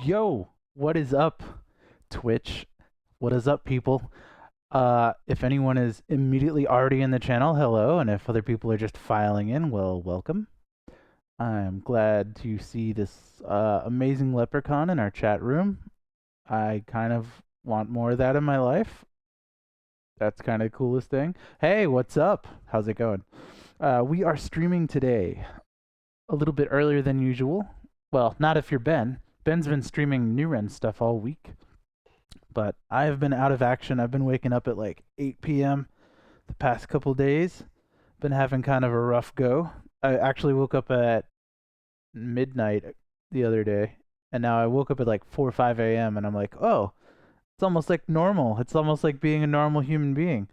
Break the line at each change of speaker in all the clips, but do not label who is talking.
Yo, what is up, Twitch? What is up, people? If anyone is immediately already in the channel, hello, and if other people are just filing in, well, welcome. I'm glad to see this amazing leprechaun in our chat room. I kind of want more of that in my life. That's kind of the coolest thing. Hey, what's up? How's it going? We are streaming today a little bit earlier than usual. Well, not if you're Ben. Ben's been streaming New Ren stuff all week. But I have been out of action. I've been waking up at like 8 p.m. the past couple days. Been having kind of a rough go. I actually woke up at midnight the other day, and now I woke up at like 4 or 5 a.m. and I'm like, oh, it's almost like normal. It's almost like being a normal human being.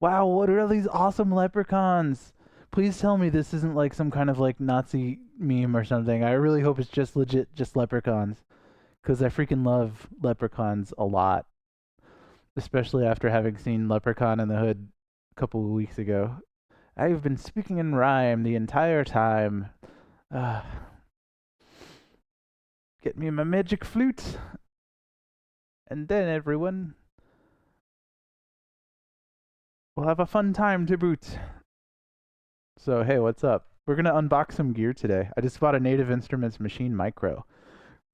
Wow, what are all these awesome leprechauns? Please tell me this isn't like some kind of like Nazi meme or something. I really hope it's just legit, just leprechauns, because I freaking love leprechauns a lot, especially after having seen Leprechaun in the Hood a couple of weeks ago. I've been speaking in rhyme the entire time. Uh, get me my magic flute, and then everyone will have a fun time to boot. So, hey, what's up? We're going to unbox some gear today. I just bought a Native Instruments Machine Micro,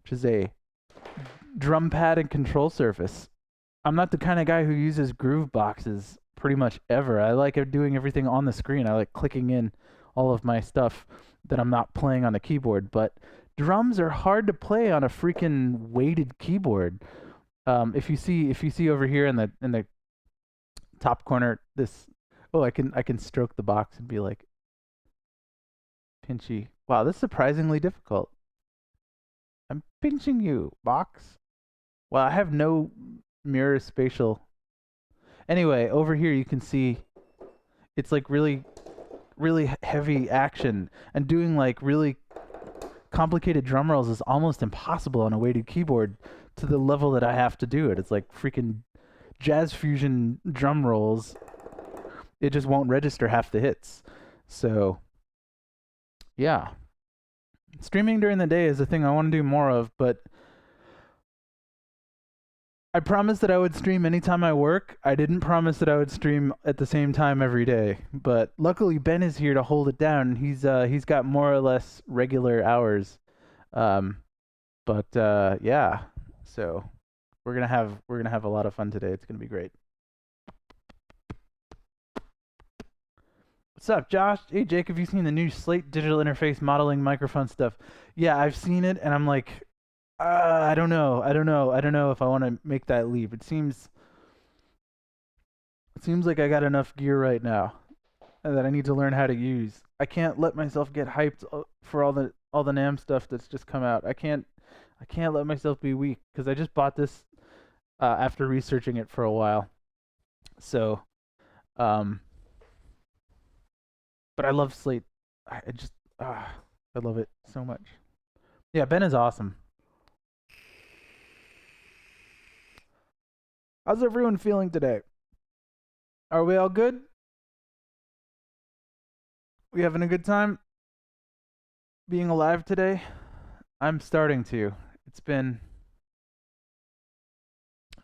which is a drum pad and control surface. I'm not the kind of guy who uses groove boxes pretty much ever. I like doing everything on the screen. I like clicking in all of my stuff that I'm not playing on the keyboard. But drums are hard to play on a freaking weighted keyboard. If you see over here in the top corner, this, oh, I can stroke the box and be like pinchy. Wow, this is surprisingly difficult. I'm pinching you, box. Well, I have no mirror spatial. Anyway, over here you can see it's like really heavy action, and doing like really complicated drum rolls is almost impossible on a weighted keyboard to the level that I have to do it. It's like freaking jazz fusion drum rolls. It just won't register half the hits. So, yeah. Streaming during the day is a thing I want to do more of, but I promised that I would stream anytime I work. I didn't promise that I would stream at the same time every day. But luckily Ben is here to hold it down. He's got more or less regular hours. Um but yeah. So we're gonna have a lot of fun today. It's gonna be great. What's up, Josh? Hey Jake, have you seen the new Slate digital interface modeling microphone stuff? Yeah, I've seen it and I'm like, I don't know. I don't know if I want to make that leap. It seems like I got enough gear right now that I need to learn how to use. I can't let myself get hyped for all the NAM stuff that's just come out. I can't let myself be weak because I just bought this after researching it for a while. So, um, but I love Slate. I just I love it so much. Yeah, Ben is awesome. How's everyone feeling today? Are we all good? We having a good time being alive today? I'm starting to. It's been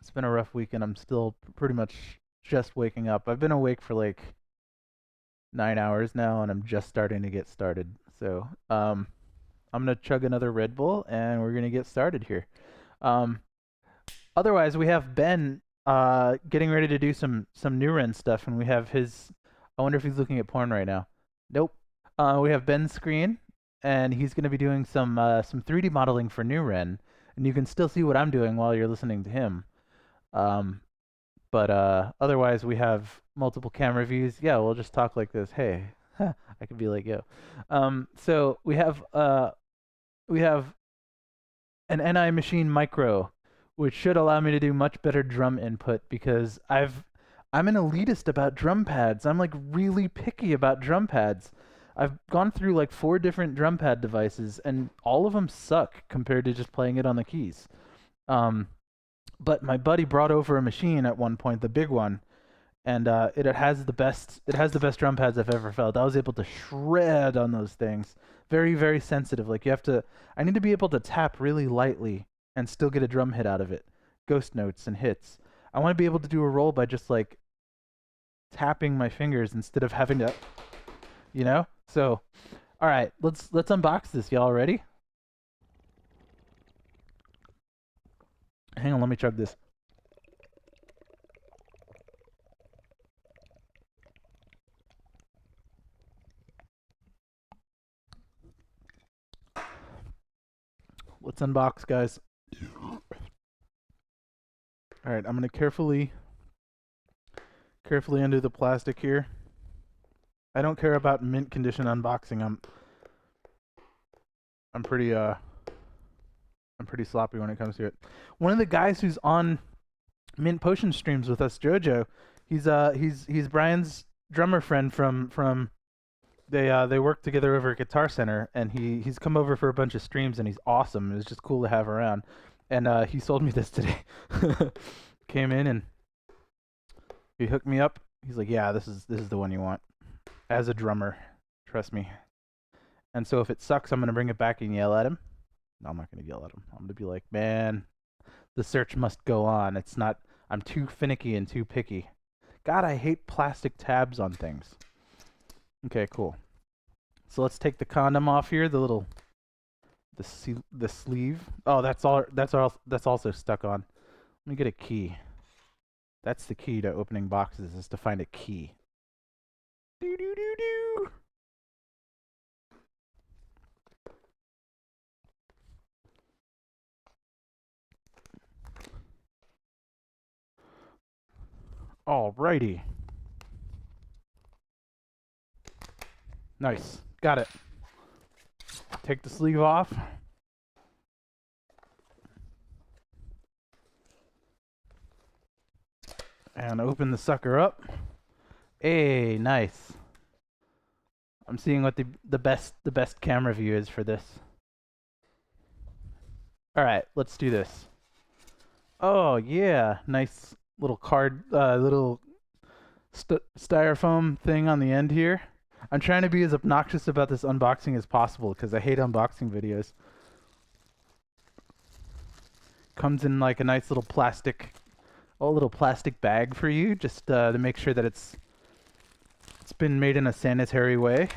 it's been a rough week and I'm still pretty much just waking up. I've been awake for like 9 hours now and I'm just starting to get started. So I'm gonna chug another Red Bull and we're gonna get started here. Um, Otherwise, we have Ben getting ready to do some new Ren stuff, and we have his. I wonder if he's looking at porn right now. Nope. We have Ben's screen, and he's going to be doing some 3D modeling for new Ren, and you can still see what I'm doing while you're listening to him. Um, but otherwise, we have multiple camera views. Yeah, we'll just talk like this. Hey, I could be like yo. So we have an NI Machine Micro, which should allow me to do much better drum input because I'm an elitist about drum pads. I'm like really picky about drum pads. I've gone through like four different drum pad devices and all of them suck compared to just playing it on the keys. Um, but my buddy brought over a machine at one point, the big one, and it has the best drum pads I've ever felt. I was able to shred on those things. Very, very sensitive. Like you have to I need to be able to tap really lightly and still get a drum hit out of it. Ghost notes and hits. I want to be able to do a roll by just like tapping my fingers instead of having to, you know? So, all right, let's unbox this. Y'all ready? Hang on, let me chug this. Let's unbox, guys. All right, I'm gonna carefully undo the plastic here. I don't care about mint condition unboxing. I'm pretty sloppy when it comes to it. One of the guys who's on Mint Potion streams with us, Jojo, he's Brian's drummer friend from they work together over at Guitar Center, and he's come over for a bunch of streams, and he's awesome. It was just cool to have around. And he sold me this today. Came in and he hooked me up. He's like, "Yeah, this is the one you want as a drummer. Trust me." And so if it sucks, I'm gonna bring it back and yell at him. No, I'm not gonna yell at him. I'm gonna be like, "Man, the search must go on. It's not. I'm too finicky and too picky. God, I hate plastic tabs on things." Okay, cool. So let's take the condom off here. The sleeve. Oh, that's also stuck on. Let me get a key. That's the key to opening boxes, is to find a key. Do do do do. Alrighty. Nice. Got it. Take the sleeve off. And open the sucker up. Hey, nice. I'm seeing what the best camera view is for this. All right, let's do this. Oh yeah, nice little card, little styrofoam thing on the end here. I'm trying to be as obnoxious about this unboxing as possible because I hate unboxing videos. Comes in like a nice little plastic bag for you, just to make sure that it's been made in a sanitary way.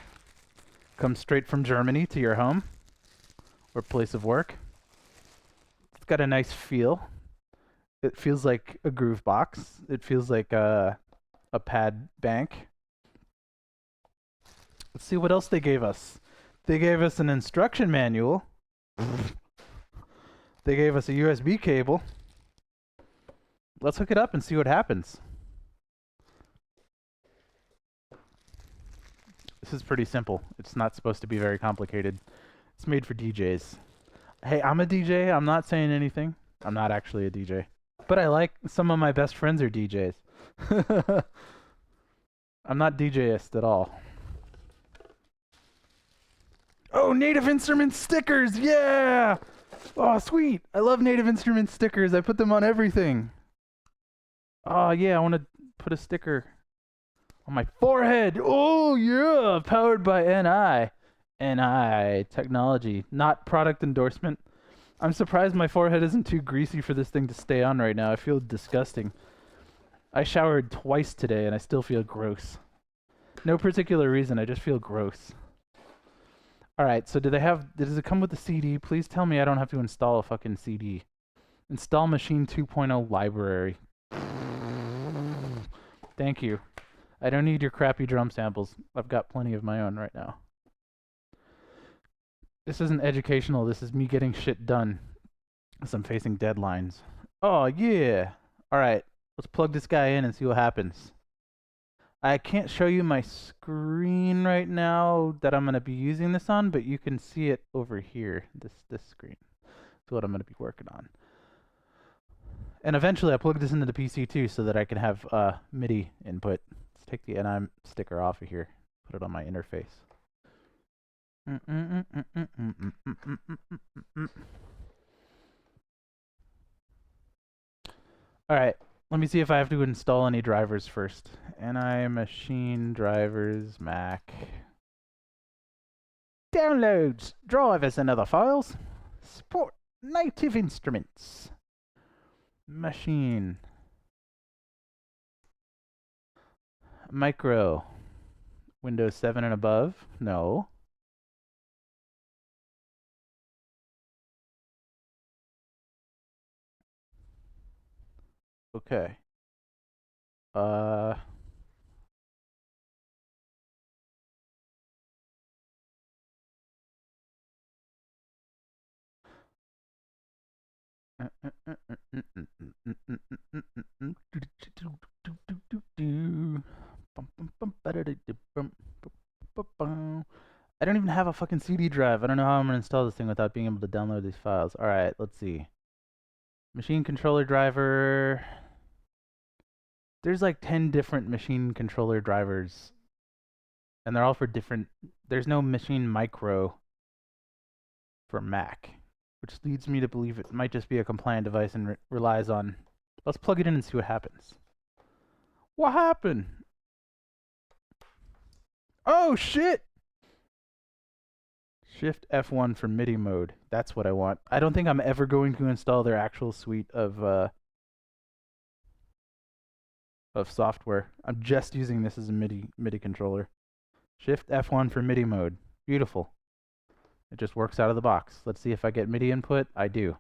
Comes straight from Germany to your home or place of work. It's got a nice feel. It feels like a groove box. It feels like a pad bank. Let's see what else they gave us. They gave us an instruction manual. They gave us a USB cable. Let's hook it up and see what happens. This is pretty simple. It's not supposed to be very complicated. It's made for DJs. Hey, I'm a DJ. I'm not saying anything. I'm not actually a DJ. But I like, some of my best friends are DJs. I'm not DJist at all. Oh, Native Instruments stickers! Yeah! Oh, sweet! I love Native Instruments stickers. I put them on everything. Oh, yeah, I want to put a sticker on my forehead. Oh, yeah! Powered by NI. NI technology. Not product endorsement. I'm surprised my forehead isn't too greasy for this thing to stay on right now. I feel disgusting. I showered twice today and I still feel gross. No particular reason, I just feel gross. Alright, so does it come with a CD? Please tell me I don't have to install a fucking CD. Install Machine 2.0 library. Thank you. I don't need your crappy drum samples. I've got plenty of my own right now. This isn't educational, this is me getting shit done. As I'm facing deadlines. Oh, yeah! Alright, let's plug this guy in and see what happens. I can't show you my screen right now that I'm going to be using this on, but you can see it over here, this screen. That's what I'm going to be working on. And eventually I plug this into the PC too so that I can have MIDI input. Let's take the NI sticker off of here, put it on my interface. Alright, let me see if I have to install any drivers first. NI machine drivers Mac. Downloads, drivers and other files. Support Native Instruments. Machine. Micro. Windows 7 and above? No. Okay. Uh... I don't even have a fucking CD drive. I don't know how I'm gonna install this thing without being able to download these files. All right, let's see. Machine controller driver. There's like 10 different machine controller drivers, and they're all for different. There's no machine micro for Mac, which leads me to believe it might just be a compliant device and relies on. Let's plug it in and see what happens. What happened? Oh shit! Shift F1 for MIDI mode. That's what I want. I don't think I'm ever going to install their actual suite of software. I'm just using this as a MIDI controller. Shift F1 for MIDI mode. Beautiful. It just works out of the box. Let's see if I get MIDI input. I do.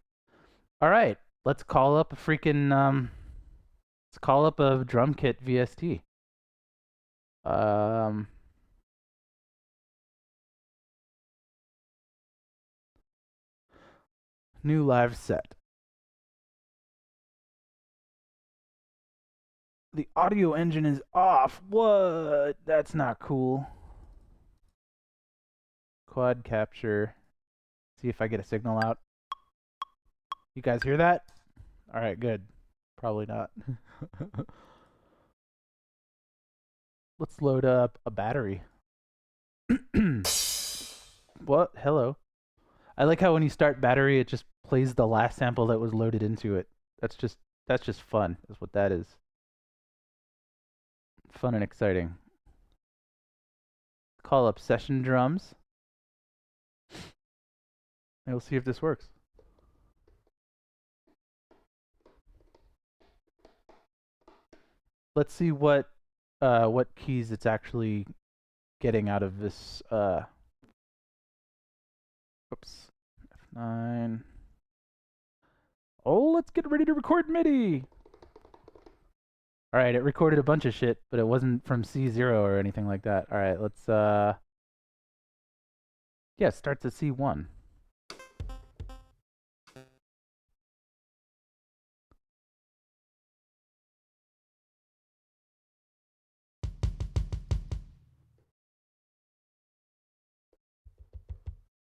All right. Let's call up a freaking let's call up a drum kit VST. New live set. The audio engine is off. What? That's not cool. Quad capture. See if I get a signal out. You guys hear that? All right, good. Probably not. Let's load up a battery. What? Hello. I like how when you start battery, it just plays the last sample that was loaded into it. That's just fun. Is what that is. Fun and exciting. Call up session drums. And we'll see if this works. Let's see what keys it's actually getting out of this. Oops. F9. Oh, let's get ready to record MIDI. All right, it recorded a bunch of shit, but it wasn't from C0 or anything like that. All right, let's yeah, start to C1.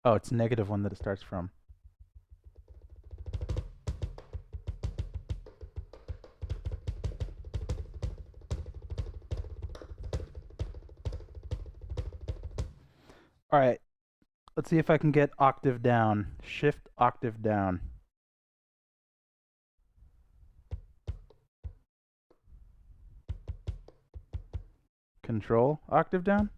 Oh, it's -1 that it starts from. All right, let's see if I can get octave down. Shift octave down. Control octave down.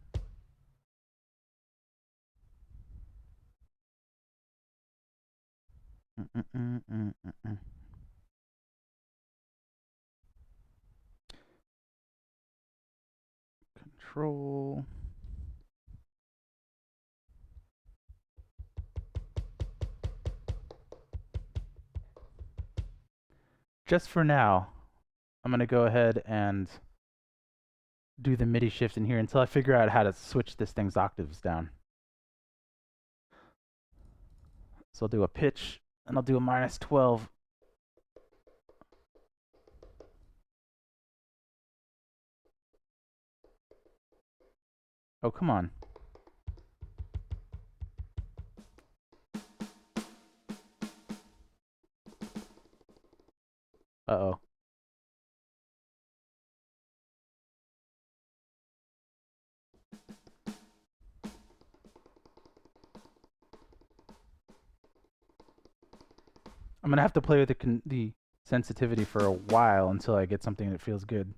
Control. Just for now, I'm going to go ahead and do the MIDI shift in here until I figure out how to switch this thing's octaves down. So I'll do a pitch, and I'll do a -12. Oh, come on. Uh-oh. I'm going to have to play with the sensitivity for a while until I get something that feels good.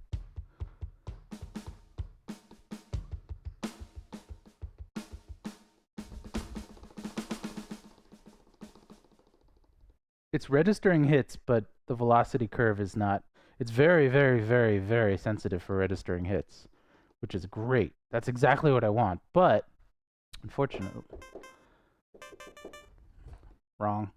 It's registering hits, but the velocity curve is not. It's very, very, very, very sensitive for registering hits, which is great. That's exactly what I want, but unfortunately, wrong.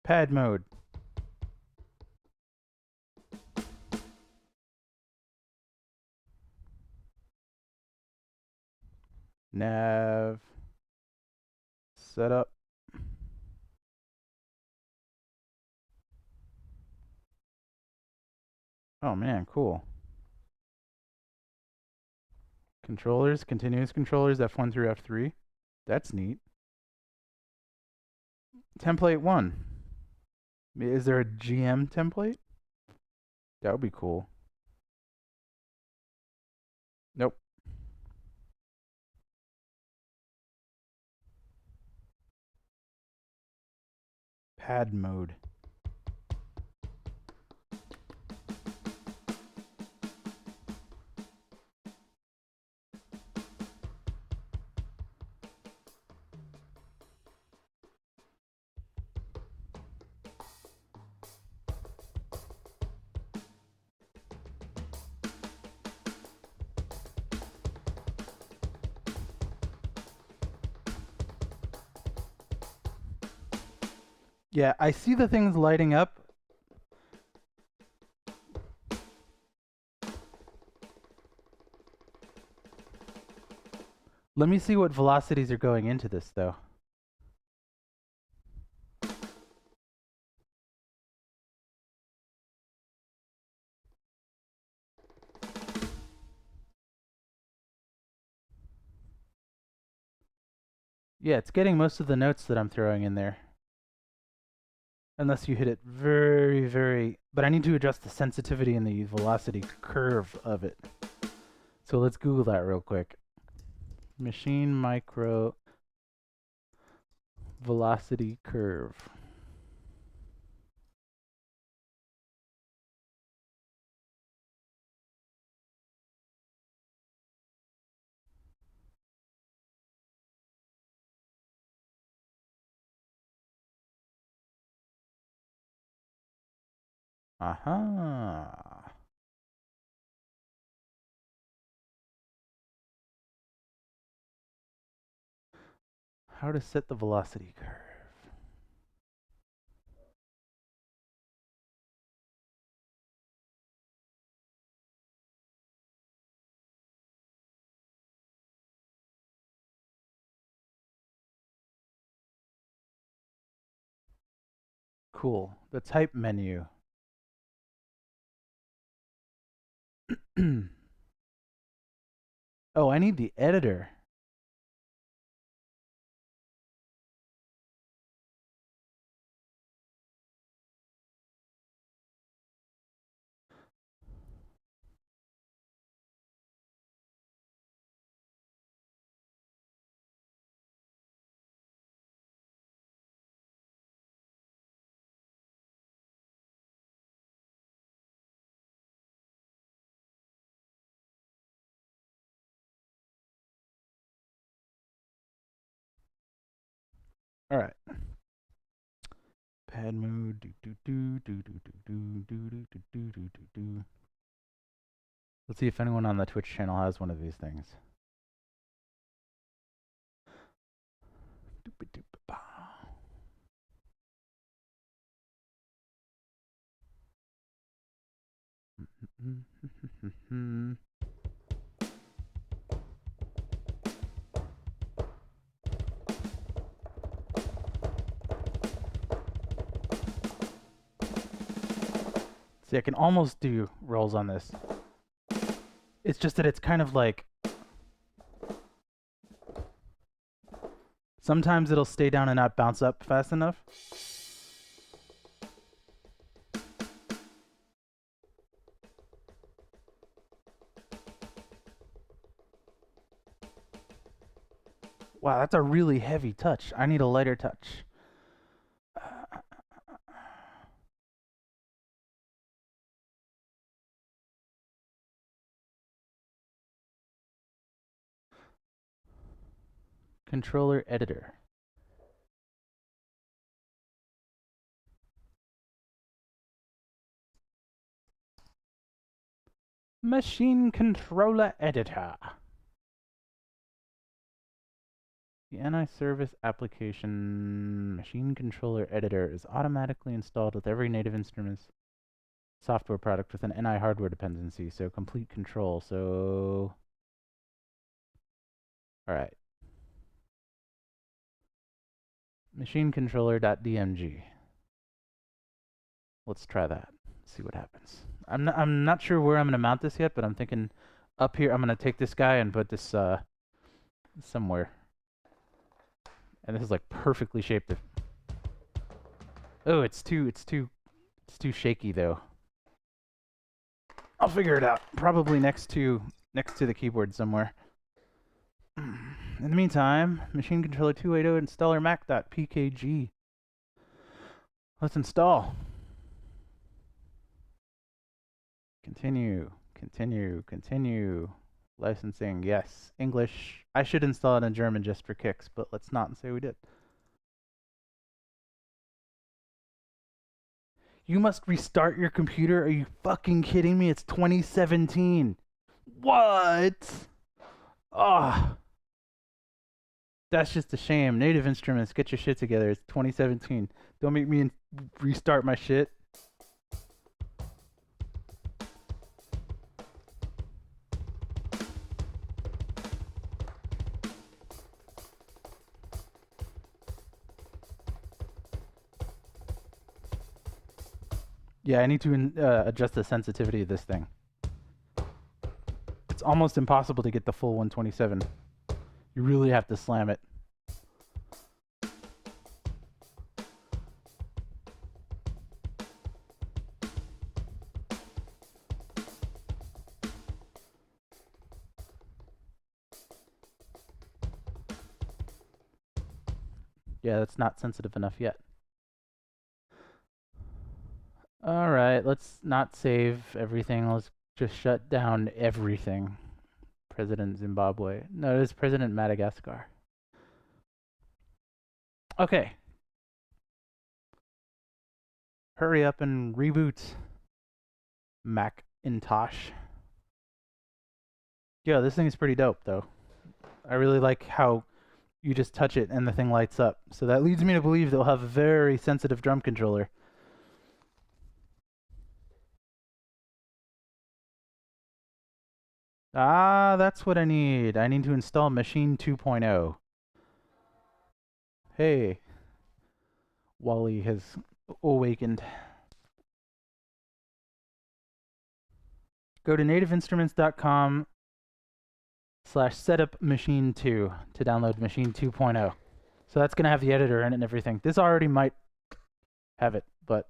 Pad mode. Nav. Setup. Oh man, cool. Controllers, continuous controllers, F1 through F3. That's neat. Template 1. Is there a GM template? That would be cool. Nope. Pad mode. Yeah, I see the things lighting up. Let me see what velocities are going into this, though. Yeah, it's getting most of the notes that I'm throwing in there. Unless you hit it very, very... But I need to adjust the sensitivity and the velocity curve of it. So let's Google that real quick. Machine micro velocity curve. Aha. How to set the velocity curve. Cool. The type menu. Oh, I need the editor. All right. Pad mode. Let's see if anyone on the Twitch channel has one of these things. See, I can almost do rolls on this. It's just that it's kind of like... Sometimes it'll stay down and not bounce up fast enough. Wow, that's a really heavy touch. I need a lighter touch. Controller editor. Machine controller editor. The anti-service application machine controller editor is automatically installed with every Native Instruments software product with an NI hardware dependency, so complete control. So, all right. Machine controller.dmg. Let's try that. See what happens. I'm not sure where I'm gonna mount this yet, but I'm thinking up here. I'm gonna take this guy and put this somewhere. And this is like perfectly shaped. Oh, it's too shaky though. I'll figure it out. Probably next to the keyboard somewhere. In the meantime, machine controller 280 installer mac.pkg. Let's install. Continue. Licensing, yes. English. I should install it in German just for kicks, but let's not say we did. You must restart your computer. Are you fucking kidding me? It's 2017. What? Ah. That's just a shame. Native Instruments, get your shit together. It's 2017. Don't make me restart my shit. Yeah, I need to adjust the sensitivity of this thing. It's almost impossible to get the full 127. You really have to slam it. Yeah, that's not sensitive enough yet. All right, let's not save everything. Let's just shut down everything. President Zimbabwe. No, it is President Madagascar. Okay. Hurry up and reboot. Macintosh. Yeah, this thing is pretty dope, though. I really like how you just touch it and the thing lights up. So that leads me to believe they'll have a very sensitive drum controller. Ah, that's what I need. I need to install Machine 2.0. Hey, Wally has awakened. Go to nativeinstruments.com/setupmachine2 to download Machine 2.0. So that's going to have the editor in it and everything. This already might have it, but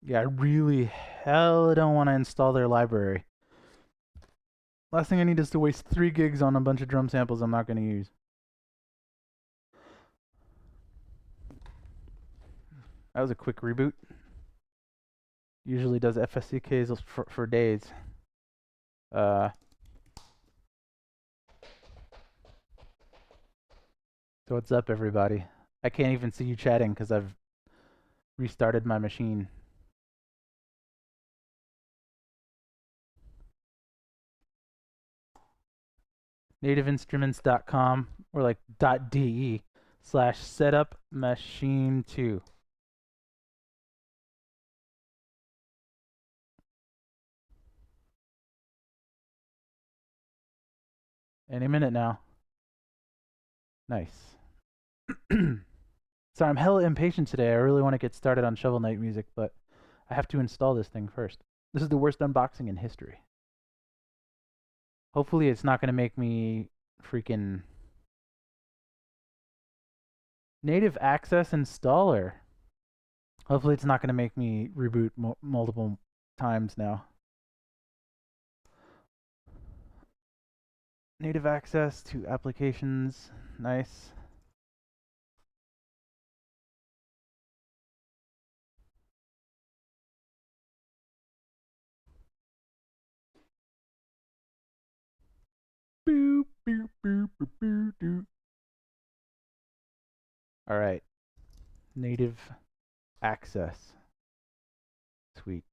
yeah, I really hell don't want to install their library. Last thing I need is to waste 3 gigs on a bunch of drum samples I'm not going to use. That was a quick reboot. Usually does FSCKs for days. So what's up, everybody? I can't even see you chatting because I've restarted my machine. nativeinstruments.com or like .de/setupmachine2. Any minute now. Nice. Sorry, I'm hella impatient today. I really want to get started on Shovel Knight music, but I have to install this thing first. This is the worst unboxing in history. Hopefully it's not going to make me freaking native access installer. Hopefully it's not going to make me reboot multiple times now. Native access to applications. Nice. Boop, boop, boop, boop, boop, boop. All right. Native access. Sweet.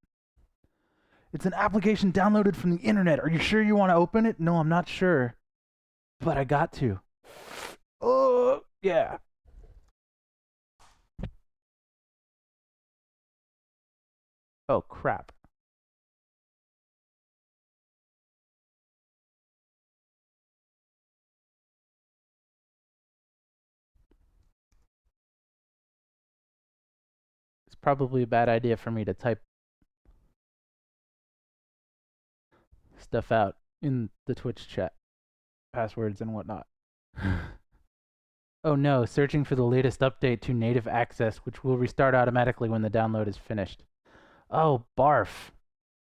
It's an application downloaded from the internet. Are you sure you want to open it? No, I'm not sure. But I got to. Oh, yeah. Oh, crap. It's probably a bad idea for me to type stuff out in the Twitch chat, passwords and whatnot. Oh no, searching for the latest update to native access, which will restart automatically when the download is finished. Oh, barf.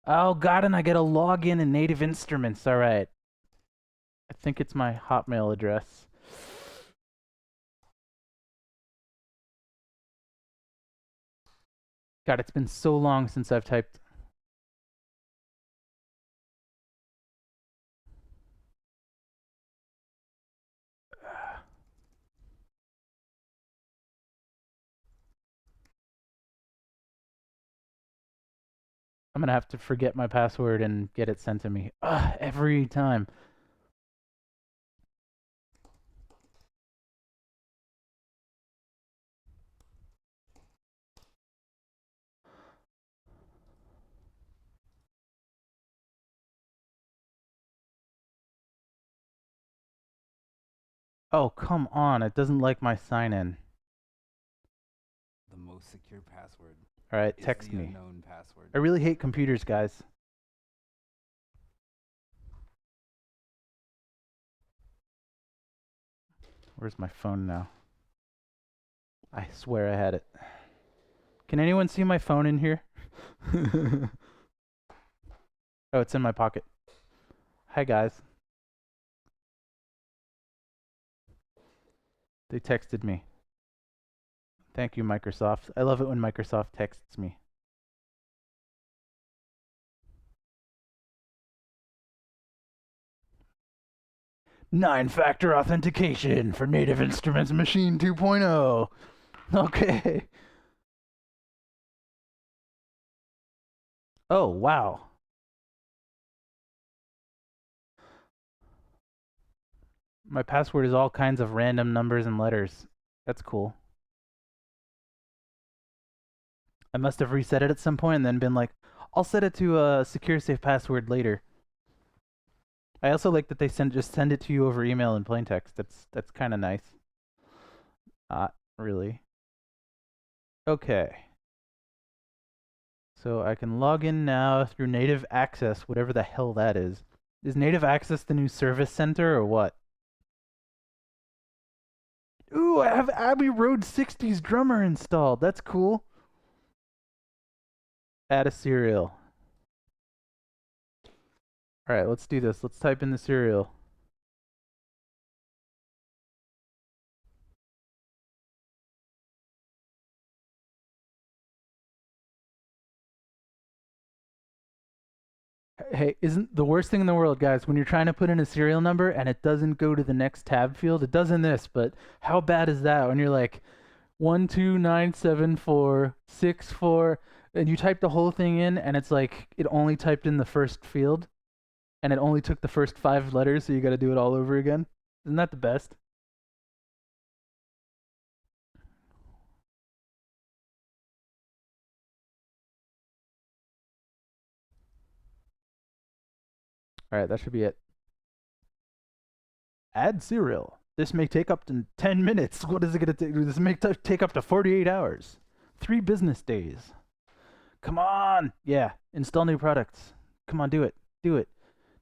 Oh god, and I get a login in Native Instruments. All right. I think it's my Hotmail address. God, it's been so long since I've typed. I'm gonna have to forget my password and get it sent to me. Every time. Oh, come on. It doesn't like my sign in.
The most secure password.
All right, text me. Unknown password. I really hate computers, guys. Where's my phone now? I swear I had it. Can anyone see my phone in here? Oh, it's in my pocket. Hi, guys. They texted me. Thank you, Microsoft. I love it when Microsoft texts me. Nine-factor authentication for Native Instruments Machine 2.0. Okay. Oh, wow. My password is all kinds of random numbers and letters. That's cool. I must have reset it at some point and then been like, I'll set it to a secure safe password later. I also like that they just send it to you over email in plain text. That's kind of nice. Not really. Okay. So I can log in now through Native Access, whatever the hell that is. Is Native Access the new service center or what? Ooh, I have Abbey Road 60's drummer installed. That's cool. Add a serial. All right, let's do this. Let's type in the serial. Hey, isn't the worst thing in the world, guys, when you're trying to put in a serial number and it doesn't go to the next tab field? It does in this, but how bad is that when you're like 1297464 and you type the whole thing in and it's like it only typed in the first field and it only took the first 5 letters, so you got to do it all over again? Isn't that the best? All right, that should be it. Add serial. This may take up to 10 minutes. What is it going to take? This may take up to 48 hours. 3 business days. Come on. Yeah, install new products. Come on, do it. Do it.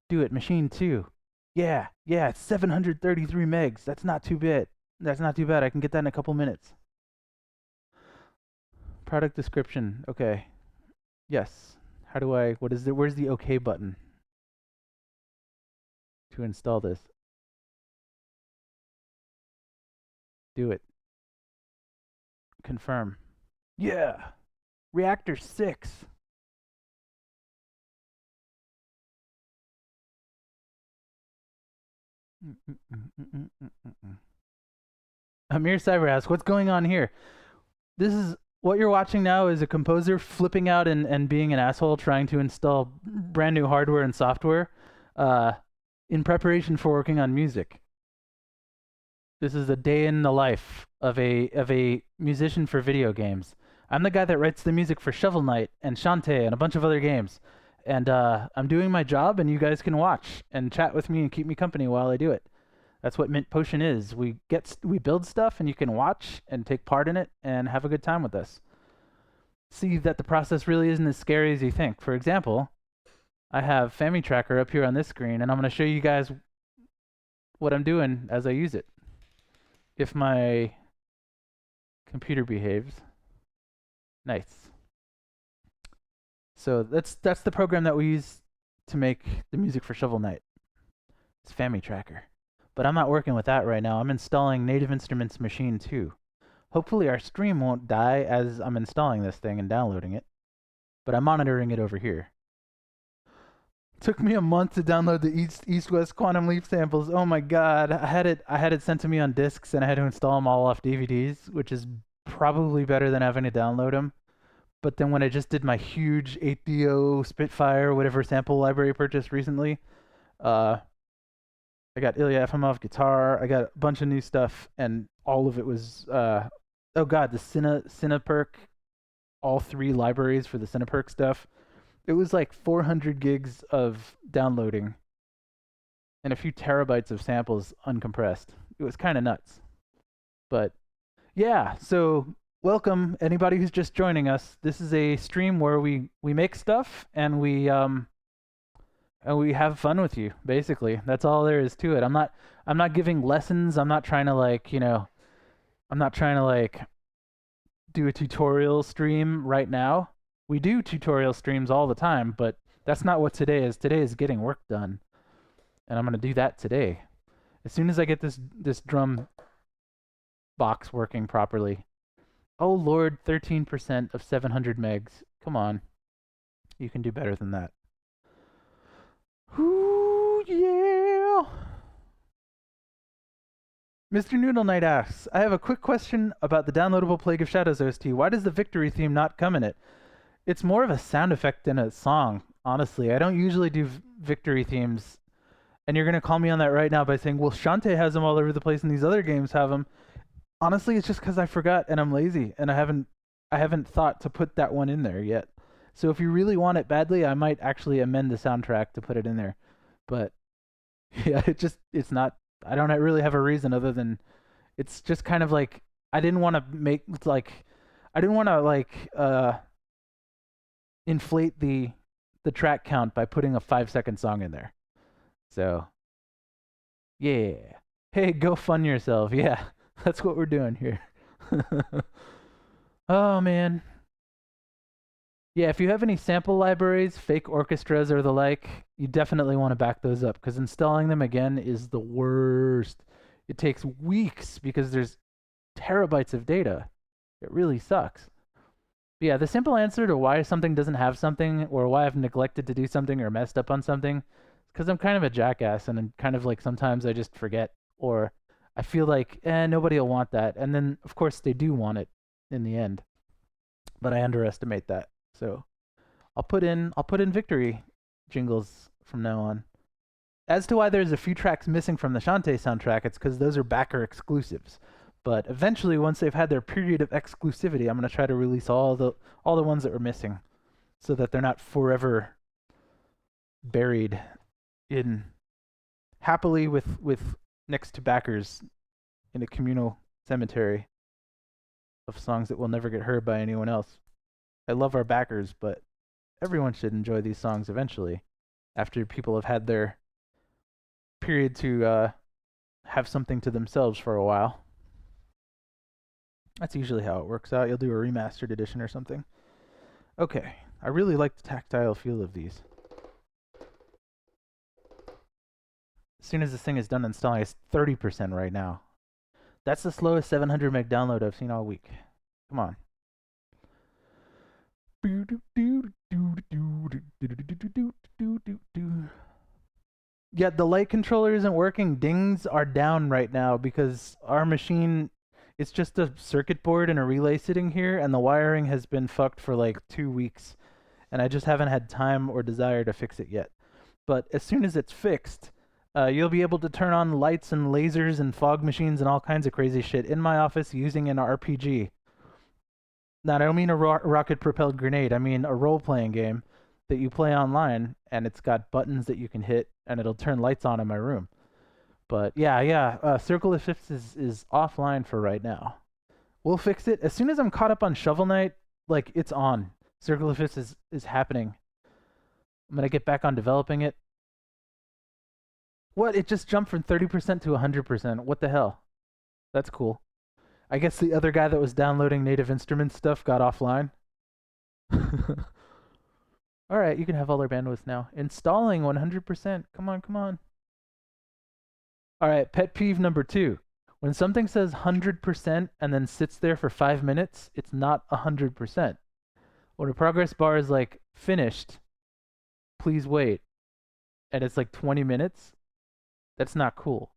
Do it. Machine 2. Yeah, it's 733 megs. That's not too bad. That's not too bad. I can get that in a couple minutes. Product description. Okay. Yes. How do I, what is it? Where's the OK button to install this? Do it. Confirm. Yeah. Reactor 6. Amir Cyber asks, what's going on here? This is what you're watching now is a composer flipping out and being an asshole trying to install brand new hardware and software in preparation for working on music. This is a day in the life of a musician for video games. I'm the guy that writes the music for Shovel Knight and Shantae and a bunch of other games. And I'm doing my job, and you guys can watch and chat with me and keep me company while I do it. That's what Mint Potion is. We build stuff, and you can watch and take part in it and have a good time with us. See that the process really isn't as scary as you think. For example, I have FamiTracker up here on this screen, and I'm going to show you guys what I'm doing as I use it. If my computer behaves. Nice. So that's the program that we use to make the music for Shovel Knight. It's FamiTracker. But I'm not working with that right now. I'm installing Native Instruments Machine 2. Hopefully our stream won't die as I'm installing this thing and downloading it. But I'm monitoring it over here. Took me a month to download the East-West Quantum Leap samples. Oh my god. I had it sent to me on discs and I had to install them all off DVDs, which is probably better than having to download them. But then when I just did my huge 8DO Spitfire, whatever sample library purchase recently, I got Ilya Efimov guitar. I got a bunch of new stuff, and all of it was oh god, the Cineperk, all 3 libraries for the Cineperk stuff. It was like 400 gigs of downloading and a few terabytes of samples uncompressed. It was kind of nuts. But yeah, so welcome anybody who's just joining us. This is a stream where we make stuff and we have fun with you. Basically, that's all there is to it. I'm not giving lessons. I'm not trying to I'm not trying to do a tutorial stream right now. We do tutorial streams all the time, but that's not what today is. Today is getting work done, and I'm gonna do that today. As soon as I get this drum box working properly. Oh Lord, 13% of 700 megs. Come on, you can do better than that. Ooh, yeah. Mr. Noodle Knight asks, I have a quick question about the downloadable Plague of Shadows OST. Why does the victory theme not come in it? It's more of a sound effect than a song, honestly. I don't usually do victory themes. And you're going to call me on that right now by saying, well, Shantae has them all over the place and these other games have them. Honestly, it's just because I forgot and I'm lazy and I haven't thought to put that one in there yet. So if you really want it badly, I might actually amend the soundtrack to put it in there. But yeah, it's not. I don't really have a reason other than it's just kind of like I didn't want to inflate the track count by putting a 5-second song in there. So yeah, hey, go fun yourself. Yeah, that's what we're doing here. Oh man. Yeah, if you have any sample libraries, fake orchestras, or the like, you definitely want to back those up because installing them again is the worst. It takes weeks because there's terabytes of data. It really sucks. But yeah, the simple answer to why something doesn't have something or why I've neglected to do something or messed up on something is because I'm kind of a jackass and I'm kind of sometimes I just forget or I feel like, nobody will want that. And then, of course, they do want it in the end. But I underestimate that. So I'll put in victory jingles from now on. As to why there's a few tracks missing from the Shantae soundtrack, it's because those are backer exclusives. But eventually, once they've had their period of exclusivity, I'm gonna try to release all the ones that were missing, so that they're not forever buried in happily with next to backers in a communal cemetery of songs that will never get heard by anyone else. I love our backers, but everyone should enjoy these songs eventually, after people have had their period to have something to themselves for a while. That's usually how it works out. You'll do a remastered edition or something. Okay, I really like the tactile feel of these. As soon as this thing is done installing, it's 30% right now. That's the slowest 700 meg download I've seen all week. Come on. Yeah, the light controller isn't working. Dings are down right now because our machine, it's just a circuit board and a relay sitting here, and the wiring has been fucked for like 2 weeks, and I just haven't had time or desire to fix it yet. But as soon as it's fixed, you'll be able to turn on lights and lasers and fog machines and all kinds of crazy shit in my office using an RPG. Now, I don't mean a rocket-propelled grenade. I mean a role-playing game that you play online, and it's got buttons that you can hit, and it'll turn lights on in my room. But yeah. Circle of Fifths is offline for right now. We'll fix it as soon as I'm caught up on Shovel Knight. Like it's on. Circle of Fifths is happening. I'm gonna get back on developing it. What? It just jumped from 30% to 100%. What the hell? That's cool. I guess the other guy that was downloading Native Instruments stuff got offline. All right, you can have all our bandwidth now. Installing 100%. Come on, come on. All right, pet peeve number 2. When something says 100% and then sits there for 5 minutes, it's not 100%. When a progress bar is like finished, please wait, and it's like 20 minutes, that's not cool.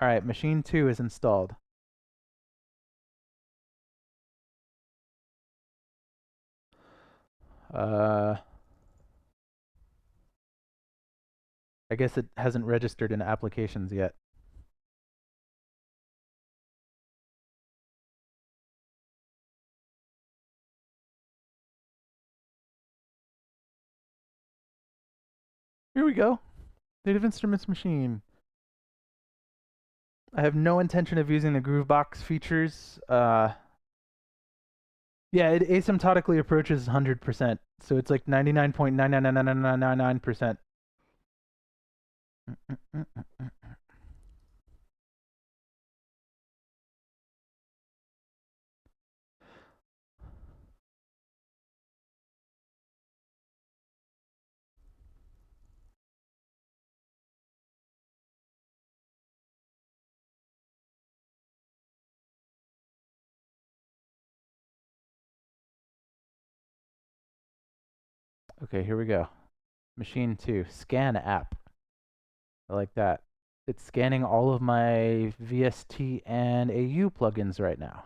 All right, machine 2 is installed. I guess it hasn't registered in applications yet. Here we go. Native Instruments machine. I have no intention of using the Groovebox features. Yeah, it asymptotically approaches 100%. So it's like 99.9999999%. Okay, here we go. Machine 2, scan app. I like that. It's scanning all of my VST and AU plugins right now.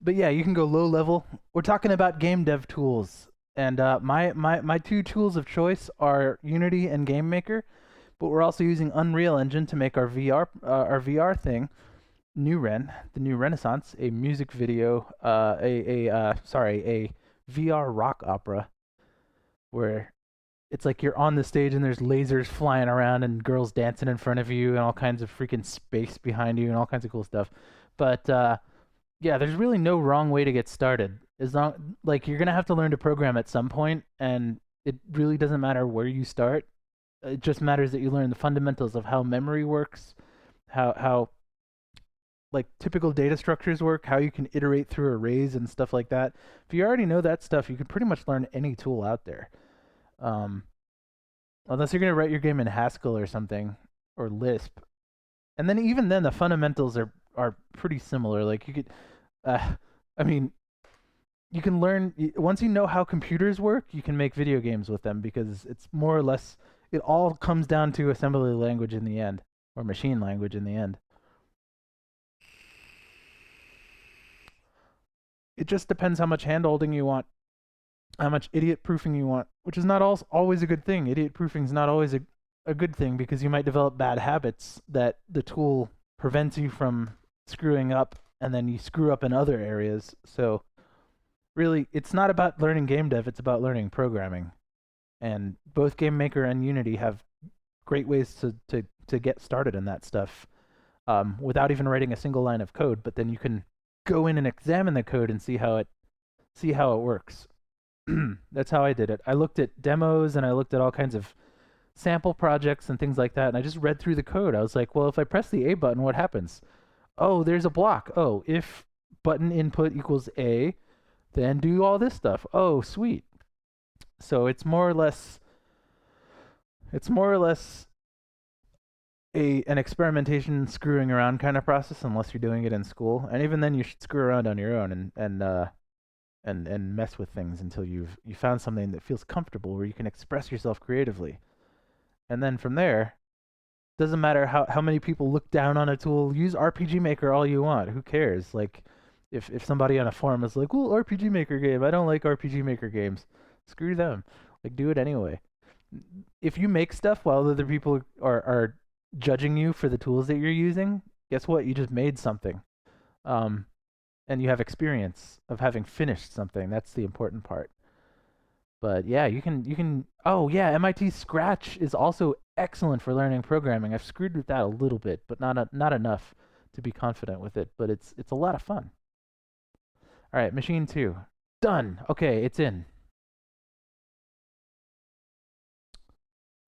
But yeah, you can go low level. We're talking about game dev tools, and my 2 tools of choice are Unity and Game Maker. But we're also using Unreal Engine to make our VR thing, the new Renaissance, a music video, a VR rock opera, where it's like you're on the stage and there's lasers flying around and girls dancing in front of you and all kinds of freaking space behind you and all kinds of cool stuff. But yeah, there's really no wrong way to get started. As long like you're gonna have to learn to program at some point, and it really doesn't matter where you start. It just matters that you learn the fundamentals of how memory works, how like typical data structures work, how you can iterate through arrays and stuff like that. If you already know that stuff, you can pretty much learn any tool out there. Um, Unless you're gonna write your game in Haskell or something or Lisp, and then even then the fundamentals are pretty similar. Like you could, uh, I mean, you can learn once you know how computers work, you can make video games with them because it's more or less it all comes down to assembly language in the end or machine language in the end. It just depends how much hand holding you want. how much idiot proofing you want, which is not always a good thing. Idiot proofing is not always a good thing because you might develop bad habits that the tool prevents you from screwing up, and then you screw up in other areas. So really, it's not about learning game dev, it's about learning programming. And both Game Maker and Unity have great ways to get started in that stuff without even writing a single line of code. But then you can go in and examine the code and see how it works. That's how I did it. I looked at demos and I looked at all kinds of sample projects and things like that, and I just read through the code. I was like, well, if I press the A button, what happens? Oh, there's a block. Oh, if button input equals A, then do all this stuff. Oh, sweet. So it's more or less a an experimentation screwing around kind of process unless you're doing it in school. And even then you should screw around on your own and mess with things until you found something that feels comfortable where you can express yourself creatively. And then from there, doesn't matter how many people look down on a tool, use RPG Maker all you want. Who cares? Like if somebody on a forum is like, well, RPG Maker game, I don't like RPG Maker games. Screw them. Like do it anyway. If you make stuff while other people are judging you for the tools that you're using, guess what? You just made something. Um, and you have experience of having finished something. That's the important part. But yeah, you can. Oh yeah, MIT Scratch is also excellent for learning programming. I've screwed with that a little bit, but not enough to be confident with it. But it's a lot of fun. All right, machine two, done. Okay, it's in.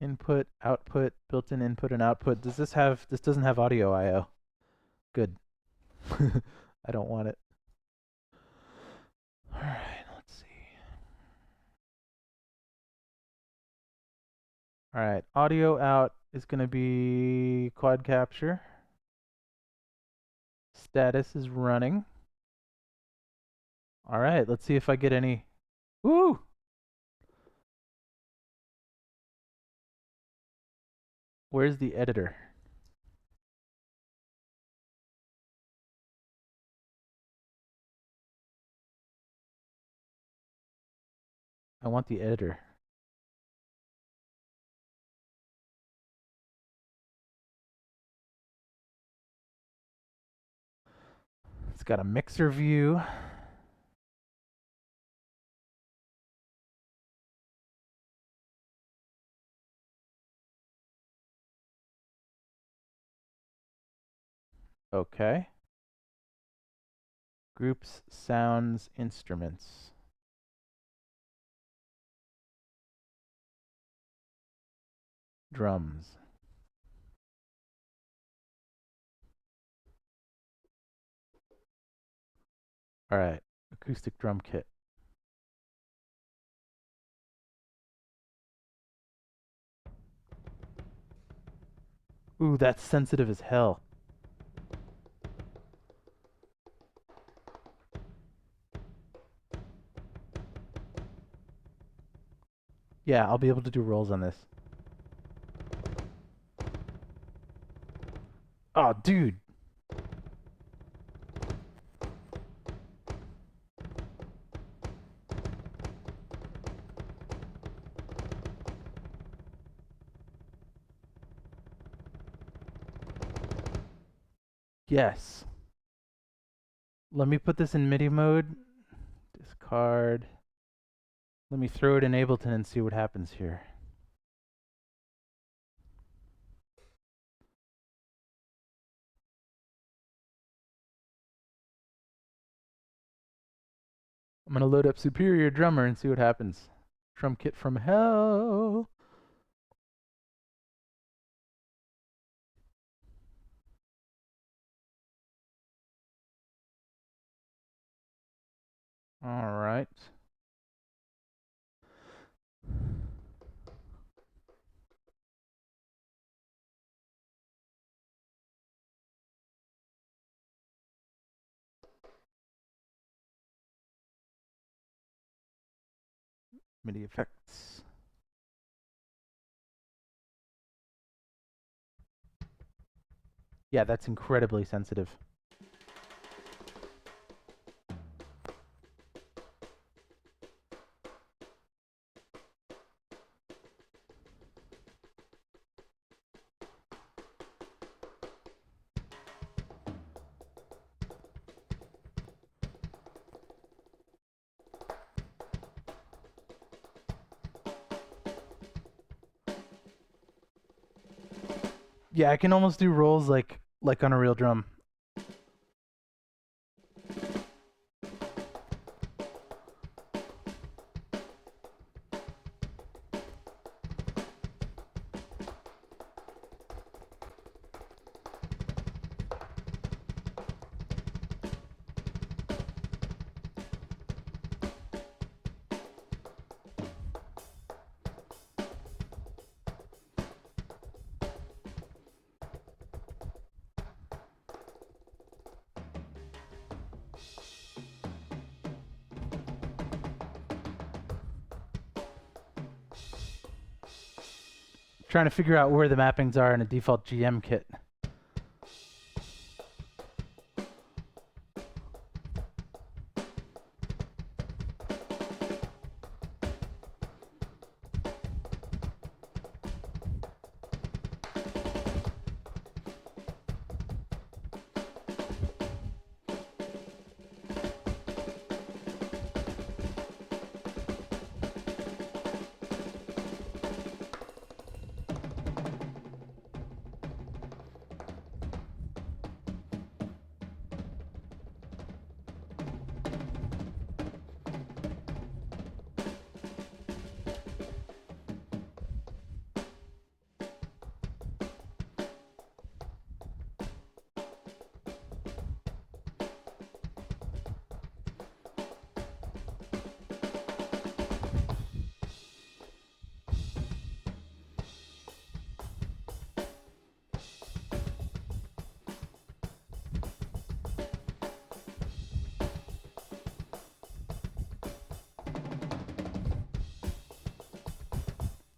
Input, output, built-in input and output. Does this have? This doesn't have audio I/O. Good. I don't want it. All right, let's see. All right, audio out is going to be quad capture. Status is running. All right, let's see if I get any. Woo! Where's the editor? I want the editor. It's got a mixer view. Okay. Groups, sounds, instruments. Drums. All right. Acoustic drum kit. Ooh, that's sensitive as hell. Yeah, I'll be able to do rolls on this. Oh, dude. Yes. Let me put this in MIDI mode. Discard. Let me throw it in Ableton and see what happens here. I'm going to load up Superior Drummer and see what happens. Drum kit from hell. All right. MIDI effects. Yeah, that's incredibly sensitive. Yeah, I can almost do rolls like on a real drum. Trying to figure out where the mappings are in a default GM kit.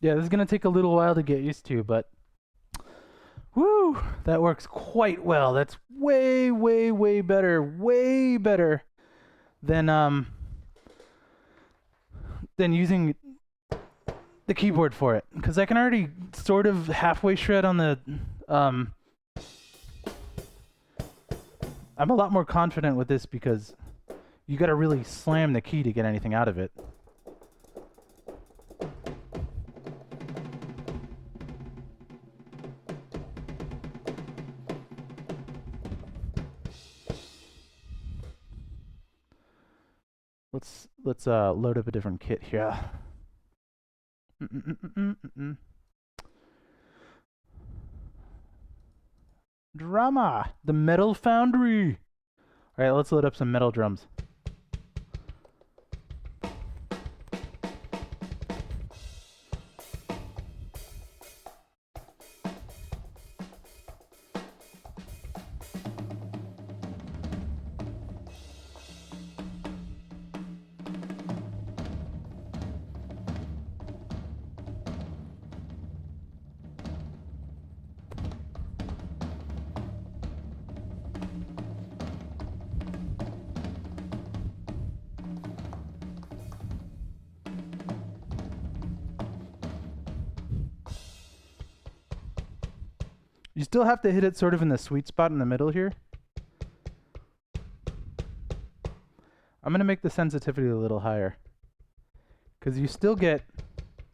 Yeah, this is gonna take a little while to get used to, but woo, that works quite well. That's way, way, way better than using the keyboard for it, because I can already sort of halfway shred on the. I'm a lot more confident with this because you got to really slam the key to get anything out of it. Let's load up a different kit here. Drama, the Metal Foundry. All right, let's load up some metal drums. You still have to hit it sort of in the sweet spot in the middle here. I'm going to make the sensitivity a little higher, because you still get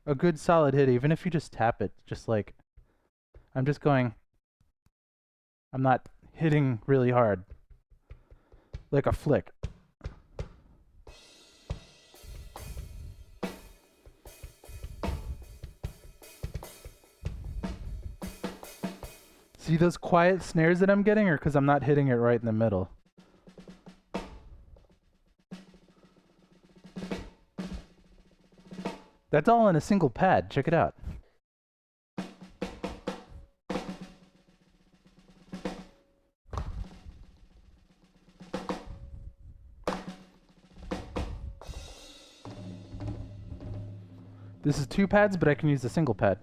a good solid hit even if you just tap it. Just like, I'm just going, I'm not hitting really hard, like a flick. See those quiet snares that I'm getting, or because I'm not hitting it right in the middle? That's all in a single pad. Check it out. This is 2 pads, but I can use a single pad.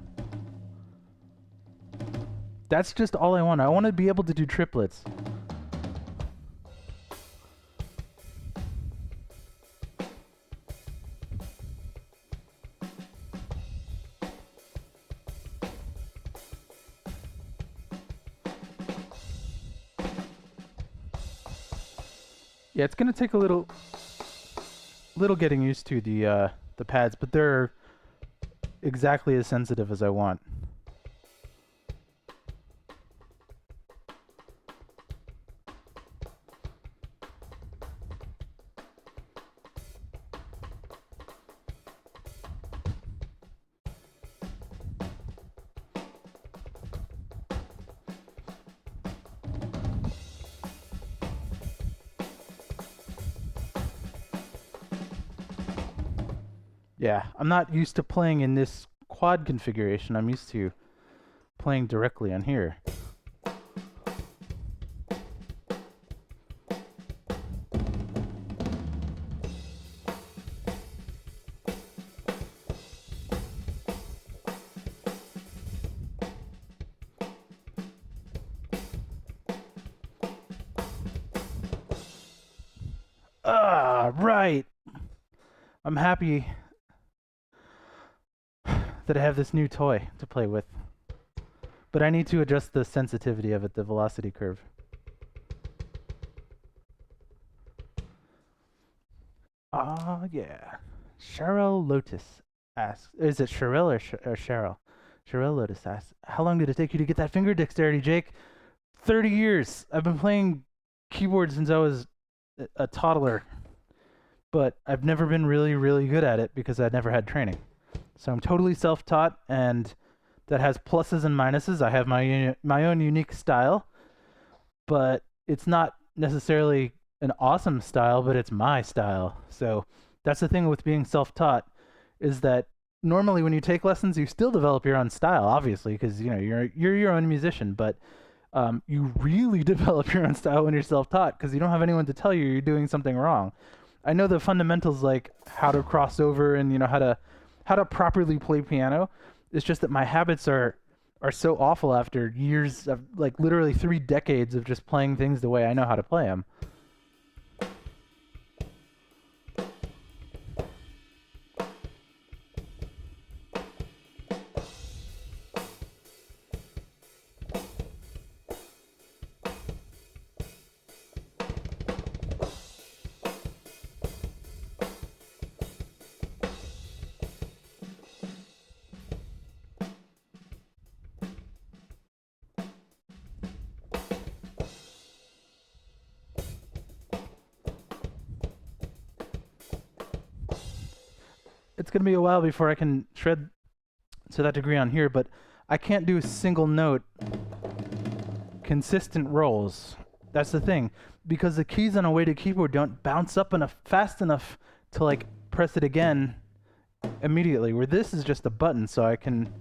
That's just all I want. I want to be able to do triplets. Yeah, it's gonna take a little getting used to the pads, but they're exactly as sensitive as I want. Yeah, I'm not used to playing in this quad configuration. I'm used to playing directly on here. Ah, right. I'm happy that I have this new toy to play with. But I need to adjust the sensitivity of it, the velocity curve. Ah, yeah. Cheryl Lotus asks, is it Cheryl or Cheryl? Cheryl Lotus asks, how long did it take you to get that finger dexterity, Jake? 30 years. I've been playing keyboard since I was a toddler, but I've never been really, really good at it because I never had training. So I'm totally self-taught, and that has pluses and minuses. I have my own unique style, but it's not necessarily an awesome style, but it's my style. So that's the thing with being self-taught, is that normally when you take lessons, you still develop your own style, obviously, because you're your own musician, but you really develop your own style when you're self-taught because you don't have anyone to tell you you're doing something wrong. I know the fundamentals like how to cross over and how to properly play piano. It's just that my habits are so awful after years of like literally 3 decades of just playing things the way I know how to play them. It's gonna be a while before I can shred to that degree on here, but I can't do a single note consistent rolls. That's the thing, because the keys on a weighted keyboard don't bounce up enough fast enough to like press it again immediately. Where this is just a button, so I can.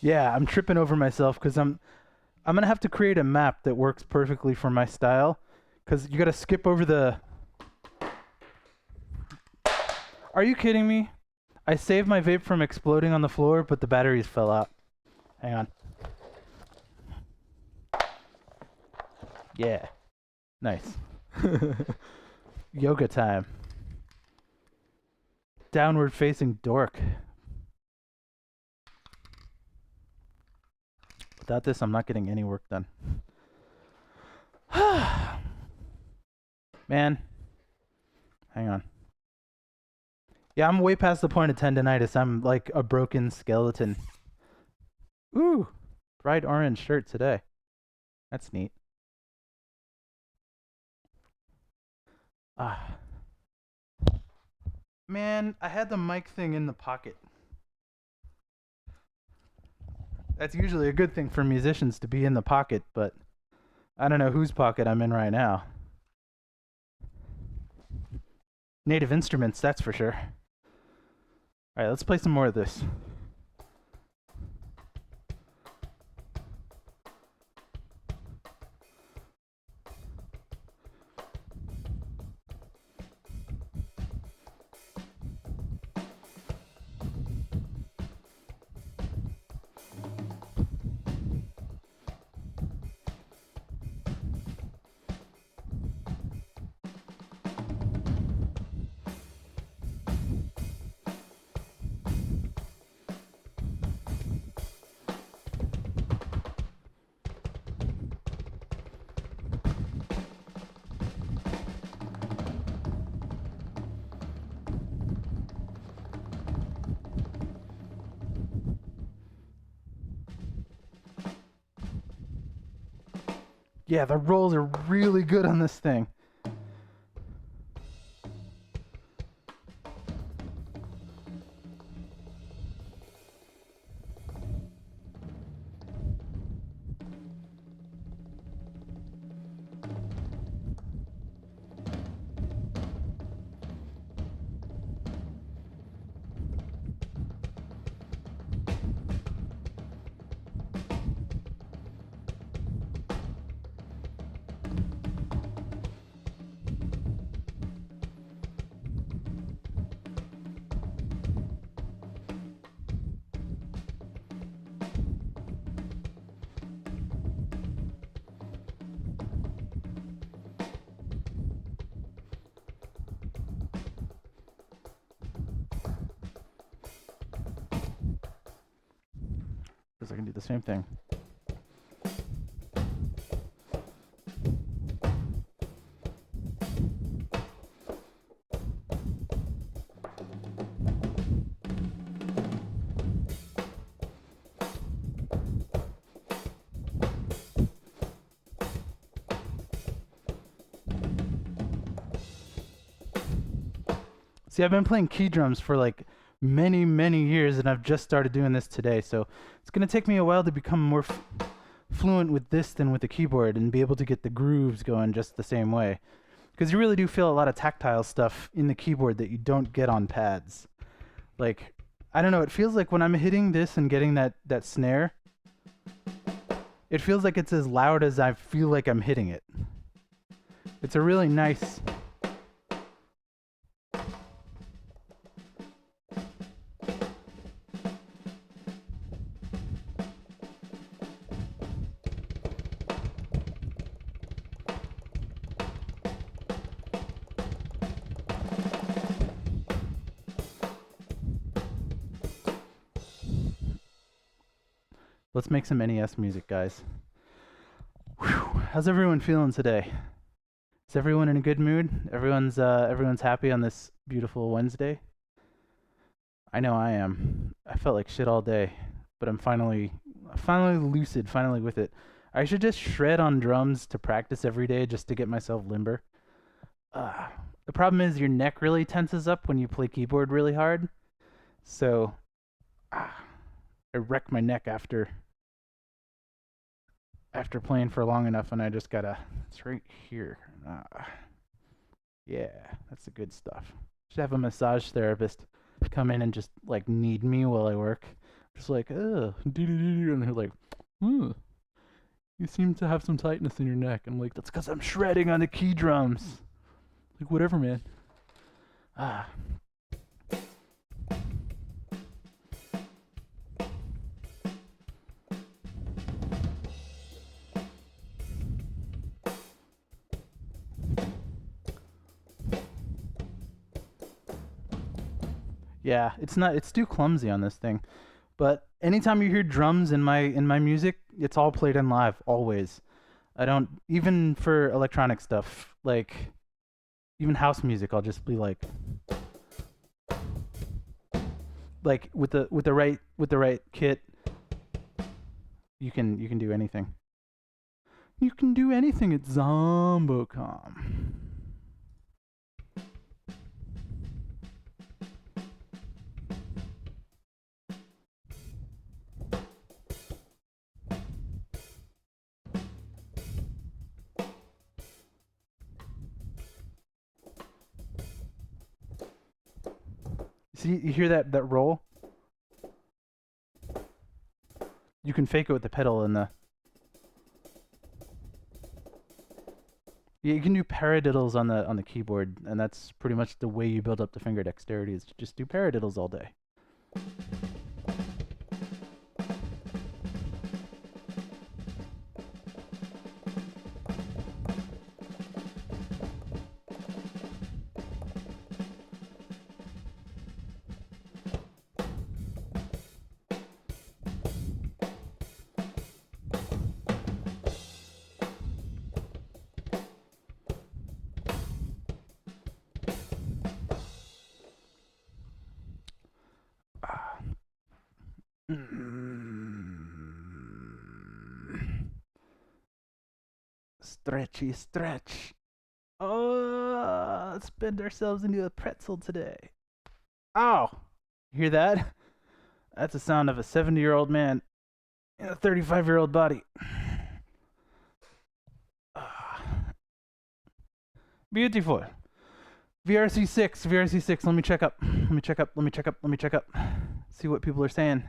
Yeah, I'm tripping over myself because I'm gonna have to create a map that works perfectly for my style. Because you gotta skip over the. Are you kidding me? I saved my vape from exploding on the floor, but the batteries fell out. Hang on. Yeah. Nice. Yoga time. Downward facing dork. Without this, I'm not getting any work done. Man. Hang on. Yeah, I'm way past the point of tendonitis. I'm like a broken skeleton. Ooh. Bright orange shirt today. That's neat. Ah. Man, I had the mic thing in the pocket. That's usually a good thing for musicians to be in the pocket, but I don't know whose pocket I'm in right now. Native Instruments, that's for sure. Alright, let's play some more of this. Yeah, the rolls are really good on this thing. Because I can do the same thing. See, I've been playing key drums for like many, many years, and I've just started doing this today. So it's going to take me a while to become more fluent with this than with the keyboard and be able to get the grooves going just the same way. Because you really do feel a lot of tactile stuff in the keyboard that you don't get on pads. Like, I don't know, it feels like when I'm hitting this and getting that snare, it feels like it's as loud as I feel like I'm hitting it. It's a really nice. Let's make some NES music, guys. Whew. How's everyone feeling today? Is everyone in a good mood? Everyone's happy on this beautiful Wednesday? I know I am. I felt like shit all day, but I'm finally lucid, finally with it. I should just shred on drums to practice every day just to get myself limber. Uh, the problem is your neck really tenses up when you play keyboard really hard. So uh, I wreck my neck after playing for long enough, and I just gotta. It's right here. Yeah, that's the good stuff. Should have a massage therapist come in and just like knead me while I work. Just like, and they're like, you seem to have some tightness in your neck. I'm like, that's because I'm shredding on the key drums. Like, whatever, man. Ah. Yeah, it's too clumsy on this thing. But anytime you hear drums in my music, it's all played in live, always. I don't even for electronic stuff, like even house music, I'll just be like with the right kit, you can do anything. You can do anything at Zombocom. See, you hear that roll? You can fake it with the pedal and the. Yeah, you can do paradiddles on the keyboard, and that's pretty much the way you build up the finger dexterity. Is to just do paradiddles all day. Stretchy stretch. Oh, let's bend ourselves into a pretzel today. Ow! You hear that? That's the sound of a 70-year-old man in a 35-year-old body. Beautiful. VRC6, VRC6. Let me check up. Let me check up. Let me check up. Let me check up. See what people are saying.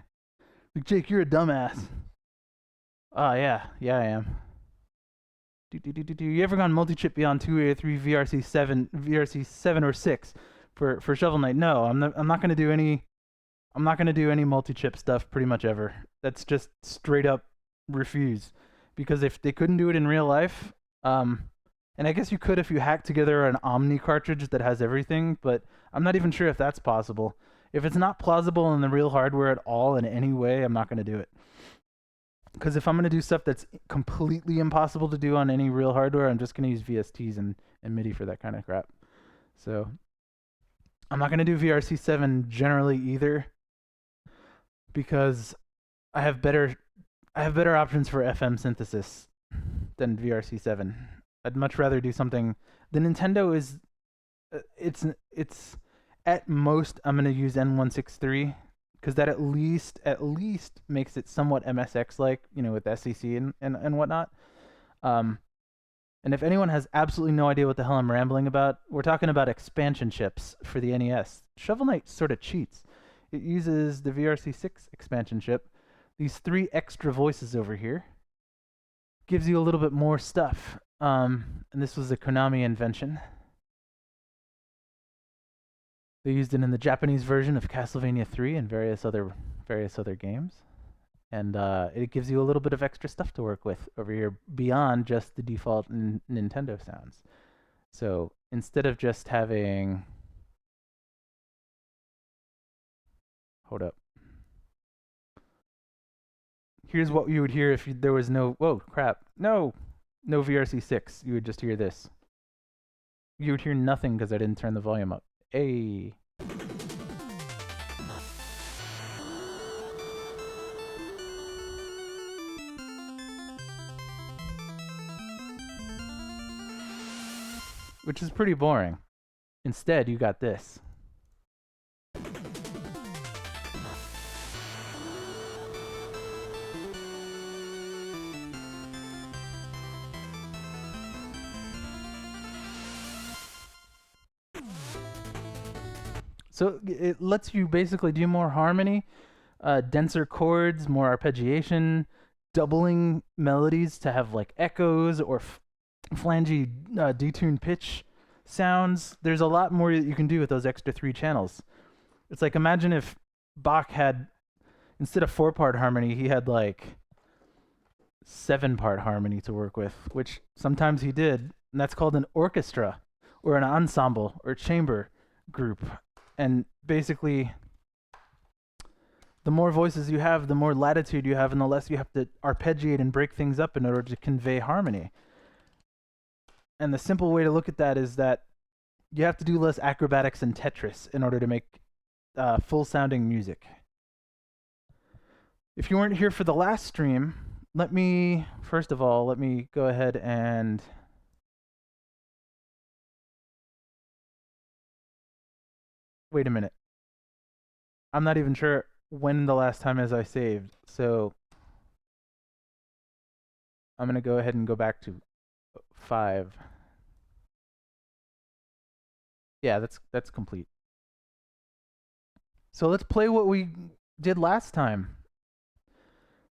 Like, Jake, you're a dumbass. Oh, yeah. Yeah, I am. You ever gone multi-chip beyond 2 or 3 VRC7 or 6 for Shovel Knight? No, I'm not going to do any multi-chip stuff pretty much ever. That's just straight up refuse. Because if they couldn't do it in real life, and I guess you could if you hack together an Omni cartridge that has everything, but I'm not even sure if that's possible. If it's not plausible in the real hardware at all in any way, I'm not going to do it. Because if I'm going to do stuff that's completely impossible to do on any real hardware, I'm just going to use VSTs and MIDI for that kind of crap. So I'm not going to do VRC7 generally either, because I have better options for FM synthesis than VRC7. I'd much rather do something. The Nintendo is it's at most I'm going to use N163, because that at least makes it somewhat MSX like, with SEC and whatnot. And if anyone has absolutely no idea what the hell I'm rambling about, we're talking about expansion chips for the NES. Shovel Knight sort of cheats. It uses the VRC6 expansion chip. These 3 extra voices over here gives you a little bit more stuff. And this was a Konami invention. They used it in the Japanese version of Castlevania 3 and various other games. And it gives you a little bit of extra stuff to work with over here beyond just the default Nintendo sounds. So instead of just having... Hold up. Here's what you would hear if there was no... Whoa, crap. No VRC6. You would just hear this. You would hear nothing because I didn't turn the volume up. Hey. Which is pretty boring. Instead, you got this. So it lets you basically do more harmony, denser chords, more arpeggiation, doubling melodies to have like echoes or flangey detuned pitch sounds. There's a lot more that you can do with those extra 3 channels. It's like, imagine if Bach had, instead of 4-part harmony, he had like 7-part harmony to work with, which sometimes he did, and that's called an orchestra or an ensemble or chamber group. And basically, the more voices you have, the more latitude you have, and the less you have to arpeggiate and break things up in order to convey harmony. And the simple way to look at that is that you have to do less acrobatics and Tetris in order to make full-sounding music. If you weren't here for the last stream, first of all, let me go ahead and... Wait a minute. I'm not even sure when the last time is I saved, so I'm going to go ahead and go back to 5. Yeah, that's complete. So let's play what we did last time.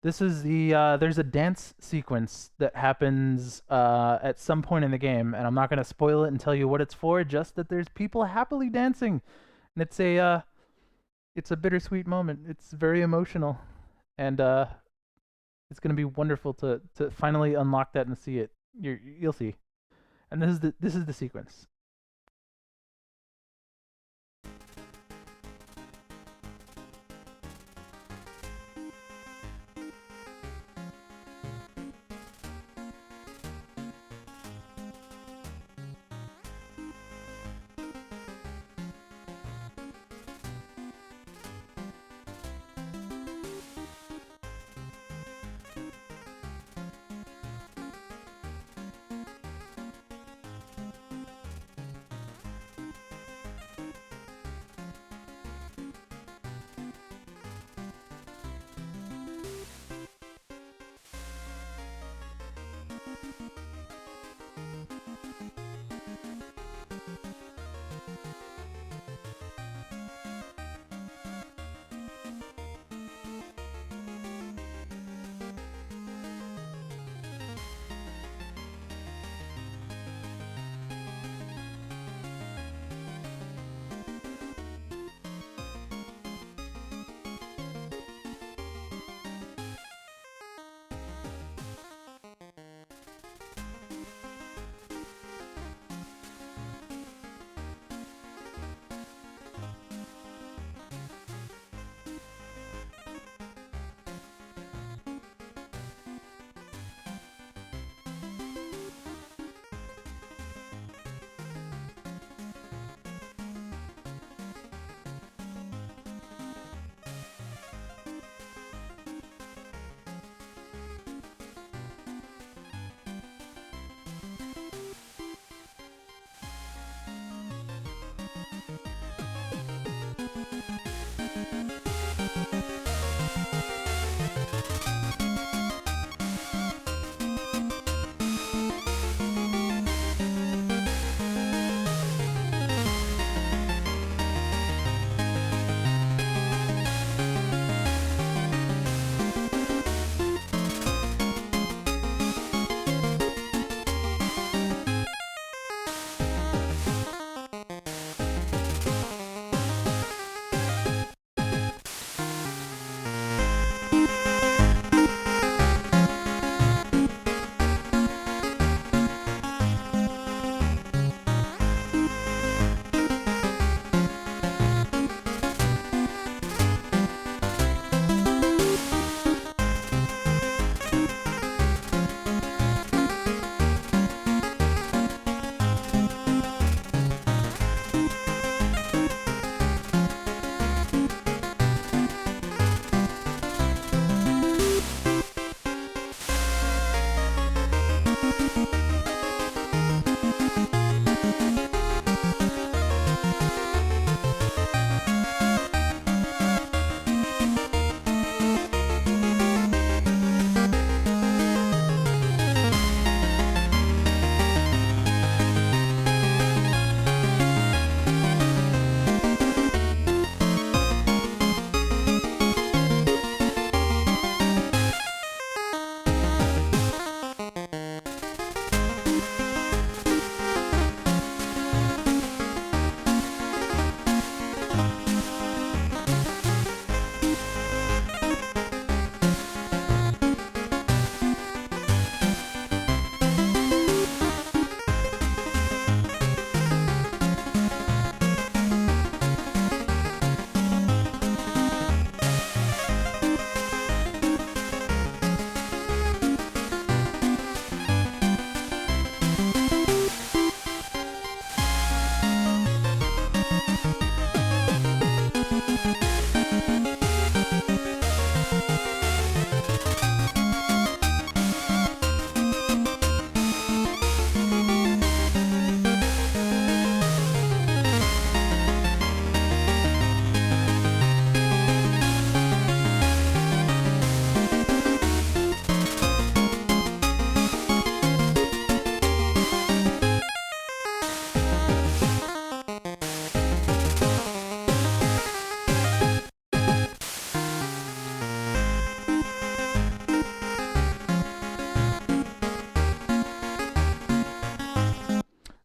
This is there's a dance sequence that happens at some point in the game, and I'm not going to spoil it and tell you what it's for, just that there's people happily dancing. And it's a bittersweet moment. It's very emotional, and it's going to be wonderful to finally unlock that and see it. You'll see. And this is the sequence.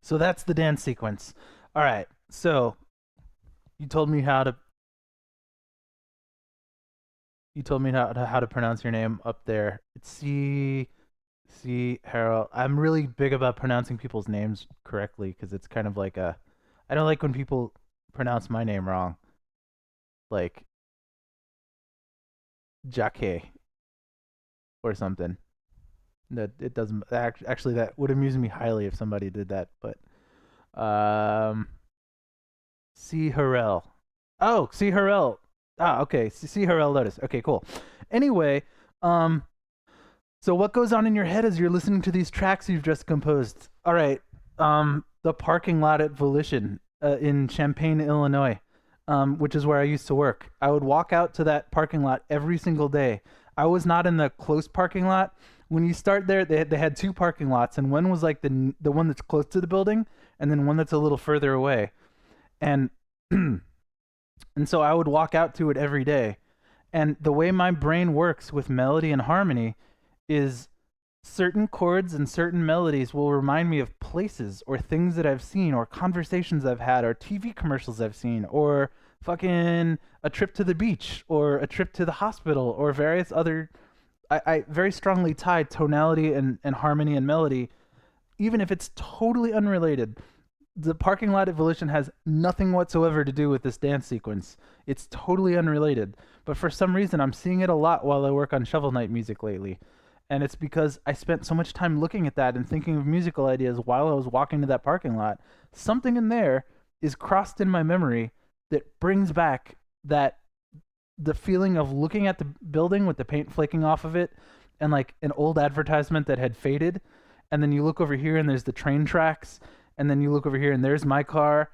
So that's the dance sequence. All right. So you told me how to how to pronounce your name up there. It's C Harold. I'm really big about pronouncing people's names correctly because it's kind of like a. I don't like when people pronounce my name wrong, like Jacque or something. That it doesn't actually that would amuse me highly if somebody did that. But C Harrell. Oh, C Harrell. Ah, okay. C Harrell Lotus. Okay, cool. Anyway, um, so what goes on in your head as you're listening to these tracks you've just composed? All right. The parking lot at Volition in Champaign, Illinois, which is where I used to work. I would walk out to that parking lot every single day. I was not in the close parking lot. When you start there, they had two parking lots, and one was like the one that's close to the building, and then one that's a little further away. And and so I would walk out to it every day. And the way my brain works with melody and harmony is certain chords and certain melodies will remind me of places or things that I've seen or conversations I've had or TV commercials I've seen or fucking a trip to the beach or a trip to the hospital or various other. I very strongly tie tonality and harmony and melody, even if it's totally unrelated. The parking lot at Volition has nothing whatsoever to do with this dance sequence. It's totally unrelated. But for some reason, I'm seeing it a lot while I work on Shovel Knight music lately. And it's because I spent so much time looking at that and thinking of musical ideas while I was walking to that parking lot. Something in there is crossed in my memory that brings back that the feeling of looking at the building with the paint flaking off of it and like an old advertisement that had faded, and then you look over here and there's the train tracks, and then you look over here and there's my car,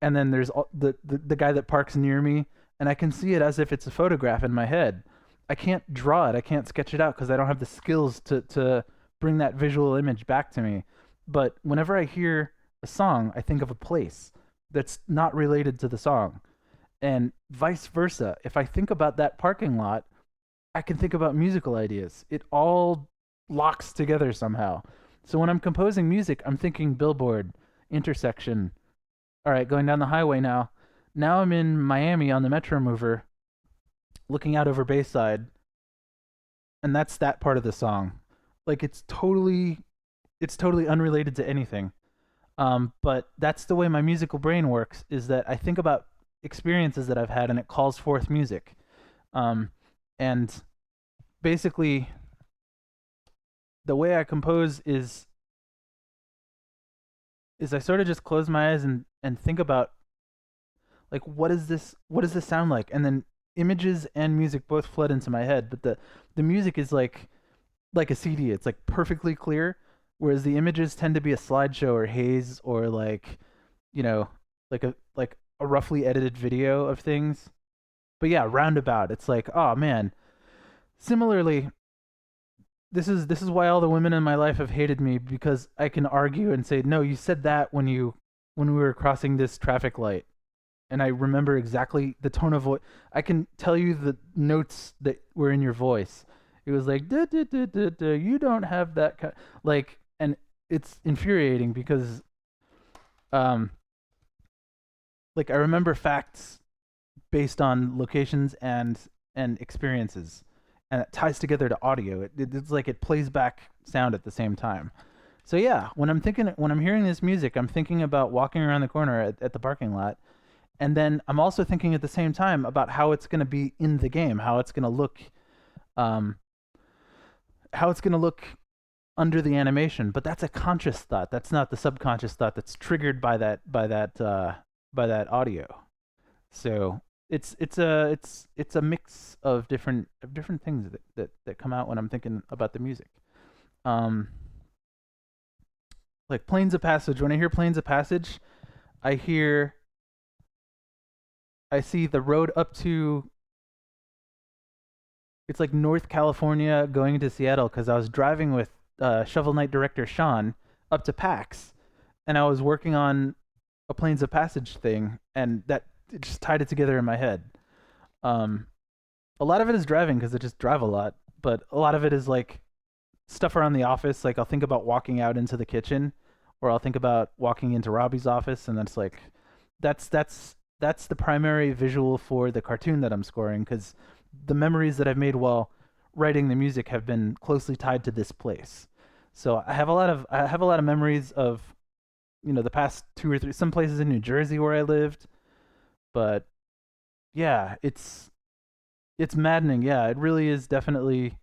and then there's the guy that parks near me, and I can see it as if it's a photograph in my head. I can't draw it, I can't sketch it out because I don't have the skills to bring that visual image back to me. But whenever I hear a song, I think of a place that's not related to the song, and vice versa. If I think about that parking lot, I can think about musical ideas. It all locks together somehow. So when I'm composing music, I'm thinking billboard, intersection. All right, going down the highway now. Now I'm in Miami on the Metro Mover, looking out over Bayside, and that's that part of the song. Like it's totally unrelated to anything. But that's the way my musical brain works. Is that I think about experiences that I've had, and it calls forth music. Um, and basically, the way I compose is I sort of just close my eyes and think about like what does this sound like, and then images and music both flood into my head. But the music is like a CD. It's like perfectly clear, whereas the images tend to be a slideshow or haze or like you know like a roughly edited video of things. But yeah, roundabout. It's like, oh man. Similarly, this is why all the women in my life have hated me, because I can argue and say, no, you said that when we were crossing this traffic light, and I remember exactly the tone of voice. I can tell you the notes that were in your voice. It was like, duh, duh, duh, duh, duh, you don't have that like, and it's infuriating because um like I remember facts based on locations and experiences, and it ties together to audio. It's like it plays back sound at the same time. So yeah, when I'm hearing this music, I'm thinking about walking around the corner at the parking lot, and then I'm also thinking at the same time about how it's going to be in the game, um, how it's going to look under the animation. But that's a conscious thought. That's not the subconscious thought that's triggered by that audio. So it's a mix of different things that come out when I'm thinking about the music. Um, like Plains of Passage. When I hear Plains of Passage, I hear I see the road up to it's like North California going to Seattle, because I was driving with Shovel Knight director Sean up to PAX, and I was working on a Plains of Passage thing, and that it just tied it together in my head. Um, a lot of it is driving because I just drive a lot, but a lot of it is like stuff around the office. Like I'll think about walking out into the kitchen or I'll think about walking into Robbie's office, and that's like, that's the primary visual for the cartoon that I'm scoring, because the memories that I've made while writing the music have been closely tied to this place. So I have a lot of memories of, the past two or three, some places in New Jersey where I lived, but yeah, it's maddening. Yeah, it really is. Definitely,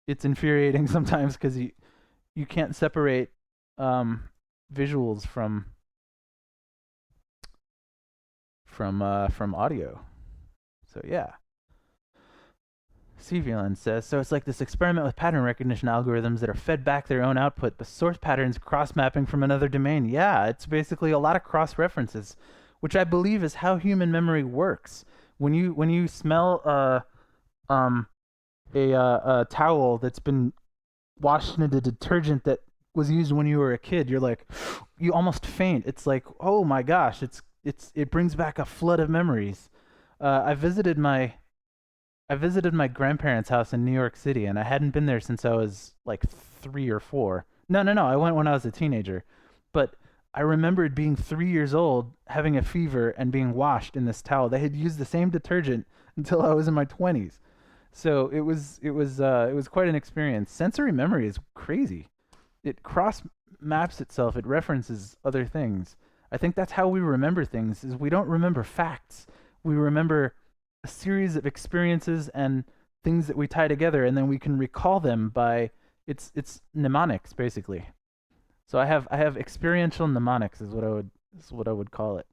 it's infuriating sometimes because you can't separate um, visuals from audio. So yeah. Cvian says, so it's like this experiment with pattern recognition algorithms that are fed back their own output, but source patterns cross-mapping from another domain. Yeah, it's basically a lot of cross-references, which I believe is how human memory works. When you smell um a towel that's been washed into detergent that was used when you were a kid, you're like, you almost faint. It's like, oh my gosh, it brings back a flood of memories. Uh, I visited my I visited my grandparents' house in New York City, and I hadn't been there since I was like 3 or 4. No, no, no. I went when I was a teenager, but I remembered being 3 years old, having a fever, and being washed in this towel. They had used the same detergent until I was in my 20s. So it was quite an experience. Sensory memory is crazy. It cross maps itself. It references other things. I think that's how we remember things. Is we don't remember facts. We remember a series of experiences and things that we tie together, and then we can recall them by it's mnemonics basically. So I have experiential mnemonics is what I would call it.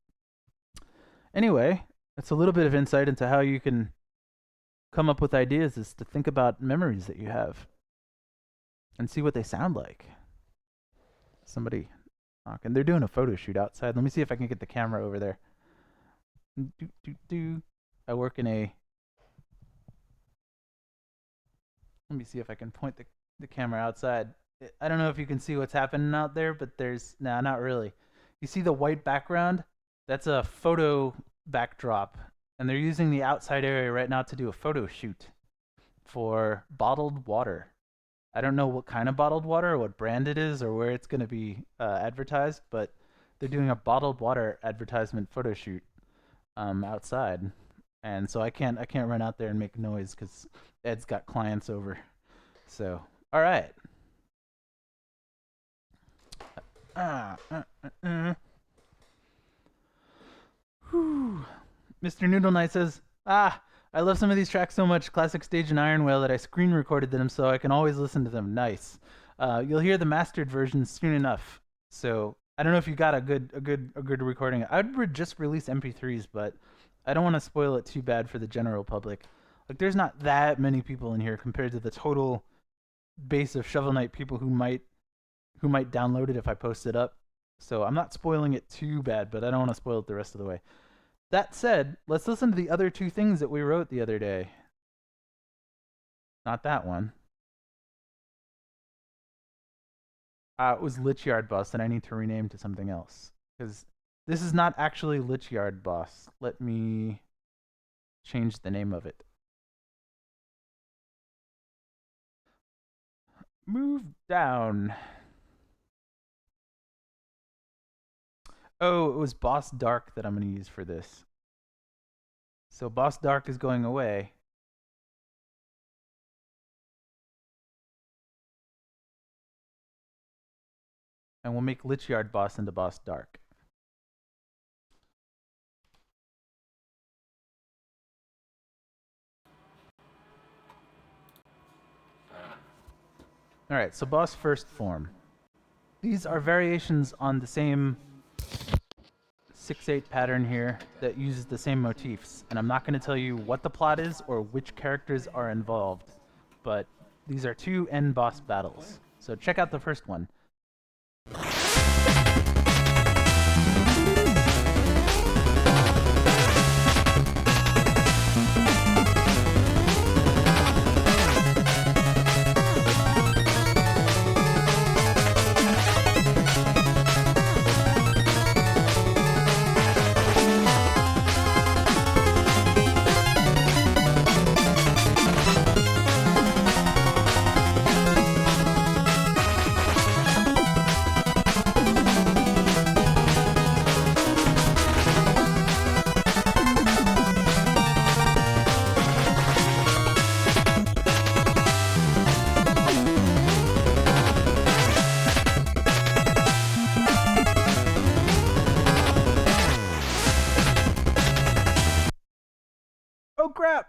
Anyway, that's a little bit of insight into how you can come up with ideas, is to think about memories that you have and see what they sound like. Somebody knocking. They're doing a photo shoot outside. Let me see if I can get the camera over there. Do, do, do. I work in a. Let me see if I can point the camera outside. I don't know if you can see what's happening out there, but there's. Nah, not really. You see the white background? That's a photo backdrop. And they're using the outside area right now to do a photo shoot for bottled water. I don't know what kind of bottled water or what brand it is or where it's going to be advertised, but they're doing a bottled water advertisement photo shoot outside, and so I can't run out there and make noise because Ed's got clients over. So all right. Ah, uh, uh, uh. Whew. Mr. Noodle Knight says, I love some of these tracks so much, Classic Stage and Iron Whale, that I screen recorded them so I can always listen to them. Nice. You'll hear the mastered version soon enough. So I don't know if you got a good recording. I'd just release MP3s, but I don't want to spoil it too bad for the general public. Like, there's not that many people in here compared to the total base of Shovel Knight people who might download it if I post it up. So I'm not spoiling it too bad, but I don't want to spoil it the rest of the way. That said, let's listen to the other two things that we wrote the other day. Not that one. It was Lich Yard Boss that I need to rename to something else. Because this is not actually Lich Yard Boss. Let me change the name of it. Move down. Oh, it was Boss Dark that I'm going to use for this. So Boss Dark is going away. And we'll make Lich Yard Boss into Boss Dark. Alright, so Boss First Form. These are variations on the same 6/8 pattern here that uses the same motifs, and I'm not going to tell you what the plot is or which characters are involved, but these are two end boss battles. So check out the first one.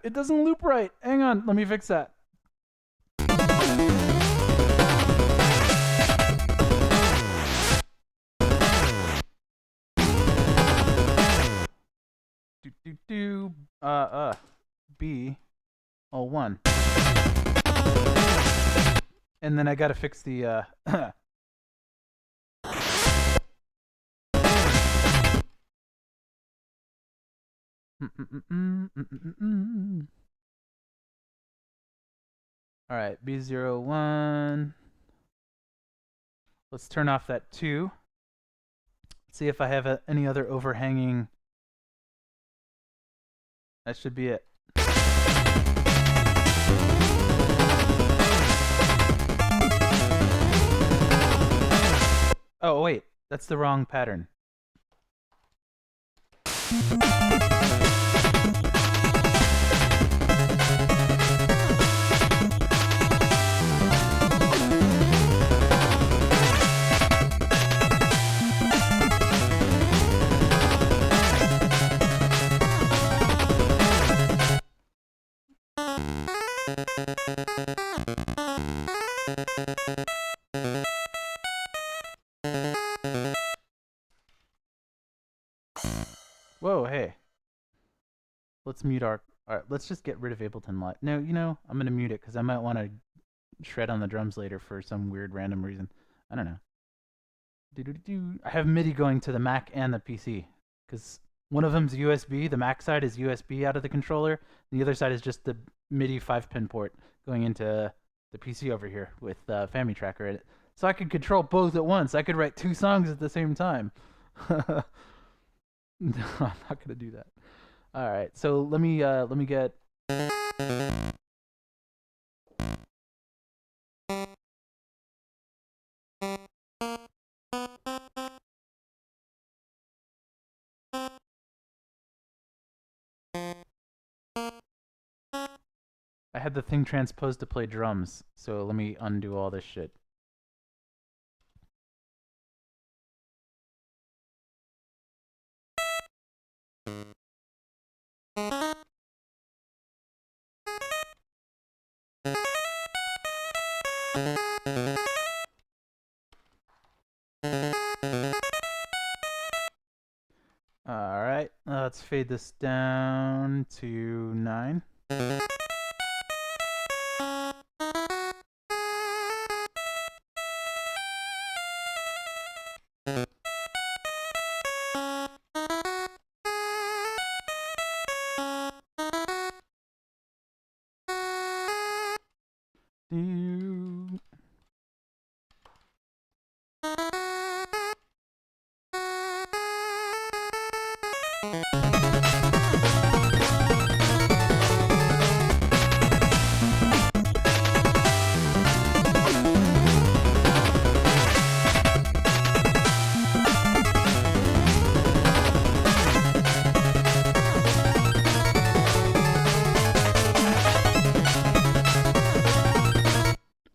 It doesn't loop right. Hang on, let me fix that. B, one. And then I gotta fix the All right, B01. Let's turn off that 2. See if I have any other overhanging. That should be it. Oh, wait. That's the wrong pattern. Whoa, hey. Let's mute our... Alright, let's just get rid of Ableton Live. No, you know, I'm gonna mute it because I might want to shred on the drums later for some weird random reason. I don't know. I have MIDI going to the Mac and the PC because one of them's USB. The Mac side is USB out of the controller. And the other side is just the MIDI 5-pin port going into the PC over here with Family Tracker in it. So I could control both at once. I could write 2 songs at the same time. No, I'm not gonna do that. All right, so let me get. I had the thing transposed to play drums, so let me undo all this shit. All right, let's fade this down to 9.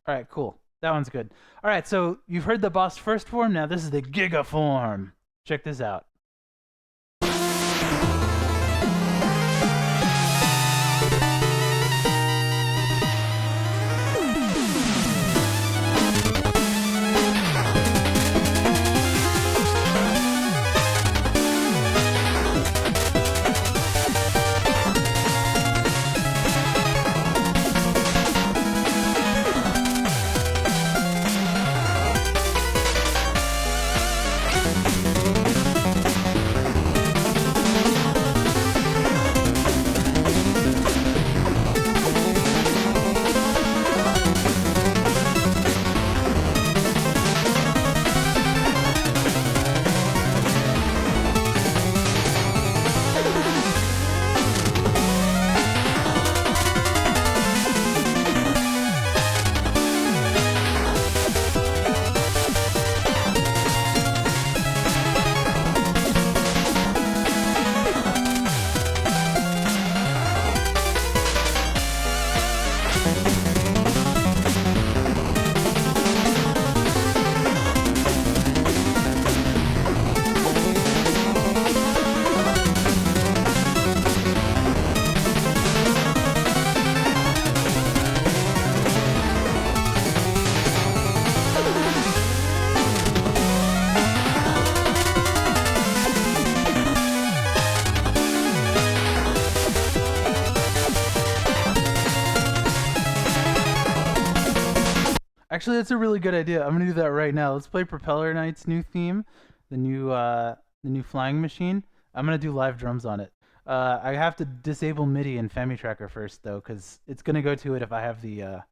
All right, cool. That one's good. All right, so you've heard the boss first form. Now this is the giga form. Check this out. Actually, that's a really good idea. I'm gonna do that right now. Let's play Propeller Knight's new theme, the new flying machine. I'm gonna do live drums on it. I have to disable MIDI and Femi Tracker first though, because it's gonna go to it if I have the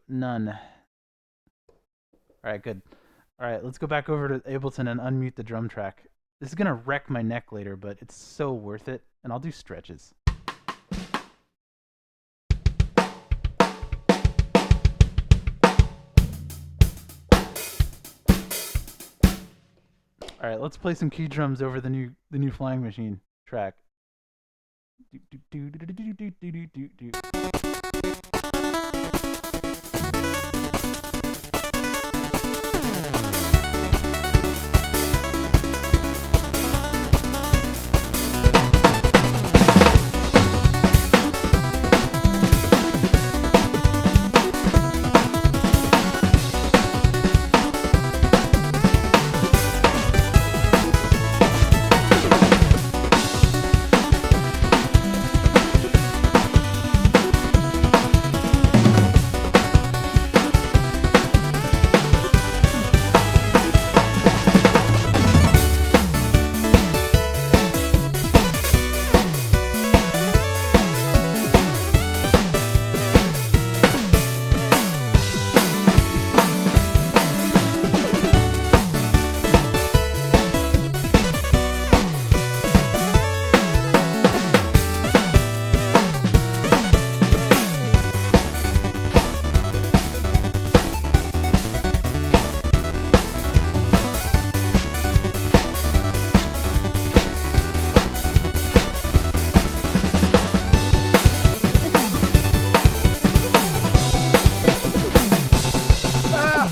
none. All right, good. All right, let's go back over to Ableton and unmute the drum track. This is gonna wreck my neck later, but it's so worth it, and I'll do stretches. All right, let's play some key drums over the new flying machine track.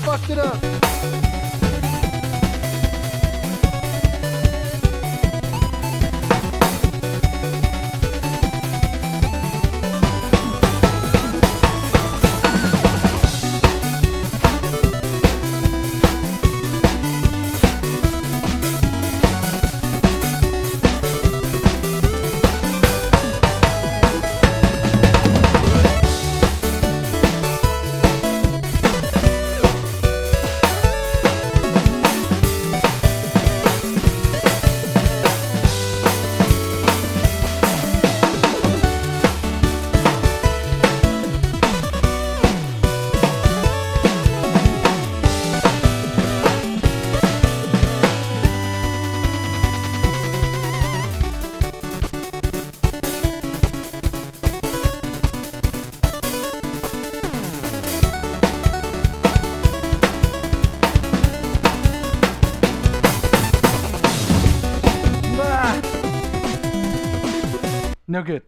Fucked it up. No good.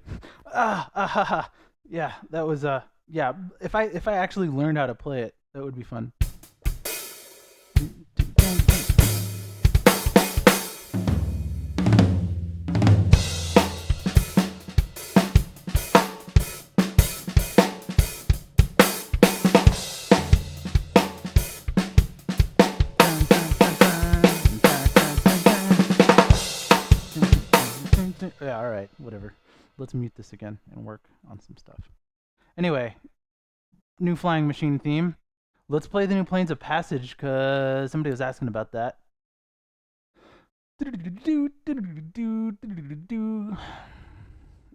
Yeah, that was yeah. If I actually learned how to play it, that would be fun. Yeah, all right, whatever. Let's mute this again and work on some stuff. Anyway, new flying machine theme. Let's play the new Planes of Passage because somebody was asking about that.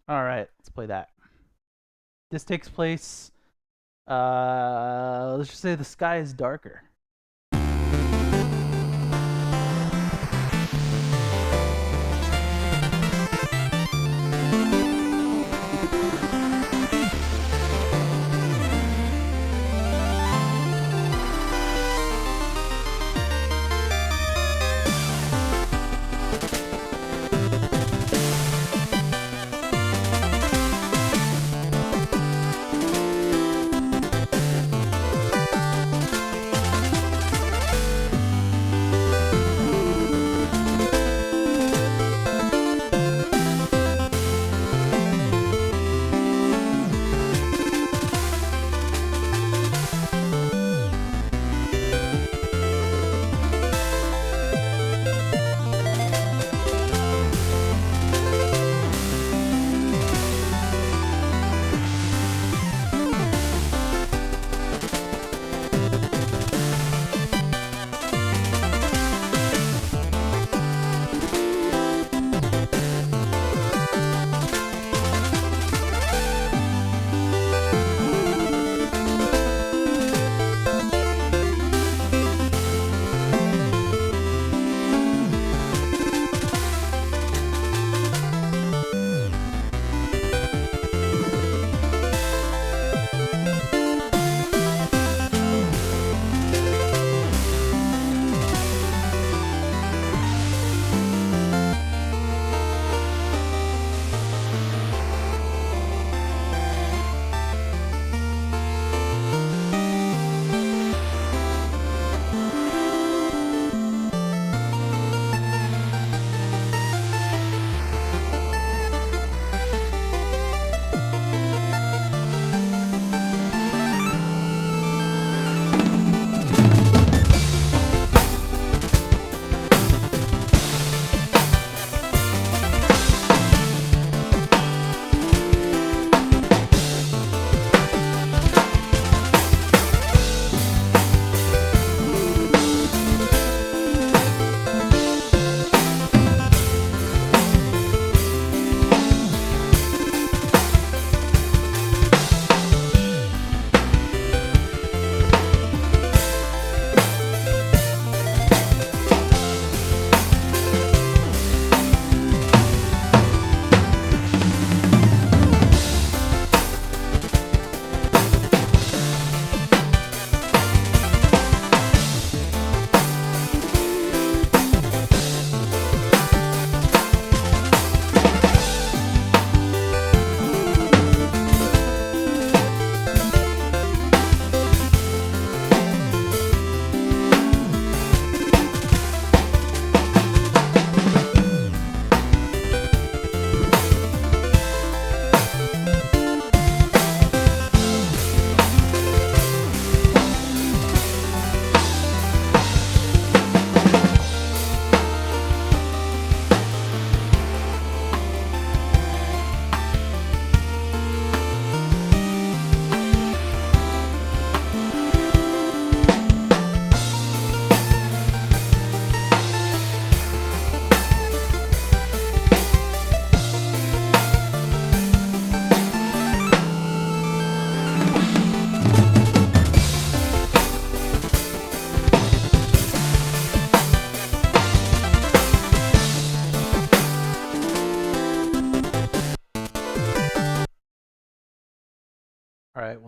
All right, let's play that. This takes place. Let's just say the sky is darker.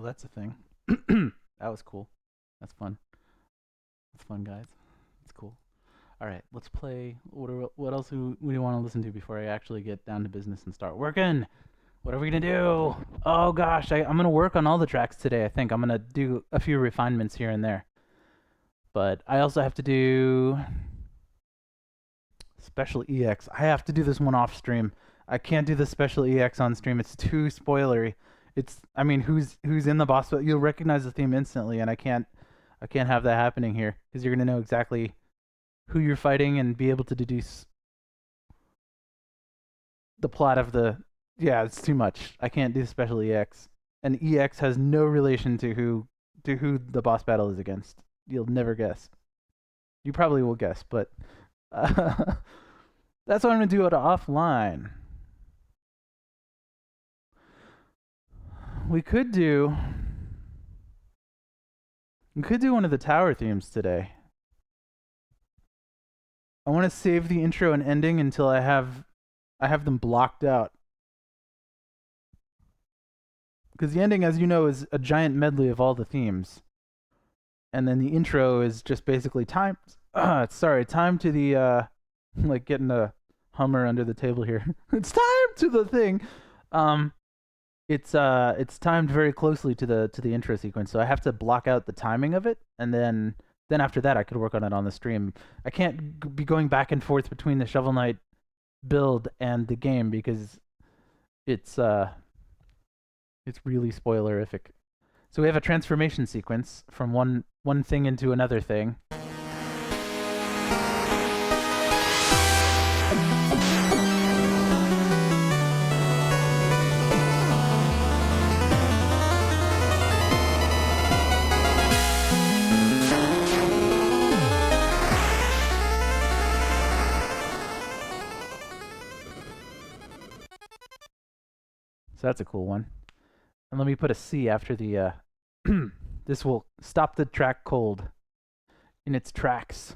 that's a thing. That was cool. That's fun. That's fun, guys. That's cool. All right, let's play. What else do we want to listen to before I actually get down to business and start working? What are we gonna do? Oh gosh, I'm gonna work on all the tracks today. I think I'm gonna do a few refinements here and there, but I also have to do special EX. I have to do this one off stream. I can't do the special EX on stream. It's too spoilery. I mean, who's in the boss? You'll recognize the theme instantly, and I can't have that happening here because you're gonna know exactly who you're fighting and be able to deduce the plot of the. Yeah, it's too much. I can't do special EX, and EX has no relation to who the boss battle is against. You'll never guess. You probably will guess, but that's what I'm gonna do it offline. We could do one of the tower themes today. I want to save the intro and ending until I have them blocked out. Because the ending, as you know, is a giant medley of all the themes. And then the intro is just basically time to the like getting a Hummer under the table here. It's time to the thing. It's timed very closely to the intro sequence, so I have to block out the timing of it, and then after that I could work on it on the stream. I can't be going back and forth between the Shovel Knight build and the game because it's really spoilerific. So we have a transformation sequence from one thing into another thing. So that's a cool one. And let me put a C after the this will stop the track cold in its tracks.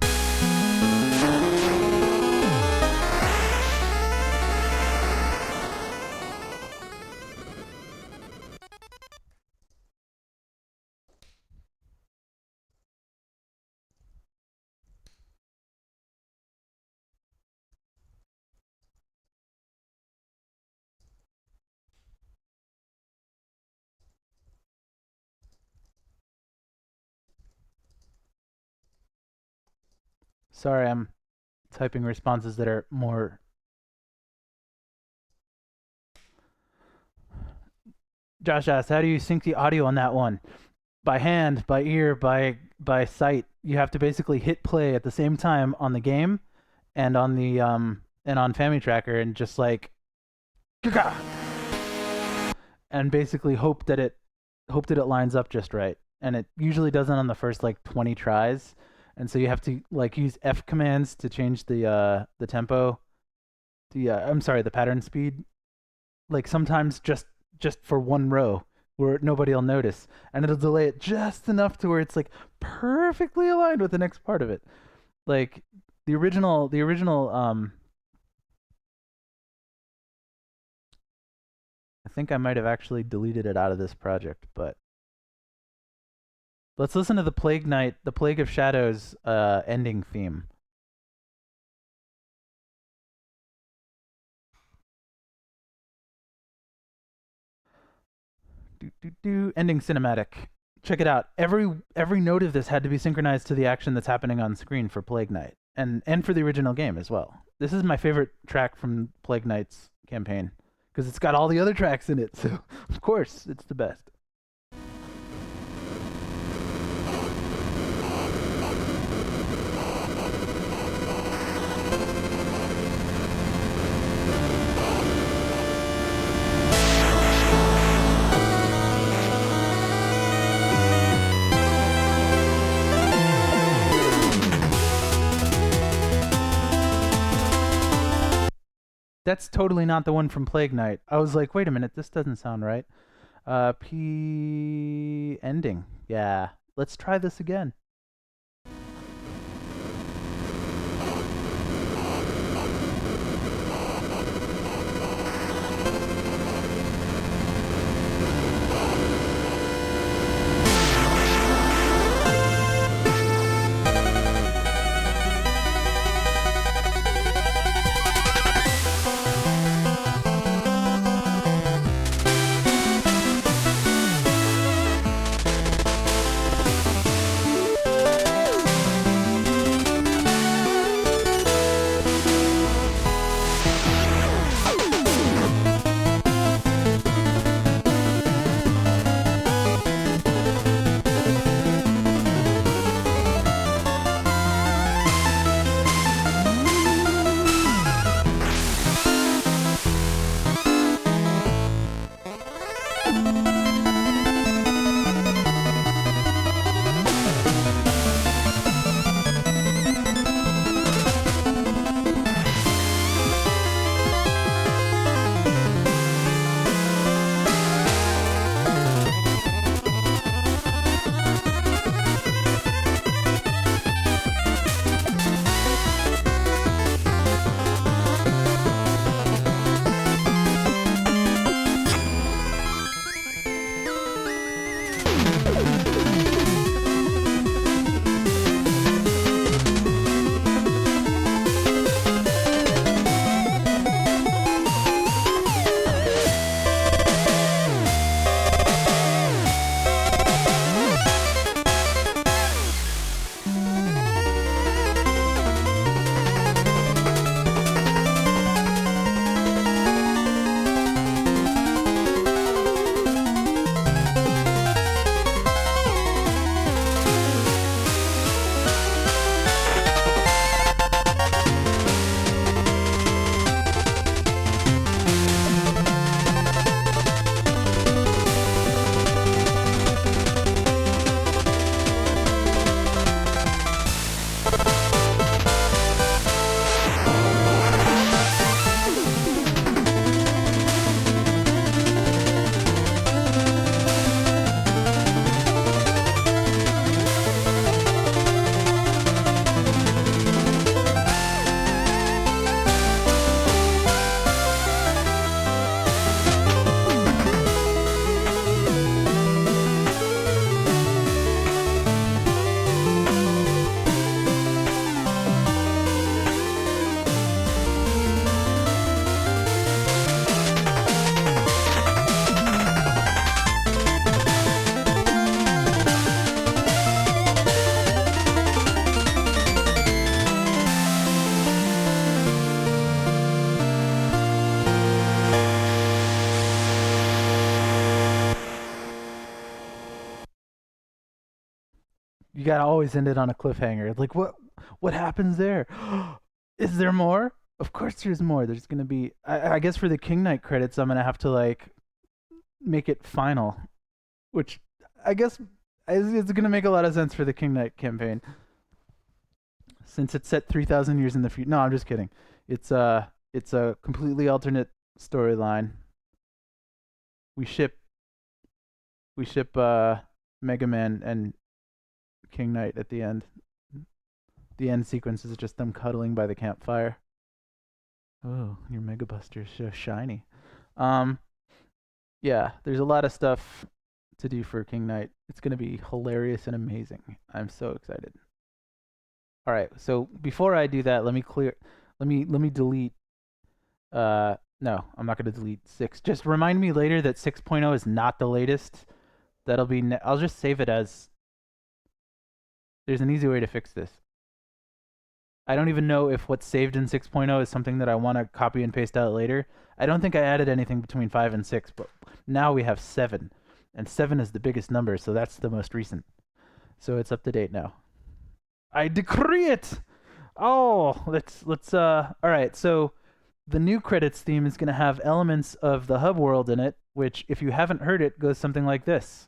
Sorry, I'm typing responses that are more. Josh asked, how do you sync the audio on that one? By hand, by ear, by sight. You have to basically hit play at the same time on the game and on the and on Family Tracker, and just like and basically hope that it lines up just right. And it usually doesn't on the first like 20 tries. And so you have to like use F commands to change the tempo, the pattern speed. Like sometimes just for one row where nobody will notice, and it'll delay it just enough to where it's like perfectly aligned with the next part of it. Like the original I think I might have actually deleted it out of this project, but let's listen to the Plague of Shadows ending theme. Ending cinematic. Check it out. Every note of this had to be synchronized to the action that's happening on screen for Plague Knight, and for the original game as well. This is my favorite track from Plague Knight's campaign because it's got all the other tracks in it, so of course it's the best. That's totally not the one from Plague Knight. I was like, wait a minute, this doesn't sound right. P ending. Yeah. Let's try this again. You gotta always end it on a cliffhanger. Like what happens there? Is there more? Of course there's more. There's gonna be I guess for the King Knight credits I'm gonna have to like make it final. Which I guess it's gonna make a lot of sense for the King Knight campaign. Since it's set 3,000 years in the future. No, I'm just kidding. It's a completely alternate storyline. We ship we ship Mega Man and King Knight at the end. The end sequence is just them cuddling by the campfire. Oh, your Mega Buster's so shiny. Um, yeah, there's a lot of stuff to do for King Knight. It's gonna be hilarious and amazing. I'm so excited. All right, so before I do that, let me delete. No, I'm not gonna delete 6. Just remind me later that 6.0 is not the latest. That'll be. I'll just save it as. There's an easy way to fix this. I don't even know if what's saved in 6.0 is something that I want to copy and paste out later. I don't think I added anything between 5 and 6, but now we have 7. And 7 is the biggest number, so that's the most recent. So it's up to date now. I decree it. Oh, let's all right. So the new credits theme is going to have elements of the hub world in it, which if you haven't heard it goes something like this.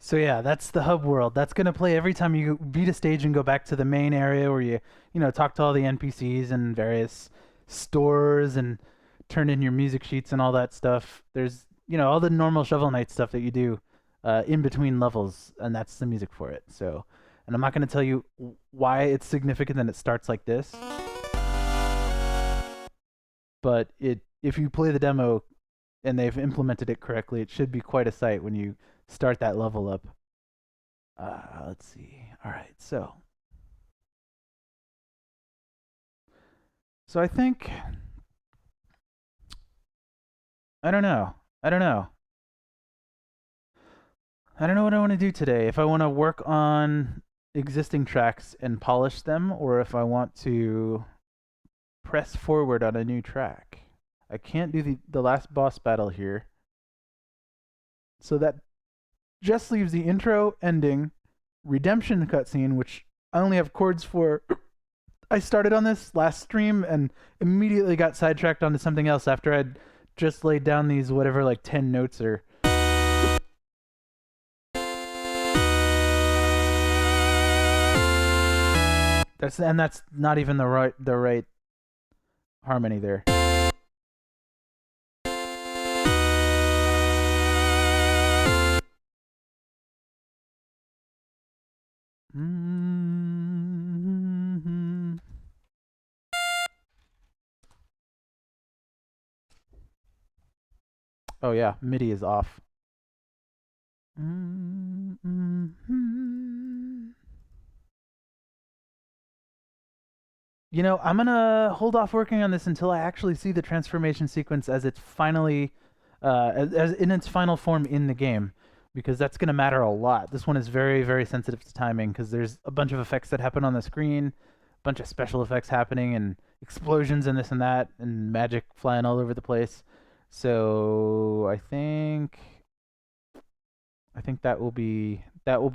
So yeah, that's the hub world. That's gonna play every time you beat a stage and go back to the main area where you talk to all the NPCs and various stores and turn in your music sheets and all that stuff. There's all the normal Shovel Knight stuff that you do in between levels, and that's the music for it. So, and I'm not gonna tell you why it's significant that it starts like this, but if you play the demo and they've implemented it correctly, it should be quite a sight when you start that level up. Let's see. All right, so I think I don't know. I don't know. I don't know what I want to do today. If I want to work on existing tracks and polish them, or if I want to press forward on a new track. I can't do the last boss battle here. So that just leaves the intro, ending, redemption cutscene, which I only have chords for. I started on this last stream and immediately got sidetracked onto something else after I'd just laid down these whatever like 10 notes or That's not even the right harmony there. Mm-hmm. Oh yeah, MIDI is off. Mm-hmm. You know, I'm gonna hold off working on this until I actually see the transformation sequence as it's finally, as in its final form in the game, because that's gonna matter a lot. This one is very, very sensitive to timing because there's a bunch of effects that happen on the screen, a bunch of special effects happening, and explosions and this and that, and magic flying all over the place. So I think that will be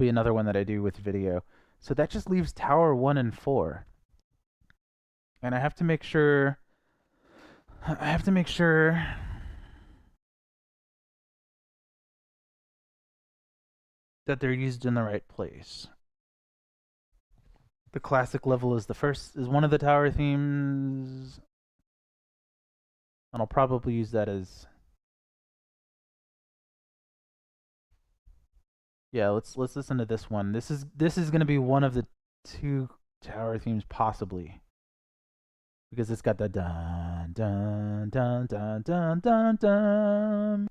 another one that I do with video. So that just leaves Tower 1 and 4. And I have to make sure that they're used in the right place. The classic level is one of the tower themes, and I'll probably use that as yeah. Let's listen to this one. This is going to be one of the two tower themes possibly because it's got the dun dun dun dun dun dun dun.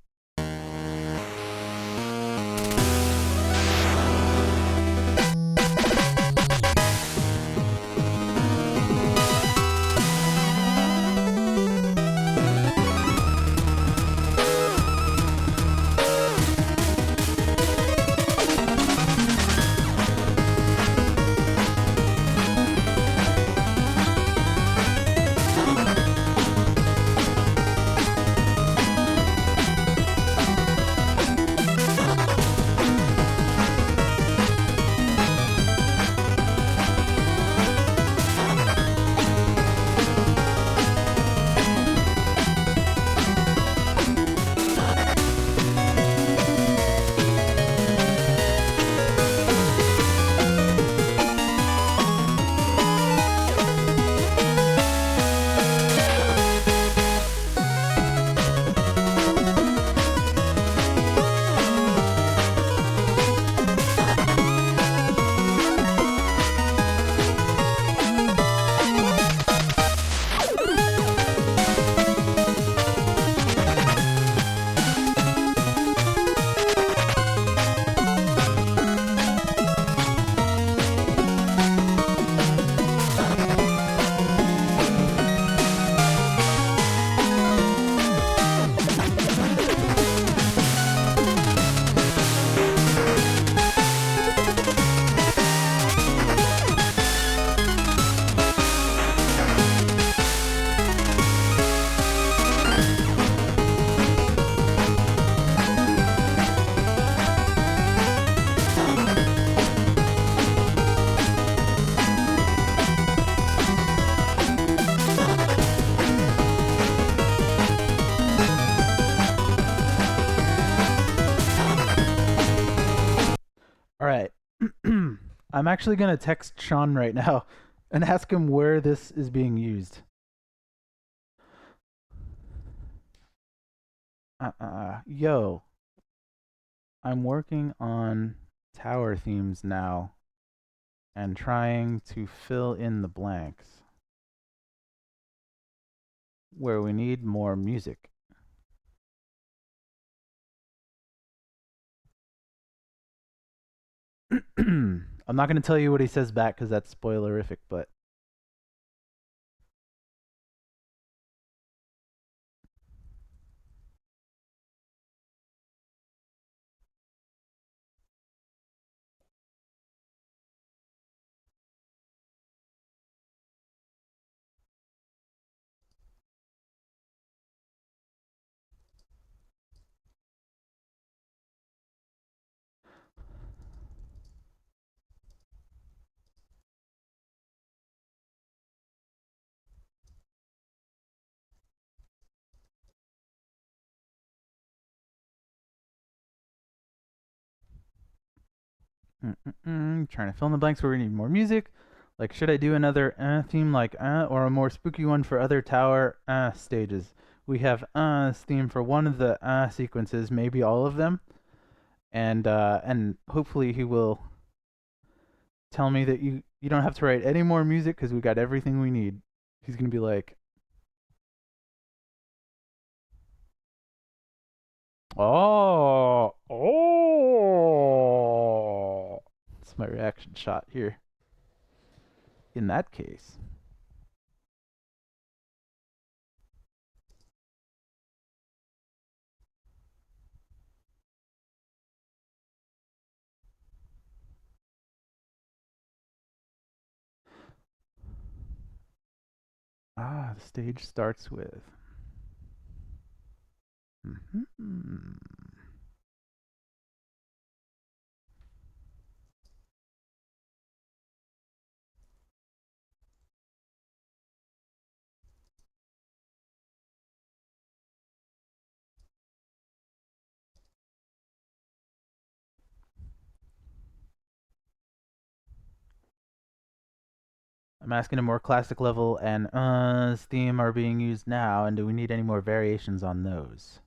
All right. I'm actually going to text Sean right now and ask him where this is being used. Yo, I'm working on tower themes now and trying to fill in the blanks where we need more music. I'm not going to tell you what he says back because that's spoilerific, but trying to fill in the blanks where we need more music. Like, should I do another theme like or a more spooky one for other tower stages? We have theme for one of the sequences, maybe all of them, and hopefully he will tell me that you don't have to write any more music because we got everything we need. He's gonna be like, oh. That's my reaction shot here. In that case, the stage starts with. Mm-hmm. I'm asking a more classic level and theme are being used now, and do we need any more variations on those?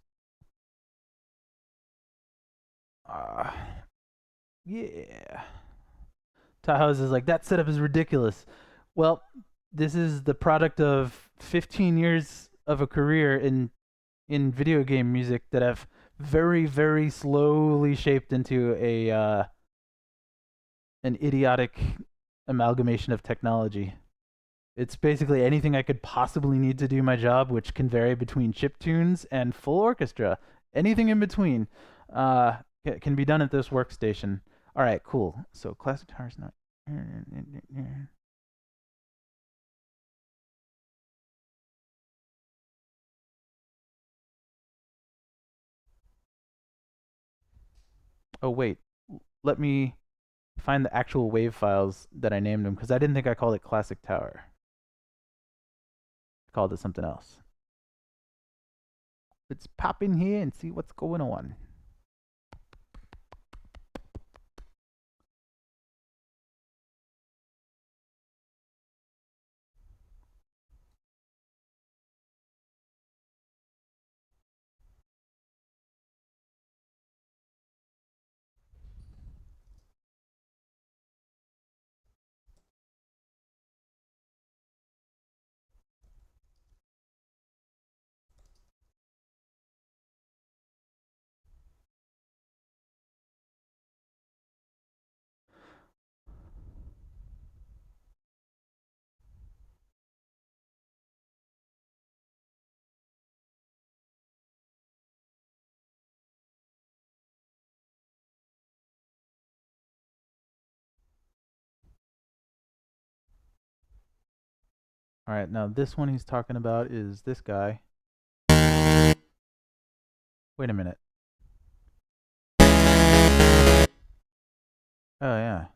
Uh, yeah. Tahoe's is like, that setup is ridiculous. Well, this is the product of 15 years of a career in video game music that have very, very slowly shaped into a an idiotic amalgamation of technology. It's basically anything I could possibly need to do my job, which can vary between chip tunes and full orchestra. Anything in between can be done at this workstation. All right, cool. So classic guitar's not. Oh wait, let me find the actual wave files that I named them because I didn't think I called it Classic Tower. I called it something else. Let's pop in here and see what's going on. All right, now this one he's talking about is this guy. Wait a minute. Oh yeah.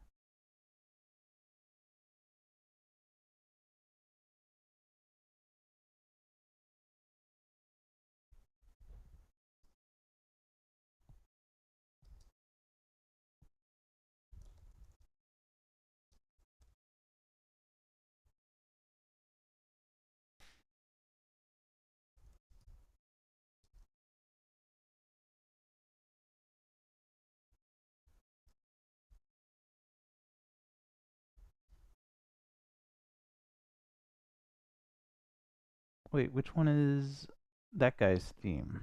Wait, which one is that guy's theme?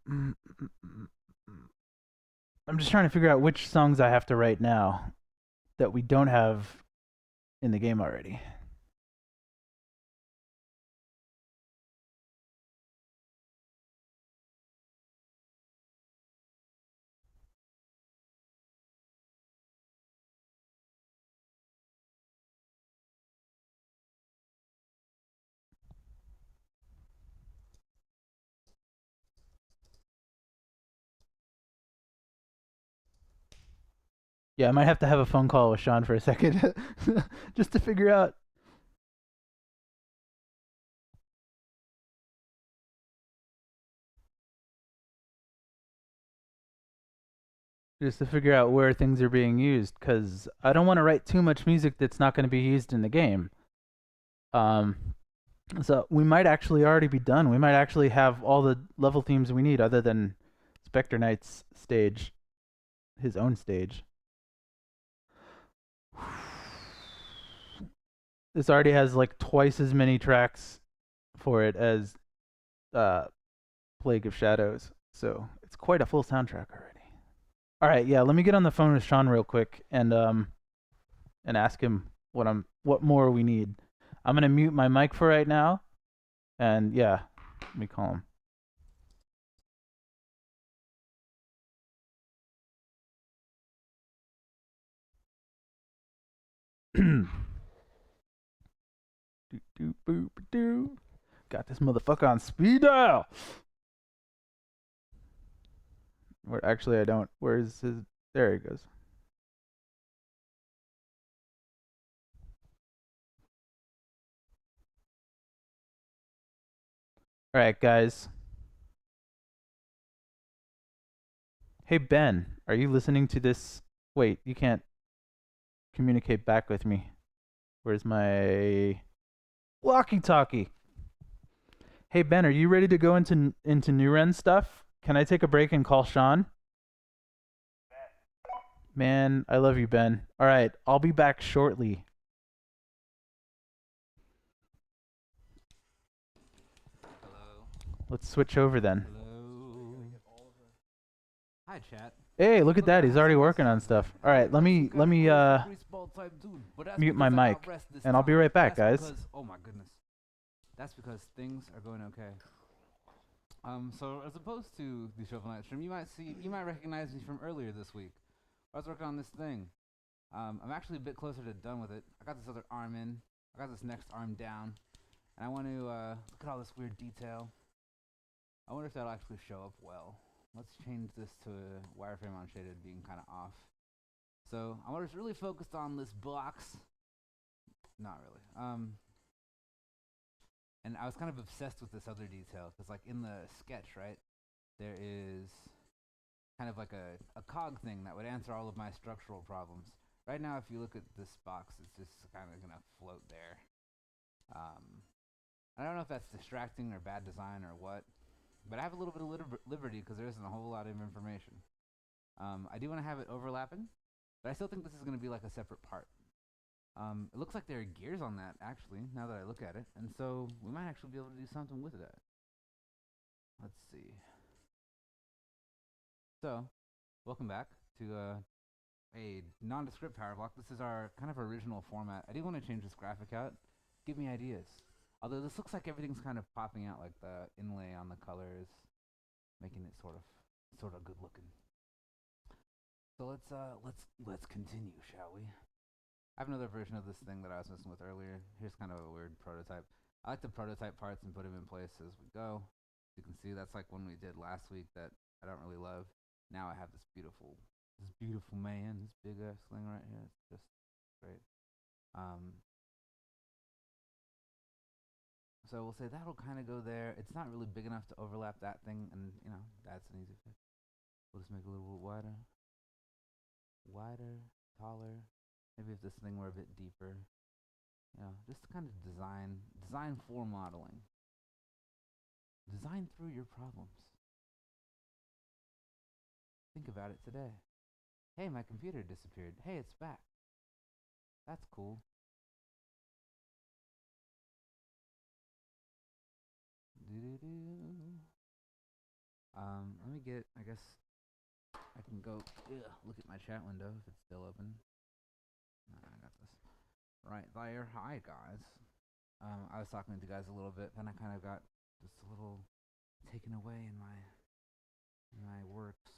I'm just trying to figure out which songs I have to write now that we don't have in the game already. Yeah, I might have to have a phone call with Sean for a second just to figure out. just to figure out where things are being used, because I don't want to write too much music that's not going to be used in the game. Um, so we might actually already be done. We might actually have all the level themes we need, other than Spectre Knight's stage, his own stage. This already has like twice as many tracks for it as uh, Plague of Shadows, so it's quite a full soundtrack already. All right, yeah. Let me get on the phone with Sean real quick and ask him what more we need. I'm gonna mute my mic for right now, and yeah, let me call him. Got this motherfucker on speed dial. Where actually I don't. Where's his? There he goes. All right, guys. Hey Ben, are you listening to this? Wait, you can't communicate back with me. Where's my walkie-talkie? Hey Ben, are you ready to go into New Ren stuff? Can I take a break and call Sean? Man, I love you, Ben. All right, I'll be back shortly.
Hello.
Let's switch over then.
Hello. Hi, chat.
Hey, look
Even
at
though they
that.
don't
He's
have
already
so much
working on
stuff,
stuff. All right, let me
some kind of greaseball type dude. But that's
mute my
because I got
mic,
rest this
and I'll be
time.
right back,
That's
guys.
because oh my goodness. That's because things are going okay. So as opposed to the Shovel Knight stream, you might recognize me from earlier this week. I was working on this thing. I'm actually a bit closer to done with it. I got this other arm in. I got this next arm down, and I want to look at all this weird detail. I wonder if that'll actually show up well. Let's change this to wireframe on shaded being kind of off. So I was really focused on this box. Not really. And I was kind of obsessed with this other detail because, like, in the sketch, right, there is kind of like a cog thing that would answer all of my structural problems. Right now, if you look at this box, it's just kind of gonna float there. I don't know if that's distracting or bad design or what, but I have a little bit of liberty because there isn't a whole lot of information. I do want to have it overlapping, but I still think this is going to be like a separate part. It looks like there are gears on that, actually, now that I look at it, and so we might actually be able to do something with that. Let's see. So, welcome back to a nondescript power block. This is our kind of original format. I do want to change this graphic out. Give me ideas. Although this looks like everything's kind of popping out, like the inlay on the colors, making it sort of good looking. So let's continue, shall we? I have another version of this thing that I was messing with earlier. Here's kind of a weird prototype. I like to prototype parts and put them in place as we go. You can see that's like one we did last week that I don't really love. Now I have this beautiful man, this big ass thing right here. It's just great. So we'll say that'll kind of go there. It's not really big enough to overlap that thing, and you know that's an easy fix. We'll just make it a little bit wider, taller. Maybe if this thing were a bit deeper. You know, just kind of design for modeling. Design through your problems. Think about it today. Hey, my computer disappeared. Hey, it's back. That's cool. Let me get, I guess, I can go look at my chat window if it's still open. I got this. Right there. Hi, guys. I was talking to you guys a little bit, then I kind of got just a little taken away in my works.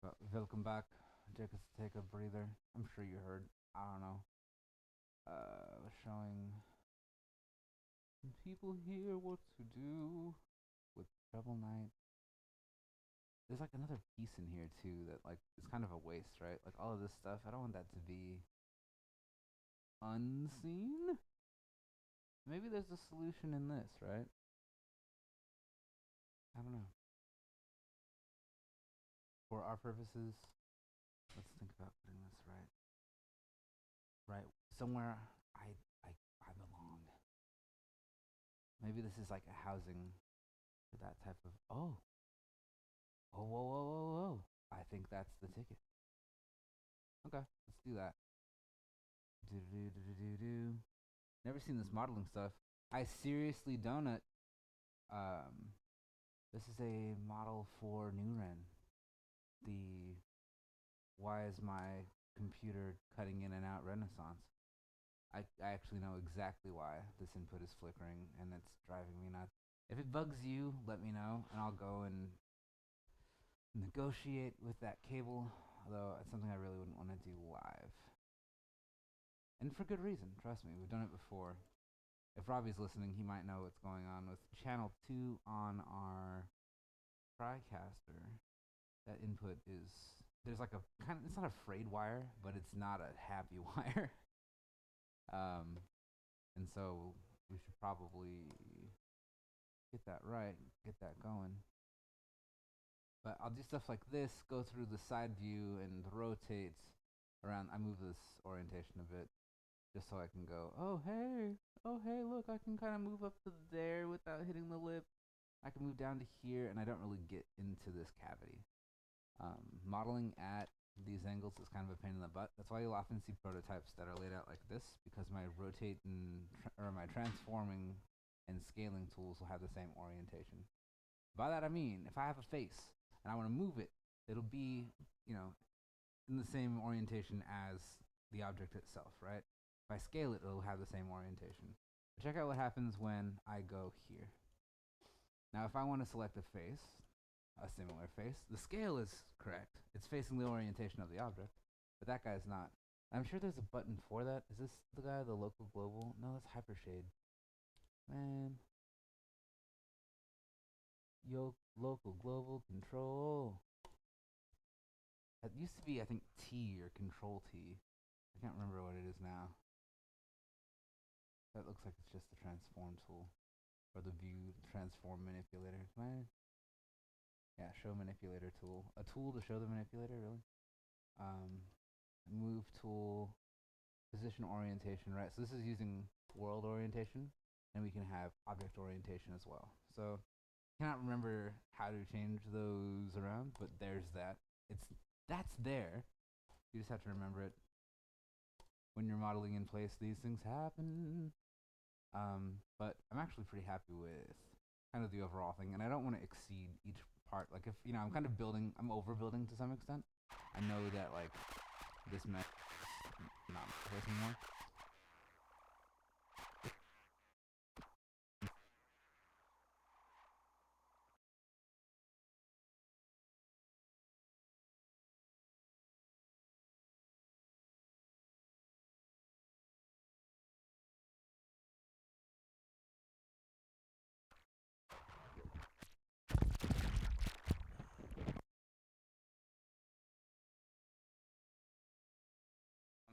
But welcome back. Take a breather. I'm sure you heard. I don't know. Showing people here what to do with Shovel Knight. There's like another piece in here too that like is kind of a waste, right? Like all of this stuff. I don't want that to be unseen. Maybe there's a solution in this, right? I don't know. for our purposes, let's think about putting this right somewhere I belong. Maybe this is like a housing for that type of. Whoa. I think that's the ticket. Okay, let's do that. Do do do do do do. Never seen this modeling stuff. I seriously donut. Um, this is a model for New Ren. The why is my computer cutting in and out Renaissance? I actually know exactly why this input is flickering and it's driving me nuts. If it bugs you, let me know and I'll go and negotiate with that cable. Although it's something I really wouldn't want to do live. And for good reason, trust me, we've done it before. If Robbie's listening, he might know what's going on with channel 2 on our TriCaster. That input is there's like a kind of it's not a frayed wire, but it's not a happy wire. Um, and so we should probably get that right, get that going. But I'll do stuff like this, go through the side view and rotate around. I move this orientation a bit just so I can go, oh hey, look, I can kind of move up to there without hitting the lip. I can move down to here, and I don't really get into this cavity. Modeling at these angles is kind of a pain in the butt. That's why you'll often see prototypes that are laid out like this, because my rotate and or my transforming and scaling tools will have the same orientation. By that I mean, if I have a face and I want to move it, it'll be, in the same orientation as the object itself, right? If I scale it, it'll have the same orientation. But check out what happens when I go here. Now, if I want to select a face, a similar face, the scale is correct. It's facing the orientation of the object, but that guy's not. I'm sure there's a button for that. Is this the guy, the local global? No, that's Hypershade. Man. Yo, local global control. It used to be, I think, T or Control T. I can't remember what it is now. That looks like it's just the transform tool. Or the view transform manipulator. Yeah, show manipulator tool. A tool to show the manipulator, really? Move tool, position orientation, right? So this is using world orientation, and we can have object orientation as well. So I cannot remember how to change those around, but there's that. That's there. You just have to remember it. When you're modeling in place, these things happen. But I'm actually pretty happy with kind of the overall thing, and I don't want to exceed each part. Like if I'm kind of building, I'm overbuilding to some extent. I know that like this mesh is not my place anymore.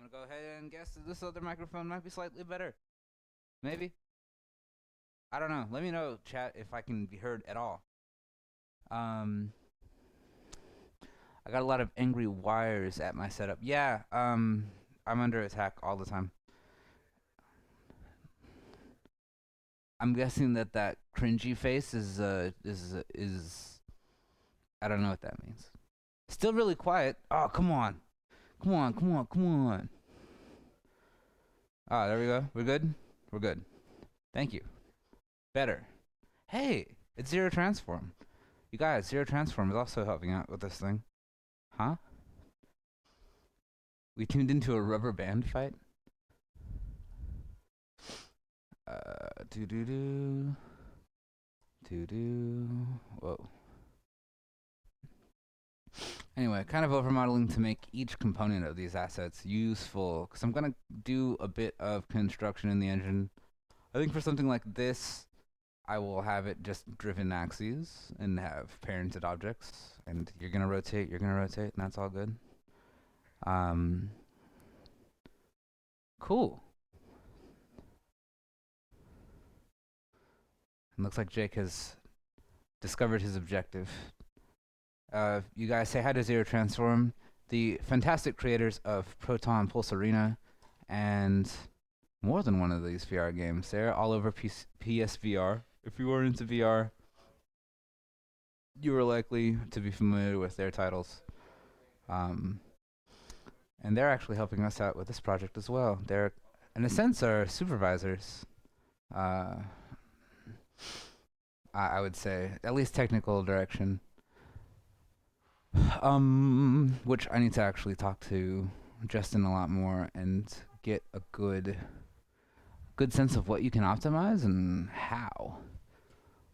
I'm gonna go ahead and guess that this other microphone might be slightly better. Maybe. I don't know. Let me know, chat, if I can be heard at all. Um, I got a lot of angry wires at my setup. Yeah. I'm under attack all the time. I'm guessing that cringy face is I don't know what that means. Still really quiet. Oh, come on. Come on, come on, come on. Ah, there we go. We're good? We're good. Thank you. Better. Hey, it's Zero Transform. You guys, Zero Transform is also helping out with this thing. Huh? We tuned into a rubber band fight? Doo-doo-doo. Doo-doo. Whoa. Anyway, kind of overmodeling to make each component of these assets useful, because I'm going to do a bit of construction in the engine. I think for something like this, I will have it just driven axes and have parented objects, and you're going to rotate, and that's all good. Cool. It looks like Jake has discovered his objective. You guys say hi to Zero Transform, the fantastic creators of Proton Pulse Arena, and more than one of these VR games. They're all over PSVR. If you are into VR, you are likely to be familiar with their titles. Um, and they're actually helping us out with this project as well. They're, in a sense, our supervisors. Uh, I would say, at least technical direction. Which I need to actually talk to Justin a lot more and get a good sense of what you can optimize and how.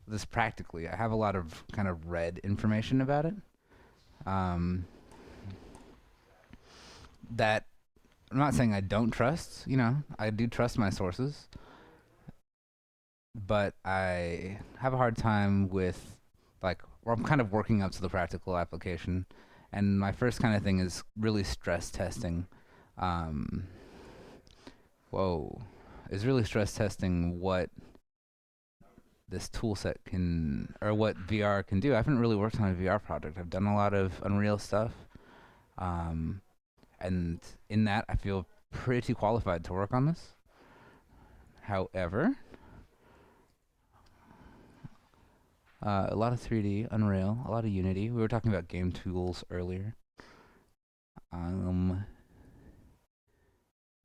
This practically, I have a lot of kind of read information about it. Um, that I'm not saying I don't trust. You know, I do trust my sources, but I have a hard time with like, or I'm kind of working up to the practical application. And my first kind of thing is really stress testing. Um, whoa, is really stress testing what this tool set can, or what VR can do. I haven't really worked on a VR project. I've done a lot of Unreal stuff. Um, and in that, I feel pretty qualified to work on this. However, a lot of 3D, Unreal, a lot of Unity. We were talking about game tools earlier. Um,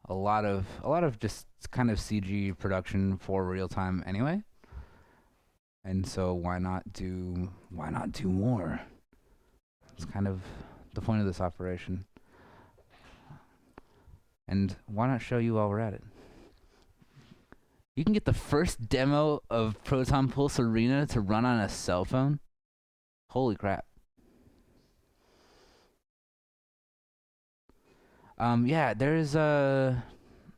a lot of just kind of CG production for real time anyway. And so why not do more? It's kind of the point of this operation. And why not show you while we're at it? You can get the first demo of Proton Pulse Arena to run on a cell phone. Holy crap. Yeah, there's a.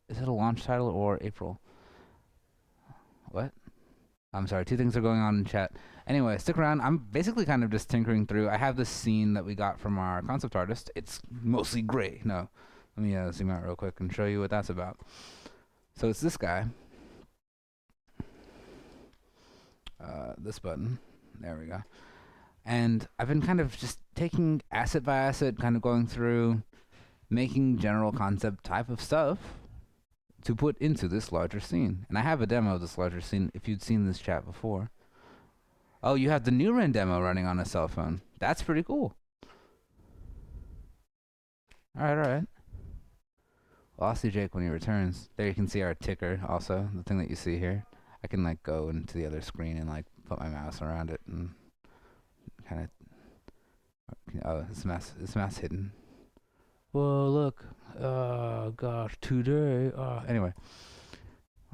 Is it a launch title or April? What? I'm sorry, two things are going on in chat. Anyway, stick around. I'm basically kind of just tinkering through. I have this scene that we got from our concept artist. It's mostly gray. No, let me zoom out real quick and show you what that's about. So it's this guy. This button. There we go. And I've been kind of just taking asset by asset, kind of going through, making general concept type of stuff to put into this larger scene. And I have a demo of this larger scene if you'd seen this chat before. Oh, you have the new Ren demo running on a cell phone. That's pretty cool. All right. Well, I'll see Jake when he returns. There you can see our ticker also, the thing that you see here. I can like go into the other screen and like put my mouse around it and kind of. Oh, it's mouse hidden. Whoa, look. Oh gosh, today. Anyway,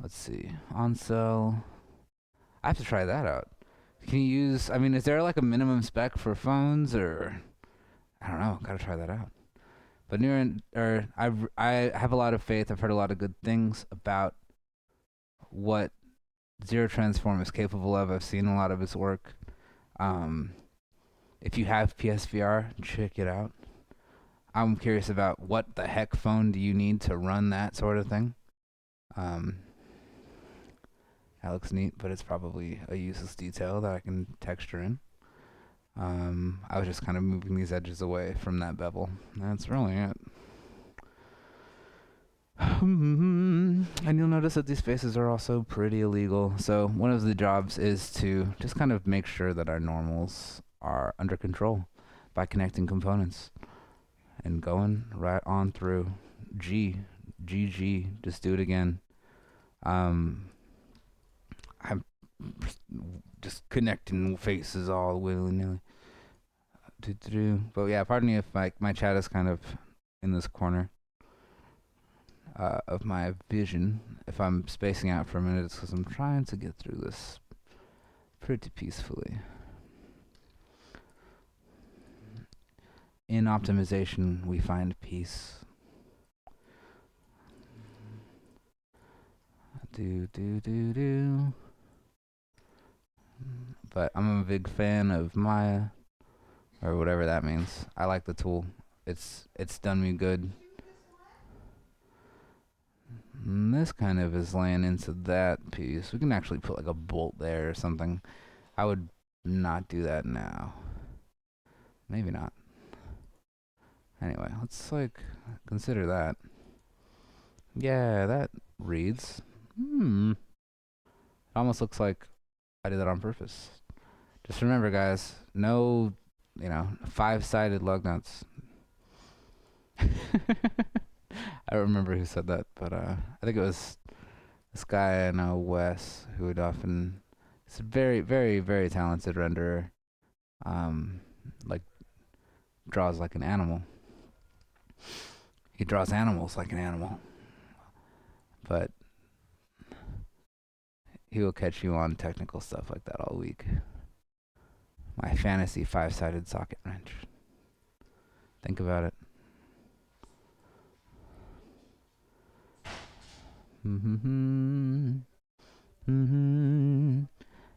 let's see. On cell. I have to try that out. Can you use? I mean, is there like a minimum spec for phones, or I don't know. Gotta try that out. But I have a lot of faith. I've heard a lot of good things about what Zero Transform is capable of. I've seen a lot of his work. Um, if you have PSVR, check it out. I'm curious about what the heck phone do you need to run that sort of thing. Um, that looks neat, but it's probably a useless detail that I can texture in. I was just kind of moving these edges away from that bevel. That's really it. And you'll notice that these faces are also pretty illegal. So one of the jobs is to just kind of make sure that our normals are under control by connecting components and going right on through. GG, just do it again. I'm just connecting faces all willy nilly. But yeah, pardon me if my chat is kind of in this corner of my vision. If I'm spacing out for a minute, it's because I'm trying to get through this pretty peacefully. In optimization, we find peace. Do. But I'm a big fan of Maya, or whatever that means. I like the tool. It's done me good. And this kind of is laying into that piece. We can actually put like a bolt there or something. I would not do that now. Maybe not. Anyway, let's like consider that. Yeah, that reads. Hmm. It almost looks like I did that on purpose. Just remember, guys, no, 5-sided lug nuts. I don't remember who said that, but I think it was this guy I know, Wes, who would often. He's a very, very, very talented renderer. Um, like draws like an animal. He draws animals like an animal, but he will catch you on technical stuff like that all week. My fantasy 5-sided socket wrench. Think about it.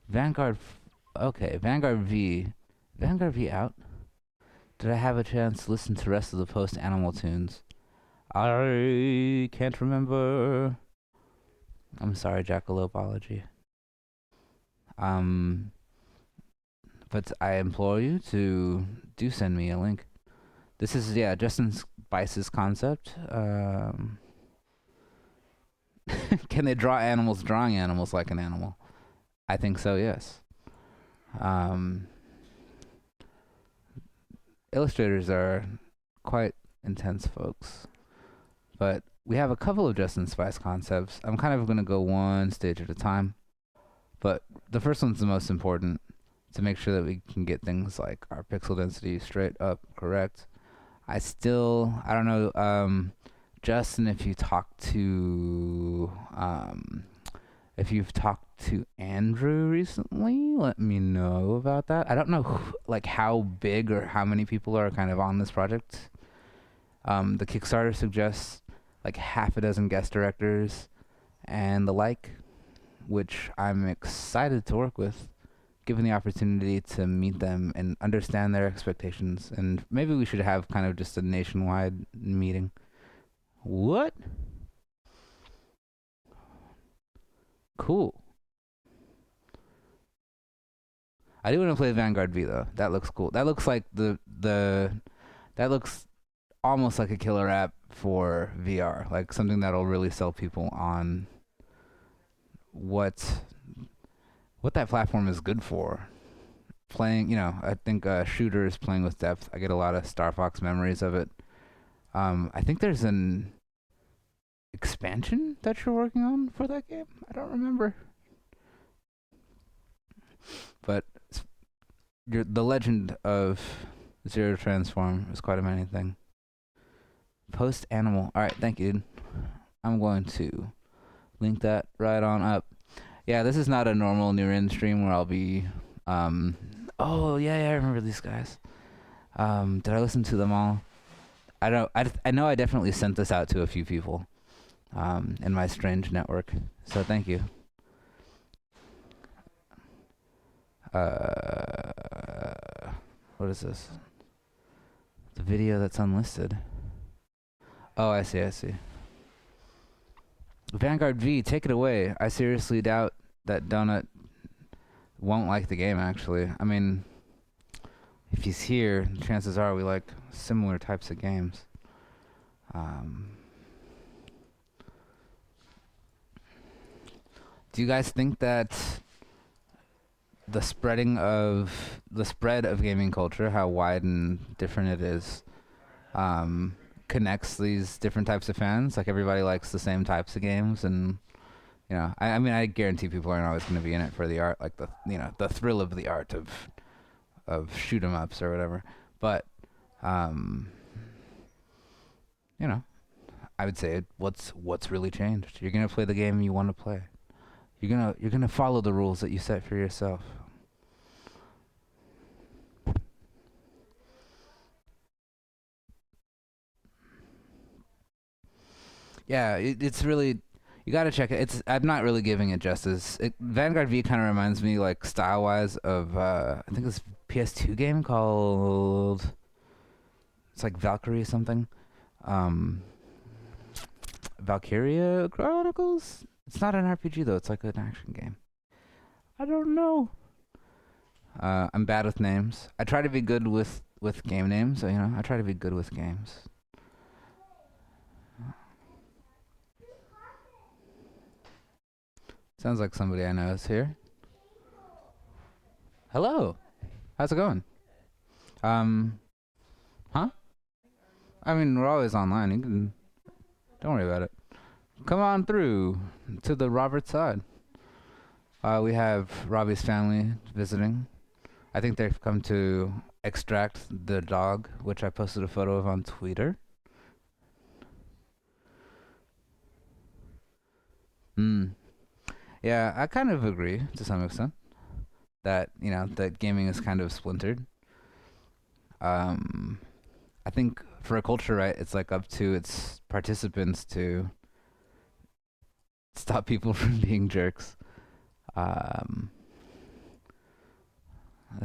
Vanguard. Okay, Vanguard V. Vanguard V out? Did I have a chance to listen to the rest of the post animal tunes? I can't remember. I'm sorry, Jackalopology. Um, but I implore you to do send me a link. This is Justin Spice's concept. Can they draw animals drawing animals like an animal? I think so. Yes. Um, illustrators are quite intense folks, but we have a couple of Justin Spice concepts. I'm kind of going to go one stage at a time, but the first one's the most important to make sure that we can get things like our pixel density straight up correct. I don't know, Justin, if you've talked to Andrew recently, let me know about that. I don't know like how big or how many people are kind of on this project. The Kickstarter suggests like half a dozen guest directors and the like, which I'm excited to work with, given the opportunity to meet them and understand their expectations. And maybe we should have kind of just a nationwide meeting. What? Cool. I do want to play Vanguard V though. That looks cool. That looks like that looks almost like a killer app for VR, like something that'll really sell people on what that platform is good for. Playing, I think shooters playing with depth. I get a lot of Star Fox memories of it. I think there's an expansion that you're working on for that game. I don't remember, but the legend of Zero Transform is quite a many thing. Post animal. All right, thank you, dude. I'm going to link that right on up. Yeah, this is not a normal New In stream where I'll be. Oh yeah, I remember these guys. Did I listen to them all? I don't. I know I definitely sent this out to a few people. In my strange network. So thank you. What is this? The video that's unlisted. Oh, I see. Vanguard V, take it away. I seriously doubt that Donut won't like the game, actually. I mean, if he's here, chances are we like similar types of games. Do you guys think that the spread of gaming culture, how wide and different it is, connects these different types of fans? Like everybody likes the same types of games, and I mean, I guarantee people aren't always going to be in it for the art, like the thrill of the art of shoot 'em ups or whatever. But I would say what's really changed. You're gonna play the game you want to play. You're gonna follow the rules that you set for yourself. Yeah, it's really you got to check it. I'm not really giving it justice. Vanguard V kind of reminds me like style wise of I think this PS2 game called it's like Valkyrie something. Um, Valkyria Chronicles. It's not an RPG though. It's like an action game. I don't know. I'm bad with names. I try to be good with game names. I try to be good with games. Sounds like somebody I know is here. Hello. How's it going? Um, huh? I mean, we're always online. You can don't worry about it. Come on through to the Robert side. We have Robbie's family visiting. I think they've come to extract the dog, which I posted a photo of on Twitter. Hmm. Yeah, I kind of agree to some extent that that gaming is kind of splintered. Um, I think for a culture, right, it's like up to its participants to stop people from being jerks. Um, I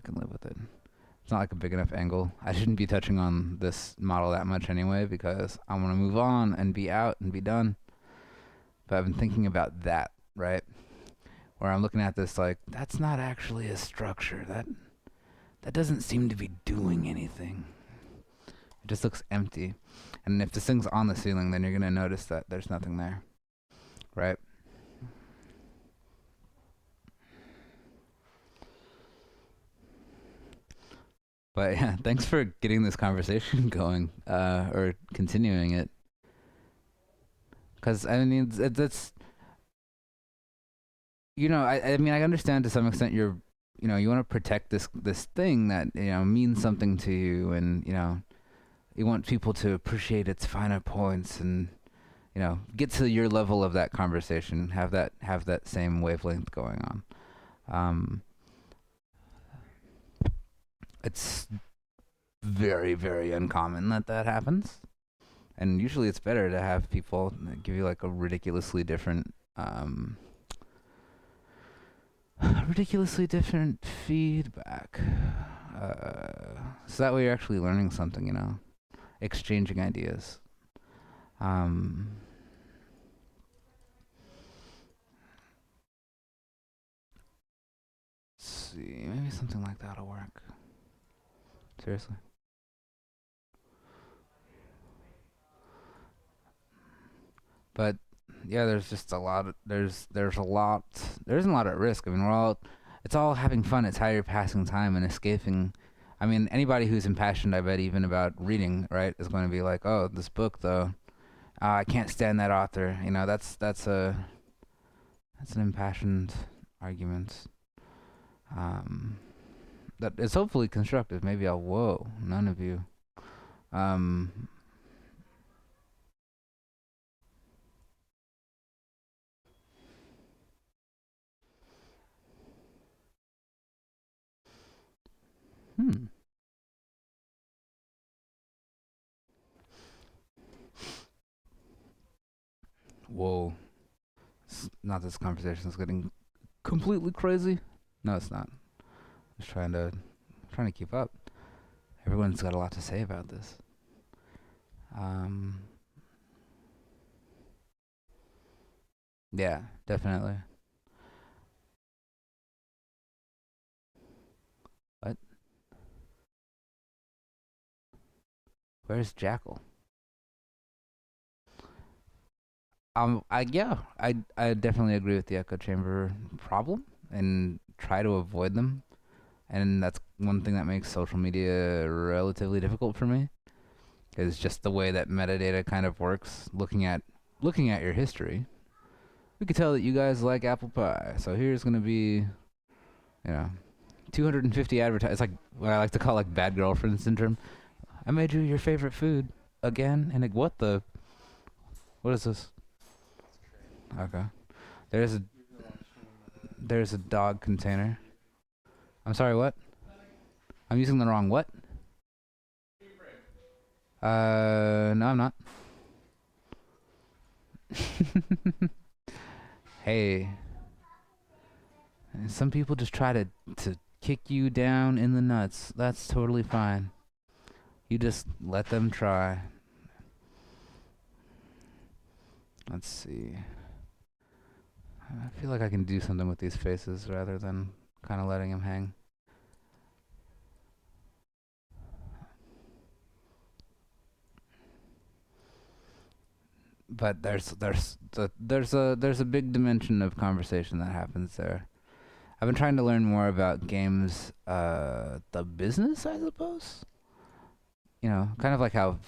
can live with it. It's not like a big enough angle. I shouldn't be touching on this model that much anyway because I want to move on and be out and be done. But I've been thinking about that, right? Where I'm looking at this like that's not actually a structure. That doesn't seem to be doing anything. It just looks empty. And if this thing's on the ceiling, then you're gonna notice that there's nothing there, right? But yeah, thanks for getting this conversation going, or continuing it. Because I mean, it's I mean, I understand to some extent you want to protect this thing that means something to you, and you want people to appreciate its finer points, and get to your level of that conversation, have that same wavelength going on. Um, it's very very uncommon that happens, and usually it's better to have people give you like a ridiculously different feedback. So that way you're actually learning something, exchanging ideas. Um, let's see, maybe something like that'll work. Seriously. But yeah, there's just a lot. There isn't a lot at risk. I mean, it's all having fun. It's how you're passing time and escaping. I mean, anybody who's impassioned, I bet, even about reading, right, is going to be like, oh, this book though, I can't stand that author. That's an impassioned argument. Um, that is hopefully constructive. Maybe I'll. Whoa, none of you. Um, hmm. Whoa. Not this conversation is getting completely crazy. No, it's not. Just trying to keep up. Everyone's got a lot to say about this. Um, yeah, definitely. What? Where's Jackal? I definitely agree with the echo chamber problem and try to avoid them. And that's one thing that makes social media relatively difficult for me. Is just the way that metadata kind of works. Looking at your history, we could tell that you guys like apple pie. So here's gonna be, you know, 250 advertise. It's like what I like to call like bad girlfriend syndrome. I made you your favorite food again, and like what is this? Okay, there's a there's a dog container. I'm sorry, what? I'm using the wrong what? No, I'm not. Hey, some people just try to kick you down in the nuts. That's totally fine. You just let them try. Let's see. I feel like I can do something with these faces rather than kind of letting him hang. But there's a big dimension of conversation that happens there. I've been trying to learn more about games, the business, I suppose. You know, kind of like how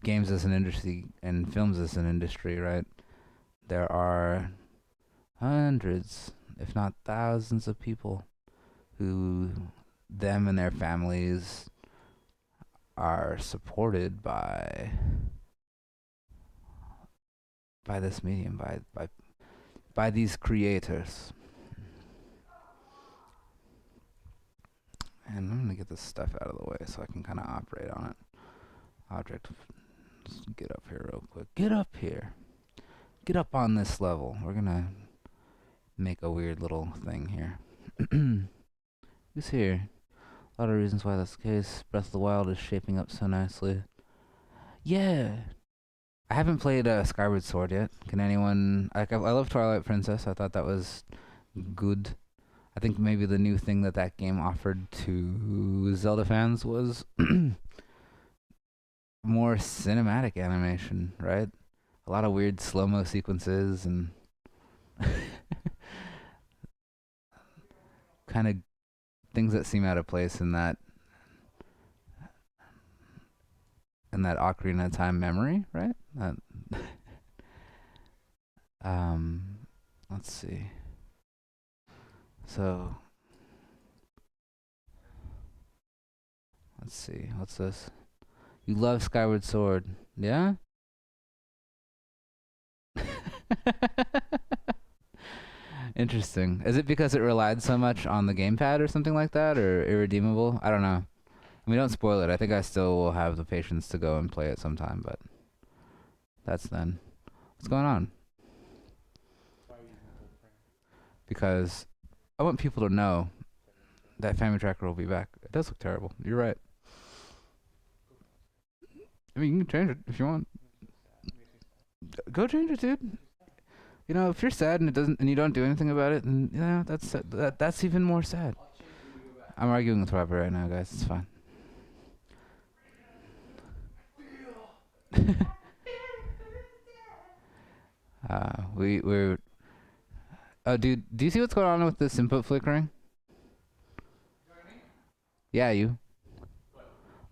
games as an industry and films as an industry, right? There are hundreds, if not thousands, of people who them and their families are supported by this medium, by these creators. And I'm gonna get this stuff out of the way so I can kind of operate on it. Object, just get up here real quick. Get up here. Get up on this level. We're gonna make a weird little thing here. Who's here? A lot of reasons why that's the case. Breath of the Wild is shaping up so nicely. Yeah. I haven't played Skyward Sword yet. Can anyone... I love Twilight Princess. I thought that was good. I think maybe the new thing that game offered to Zelda fans was more cinematic animation, right? A lot of weird slow-mo sequences and kind of things that seem out of place in that Ocarina of Time memory, right? Um, let's see. So, let's see. What's this? You love Skyward Sword, yeah? Interesting. Is it because it relied so much on the gamepad or something like that, or irredeemable? I don't know. I mean, don't spoil it. I think I still will have the patience to go and play it sometime, but that's then. What's going on? Because I want people to know that Family Tracker will be back. It does look terrible. You're right. I mean, you can change it if you want. Go change it, dude. You know, if you're sad and it doesn't, and you don't do anything about it, then yeah, that's even more sad. I'm arguing with Robert right now, guys. It's fine. We're. Oh, dude, do you see what's going on with this input flickering? Yeah, you.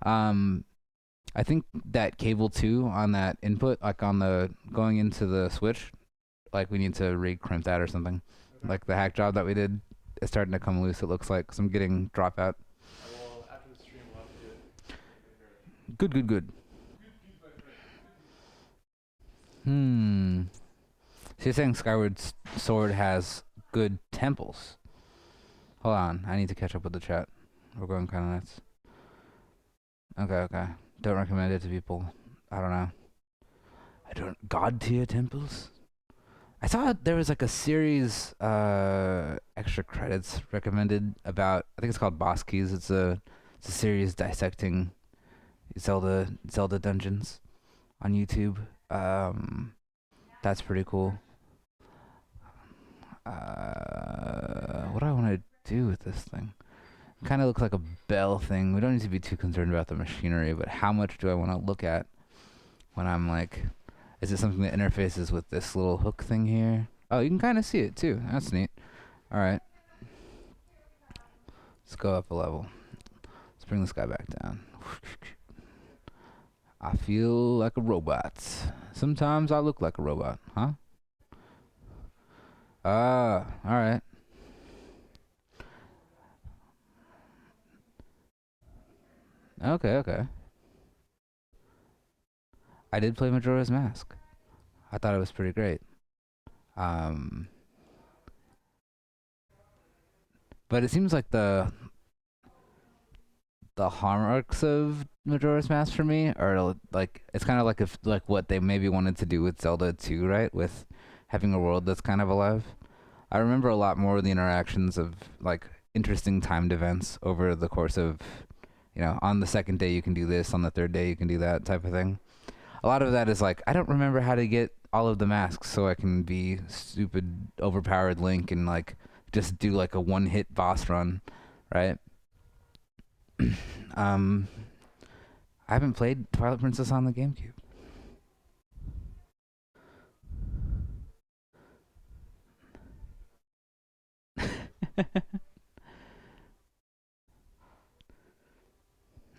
Um, I think that cable 2 on that input, like on the going into the switch, like we need to re-crimp that or something. Okay. Like the hack job that we did is starting to come loose. It looks like, because I'm getting dropout.
Well, after the stream, we'll have to do it.
Good, good, good. So you're saying Skyward Sword has good temples? Hold on, I need to catch up with the chat. We're going kind of nuts. Okay. Don't recommend it to people. I don't know. I don't... God tier temples? I saw there was like a series, extra credits recommended about... I think it's called Boss Keys. It's a series dissecting Zelda dungeons on YouTube. That's pretty cool. What do I want to do with this thing? It kind of looks like a bell thing. We don't need to be too concerned about the machinery, but how much do I want to look at when I'm like, is it something that interfaces with this little hook thing here? Oh, you can kind of see it too. That's neat. All right. Let's go up a level. Let's bring this guy back down. I feel like a robot. Sometimes I look like a robot, huh? Alright. Okay. I did play Majora's Mask. I thought it was pretty great. But it seems like the hallmarks of Majora's Mask for me are like, it's kind of like if like what they maybe wanted to do with Zelda 2, right? With having a world that's kind of alive. I remember a lot more of the interactions of like interesting timed events over the course of, you know, on the second day you can do this, on the third day you can do that type of thing. A lot of that is like, I don't remember how to get all of the masks so I can be stupid overpowered Link and like just do like a one-hit boss run, right? um, I haven't played Twilight Princess on the GameCube.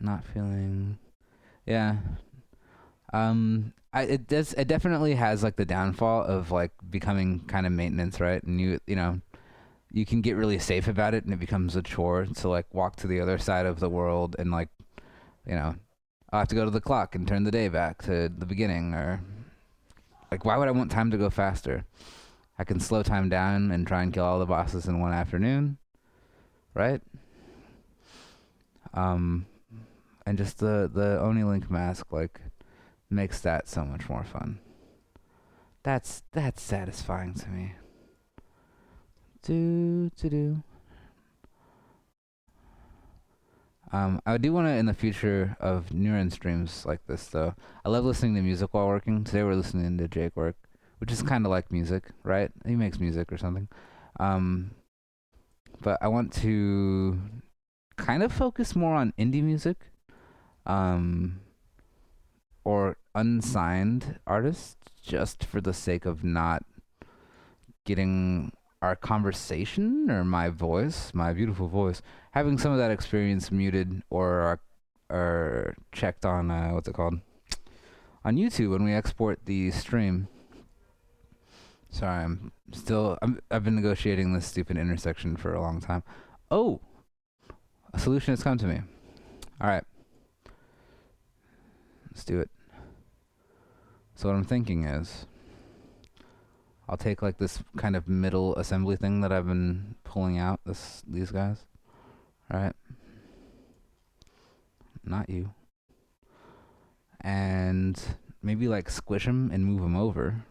Not feeling. Yeah. It definitely has like the downfall of like becoming kind of maintenance, right? And you know, you can get really safe about it, and it becomes a chore to like walk to the other side of the world and like, you know, I'll have to go to the clock and turn the day back to the beginning, or like, why would I want time to go faster? I can slow time down and try and kill all the bosses in one afternoon, right? Um, and just the Oni Link mask like makes that so much more fun. That's satisfying to me. Do to do. I do want to in the future of Neuron streams like this though. I love listening to music while working. Today we're listening to Jake work, which is kind of like music, right? He makes music or something. Um, but I want to kind of focus more on indie music, um, or unsigned artists, just for the sake of not getting our conversation or my voice, my beautiful voice, having some of that experience muted or checked on what's it called, on YouTube when we export the stream. Sorry, I've been negotiating this stupid intersection for a long time. Oh, a solution has come to me. All right, let's do it. So what I'm thinking is, I'll take like this kind of middle assembly thing that I've been pulling out. These guys. All right, not you. And maybe like squish them and move them over.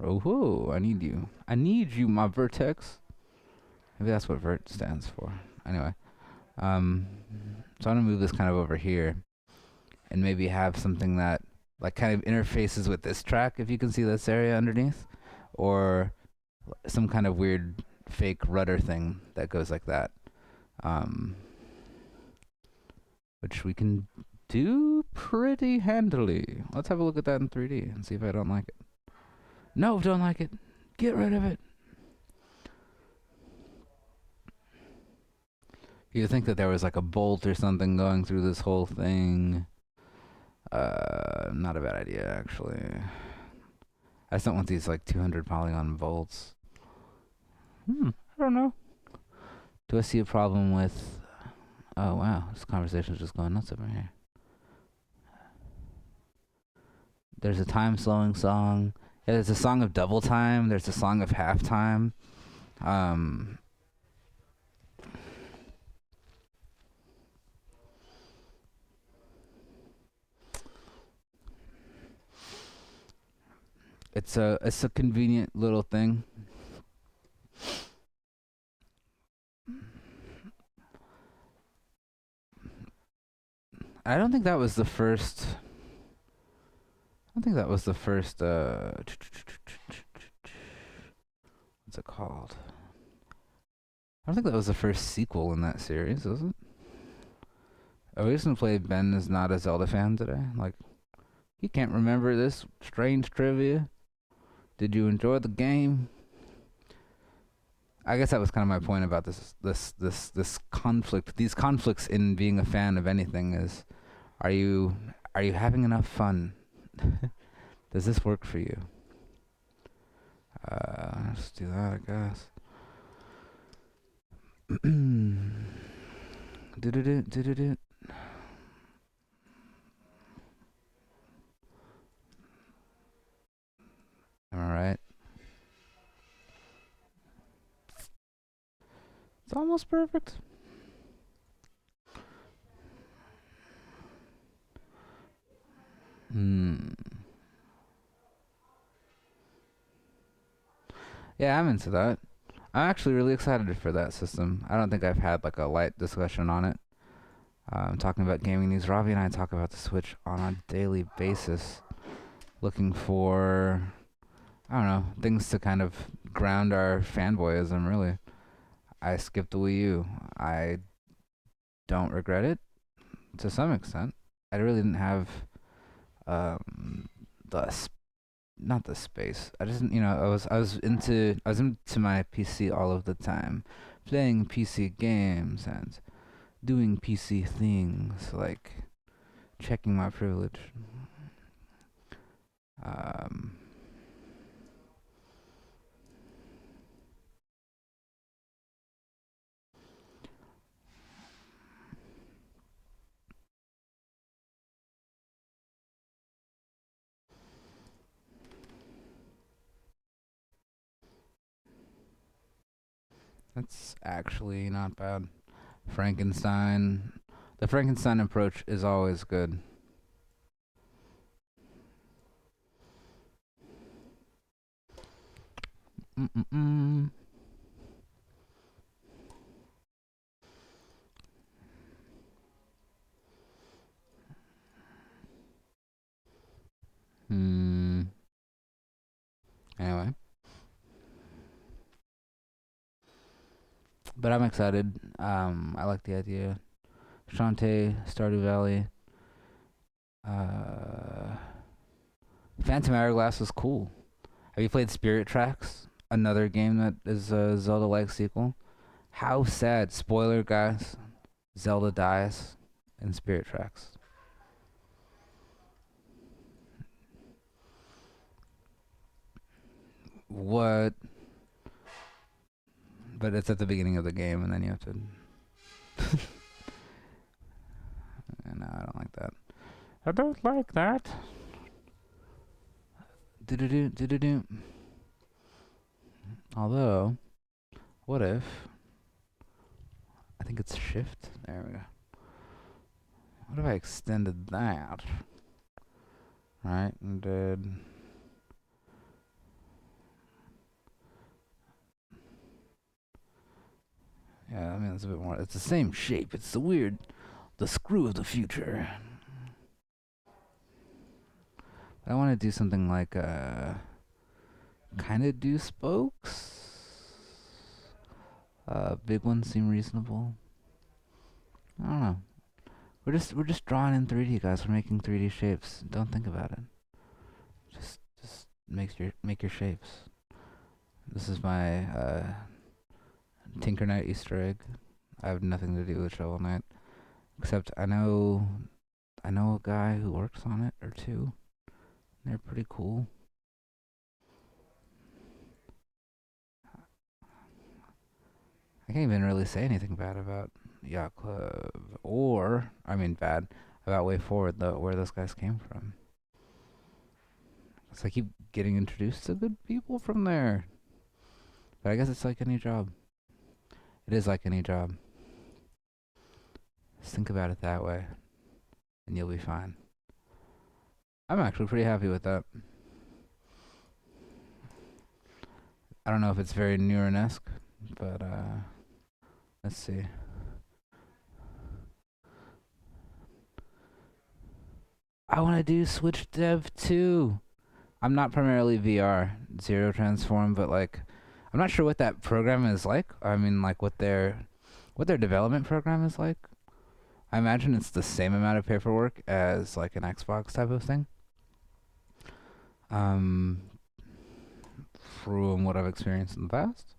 Oh, whoa, I need you. I need you, my vertex. Maybe that's what vert stands for. Anyway, so I'm gonna move this kind of over here, and maybe have something that like kind of interfaces with this track, if you can see this area underneath, or some kind of weird fake rudder thing that goes like that, which we can do pretty handily. Let's have a look at that in 3D and see if I don't like it. No, don't like it. Get rid of it. You'd think that there was like a bolt or something going through this whole thing. Not a bad idea, actually. I just don't want these like 200 polygon bolts. I don't know. Do I see a problem with... Oh, wow. This conversation is just going nuts over here. There's a time slowing song. Yeah, there's a song of double time. There's a song of half time. It's a convenient little thing. I don't think that was the first. I don't think that was the first. What's it called? I don't think that was the first sequel in that series, was it? I recently played Ben is not a Zelda fan today. Like, he can't remember this strange trivia. Did you enjoy the game? I guess that was kind of my point about this conflict. These conflicts in being a fan of anything is, are you having enough fun? Does this work for you? Let's do that, I guess. Do. All right. It's almost perfect. Yeah, I'm into that. I'm actually really excited for that system. I don't think I've had like a light discussion on it. Talking about gaming news, Ravi and I talk about the Switch on a daily basis, looking for, I don't know, things to kind of ground our fanboyism, really. I skipped the Wii U. I don't regret it to some extent. I really didn't have um, the not the space. I just I was into my PC all of the time, playing PC games and doing PC things like checking my privilege. Um, that's actually not bad. Frankenstein. The Frankenstein approach is always good. Mm-mm-mm. Hmm. Anyway, but I'm excited. I like the idea. Shantae, Stardew Valley, uh, Phantom Hourglass was cool. Have you played Spirit Tracks? Another game that is a Zelda-like sequel. How sad! Spoiler, guys. Zelda dies in Spirit Tracks. What? But it's at the beginning of the game, and then you have to. No, I don't like that. I don't like that. Do do do do do do. Although, what if? I think it's shift. There we go. What if I extended that? Right, and did. Yeah, I mean, it's a bit more. It's the same shape. It's the weird. The screw of the future. I want to do something like, kind of do spokes. Big ones seem reasonable. I don't know. We're just drawing in 3D, guys. We're making 3D shapes. Don't think about it. Just make your shapes. This is my Tinker Knight Easter egg. I have nothing to do with Shovel Knight, except I know a guy who works on it or two. They're pretty cool. I can't even really say anything bad about Yacht Club, or I mean bad about Way Forward though, where those guys came from. It's I keep getting introduced to good people from there. But I guess it's like any job. It is like any job. Just think about it that way, and you'll be fine. I'm actually pretty happy with that. I don't know if it's very Neuron-esque, but let's see. I want to do Switch Dev too. I'm not primarily VR, Zero Transform, but like, I'm not sure what that program is like. I mean, like what their development program is like. I imagine it's the same amount of paperwork as like an Xbox type of thing. Um, from what I've experienced in the past.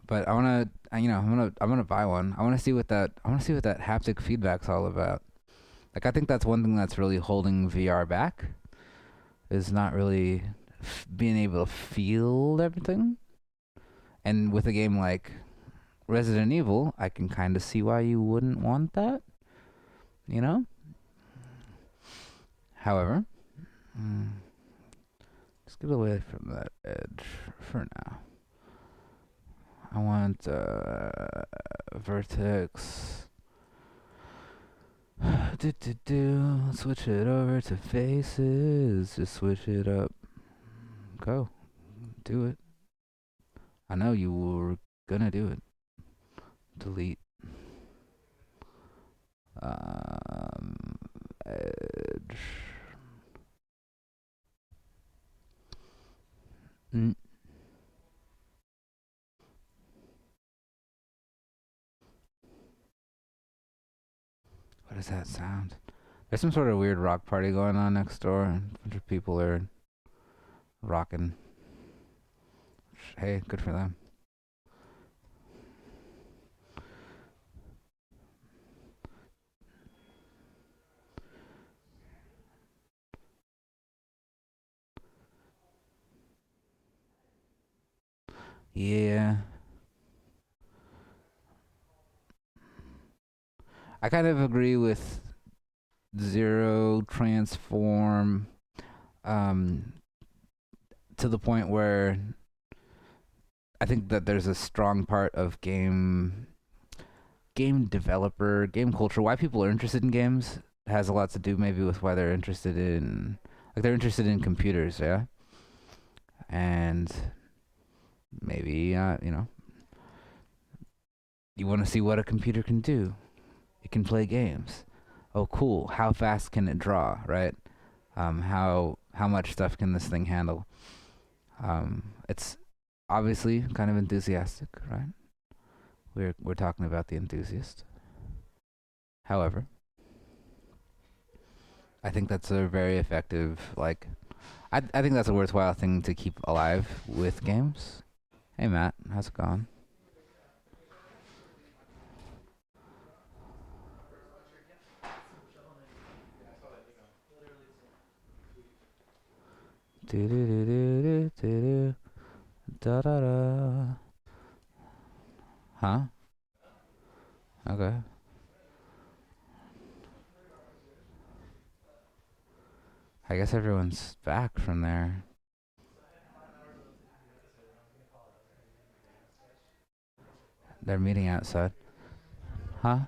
But I wanna, I'm gonna buy one. I wanna see what that haptic feedback's all about. Like, I think that's one thing that's really holding VR back is not really being able to feel everything. And with a game like Resident Evil, I can kind of see why you wouldn't want that. You know. However, mm, let's get away from that edge for now. I want vertex. Switch it over to faces. Just switch it up. Go. Do it. I know you were gonna do it. Delete. Edge. Mm. What is that sound? There's some sort of weird rock party going on next door, and a bunch of people are rocking. Hey, good for them. Yeah. I kind of agree with Zero Transform um, to the point where I think that there's a strong part of game developer, game culture, why people are interested in games has a lot to do maybe with why they're interested in they're interested in computers, yeah? And maybe you want to see what a computer can do. It can play games. Oh, cool. How fast can it draw, right? How much stuff can this thing handle? It's obviously kind of enthusiastic, right? We're talking about the enthusiast. However, I think that's a very effective I think that's a worthwhile thing to keep alive with games. Hey Matt, how's it going? Do do do do do do da da da. Huh? Okay. I guess everyone's back from there. They're meeting outside. Huh?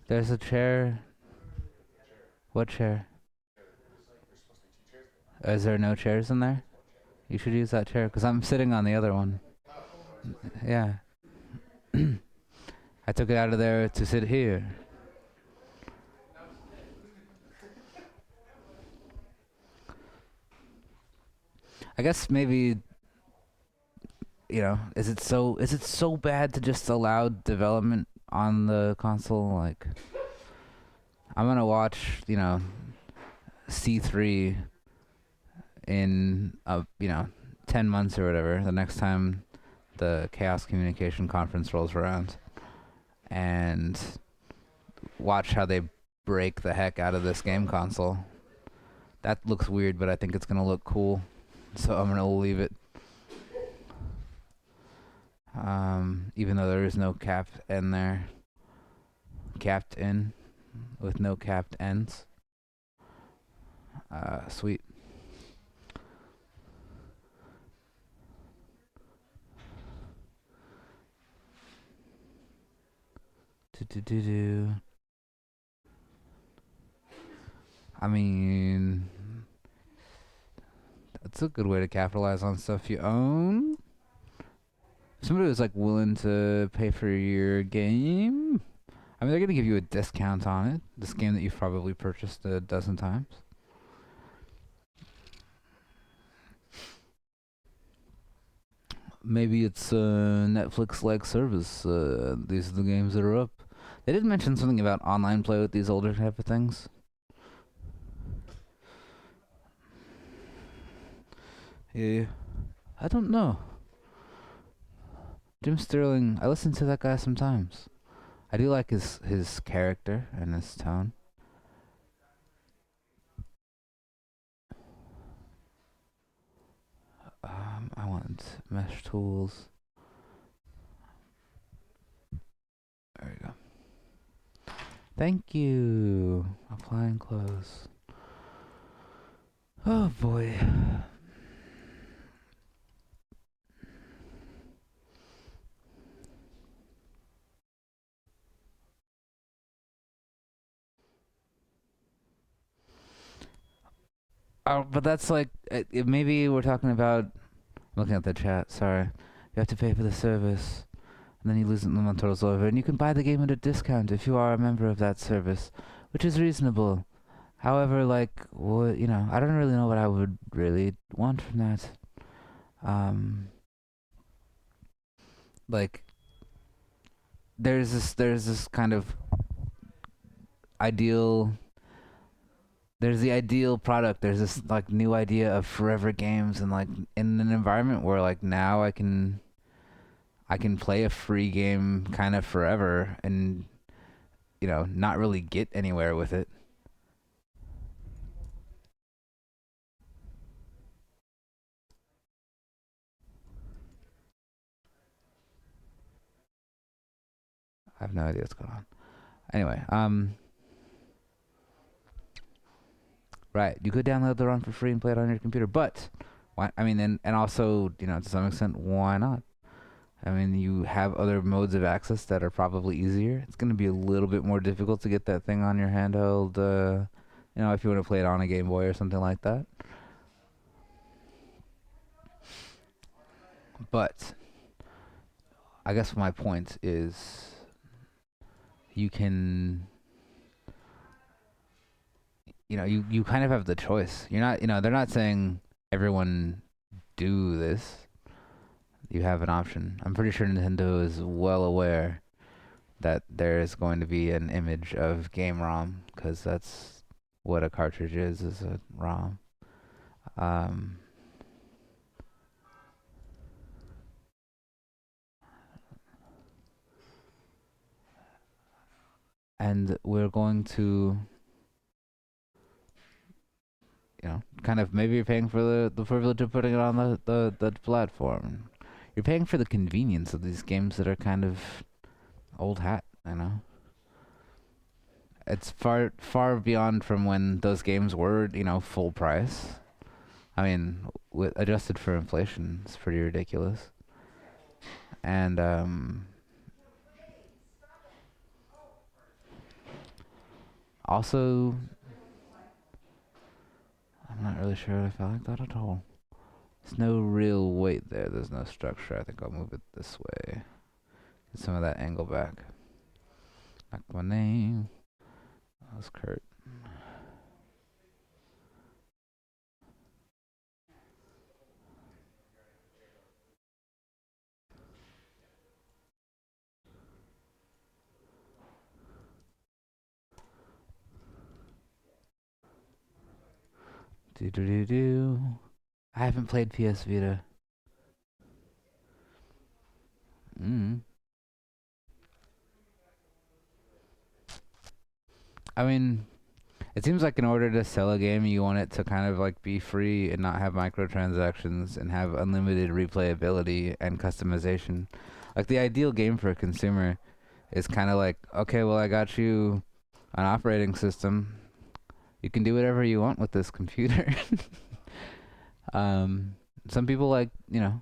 There's a chair. What chair? Is there no chairs in there? You should use that chair because I'm sitting on the other one. Yeah. I took it out of there to sit here. I guess maybe is it so bad to just allow development on the console? Like I'm gonna watch C3 in 10 months or whatever the next time the Chaos Communication Conference rolls around, and watch how they break the heck out of this game console. That looks weird, but I think it's gonna look cool, so I'm gonna leave it. Even though there is no cap in there, capped in with no capped ends. Sweet. Do do do do. I mean, that's a good way to capitalize on stuff you own. If somebody was like willing to pay for your game, I mean, they're gonna give you a discount on it. This game that you've probably purchased a dozen times. Maybe it's a Netflix-like service. These are the games that are up. They did mention something about online play with these older type of things. Yeah, I don't know. Jim Sterling, I listen to that guy sometimes. I do like his character and his tone. I want mesh tools. There we go. Thank you. Applying close. Oh boy. But that's like maybe we're talking about. I'm looking at the chat. Sorry, you have to pay for the service, and then you lose it when the month rolls over, and you can buy the game at a discount if you are a member of that service, which is reasonable. However, I don't really know what I would really want from that. Um, like there's this kind of ideal. There's the ideal product. There's this like new idea of forever games, and like in an environment where like now I can play a free game kind of forever, and not really get anywhere with it. I have no idea what's going on. Anyway, right, you could download the ROM for free and play it on your computer, but why? I mean, and also, to some extent, why not? I mean, you have other modes of access that are probably easier. It's going to be a little bit more difficult to get that thing on your handheld, if you want to play it on a Game Boy or something like that. But I guess my point is you can, you kind of have the choice. You're not, they're not saying everyone do this. You have an option. I'm pretty sure Nintendo is well aware that there is going to be an image of game ROM because that's what a cartridge is a ROM. Um, and we're going to, kind of maybe you're paying for the privilege of putting it on the platform. You're paying for the convenience of these games that are kind of old hat. It's far beyond from when those games were, full price. I mean, adjusted for inflation, it's pretty ridiculous. And also, I'm not really sure if I like that at all. There's no real weight there. There's no structure. I think I'll move it this way. Get some of that angle back. Like my name. That was Kurt. Do do do do. I haven't played PS Vita. Mm. I mean, it seems like in order to sell a game, you want it to kind of like be free and not have microtransactions and have unlimited replayability and customization. Like the ideal game for a consumer is kind of like, okay, well, I got you an operating system. You can do whatever you want with this computer. um, some people like, the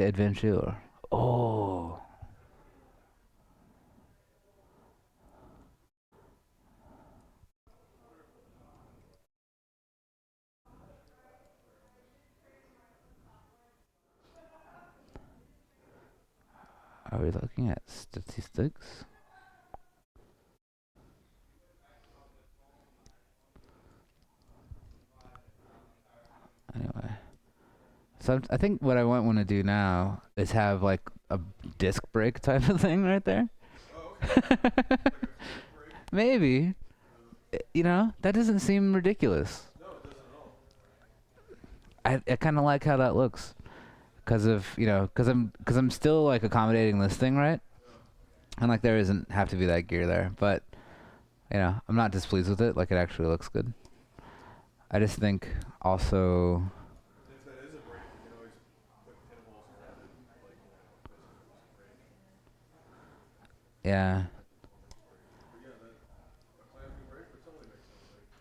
adventure. Oh, are we looking at statistics? Anyway, so I think what I want to do now is have like a disc break type of thing right there. Maybe. That doesn't seem ridiculous. I kind of like how that looks because of because I'm still like accommodating this thing, right? And like there isn't have to be that gear there, but I'm not displeased with it. Like it actually looks good. I just think also, yeah,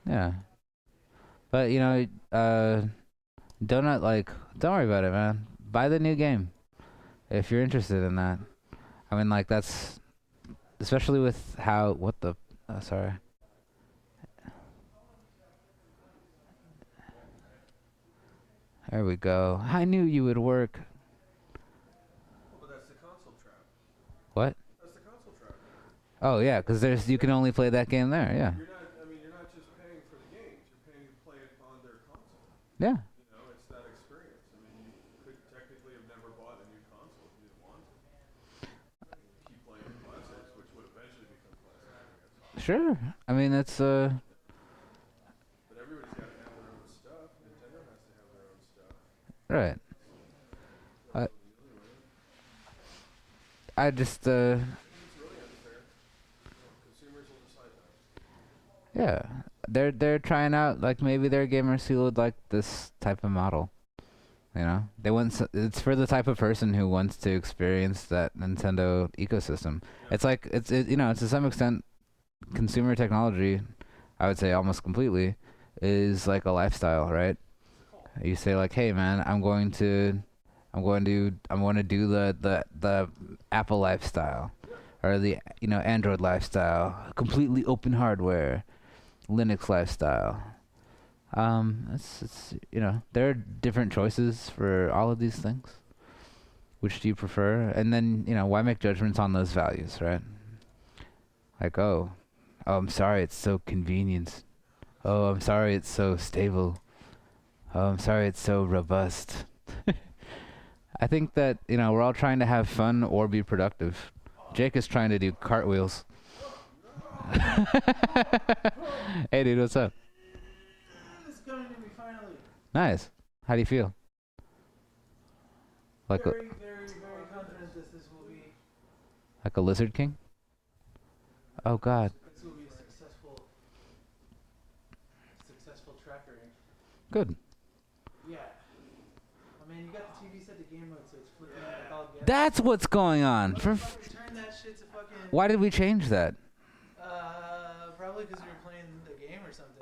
yeah. But don't worry about it, man. Buy the new game if you're interested in that. I mean, like that's especially with how what the sorry. There we go. I knew you would work. What? Oh yeah, because there's you can only play that game there. Yeah. Yeah. Sure. I mean, that's
But everybody's got to have their own stuff. Nintendo has to have their own stuff.
right.
That's
I
the only way.
I just
I think it's really unfair. Consumers will decide that.
yeah. They're trying out like maybe their gamers who would like this type of model. You know, it's for the type of person who wants to experience that Nintendo ecosystem.
Yeah.
It's like it's to some extent consumer technology. I would say almost completely is like a lifestyle, right? You say like, hey man, I'm going to do the Apple lifestyle, or the Android lifestyle, completely open hardware, Linux lifestyle. It's there are different choices for all of these things. Which do you prefer? And then why make judgments on those values, right? Like oh, I'm sorry, it's so convenient. Oh, I'm sorry, it's so stable. Oh, I'm sorry, it's so robust. I think that we're all trying to have fun or be productive. Jake is trying to do cartwheels. Hey, dude, what's up?
It's coming to me finally.
Nice. How do you feel? Like
Very, very, very confident this will be
a lizard king? Oh God.
this will be a successful tracker.
Good.
Yeah. I mean, you got the TV set to game mode, so it's flipping like all gas.
That's what's going on.
Turn that shit to fucking.
Why did we change that?
Probably because you were playing the game or something.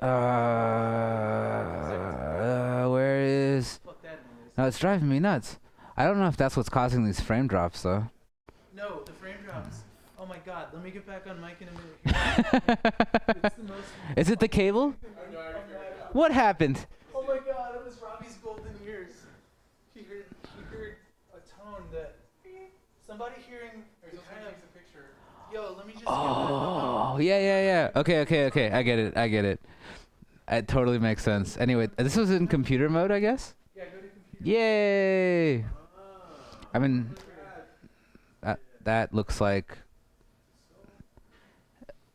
Where is?
Fuck that noise.
No, it's driving me nuts. I don't know if that's what's causing these frame drops, though.
No, the frame drops. Oh my god, let me get back on mic in a minute. It's the most.
Is it the cable? What happened?
Oh my god, it was Robbie's golden ears. He heard a tone that somebody hearing or kind of a picture. Yo, let me just
Oh, yeah. Okay. I get it. It totally makes sense. Anyway, this was in computer mode, I guess?
Yeah, go to computer.
Yay! I mean, that looks like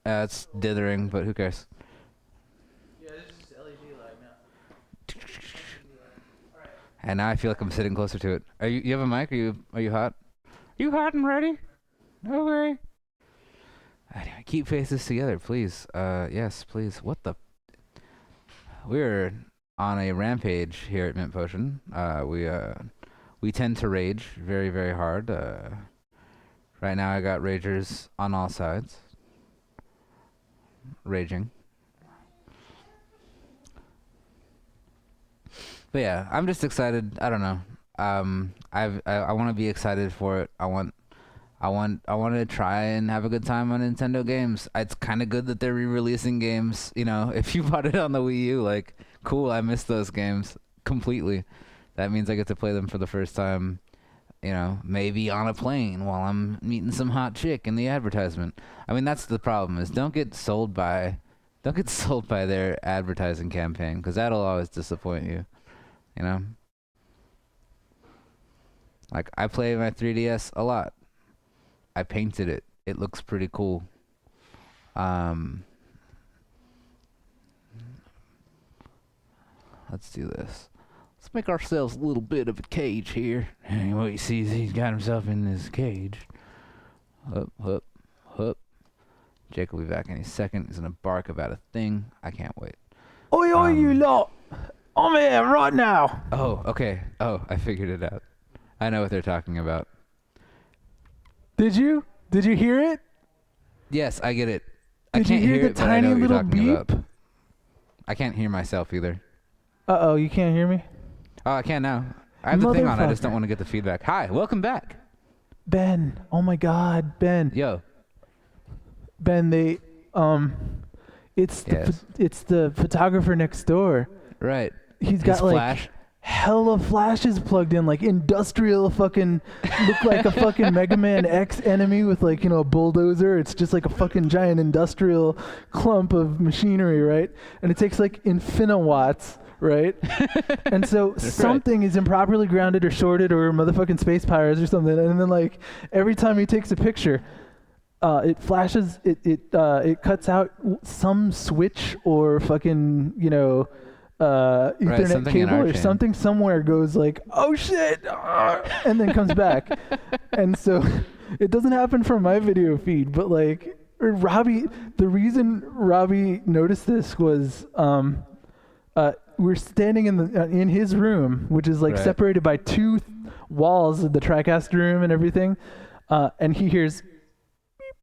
it's dithering, but who cares?
Yeah, this is just LED light now.
And now I feel like I'm sitting closer to it. You have a mic? Are you hot? You hot and ready? Okay. Anyway, keep faces together, please. Yes, please. What the? We're on a rampage here at Mint Potion. We tend to rage very, very hard. Right now, I got ragers on all sides. Raging. But yeah, I'm just excited. I don't know. I want to be excited for it. I want to try and have a good time on Nintendo games. It's kind of good that they're re-releasing games. If you bought it on the Wii U, like, cool. I missed those games completely. That means I get to play them for the first time. Maybe on a plane while I'm meeting some hot chick in the advertisement. I mean, that's the problem. Is don't get sold by their advertising campaign, because that'll always disappoint you. Like, I play my 3DS a lot. I painted it. It looks pretty cool. Let's do this. Let's make ourselves a little bit of a cage here. And what you see is he's got himself in this cage. Hup. Jake will be back any second. He's gonna bark about a thing. I can't wait.
Oi, you lot! I'm here right now!
Oh, okay. Oh, I figured it out. I know what they're talking about.
Did you? Did you hear it?
Yes, I get it.
Did
I can't
you hear the
it, but I know
tiny
what you're
little
talking
beep?
about. I can't hear myself either.
Uh-oh, you can't hear me?
Oh, I can now. I have the thing on. I just
Motherfucker.
don't want to get the feedback. Hi, welcome back.
Ben, oh my god, Ben.
Yo.
Ben, it's
Yes.
it's the photographer next door.
Right.
He's got
His
like
flash.
hella flashes plugged in, like industrial fucking, look like a fucking Mega Man X enemy with like, a bulldozer. It's just like a fucking giant industrial clump of machinery, right? And it takes like infinitewatts, right? And so something is improperly grounded or shorted or motherfucking space pirates or something. And then like every time he takes a picture, it flashes. It cuts out some switch or fucking
Right,
Ethernet
something in
cable
our
or
chain.
something somewhere goes like, oh shit, and then comes back. And so it doesn't happen from my video feed, but like Robbie, the reason Robbie noticed this was we're standing in his room, which is like
Right.
separated by two walls of the TriCast room and everything, and he hears, beep,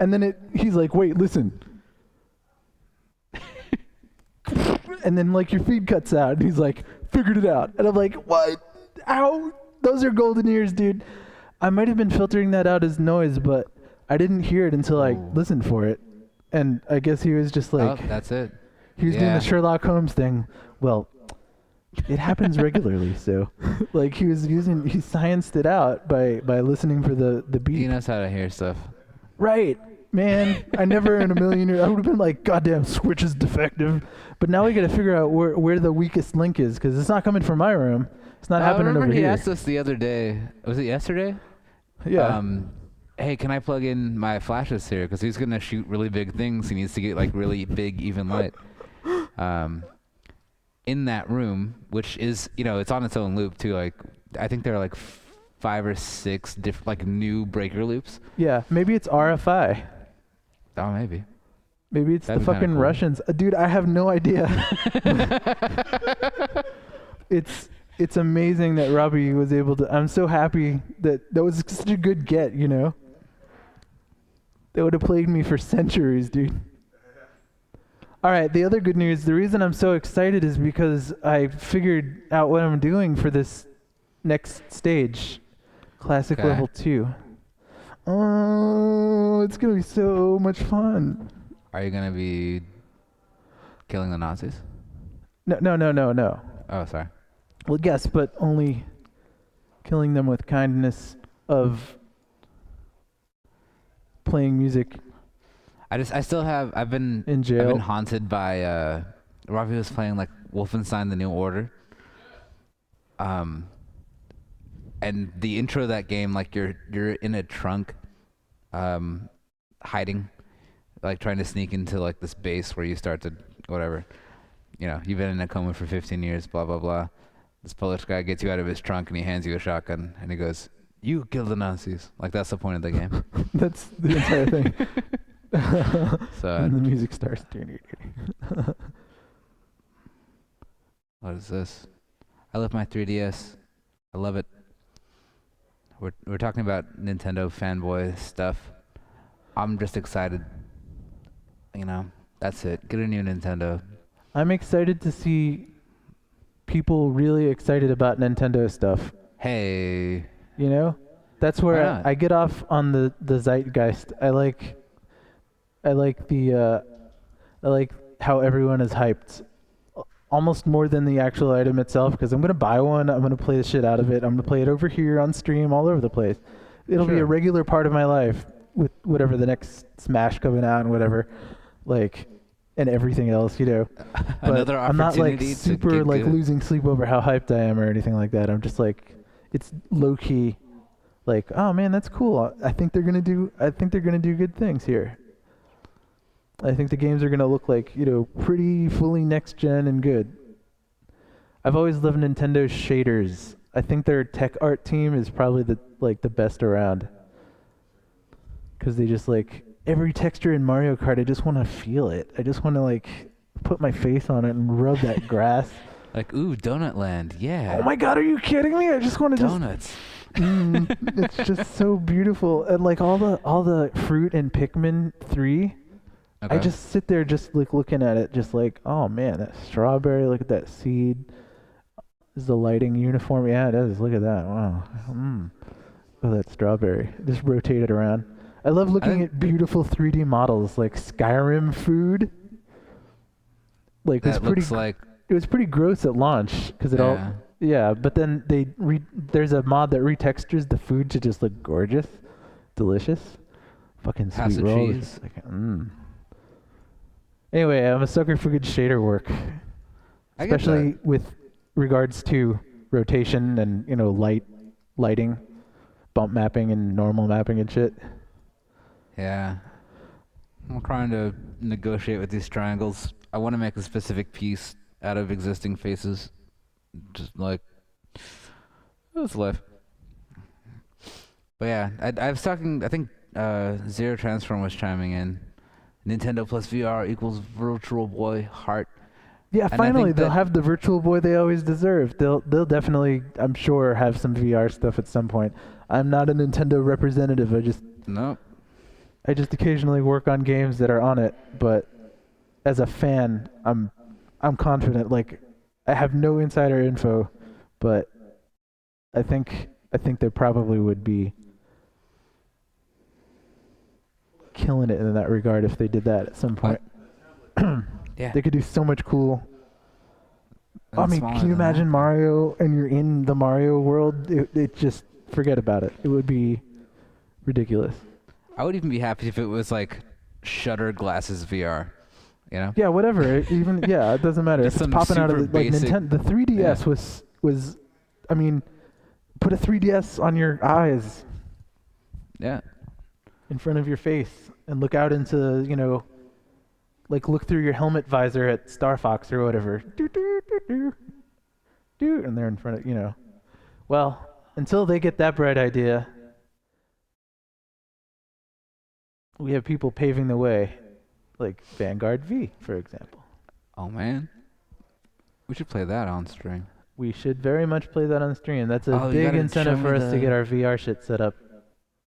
and then he's like, wait, listen. And then like your feed cuts out and he's like, figured it out. And I'm like, what? How? Those are golden ears, dude. I might have been filtering that out as noise, but I didn't hear it until I
Ooh.
listened for it. And I guess he was just like,
Oh, that's it.
he was doing
Yeah.
the Sherlock Holmes thing. Well, it happens regularly, so like he scienced it out by listening for the beep.
He knows how to hear stuff.
Right, man. I never in a million years I would have been like, goddamn, switch is defective. But now we got to figure out where the weakest link is, because it's not coming from my room. It's not
I
happening
remember
over
he
here.
asked us the other day. Was it yesterday?
Yeah.
Hey, can I plug in my flashes here? Because he's gonna shoot really big things. He needs to get like really big, even light. In that room, which is, it's on its own loop too. Like, I think there are like 5 or 6 different like new breaker loops.
Yeah. Maybe it's RFI.
Oh, maybe.
Maybe it's
That'd
the
be kinda
fucking
cool.
Russians. Dude, I have no idea. It's amazing that Robbie was able to. I'm so happy that was such a good get, They would have plagued me for centuries, dude. All right, the other good news, the reason I'm so excited is because I figured out what I'm doing for this next stage, Classic
Okay.
Level 2. Oh, it's going to be so much fun.
Are you gonna be killing the Nazis?
No.
Oh, sorry.
Well, yes, but only killing them with kindness of playing music
I've been
in jail.
I've been haunted by Ravi was playing like Wolfenstein: The New Order. And the intro of that game, like you're in a trunk, hiding, like trying to sneak into like this base where you start to whatever, you've been in a coma for 15 years, blah blah blah. This Polish guy gets you out of his trunk and he hands you a shotgun and he goes, "You kill the Nazis." Like that's the point of the game.
That's the entire thing.
So
And the music starts.
what is this? I love my 3DS. I love it. We're talking about Nintendo fanboy stuff. I'm just excited. That's it. Get a new Nintendo.
I'm excited to see people really excited about Nintendo stuff.
Hey.
That's
Why
where
not?
I get off on the zeitgeist. I like how everyone is hyped almost more than the actual item itself, because I'm going to buy one, I'm going to play the shit out of it, I'm going to play it over here on stream, all over the place. It'll be a
Sure.
regular part of my life with whatever the next Smash coming out and whatever, and everything else, But
Another
I'm not
opportunity to
super
get good.
losing sleep over how hyped I am or anything like that. I'm just it's low key, oh man, that's cool. I think they're gonna do good things here. I think the games are gonna look pretty fully next gen and good. I've always loved Nintendo's shaders. I think their tech art team is probably the best around. Cause they just every texture in Mario Kart, I just want to feel it. I just want to put my face on it and rub that grass.
Like, ooh, Donut Land. Yeah.
Oh my god, are you kidding me? I just want to
Donuts.
it's just so beautiful. And all the fruit in Pikmin 3,
Okay.
I just sit there just looking at it, just oh man, that strawberry, look at that seed. Is the lighting uniform? Yeah, it is. Look at that. Wow. Oh, that strawberry. Just rotate it around. I love looking at beautiful 3D models like Skyrim food.
that looks like.
It was pretty gross at launch because it all. Yeah, but then there's a mod that retextures the food to just look gorgeous, delicious. Fucking
House
sweet
of
rolls.
cheese.
Anyway, I'm a sucker for good shader work,
I get
especially with regards to rotation and lighting, bump mapping and normal mapping and shit.
Yeah. I'm trying to negotiate with these triangles. I want to make a specific piece out of existing faces. Just like, that's life. But yeah, I was talking, I think Zero Transform was chiming in. Nintendo plus VR equals Virtual Boy Heart.
Yeah,
And I
finally
think
they'll
that,
have the Virtual Boy they always deserve. They'll definitely, I'm sure, have some VR stuff at some point. I'm not a Nintendo representative.
no,
I just occasionally work on games that are on it, but as a fan, I'm confident. Like, I have no insider info, but I think they probably would be killing it in that regard if they did that at some point.
yeah,
They could do so much cool. I
and
mean,
smaller
can you
than that.
imagine Mario and you're in the Mario world? It just forget about it. It would be ridiculous.
I would even be happy if it was like Shutter Glasses VR, you know?
Yeah, whatever. Even yeah, it doesn't matter
Just
if it's
some
popping out of
super
the like
basic,
Nintendo. The 3DS
yeah,
was. I mean, put a 3DS on your eyes
yeah.
in front of your face and look out into like look through your helmet visor at Star Fox or whatever. Do, do, do, do, do, and they're in front of. Well, until they get that bright idea, we have people paving the way, like Vanguard V, for example.
Oh man, we should play that on stream.
We should very much play that on stream. That's a
Oh, you
big
gotta show
incentive
me
for us to get
the
our VR shit set up.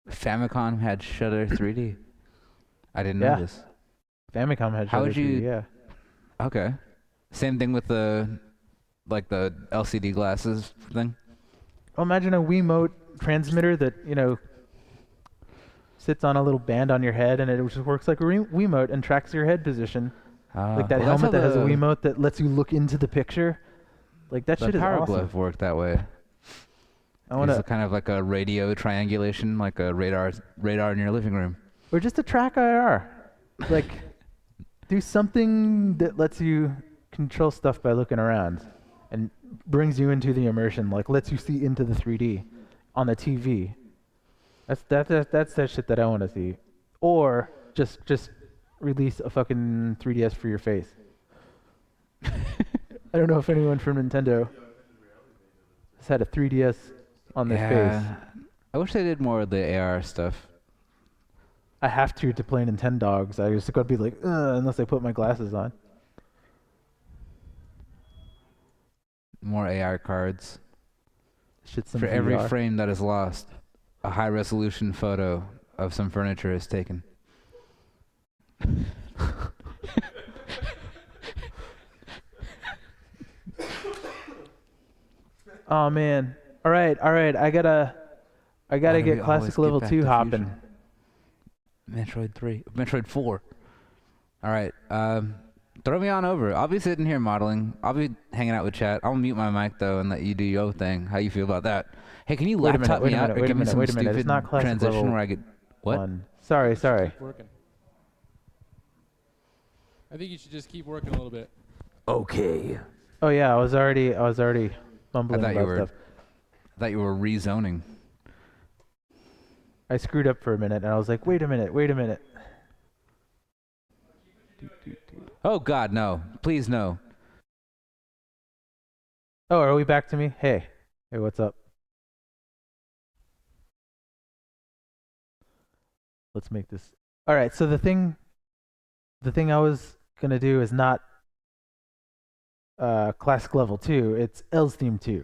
Famicom had Shutter 3D. I didn't know
Yeah,
this.
Famicom had
How
Shutter
would
3D.
you?
Yeah.
Okay. Same thing with the like the LCD glasses thing.
Well, imagine a Wiimote transmitter that sits on a little band on your head, and it just works like a Wiimote and tracks your head position. Like that
Well, that's how
helmet that has a Wiimote that lets you look into the picture. Like that
the
shit is
Power
awesome.
Glove worked that way.
I
It's
wanna,
kind of like a radio triangulation, like a radar in your living room.
or just a track IR. Like, do something that lets you control stuff by looking around, and brings you into the immersion. Like lets you see into the 3D on the TV. That's that shit that I want to see. Or just release a fucking 3DS for your face. I don't know if anyone from Nintendo has had a 3DS on their face.
Yeah. I wish they did more of the AR stuff.
I have to play Nintendogs. I just gotta be like, unless I put my glasses on.
More AR cards.
Shit, some
For every
VR.
frame that is lost, a high resolution photo of some furniture is taken.
Oh man. All right. I gotta
Why do
get
we always
classic
get
level
Back
2
to
hopping.
Fusion? Metroid 3. Metroid 4. All right. Throw me on over. I'll be sitting here modeling. I'll be hanging out with chat. I'll mute my mic though and let you do your thing. How you feel about that? Hey, can you
Wait a minute.
laptop
Wait
me
a
out
minute.
or
Wait a
give me
minute.
some
Wait a minute. It's
stupid
not classic
transition
level
where I get what?
1. Sorry.
Keep working. I think you should just keep working a little bit.
Okay.
Oh yeah, I was already
I
mumbling
thought you
about
were.
stuff.
I thought you were rezoning.
I screwed up for a minute, and I was like, wait a minute.
Oh God, no! Please no.
Oh, are we back to me? Hey, what's up? Let's make this. All right. So the thing I was gonna do is not classic level 2. It's L's theme 2.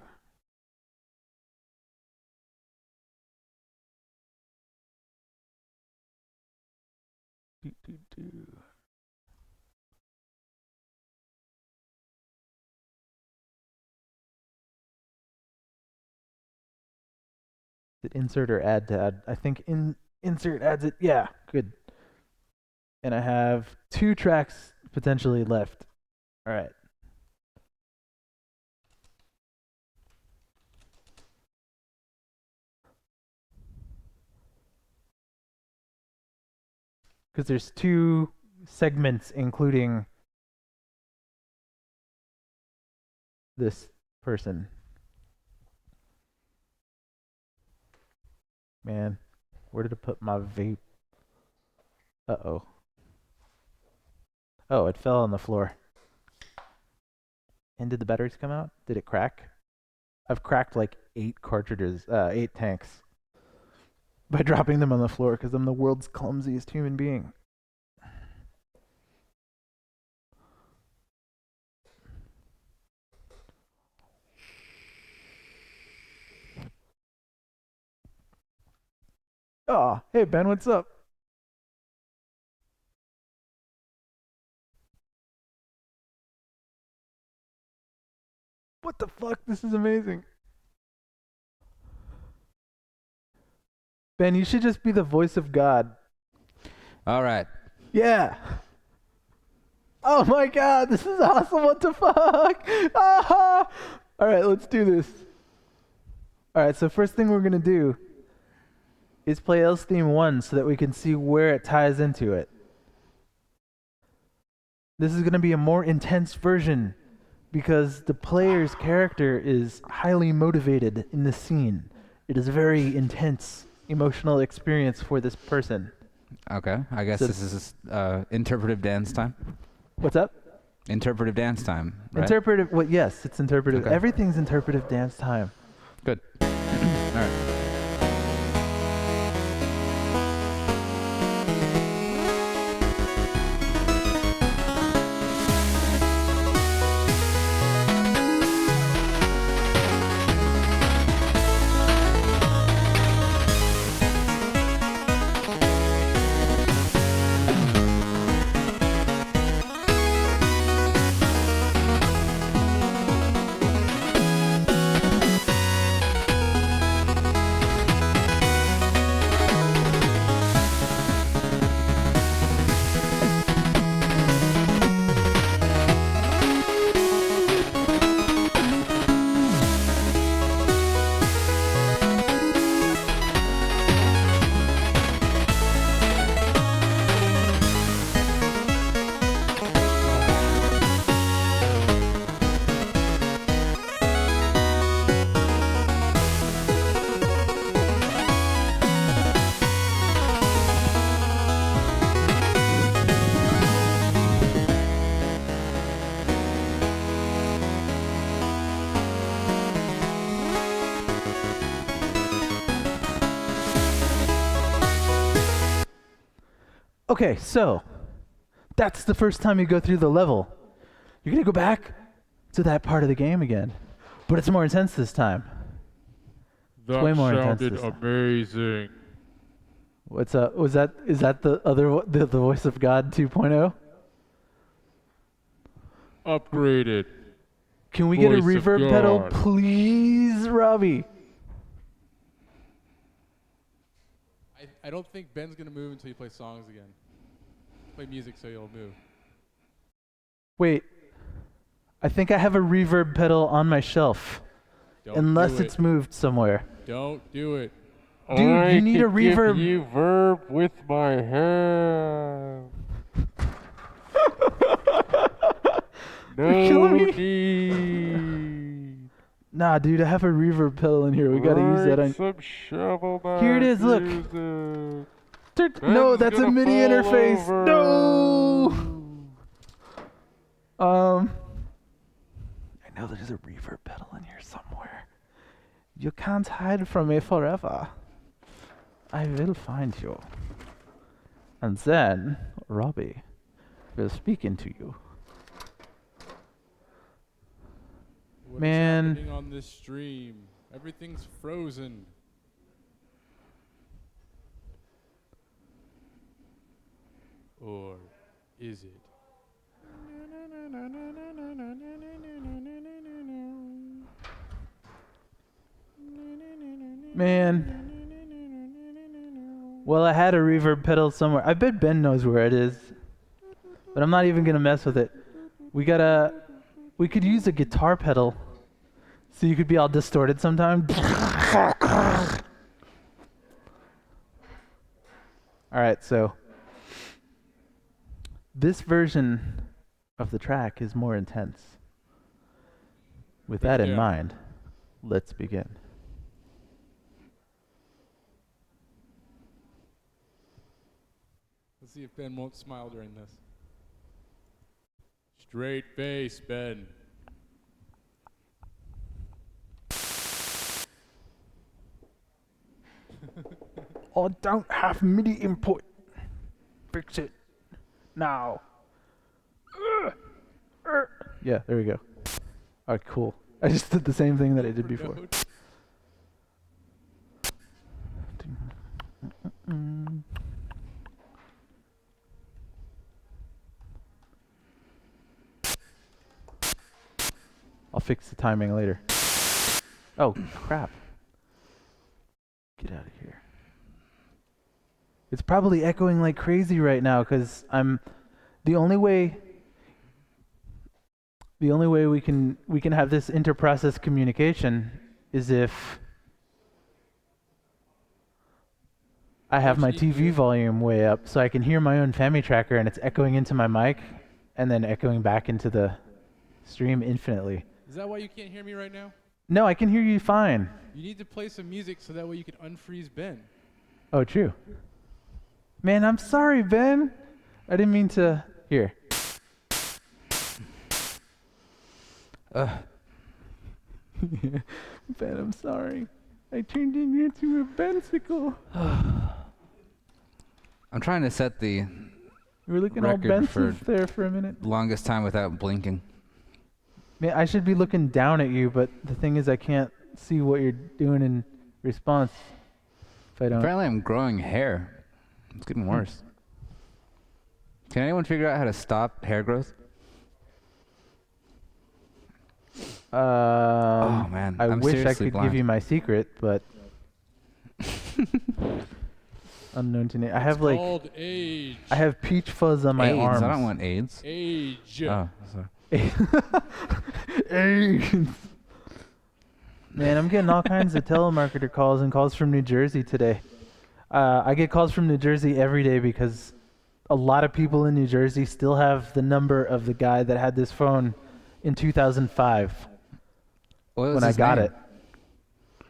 Do, do, do. Did insert or add to add? I think insert adds it. Yeah, good. And I have 2 tracks potentially left. All right. Because there's 2 segments, including this person. Man, where did I put my vape? Uh-oh. Oh, it fell on the floor. And did the batteries come out? Did it crack? I've cracked like 8 cartridges, 8 tanks by dropping them on the floor because I'm the world's clumsiest human being. Oh, hey Ben, what's up? What the fuck? This is amazing. Ben, you should just be the voice of God.
All right.
Yeah. Oh my god, this is awesome. What the fuck? Ah! All right, let's do this. All right, so first thing we're going to do is play Else Theme 1 so that we can see where it ties into it. This is going to be a more intense version because the player's character is highly motivated in the scene. It is a very intense emotional experience for this person.
Okay. I guess
So-
this is interpretive dance time.
What's up?
Interpretive dance time. Right?
Interpretive. Well, yes, it's interpretive.
Okay.
Everything's interpretive dance time.
Good. All right.
Okay, so that's the first time you go through the level. You're going to go back to that part of the game again, but it's more intense this time.
That
way more intense
sounded
this time.
amazing.
What's up? Is that the other the voice of God 2.0?
Upgraded.
Can we get a
Voice of
reverb pedal,
God.
please, Robbie?
I don't think Ben's gonna move until you play songs again. Play music so you'll move.
Wait. I think I have a reverb pedal on my shelf,
Don't
unless
do
it's
it.
moved somewhere.
Don't do it.
Dude,
I
you need a
can give
reverb.
you verb with my hand.
You're killing
No
me.
need.
Nah, dude, I have a reverb pedal in here. We gotta use that on.
Some shovel
Here it is, look.
music.
No,
Ben's
that's a
gonna
MIDI
fall
interface.
over.
No. I know there's a reverb pedal in here somewhere. You can't hide from me forever. I will find you. And then Robbie will speak into you.
What is
Man.
happening on this stream? Everything's frozen. Or is it?
Man. Well, I had a reverb pedal somewhere. I bet Ben knows where it is. But I'm not even gonna mess with it. We could use a guitar pedal. So you could be all distorted sometime. Alright, so this version of the track is more intense. With that in
Yeah.
mind, let's begin.
Let's see if Ben won't smile during this. Straight face, Ben.
I don't have MIDI input. Fix it now. Yeah, there we go. All right, cool. I just did the same thing that I did before. I'll fix the timing later. Oh, crap. Get out of here. It's probably echoing like crazy right now because I'm the only way we can have this inter-process communication is if I have my TV volume way up so I can hear my own Family Tracker and it's echoing into my mic and then echoing back into the stream infinitely.
Is that why you can't hear me right now?
No, I can hear you fine.
You need to play some music so that way you can unfreeze Ben.
Oh, true. Man, I'm sorry, Ben. I didn't mean to. Here. Ben, I'm sorry. I turned you into a bensicle.
I'm trying to set the
You were looking all
record for
pensive there for a minute.
longest time without blinking.
Man, I should be looking down at you, but the thing is I can't see what you're doing in response if I don't.
Apparently I'm growing hair. It's getting worse. Can anyone figure out how to stop hair growth? Oh man,
I
I'm
wish I
seriously
could
blind.
give you my secret, but unknown to name. I have like
Called age.
I have peach fuzz on my
AIDS.
arms.
I don't want AIDS.
Age.
Oh, sorry.
AIDS. Man, I'm getting all kinds of telemarketer calls and calls from New Jersey today. I get calls from New Jersey every day because a lot of people in New Jersey still have the number of the guy that had this phone in 2005
What was
when I
his
got
name?
it.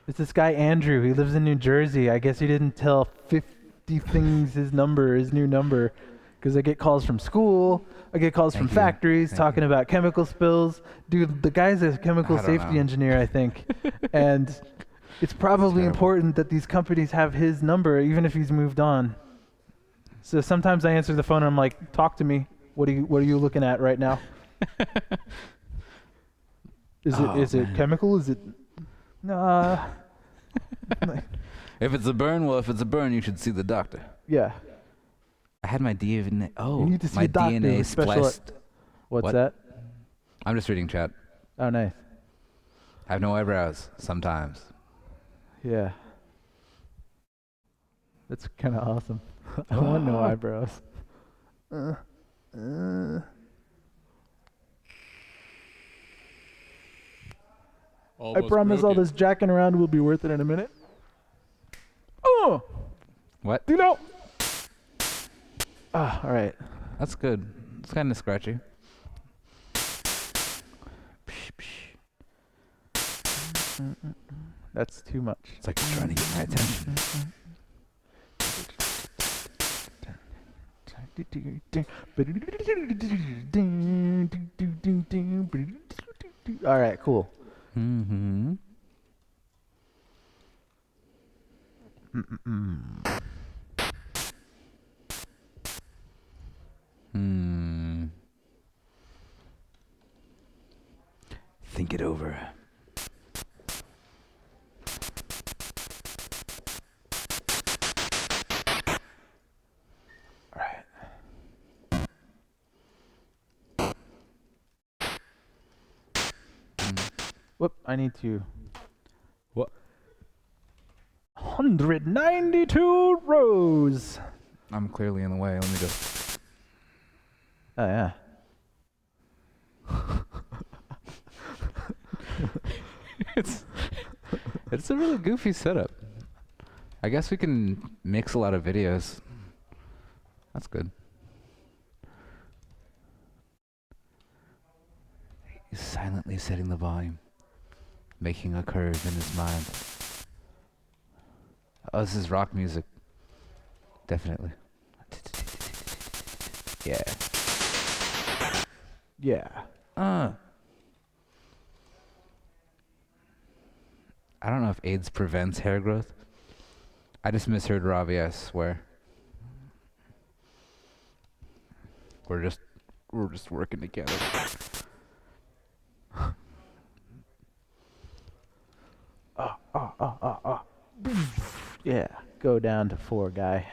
It's this guy Andrew. He lives in New Jersey. I guess he didn't tell 50 things his new number, because I get calls from school. I get calls from
Thank you.
factories
Thank
talking about chemical spills. Dude, the guy's a chemical
I don't
safety
know.
engineer, I think. And it's probably
terrible.
important that these companies have his number, even if he's moved on. So sometimes I answer the phone and I'm like, "Talk to me. What are you looking at right now? Is
Oh,
it
man.
chemical? Is it nah."
If it's a burn, well, if it's a burn, you should see the doctor.
Yeah.
I had my DNA. Oh,
You need to see
my
a doctor
DNA
with special
spliced.
What's
What?
that?
I'm just reading chat.
Oh, nice.
I have no eyebrows sometimes.
Yeah. That's kind of awesome. I want no eyebrows. I
Almost
promise all
broken.
this jacking around will be worth it in a minute. Oh,
What?
you know. Ah, all right.
That's good. It's kind of scratchy.
That's too much.
It's like it's trying to get my attention.
All right, cool.
Mm-hmm. Hmm. Think it over.
All right. Whoop, I need to.
What?
192 rows.
I'm clearly in the way. Let me just.
Oh, yeah.
It's a really goofy setup. I guess we can mix a lot of videos. That's good. He's silently setting the volume, making a curve in his mind. Oh, this is rock music. Definitely. Yeah.
Yeah.
I don't know if AIDS prevents hair growth. I just misheard Ravi, I swear. We're just working together.
Yeah. Go down to 4, guy.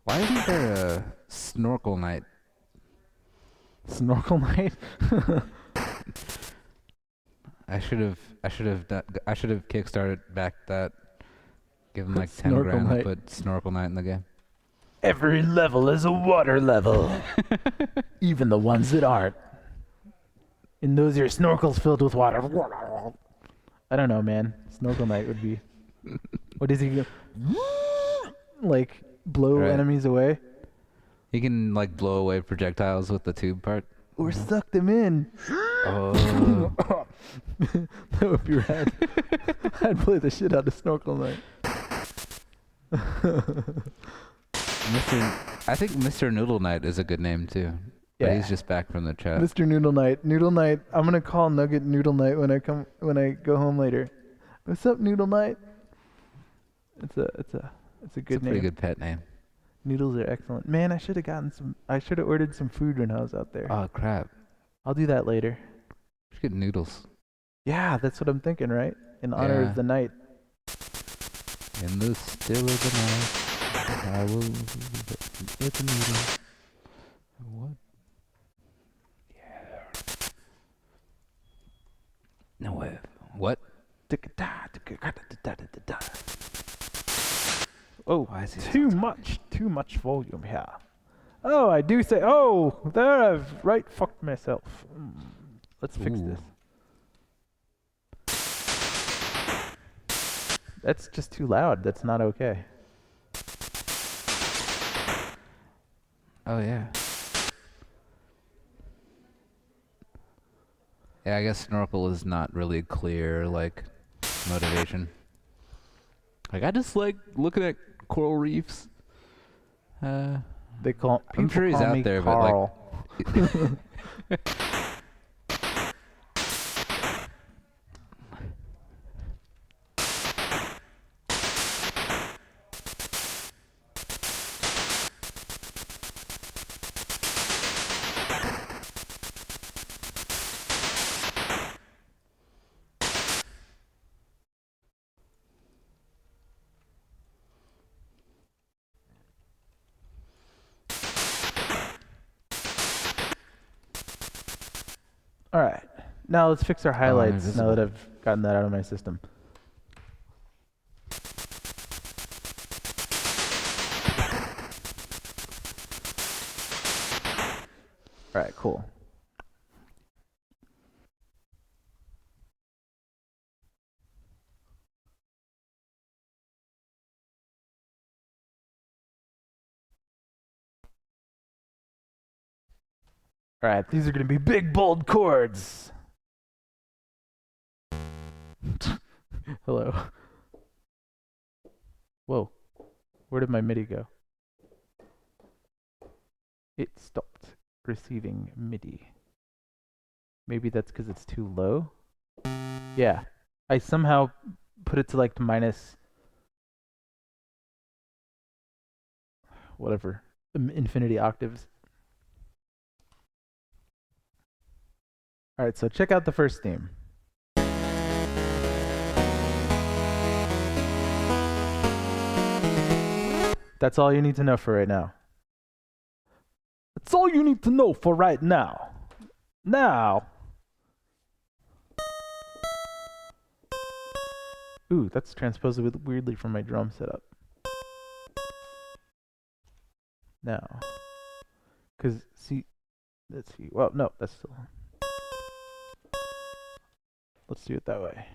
Why isn't there a snorkel night?
Snorkel night?
I should have kickstarted back that. Given like 10
Snorkel
grand to
night.
put snorkel night in the game.
Every level is a water level. Even the ones that aren't. And those are snorkels filled with water. I don't know, man. Snorkel night would be. What is he? Like blow
Right.
enemies away?
You can like blow away projectiles with the tube part.
Or suck them in.
Oh.
That would be rad. I'd play the shit out of Snorkel Night.
I think Mr. Noodle Knight is a good name too. But
Yeah.
he's just back from the chat.
Mr. Noodle Night. Noodle Night. I'm gonna call Nugget Noodle Night when I go home later. What's up, Noodle Night? It's a
It's
good
a pretty
name.
good pet name.
Noodles are excellent. Man, I should have ordered some food when I was out there.
Oh crap.
I'll do that later.
We should get noodles.
Yeah, that's what I'm thinking, right? In honor
Yeah.
of the night.
In the still of the night, I will get the noodles. What? Yeah. No way. What?
Oh,
Why is he
too much volume here. Oh, I do say, oh, there I've right fucked myself. Let's fix
Ooh.
this. That's just too loud. That's not okay.
Oh yeah. Yeah, I guess snorkel is not really clear like motivation. Like I just like looking at coral reefs.
They call
I'm
people
sure he's
call
out
me
there,
Carl.
but like
All right. Now let's fix our highlights now
invisible.
that I've gotten that out of my system. All right, cool. All right, these are going to be big, bold chords. Hello. Whoa. Where did my MIDI go? It stopped receiving MIDI. Maybe that's because it's too low? Yeah. I somehow put it to like minus whatever, infinity octaves. All right, so check out the first theme. That's all you need to know for right now. That's all you need to know for right now. Now. Ooh, that's transposed weirdly from my drum setup. Now. Because, see, let's see. Well, no, that's still. Let's do it that way.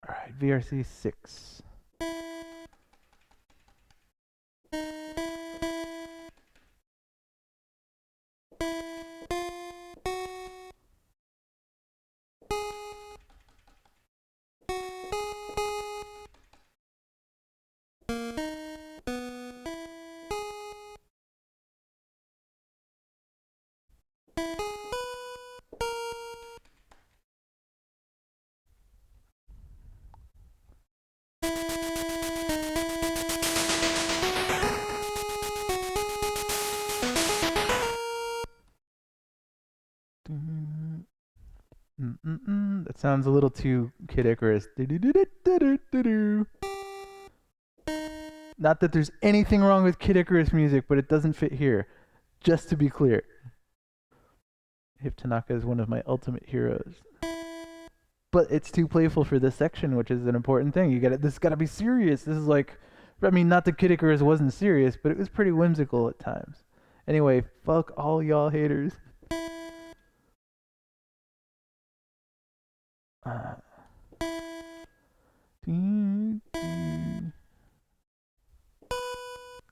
All right, VRC 6. Sounds a little too Kid Icarus. Not that there's anything wrong with Kid Icarus music, but it doesn't fit here. Just to be clear. Hip Tanaka is one of my ultimate heroes. But it's too playful for this section, which is an important thing. This got to be serious. This is like, I mean, not that Kid Icarus wasn't serious, but it was pretty whimsical at times. Anyway, fuck all y'all haters.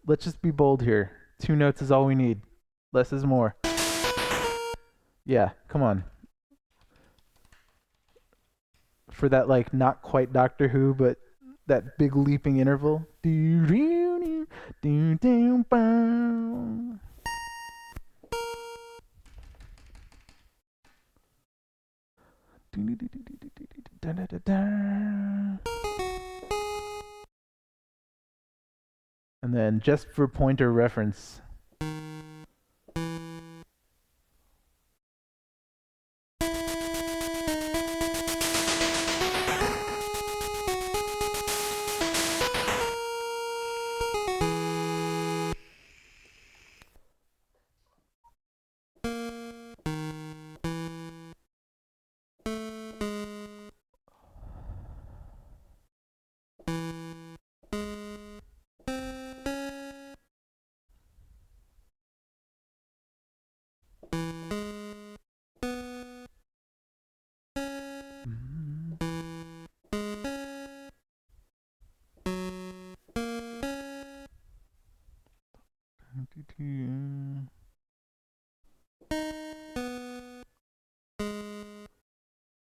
Let's just be bold here. 2 notes is all we need. Less is more. Yeah, come on. For that, like, not quite Doctor Who, but that big leaping interval. And then, just for pointer reference,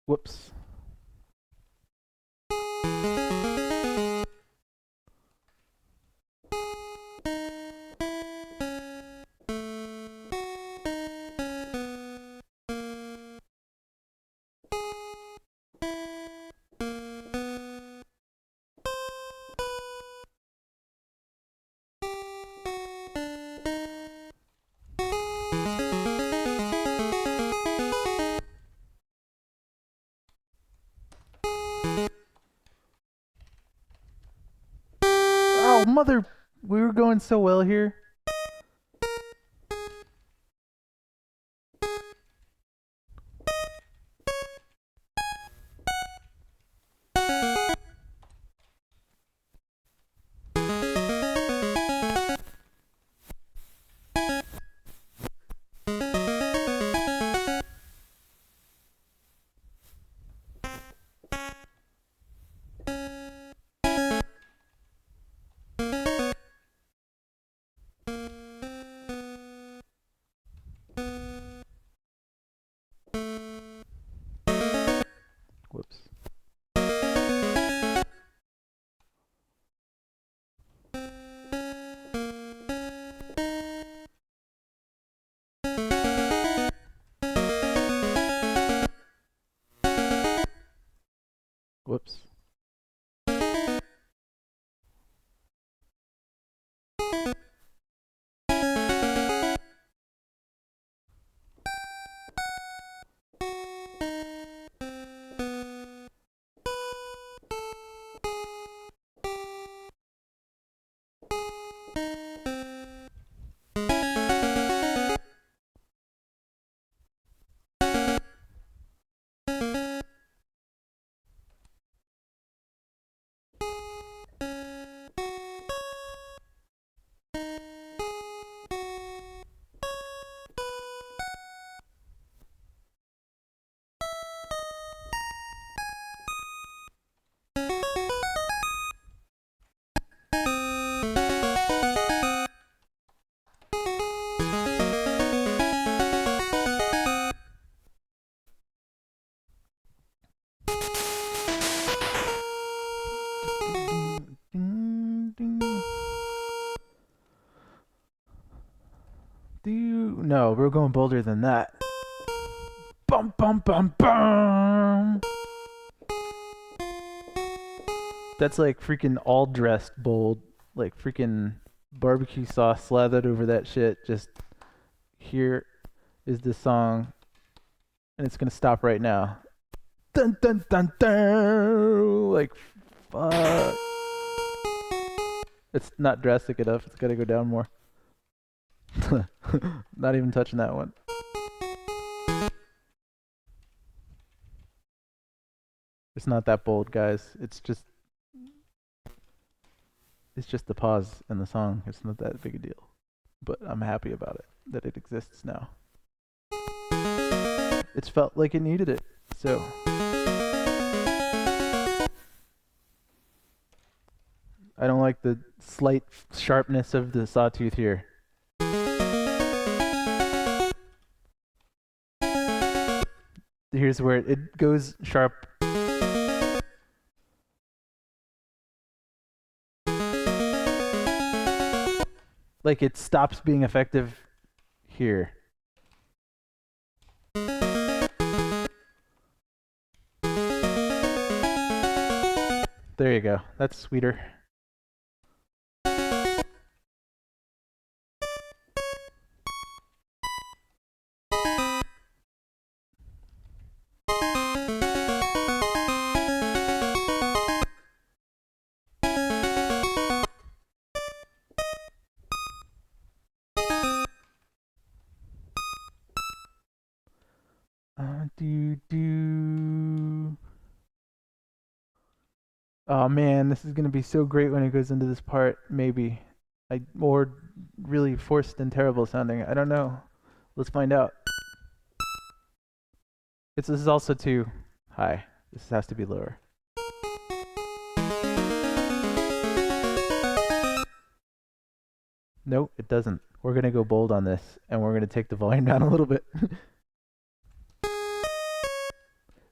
whoops. Oh, mother, we were going so well here. Whoops. Whoops. No, we're going bolder than that. Bum bum bum bum. That's like freaking all dressed bold, like freaking barbecue sauce slathered over that shit. Just here is the song, and it's gonna stop right now. dun dun dun dun. Like, fuck. It's not drastic enough. It's gotta go down more. Not even touching that one. It's not that bold, guys. It's just the pause in the song. It's not that big a deal. But I'm happy about it, that it exists now. It's felt like it needed it. So I don't like the slight sharpness of the sawtooth here. Here's where it goes sharp. Like it stops being effective here. There you go. That's sweeter. Oh man, this is gonna be so great when it goes into this part. Maybe, or really forced and terrible sounding. I don't know. Let's find out. This is also too high. This has to be lower. Nope, it doesn't. We're gonna go bold on this, and we're gonna take the volume down a little bit.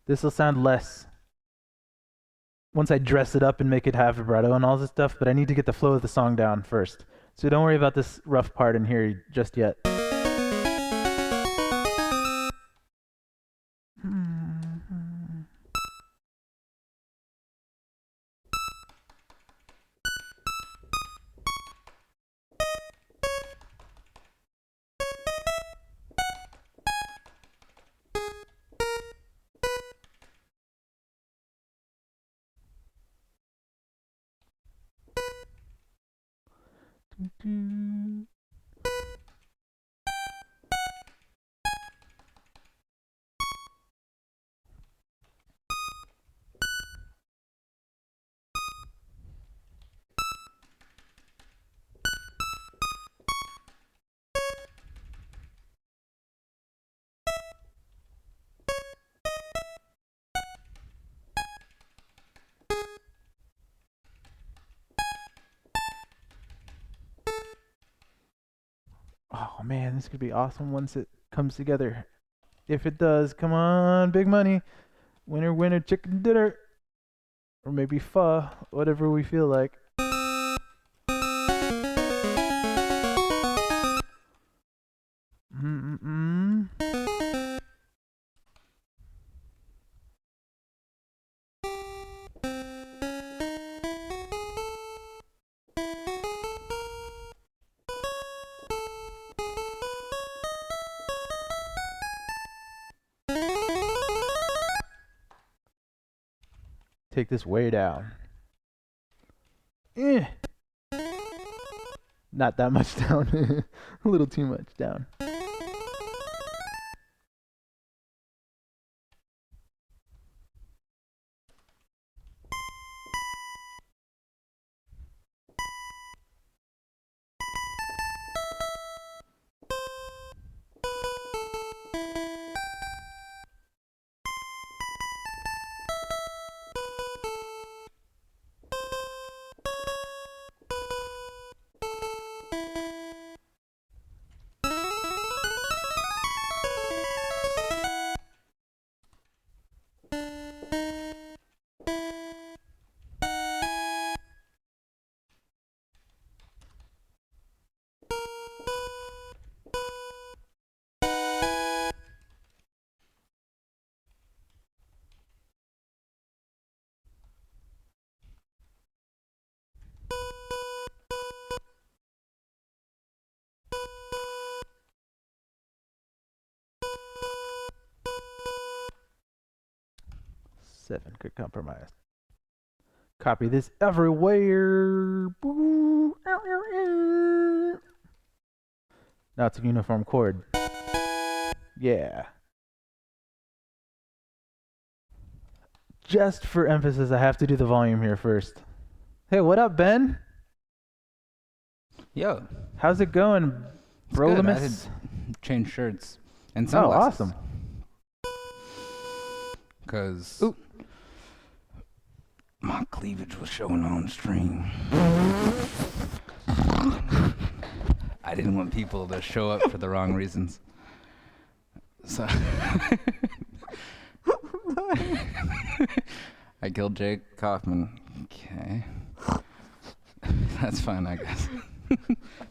This will sound less once I dress it up and make it have vibrato and all this stuff, but I need to get the flow of the song down first. So don't worry about this rough part in here just yet. Oh man, this could be awesome once it comes together. If it does, come on, big money. Winner, winner, chicken dinner. Or maybe pho, whatever we feel like. Mm-mm-mm. Take this way down. Eh. Not that much down. A little too much down. 7. Good compromise. Copy this everywhere. Boo. Now it's a uniform chord. Yeah. Just for emphasis, I have to do the volume here first. Hey, what up, Ben?
Yo,
How's it going,
it's good. I had
Brolimus?
changed shirts and
Oh,
sunglasses.
awesome.
Because
Ooh.
my cleavage was showing on stream. I didn't want people to show up for the wrong reasons. So I killed Jake Kaufman. Okay. That's fine, I guess.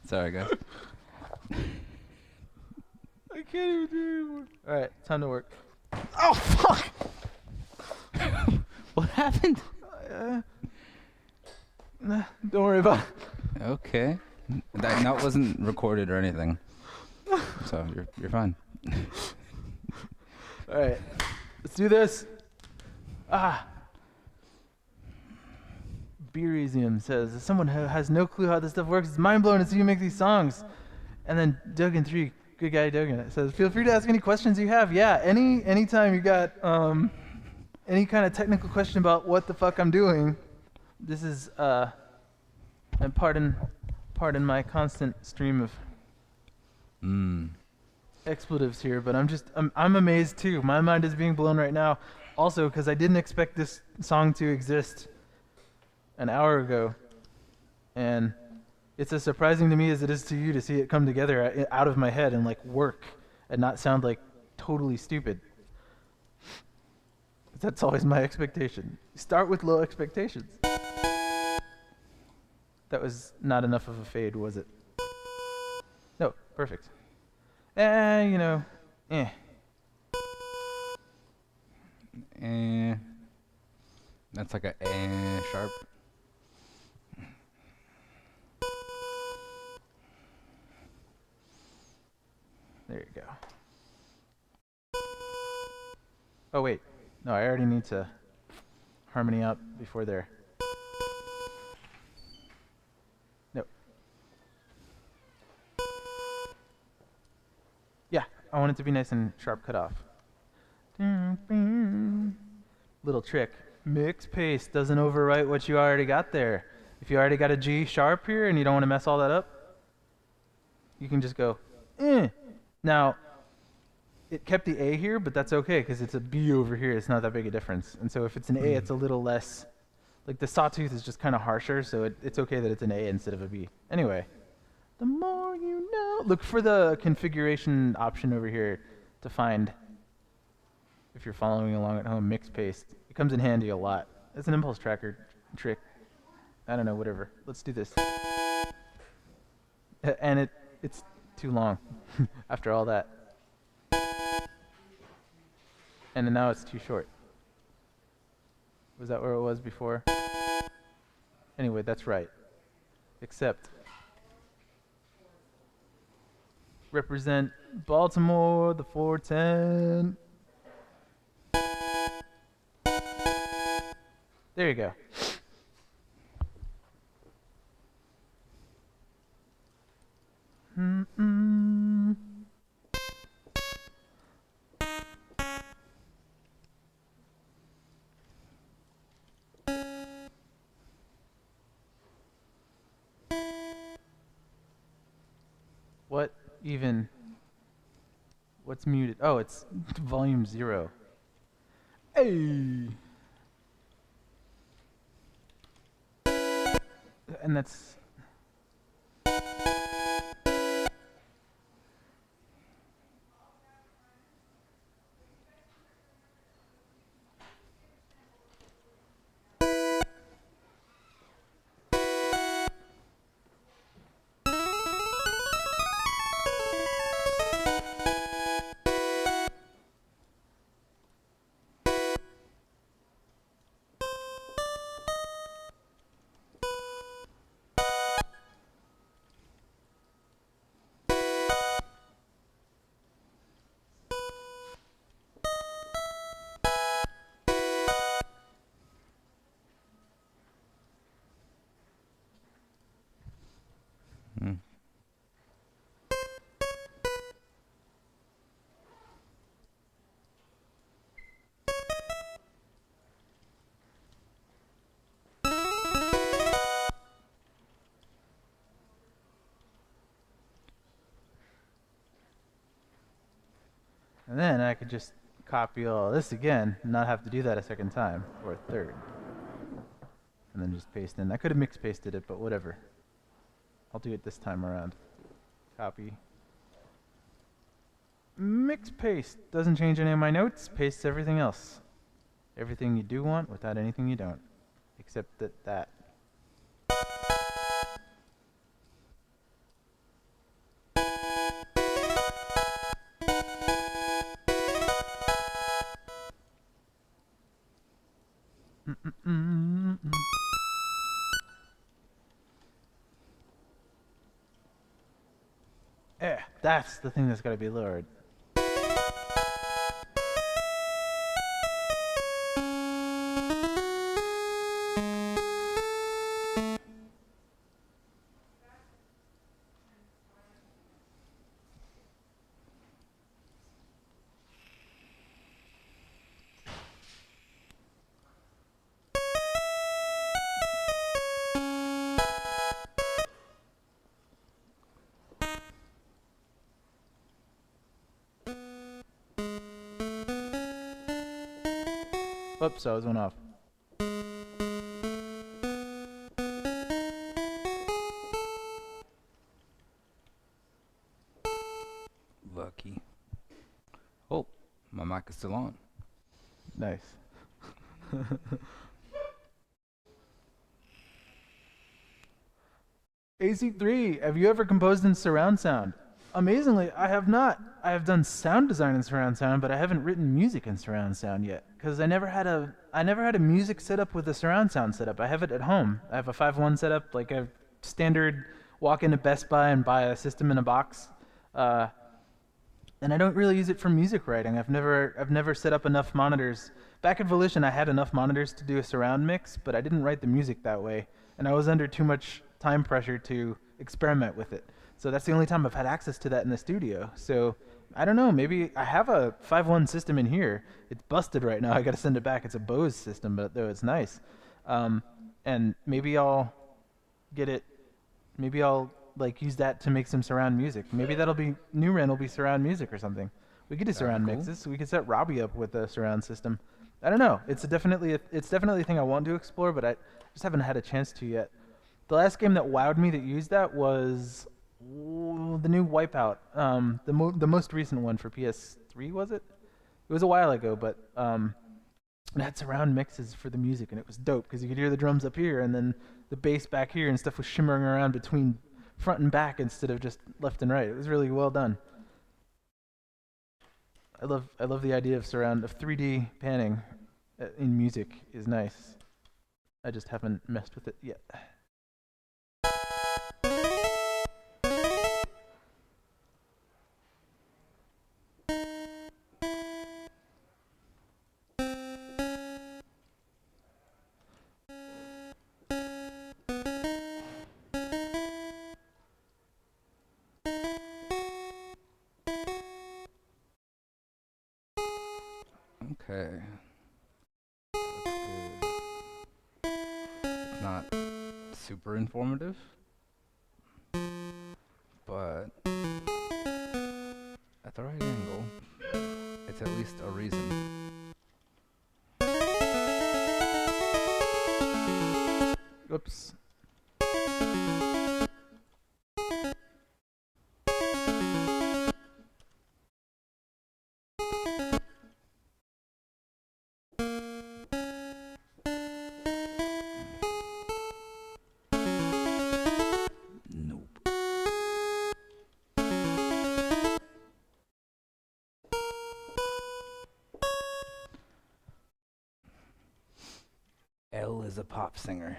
Sorry, guys.
I can't even do it anymore. All right, time to work. Oh, fuck!
What happened?
Nah, don't worry about it.
Okay. That wasn't recorded or anything. So you're fine.
All right, let's do this. Beeresium says, as someone who has no clue how this stuff works, it's mind-blowing to see you make these songs. And then Duggan3, good guy Duggan, says, feel free to ask any questions you have. Yeah, anytime you got any kind of technical question about what the fuck I'm doing, this is, and pardon my constant stream of expletives here, but I'm amazed too. My mind is being blown right now. Also, because I didn't expect this song to exist an hour ago, and it's as surprising to me as it is to you to see it come together out of my head and like work and not sound like totally stupid. That's always my expectation. Start with low expectations. That was not enough of a fade, was it? No, perfect. You know,
That's like a sharp.
There you go. Oh wait, no, I already need to harmony up before there. No. Yeah, I want it to be nice and sharp cut off. Little trick. Mix paste doesn't overwrite what you already got there. If you already got a G sharp here and you don't want to mess all that up, you can just go, Now, it kept the A here, but that's okay because it's a B over here. It's not that big a difference. And so if it's an A, it's a little less, like the sawtooth is just kind of harsher, so it's okay that it's an A instead of a B. Anyway, the more you know. Look for the configuration option over here to find, if you're following along at home, mix paste. It comes in handy a lot. It's an impulse tracker trick. I don't know, whatever. Let's do this. And it's too long after all that. And then now it's too short. Was that where it was before? Anyway, that's right. Except represent Baltimore, the 410. There you go. What even? What's muted? Oh, it's volume 0. Hey! And that's... And then I could just copy all this again and not have to do that a second time or a third. And then just paste in. I could have mix pasted it, but whatever. I'll do it this time around. Copy. Mix paste. Doesn't change any of my notes. Pastes everything else. Everything you do want without anything you don't. Except that. That's the thing that's got to be lowered. Whoops, I was one off.
Lucky. Oh, my mic is still on.
Nice. AC3, have you ever composed in surround sound? Amazingly, I have not. I have done sound design in surround sound, but I haven't written music in surround sound yet because I never had a music setup with a surround sound setup. I have it at home. I have a 5.1 setup, like a standard walk into Best Buy and buy a system in a box. And I don't really use it for music writing. I've never set up enough monitors. Back at Volition, I had enough monitors to do a surround mix, but I didn't write the music that way, and I was under too much time pressure to experiment with it. So that's the only time I've had access to that in the studio. So I don't know. Maybe I have a 5.1 system in here. It's busted right now. I got to send it back. It's a Bose system, but though it's nice. And maybe I'll get it. Maybe I'll like use that to make some surround music. Maybe that'll be new rent will be surround music or something. We could do surround
cool.
mixes. We could set Robbie up with a surround system. I don't know. It's definitely a thing I want to explore, but I just haven't had a chance to yet. The last game that wowed me that used that was the new Wipeout. The most recent one for PS3 was it? It was a while ago, but it had surround mixes for the music, and it was dope because you could hear the drums up here and then the bass back here, and stuff was shimmering around between front and back instead of just left and right. It was really well done. I love the idea of 3D panning in music is nice. I just haven't messed with it yet.
Okay. It's not super informative, but at the right angle, it's at least a reason.
Oops.
Nope. L is a pop singer.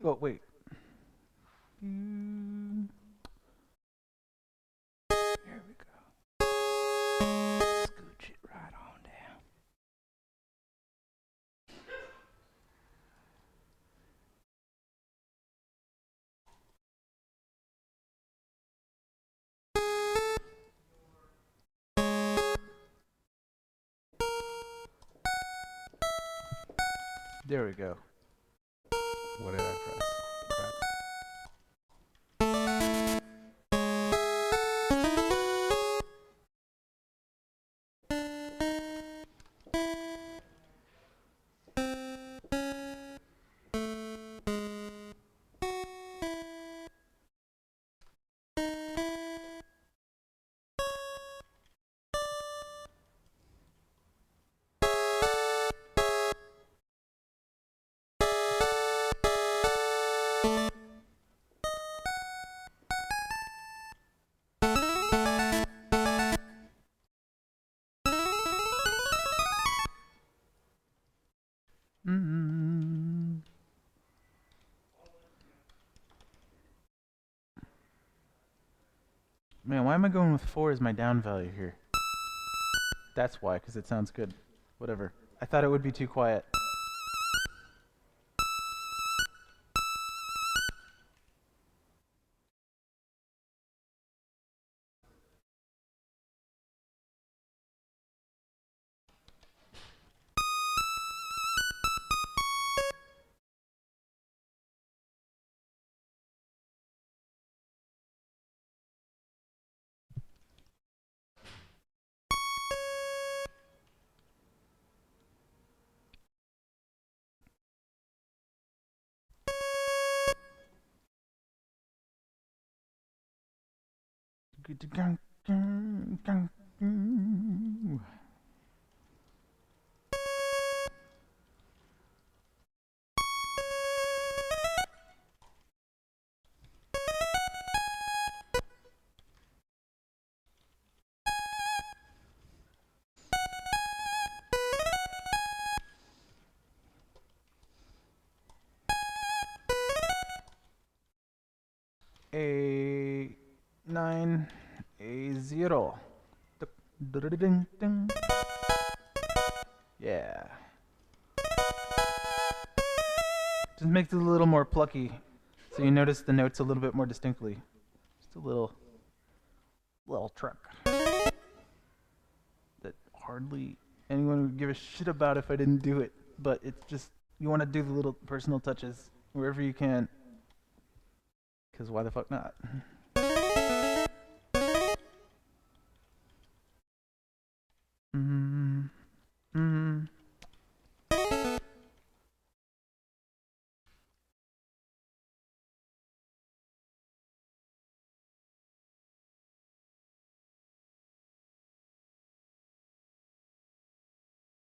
Oh wait.
Here we go. Scooch it right on down.
There we go.
What did I press? Crap.
Mm. Man, why am I going with 4 as my down value here? That's why, because it sounds good. Whatever. I thought it would be too quiet. A9, A0. Yeah. Just makes it a little more plucky, so you notice the notes a little bit more distinctly. Just a little trick that hardly anyone would give a shit about if I didn't do it. But it's just, you want to do the little personal touches wherever you can. Because why the fuck not? Mm, mm.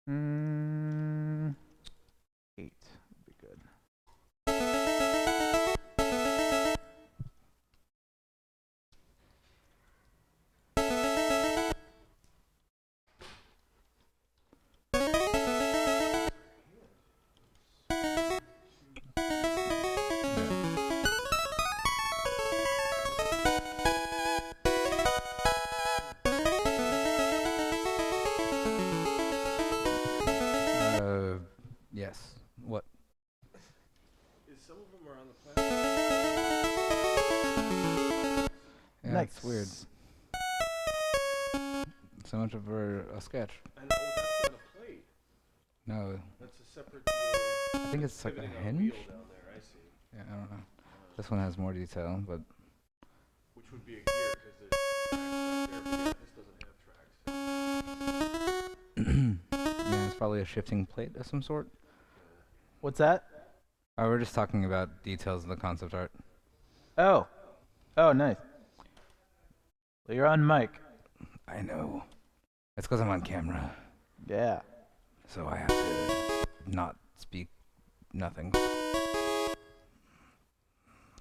Mm, 8 would be good.
Yes. What?
Is some of them are on the plastic?
Yeah,
Nice.
it's weird. So much of a sketch.
And oh, that's not a plate.
No,
That's a separate deal.
I think it's like a
Pivoting on
hinge.
wheel down there. I see.
Yeah, I don't know. This one has more detail, but
Which would be a gear because there's tracks back there. But yeah, this doesn't have tracks.
yeah, it's probably a shifting plate of some sort.
What's that?
Oh, we're just talking about details of the concept art.
Oh. Oh, nice. Well, you're on mic.
I know. It's because I'm on camera,
Yeah.
so I have to not speak nothing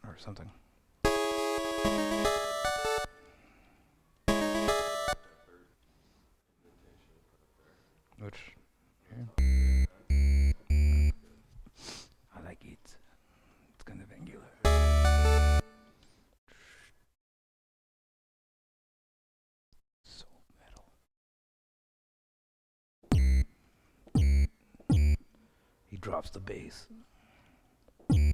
or something. Which, here. I like it. It's kind of angular. So metal. He drops the bass.
It's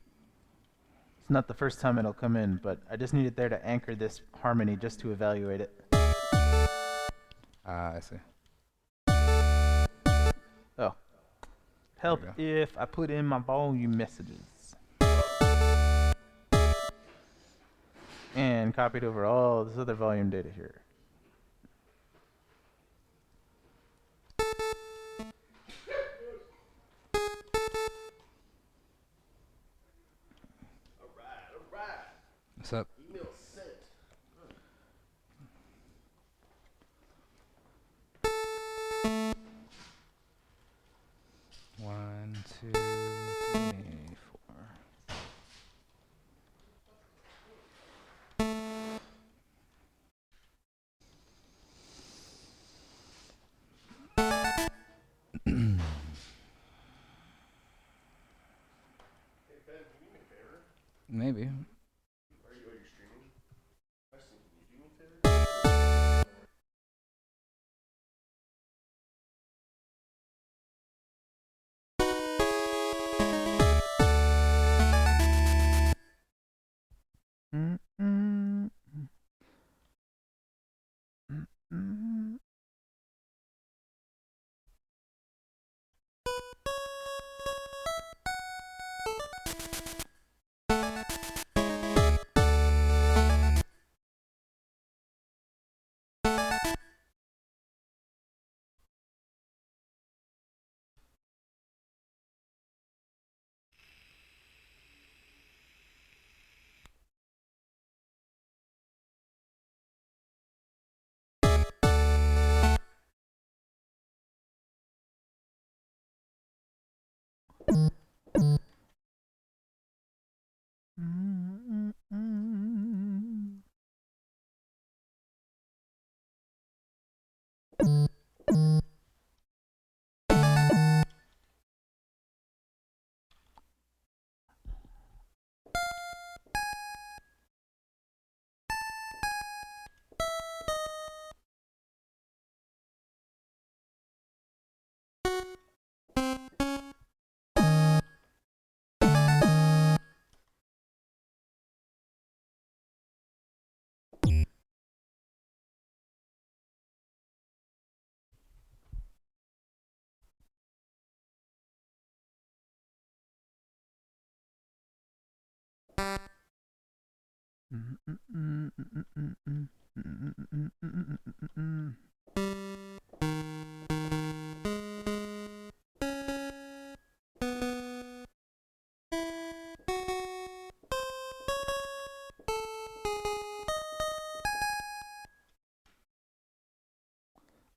not the first time it'll come in, but I just need it there to anchor this harmony just to evaluate it.
Ah, I see.
Oh. help
we
if I put in my volume messages. And copied over all this other volume data here.
Alright.
What's up?
Email sent.
1, 2, 3, 4.
Hey Ben, can you do me a favor?
Maybe.
Are you streaming? Preston, can you do me a favor?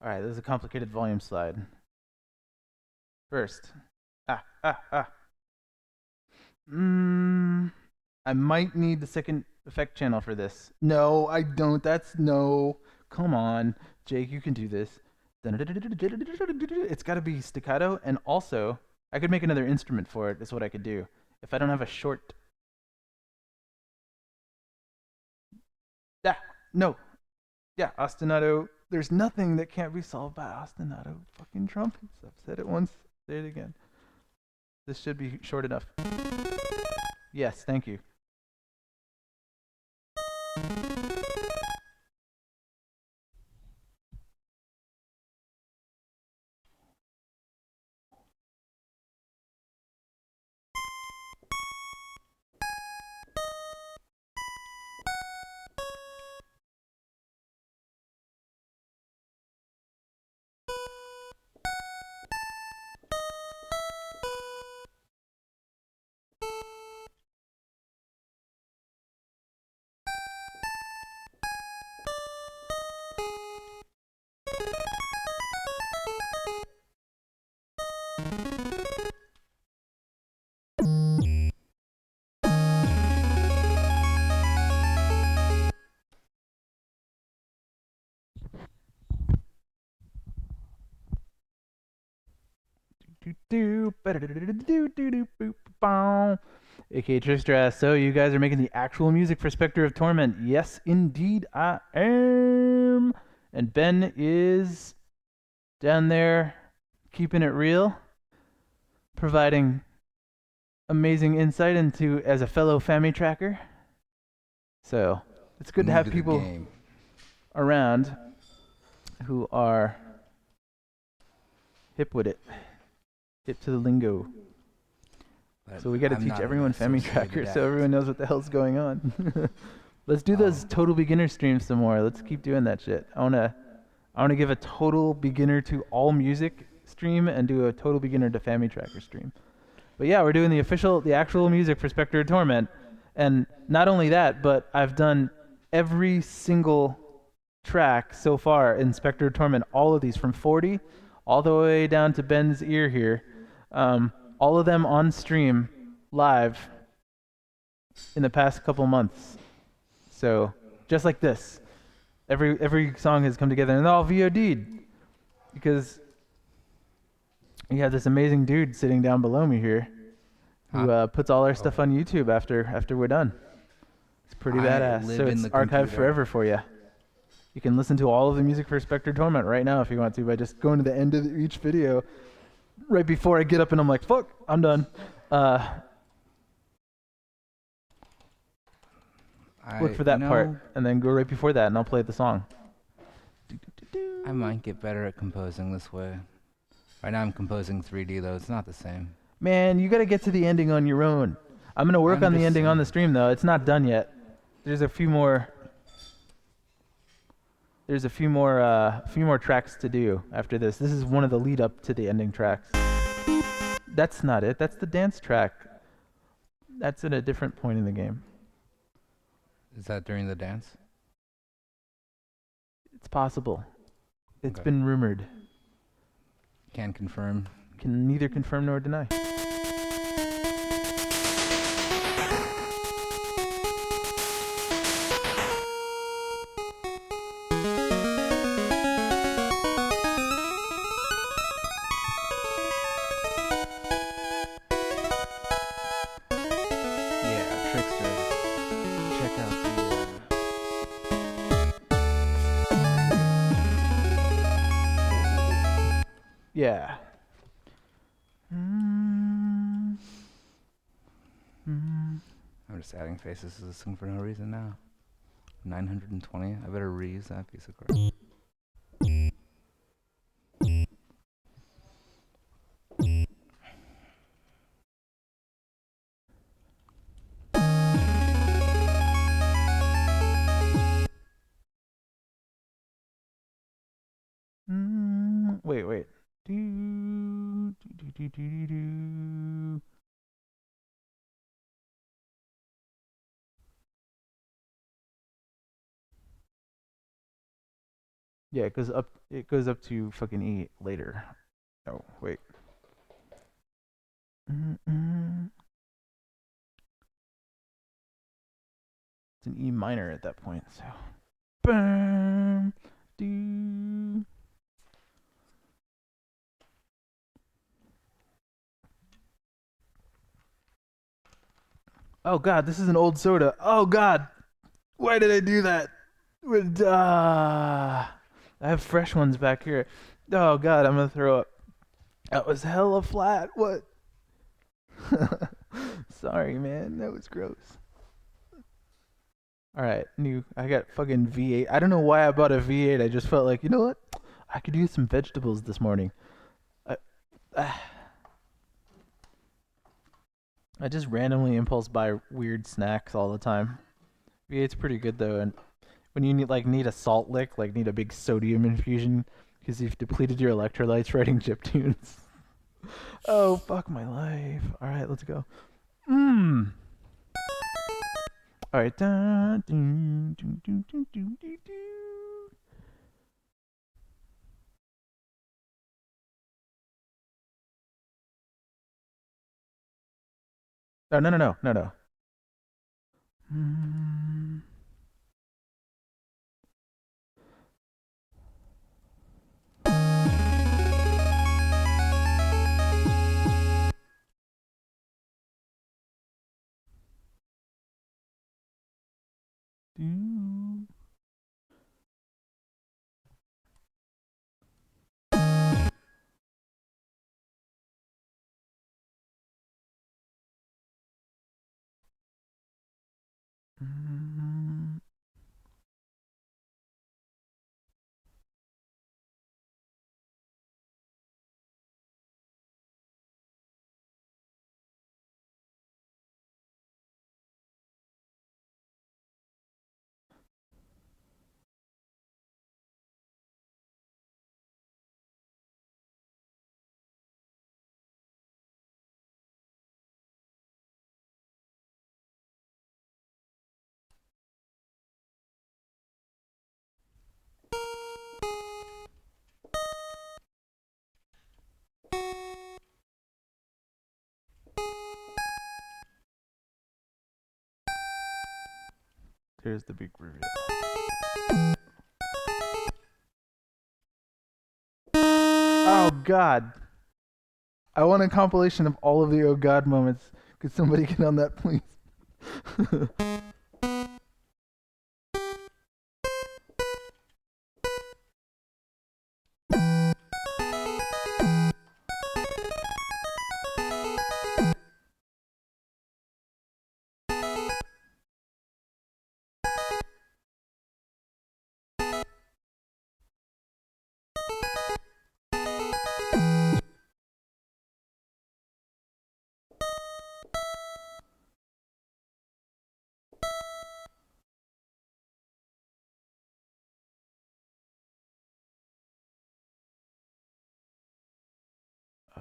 Alright, this is a complicated volume slide. First. I might need the second effect channel for this. No, I don't. That's no. Come on. Jake, you can do this. It's got to be staccato, and also, I could make another instrument for it, is what I could do. If I don't have a short... No. Yeah, ostinato. There's nothing that can't be solved by ostinato. Fucking trumpets. I've said it once. Say it again. This should be short enough. Yes, thank you. AKA Trickster. So you guys are making the actual music for Spectre of Torment. Yes, indeed I am. And Ben is down there keeping it real, providing amazing insight into as a fellow family tracker. So it's good to have people around who are hip with it. Hip to the lingo.
But
So we got to
I'm
teach
not an
everyone Family
associated
Tracker so
act.
everyone knows what the hell's going on. Let's do those
Oh.
total beginner streams some more. Let's keep doing that shit. I wanna give a total beginner to all music stream and do a total beginner to Family Tracker stream. But yeah, we're doing the actual music for Spectre of Torment, and not only that, but I've done every single track so far in Spectre of Torment. All of these from 40 all the way down to Ben's ear here. All of them on stream live in the past couple months. So just like this, every song has come together, and they're all VOD'd because we have this amazing dude sitting down below me here who puts all our stuff on YouTube after we're done. It's pretty
I
badass.
live
So
in
it's
the
archived
computer.
forever for you. You can listen to all of the music for Spectre Torment right now if you want to by just going to the end of each video right before I get up and I'm like, fuck, I'm done. Look for that part and then go right before that and I'll play the song.
I might get better at composing this way. Right now I'm composing 3D though. It's not the same.
Man, you got to get to the ending on your own. I'm going to work on the ending on the stream though. It's not done yet. There's a few more tracks to do after this. This is one of the lead up to the ending tracks. That's not it. That's the dance track. That's at a different point in the game.
Is that during the dance?
It's possible. It's
Okay.
been rumored.
Can confirm.
Can neither confirm nor deny.
Yeah, Trickster. Check out
Yeah.
I'm just adding faces to this thing for no reason now. 920. I better reuse that piece of crap.
Wait. Do. Yeah, it goes up. It goes up to fucking E later. Oh wait. It's an E minor at that point. So. Bam. Do. Oh god, this is an old soda. Oh god, why did I do that? I have fresh ones back here. Oh god, I'm gonna throw up. That was hella flat. What? Sorry, man. That was gross. All right, I got fucking V8. I don't know why I bought a V8. I just felt like, you know what? I could use some vegetables this morning. I just randomly impulse buy weird snacks all the time. V8's pretty good though, and when you need a salt lick, like need a big sodium infusion because you've depleted your electrolytes writing chiptunes. Oh fuck my life! All right, let's go. All right. Oh, no. Here's the big reveal. Oh God! I want a compilation of all of the oh God moments. Could somebody get on that, please?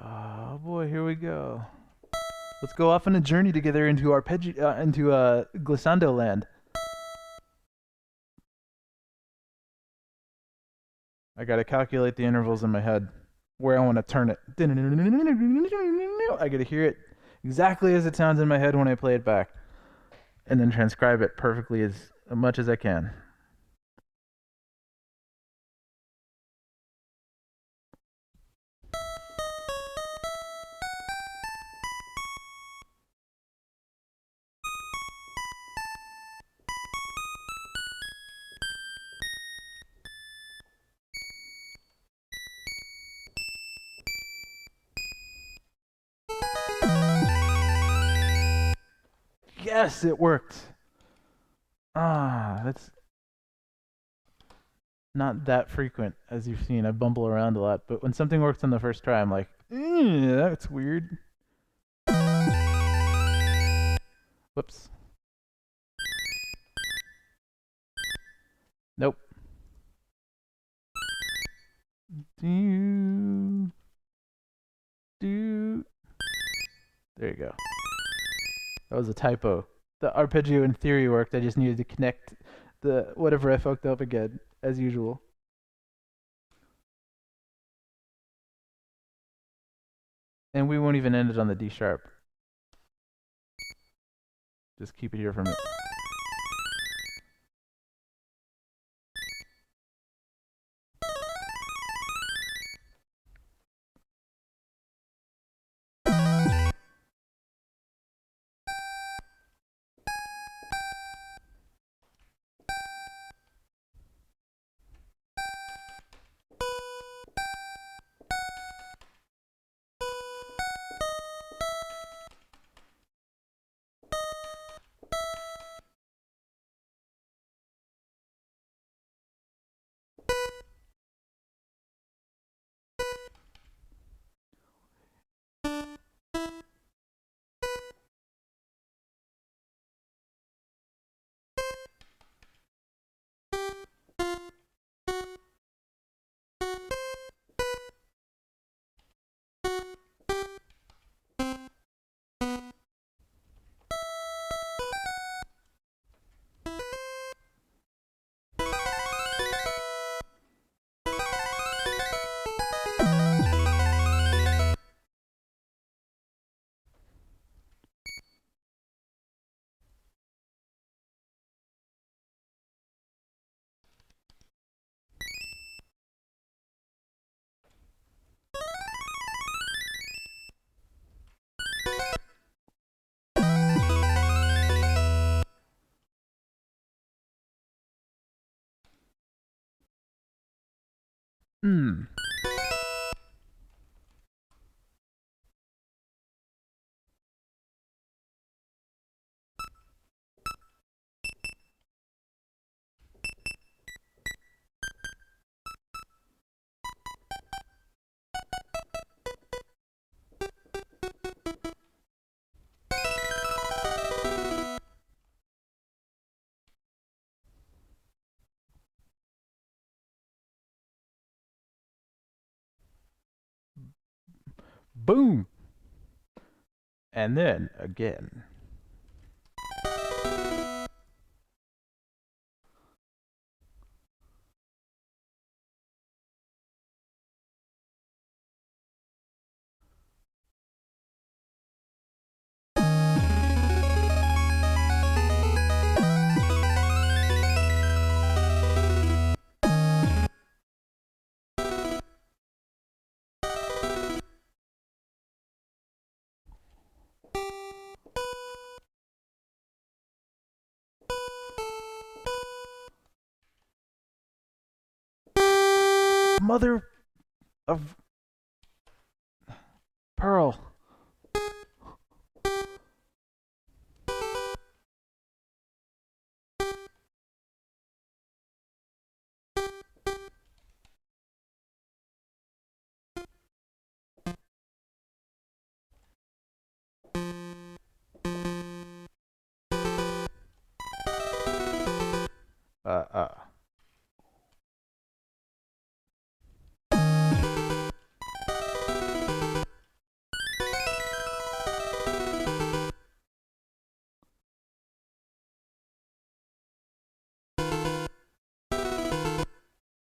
Oh boy, here we go. Let's go off on a journey together into Glissando land. I gotta calculate the intervals in my head where I want to turn it. I gotta hear it exactly as it sounds in my head when I play it back, and then transcribe it perfectly as much as I can. Yes, it worked. That's not that frequent, as you've seen. I bumble around a lot, but when something works on the first try, I'm like, that's weird. Whoops. Nope. Do. There you go. That was a typo. The arpeggio in theory worked. I just needed to connect the whatever I fucked up again, as usual. And we won't even end it on the D sharp. Just keep it here for a minute. Hmm. Boom. And then again. Mother of Pearl. Uh, uh.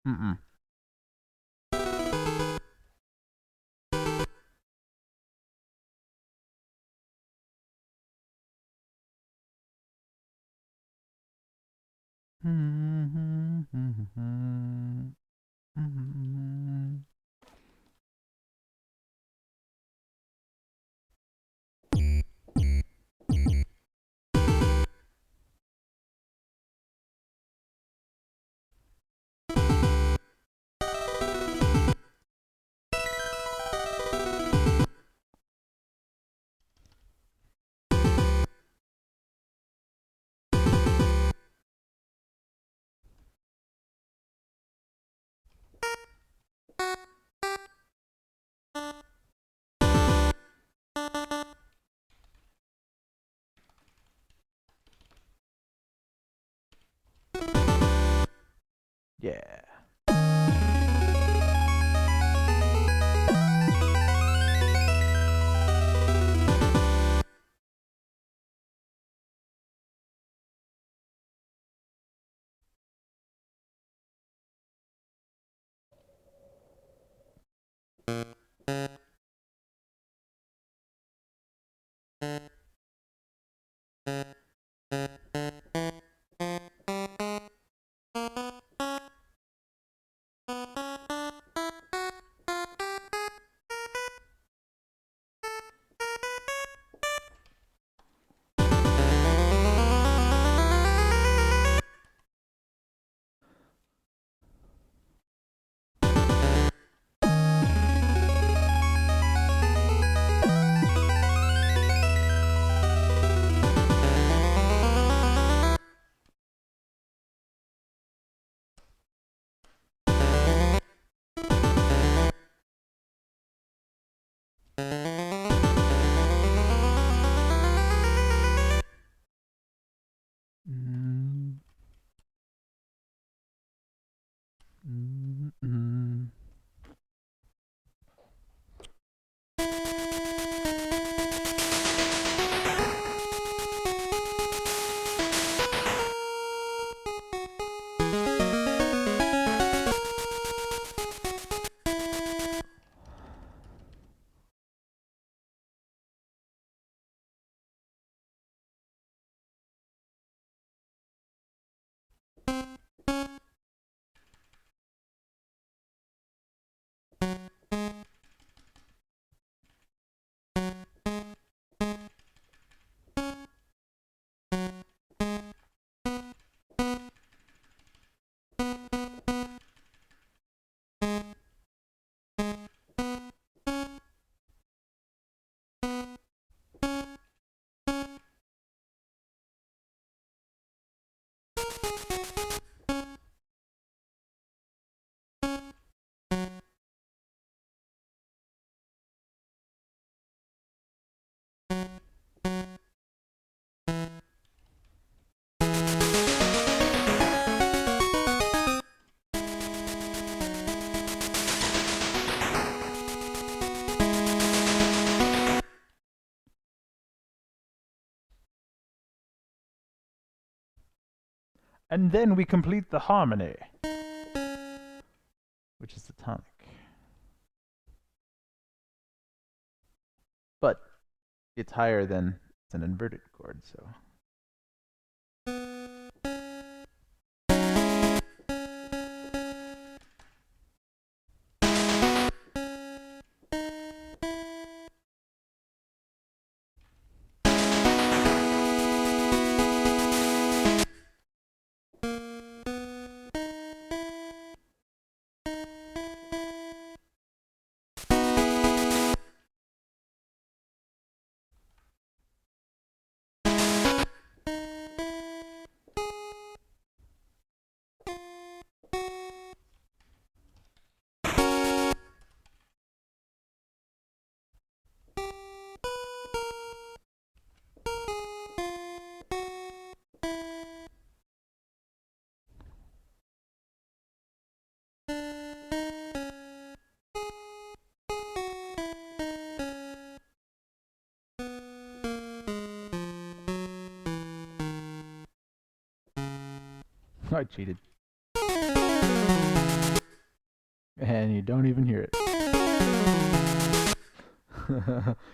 Mm-mm. Yeah. Mm, mm, mm. And then we complete the harmony, which is the tonic. But it's higher than it's an inverted chord, so. I cheated. And you don't even hear it.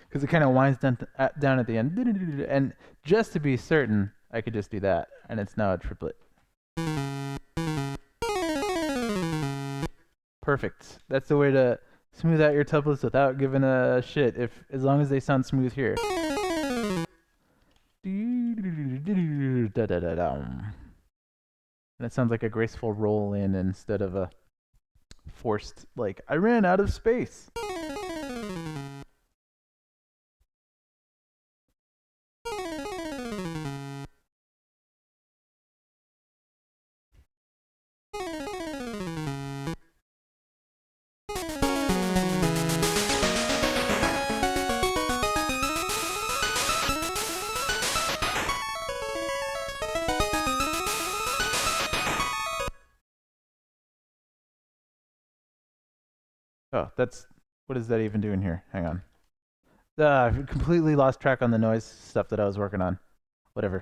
Because it kind of winds down at the end. And just to be certain, I could just do that. And it's now a triplet. Perfect. That's the way to smooth out your tuplets without giving a shit. As long as they sound smooth here. And it sounds like a graceful roll in instead of a forced, like, I ran out of space. Oh, what is that even doing here? Hang on. I completely lost track on the noise stuff that I was working on. Whatever.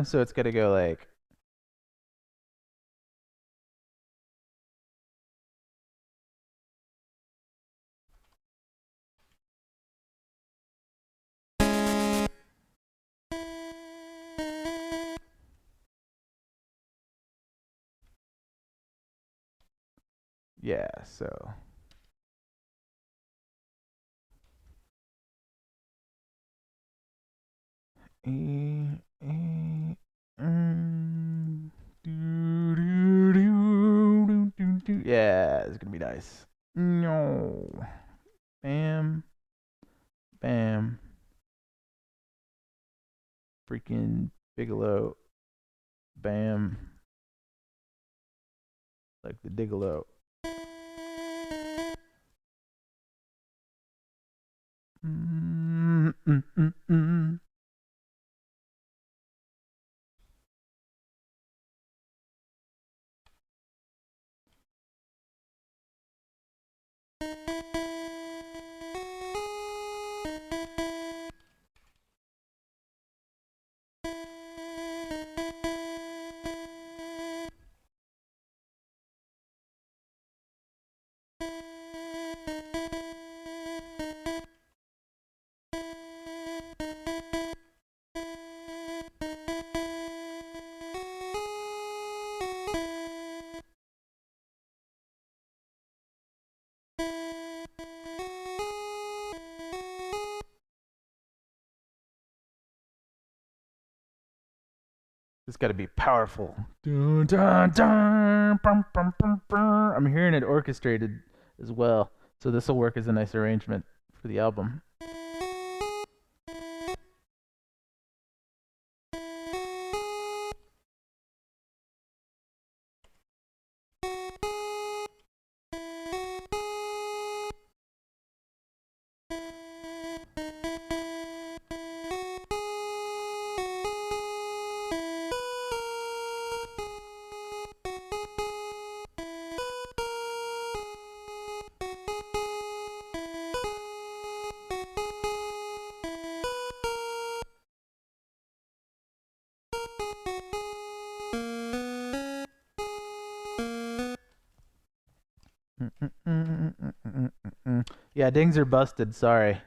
So it's gotta go like. Yeah, so. Yeah, it's gonna be nice. No. Bam. Bam. Freaking Bigelow. Bam. Like the Digolo. Mm-mm-mm-mm. It's got to be powerful. I'm hearing it orchestrated as well, so this will work as a nice arrangement for the album. Yeah, dings are busted. Sorry.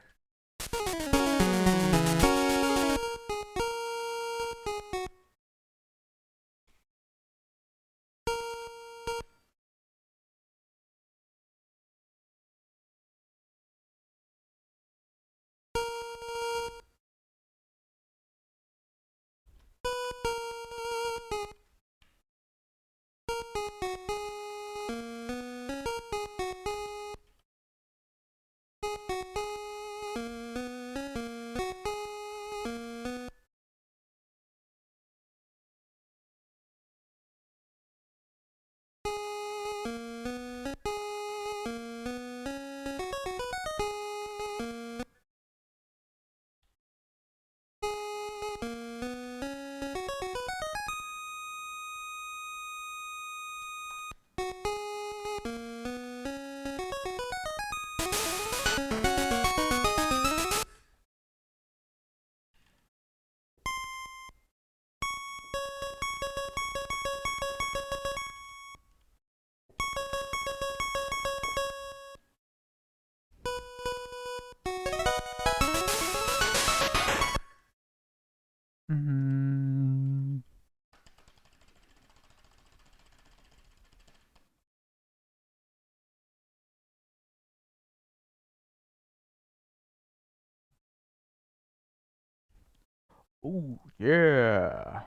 Ooh, yeah.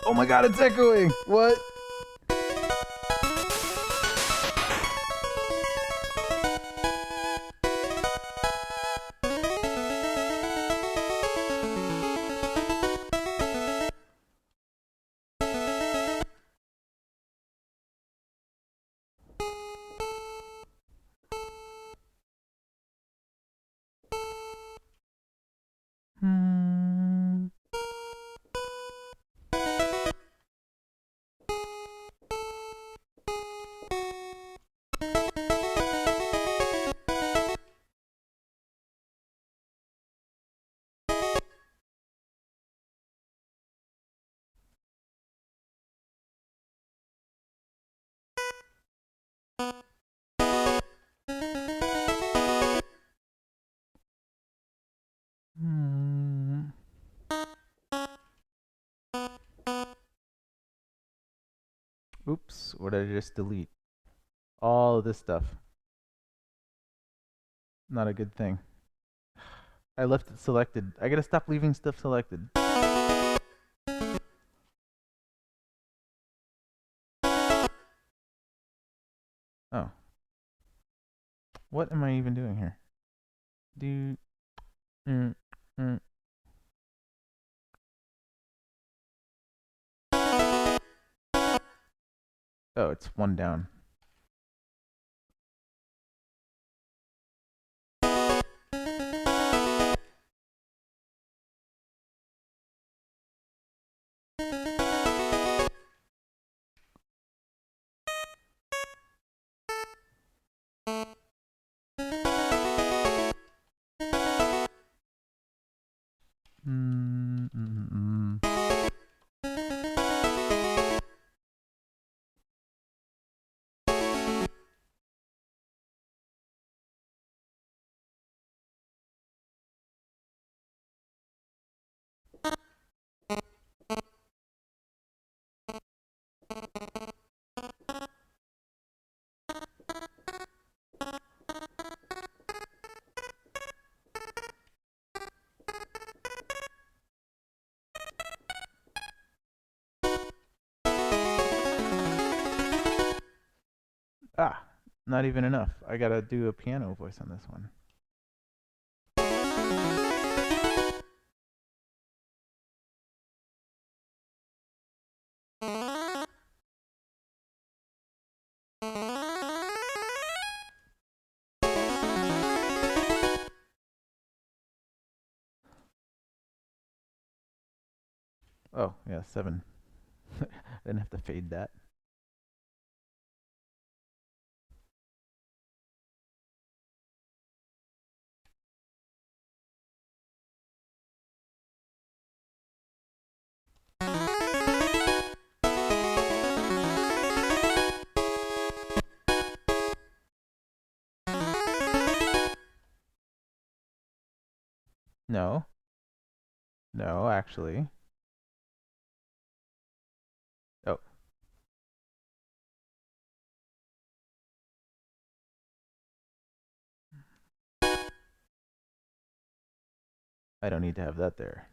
Oh my god, it's echoing! What? Hmm. Hmm. Oops, what did I just delete? All of this stuff. Not a good thing. I left it selected. I gotta stop leaving stuff selected. Oh. What am I even doing here? Do. Mm, mm. Oh, it's one down. Mm, mm, mm. Ah, not even enough. I gotta do a piano voice on this one. Oh, yeah, 7. I didn't have to fade that. No. No, actually. Oh, I don't need to have that there.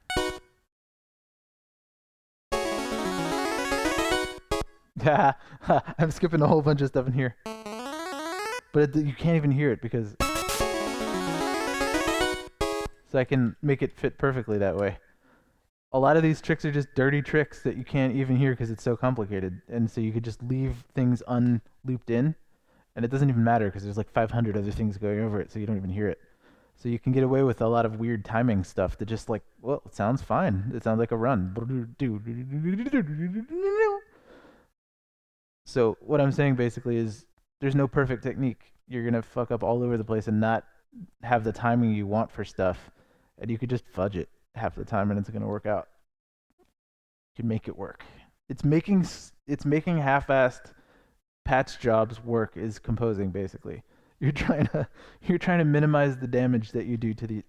I'm skipping a whole bunch of stuff in here. But you can't even hear it because... So I can make it fit perfectly that way. A lot of these tricks are just dirty tricks that you can't even hear because it's so complicated. And so you could just leave things unlooped in, and it doesn't even matter because there's like 500 other things going over it, so you don't even hear it. So you can get away with a lot of weird timing stuff that just like, well, it sounds fine. It sounds like a run. So what I'm saying basically is there's no perfect technique. You're gonna fuck up all over the place and not have the timing you want for stuff, and you could just fudge it half the time and it's gonna work out. You can make it work. It's making half-assed patch jobs work is composing basically. You're trying to you're trying to minimize the damage that you do to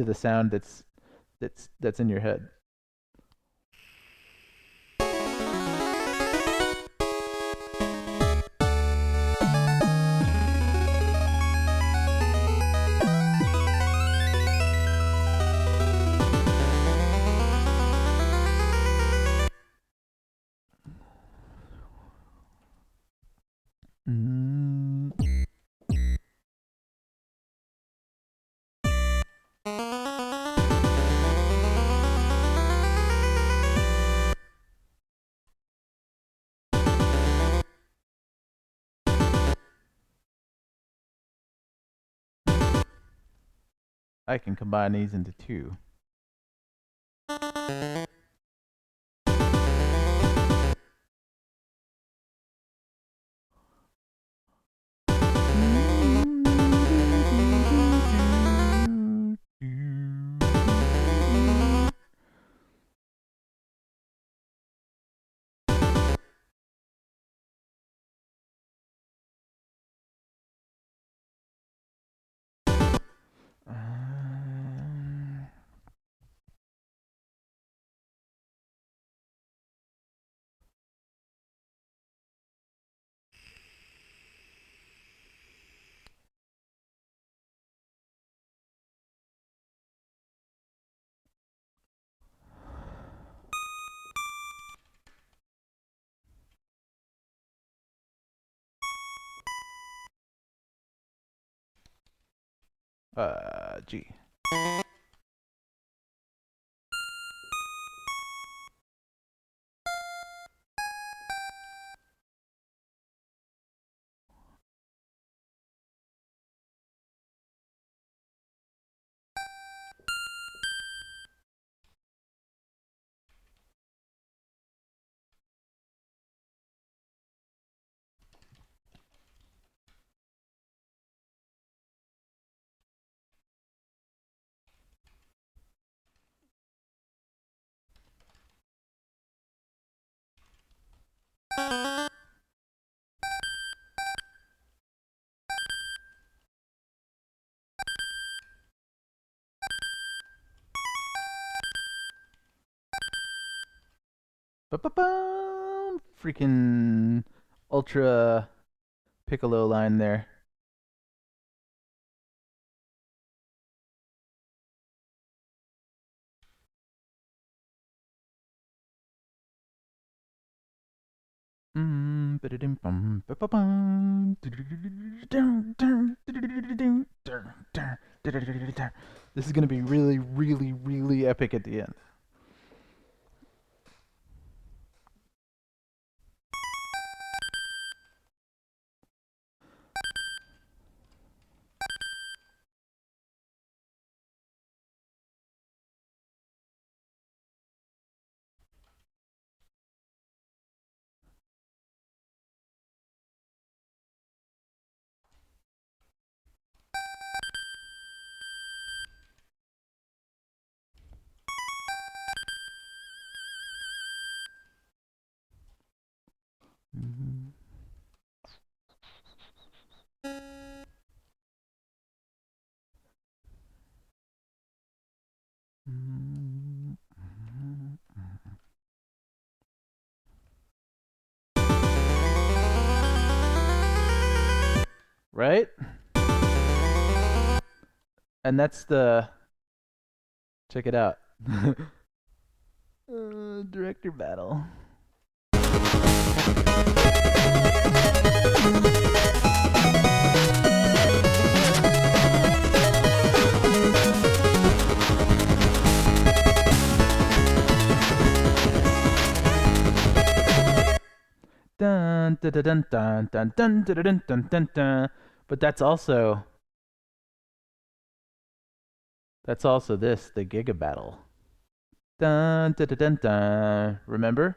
the sound that's in your head. I can combine these into two. G. Ba-ba-bum! Freaking ultra piccolo line there. This is gonna be really, really, really epic at the end. Right? And that's the. Check it out. Director battle. Dun dun dun dun dun dun dun dun dun dun dun. But that's also this, the Giga Battle. Dun dun dun dun dun. Remember?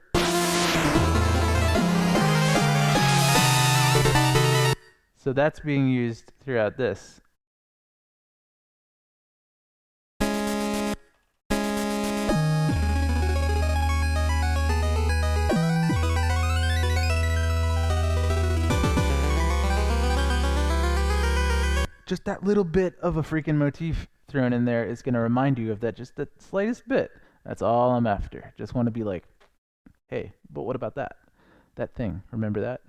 So that's being used throughout this. Just that little bit of a freaking motif thrown in there is going to remind you of that, just the slightest bit. That's all I'm after. Just want to be like, hey, but what about that? That thing. Remember that?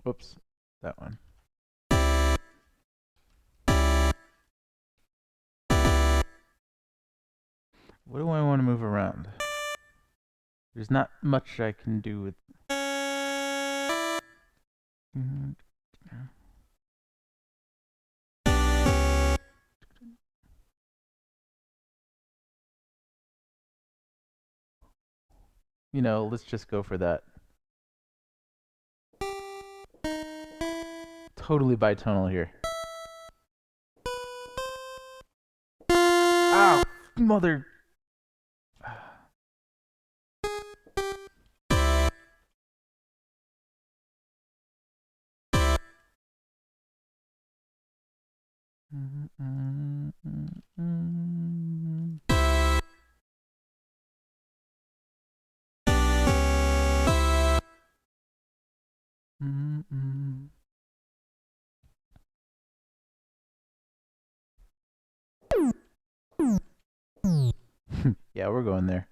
Whoops, that one. What do I want to move around? There's not much I can do with. You know, let's just go for that. Totally bitonal here. Ow! Mother. Yeah, we're going there.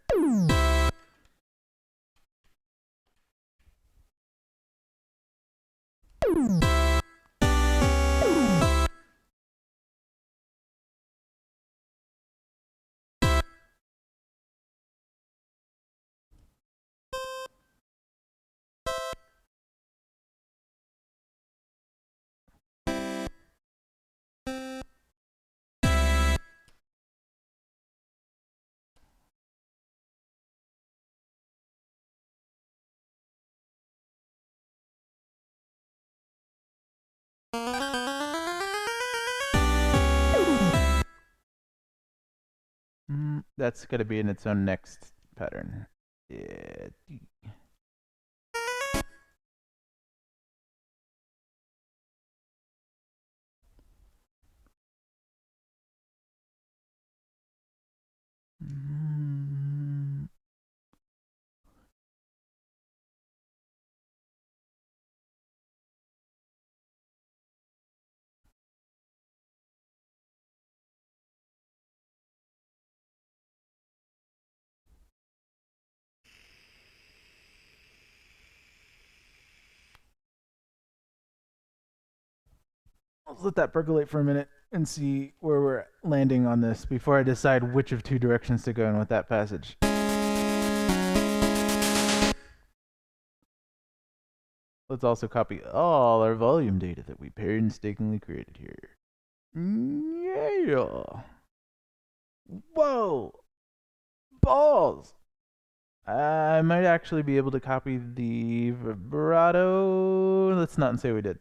That's gonna be in its own next pattern. Yeah. Let's let that percolate for a minute and see where we're landing on this before I decide which of two directions to go in with that passage. Let's also copy all our volume data that we painstakingly created here. Yeah. Whoa. Balls. I might actually be able to copy the vibrato. Let's not say we did.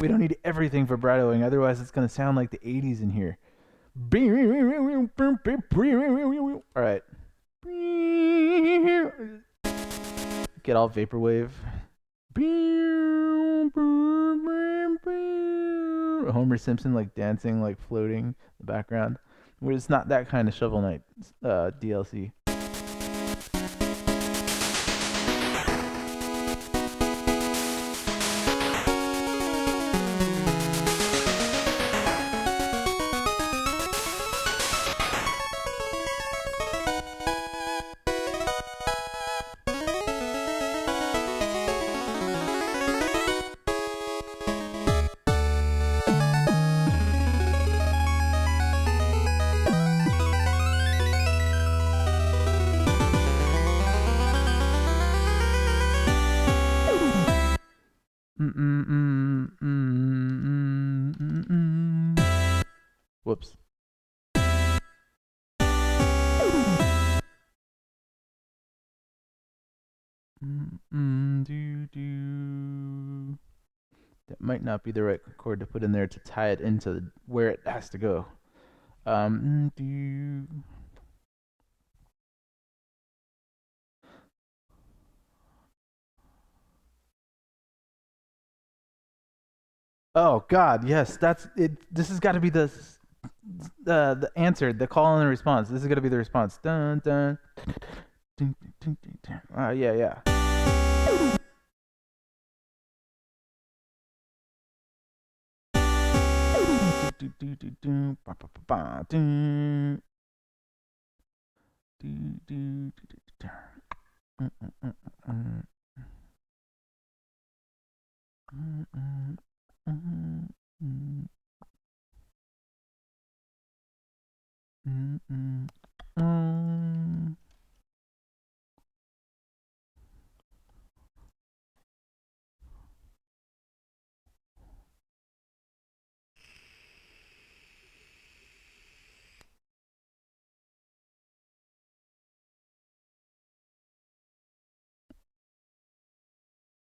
We don't need everything vibratoing, otherwise it's going to sound like the 80s in here. All right. Get all vaporwave. Homer Simpson like dancing, like floating in the background. It's not that kind of Shovel Knight DLC. That might not be the right chord to put in there to tie it into where it has to go. Oh God, yes, that's it. This has got to be the answer, the call and the response. This is gonna be the response. Dun dun. Dun, dun, dun, dun. Yeah, yeah.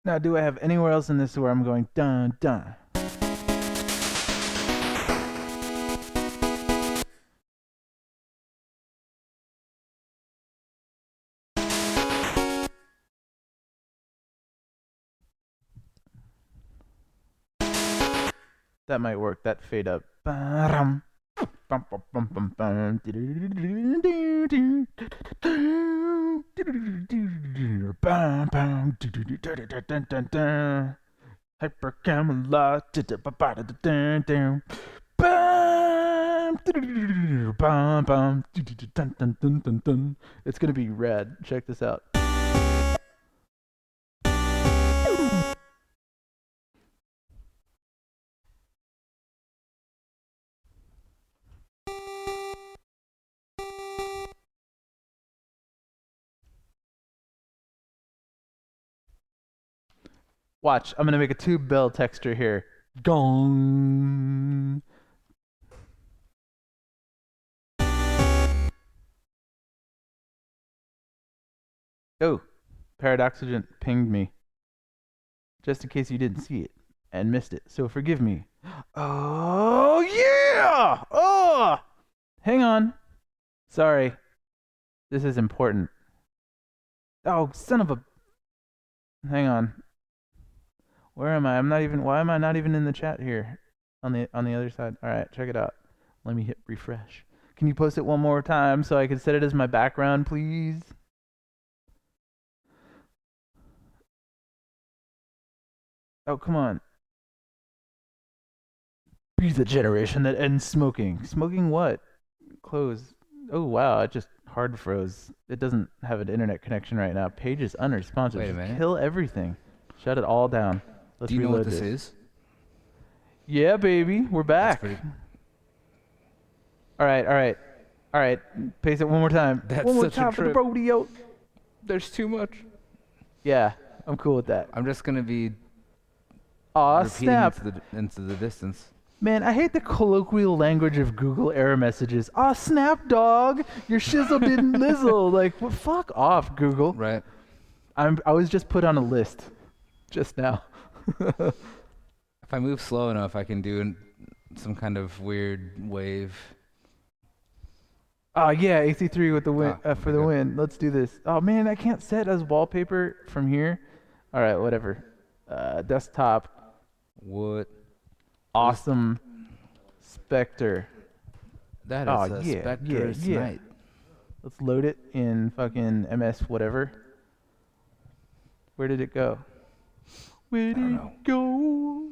Now, do I have anywhere else in this where I'm going dun dun? That might work. That fade up. Hyper Camelot. It's gonna be rad. Check this out. Watch, I'm gonna make a tube bell texture here. Gong. Oh, Paradoxygen pinged me. Just in case you didn't see it and missed it. So forgive me. Oh, yeah! Oh! Hang on. Sorry. This is important. Oh, son of a... Hang on. Where am I? I'm not even... Why am I not even in the chat here? On the other side. All right, check it out. Let me hit refresh. Can you post it one more time so I can set it as my background, please? Oh, come on. Be the generation that ends smoking. Smoking what? Close. Oh, wow. It just hard froze. It doesn't have an internet connection right now. Page is unresponsive.
Wait a
Just
minute.
kill everything. Shut it all down. Let's
Do you know
reload
what this is?
Yeah, baby. We're back. All right, all right. All right. Pace it one more time.
That's
one more
such a
time for the
trip.
rodeo.
There's too much.
Yeah, I'm cool with that.
I'm just gonna be
Aw,
repeating
snap.
into the distance.
Man, I hate the colloquial language of Google error messages. Aw, snap, dog. Your shizzle didn't lizzle. Like, well, fuck off, Google.
Right.
I was just put on a list just now.
If I move slow enough, I can do some kind of weird wave.
Oh yeah, AC3 with the win for the
good.
win. Let's do this. Oh man, I can't set as wallpaper from here. All right, whatever. Desktop.
What?
Awesome. Spectre.
That
Oh,
is a
yeah,
Spectre's
yeah.
Night.
Let's load it in fucking MS whatever. Where did it go? Where did it go?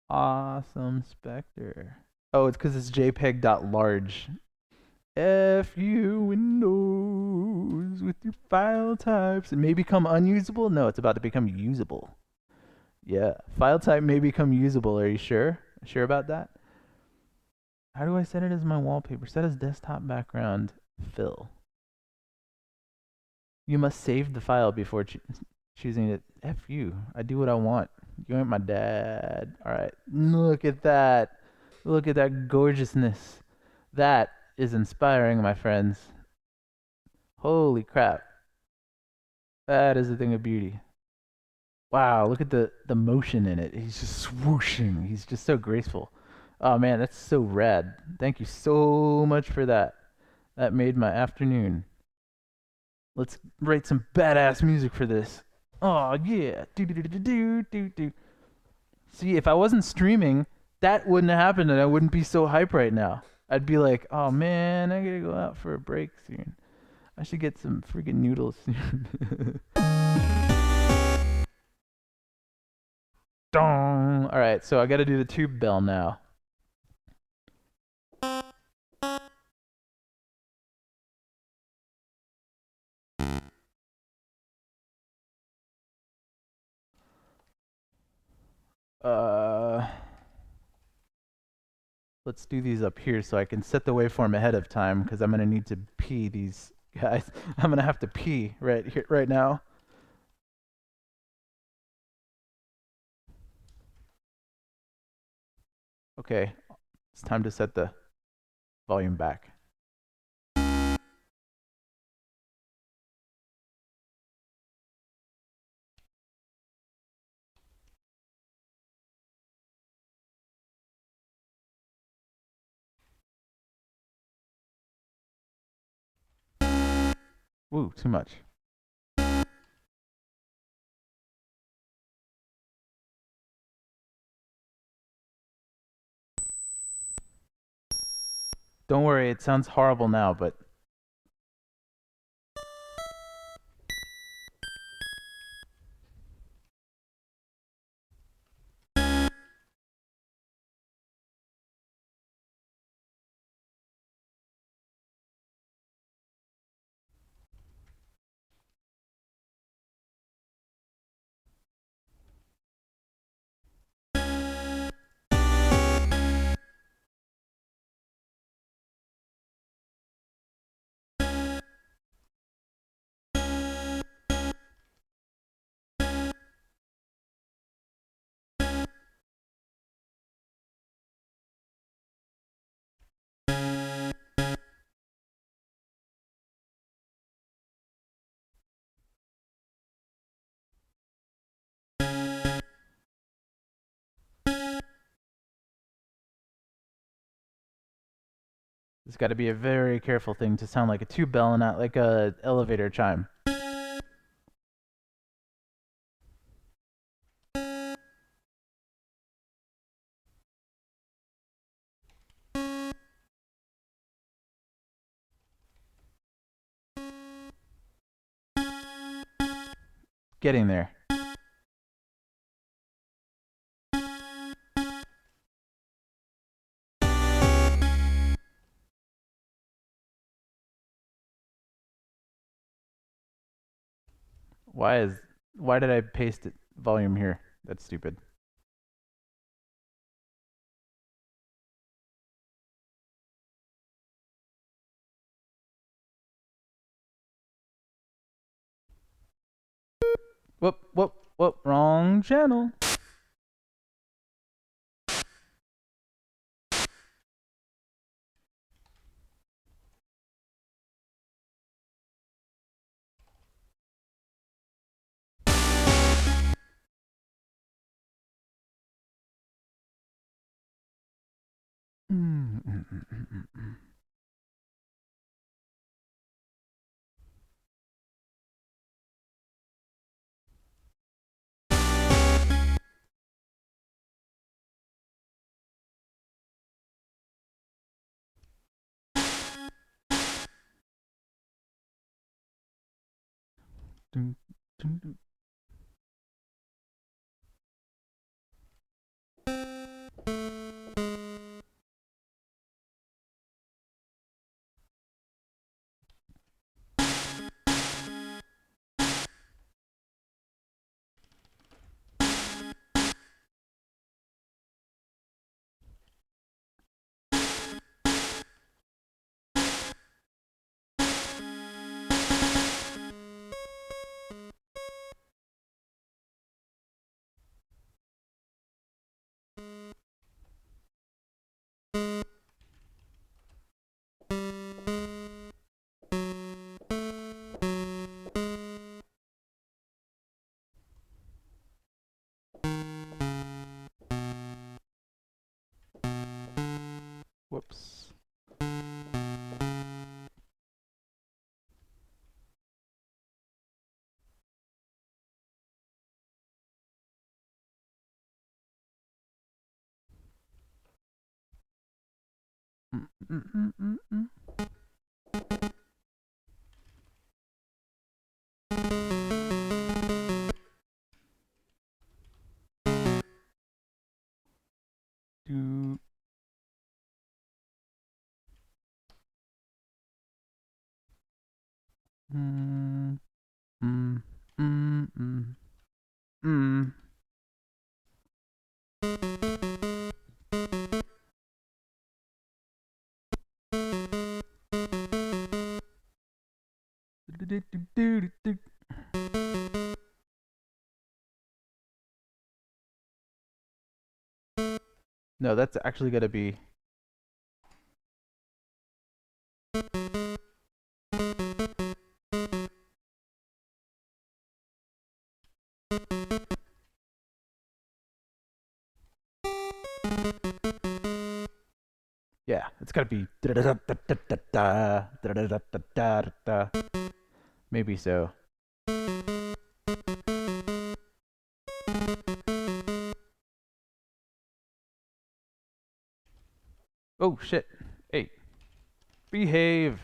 Awesome Spectre. Oh, it's because it's JPEG.large. F you Windows with your file types. It may become unusable? No, it's about to become usable. Yeah, file type may become usable. Are you sure? Sure about that? How do I set it as my wallpaper? Set as desktop background fill. You must save the file before choosing it. F you. I do what I want. You ain't my dad. All right. Look at that. Look at that gorgeousness. That is inspiring, my friends. Holy crap. That is a thing of beauty. Wow, look at the motion in it. He's just swooshing. He's just so graceful. Oh man, that's so rad. Thank you so much for that. That made my afternoon. Let's write some badass music for this. Oh yeah. Do do do do do do do. See, if I wasn't streaming, that wouldn't have happened and I wouldn't be so hype right now. I'd be like, oh man, I gotta go out for a break soon. I should get some freaking noodles soon. Dong. All right, so I got to do the tube bell now. Uh, let's do these up here so I can set the waveform ahead of time because I'm gonna need to pee these guys. I'm gonna have to pee right here, right now. Okay, it's time to set the volume back. Woo, too much. Don't worry, it sounds horrible now, but it's got to be a very careful thing to sound like a tube bell and not like a elevator chime. Getting there. Why did I paste it volume here? That's stupid. Whoop, wrong channel. Dun, dun, dun. Do. Mm, mm, mm, mm, mm. No, that's actually gonna be. Yeah, it's gotta be. Maybe so. Oh shit. Hey, behave.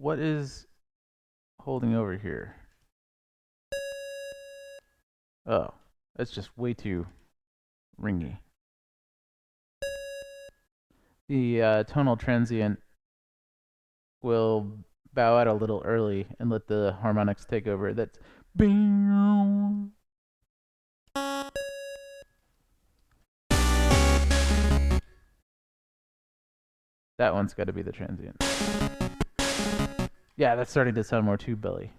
What is holding over here? Oh, that's just way too ringy. The tonal transient will bow out a little early and let the harmonics take over. That's bing. That one's got to be the transient. Yeah, that's starting to sound more tube belly.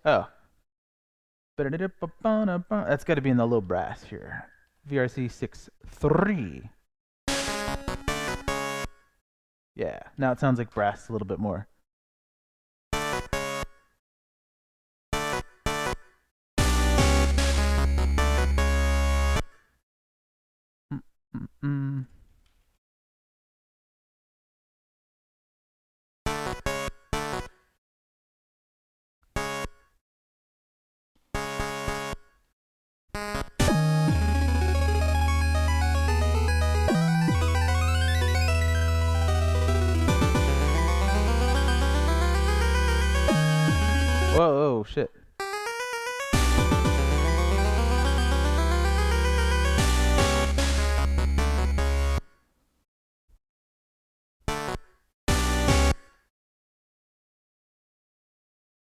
Oh. That's got to be in the low brass here. VRC 6.3. Yeah, now it sounds like brass a little bit more. Mm-mm. Whoa, oh, shit.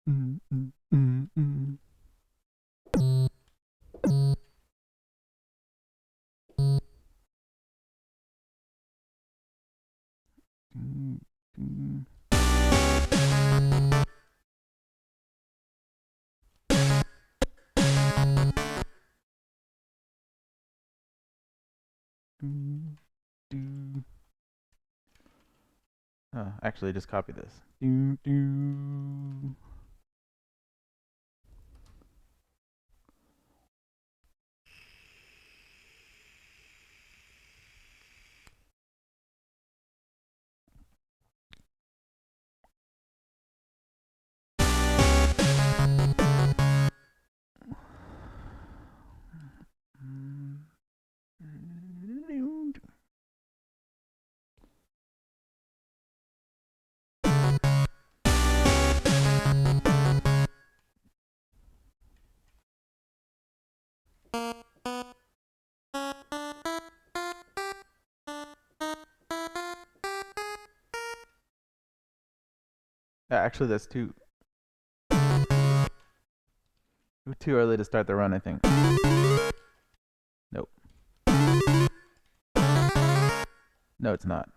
Mm, mm, mm, mm. Mm, mm. Mm, do. Actually, just copy this. Do, do. Mm. Actually, that's too early to start the run, I think. Nope. No, it's not.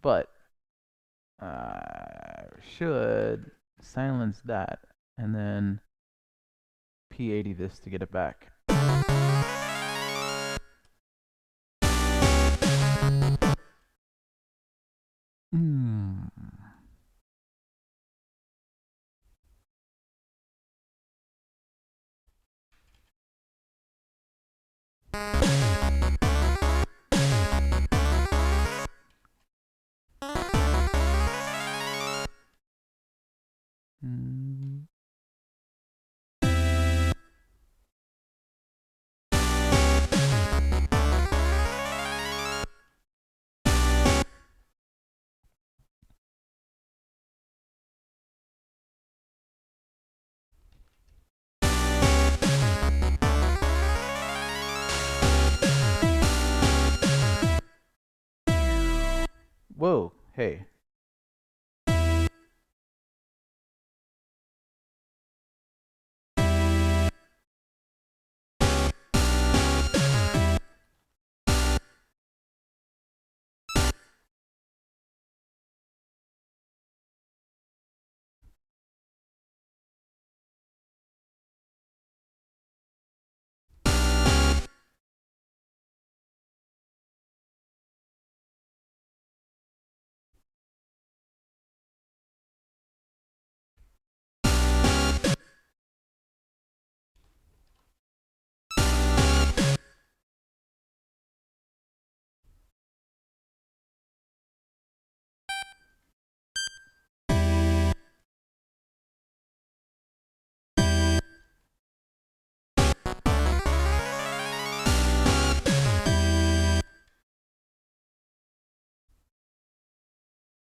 But should silence that and then P80 this to get it back. Whoa, hey.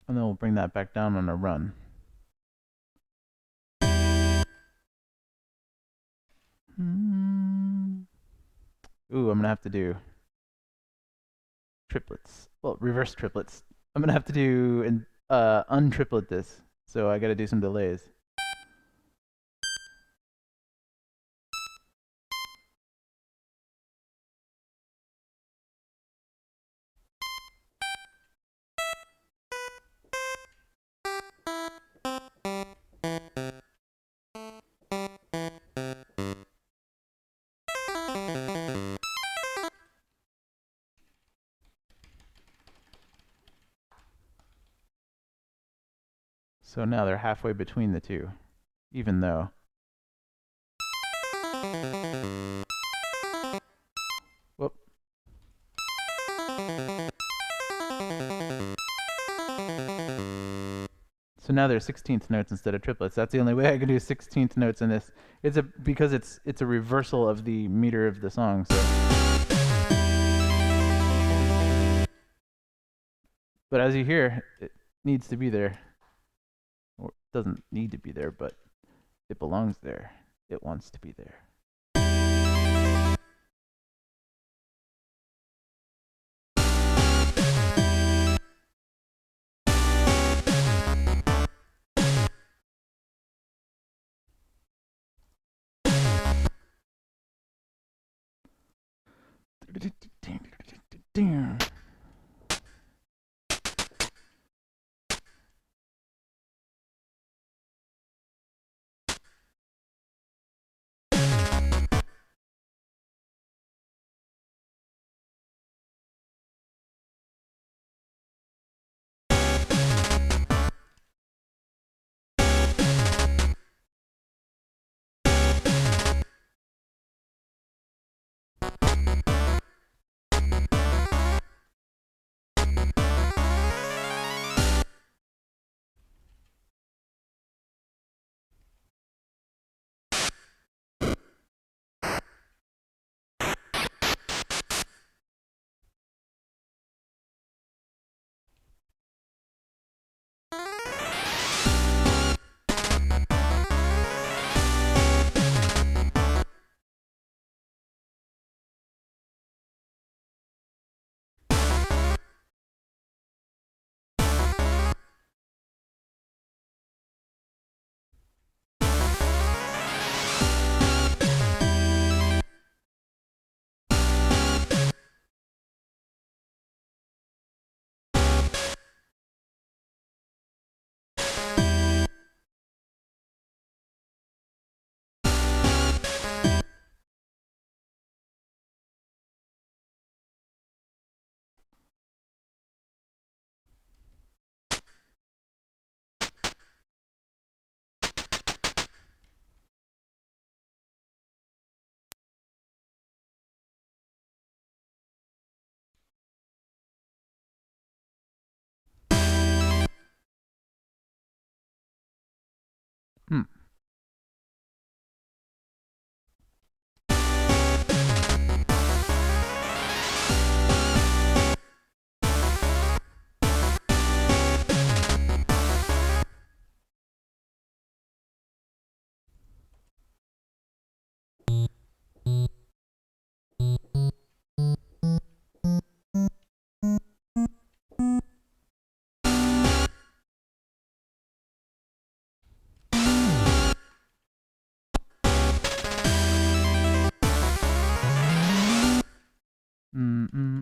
And then we'll bring that back down on a run. Ooh, I'm gonna have to do triplets. Well, reverse triplets. I'm gonna have to do untriplet this. So I gotta do some delays. So now they're halfway between the two, even though. Whoop. So now they're 16th notes instead of triplets. That's the only way I can do 16th notes in this. Because it's a reversal of the meter of the song. So. But as you hear, it needs to be there. Or it doesn't need to be there, but it belongs there. It wants to be there.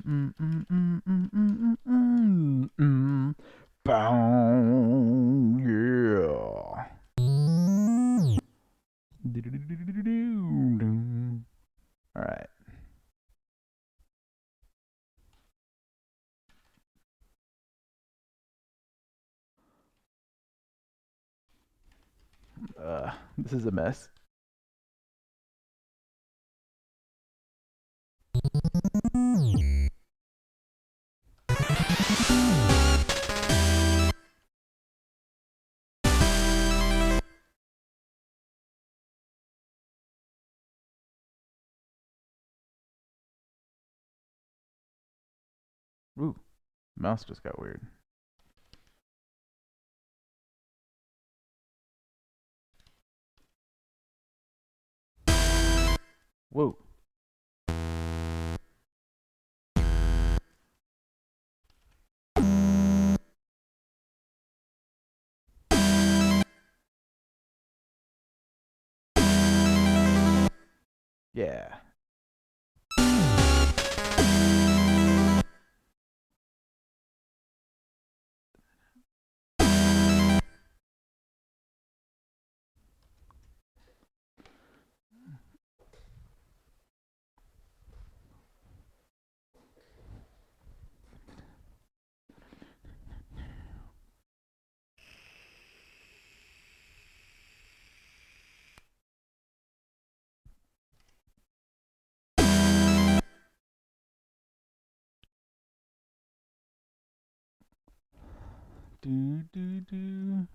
Bow, yeah. All right. This is a mess. Ooh, mouse just got weird. Whoa. Yeah. Do do do.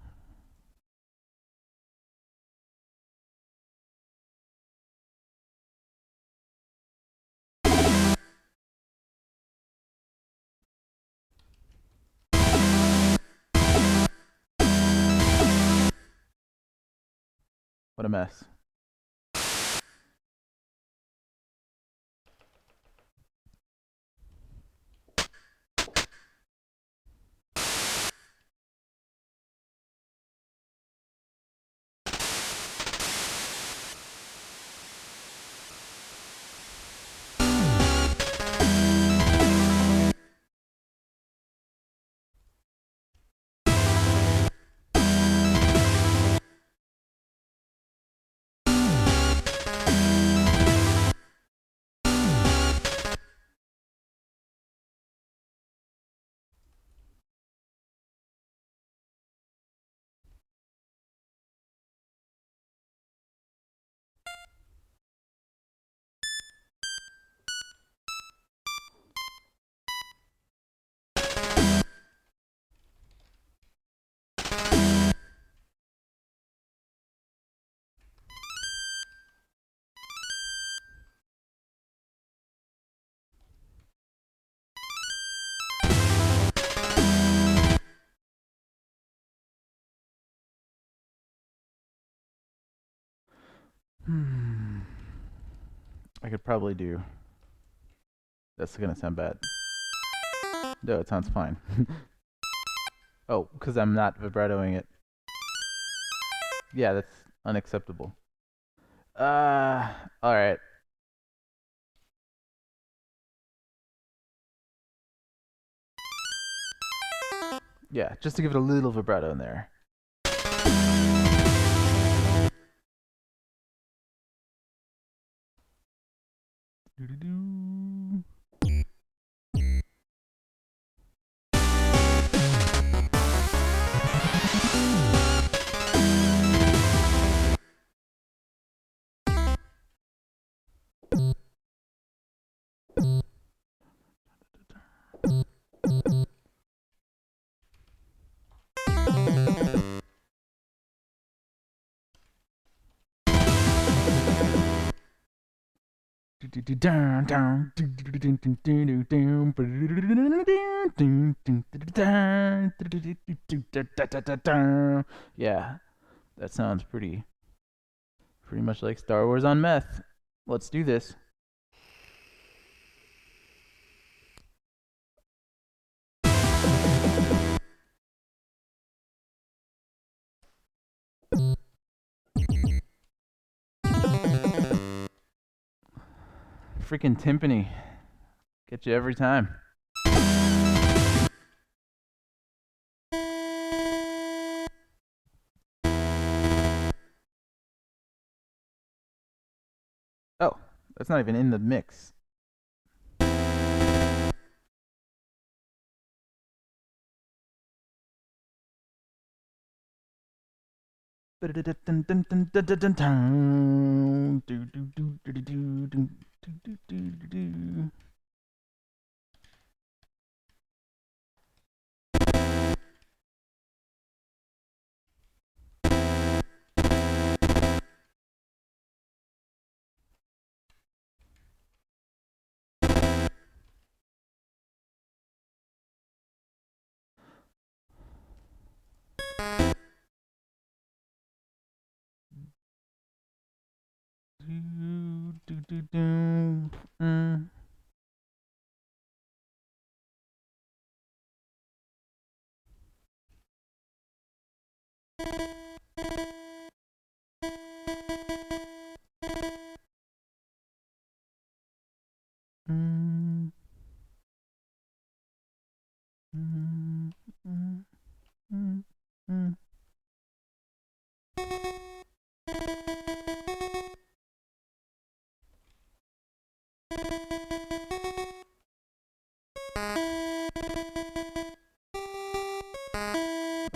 What a mess. I could probably do. That's gonna sound bad. No, it sounds fine. Oh, because I'm not vibratoing it. Yeah, that's unacceptable. Alright. Yeah, just to give it a little vibrato in there. Doo-doo-doo. Yeah, that sounds pretty much like Star Wars on meth. Let's do this. Freaking timpani. Get you every time. Oh, that's not even in the mix.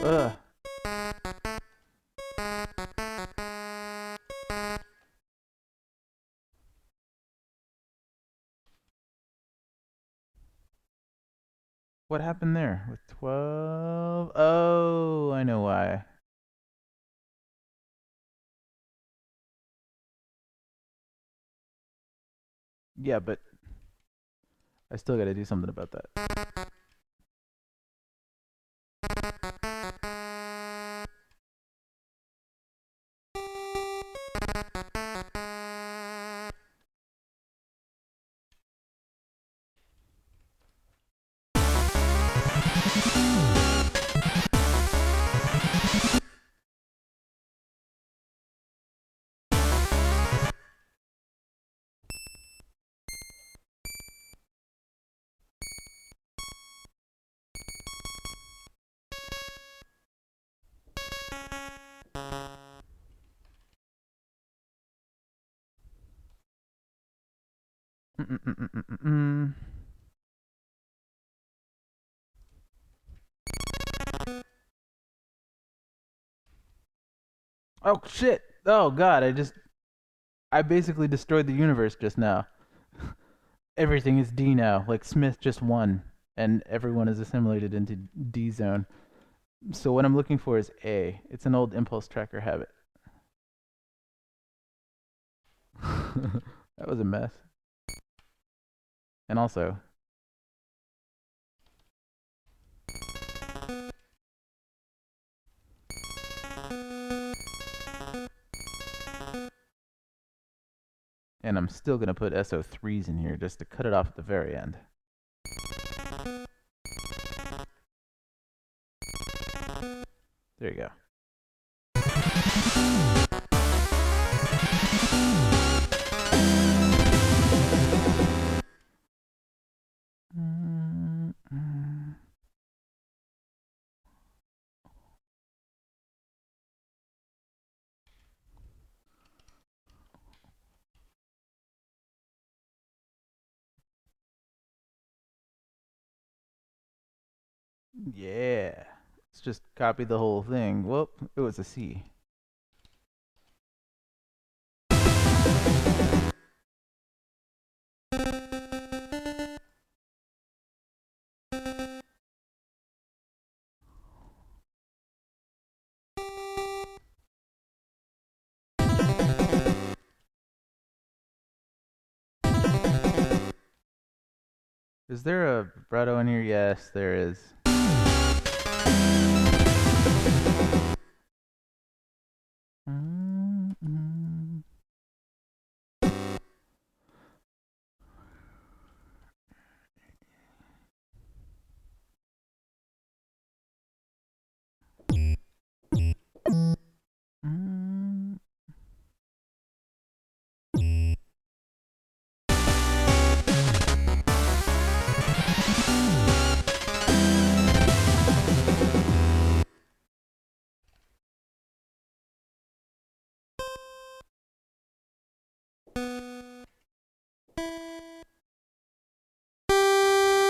Ugh. What happened there with 12? Oh, I know why. Yeah, but I still got to do something about that. Mm-mm-mm-mm-mm-mm. Oh shit! Oh god! I basically destroyed the universe just now. Everything is D now. Like Smith just won, and everyone is assimilated into D zone. So what I'm looking for is A. It's an old impulse tracker habit. That was a mess. And also, and I'm still gonna put SO3s in here just to cut it off at the very end. There you go. Yeah. Let's just copy the whole thing. Whoop, it was a C. Is there a vibrato in here? Yes, there is.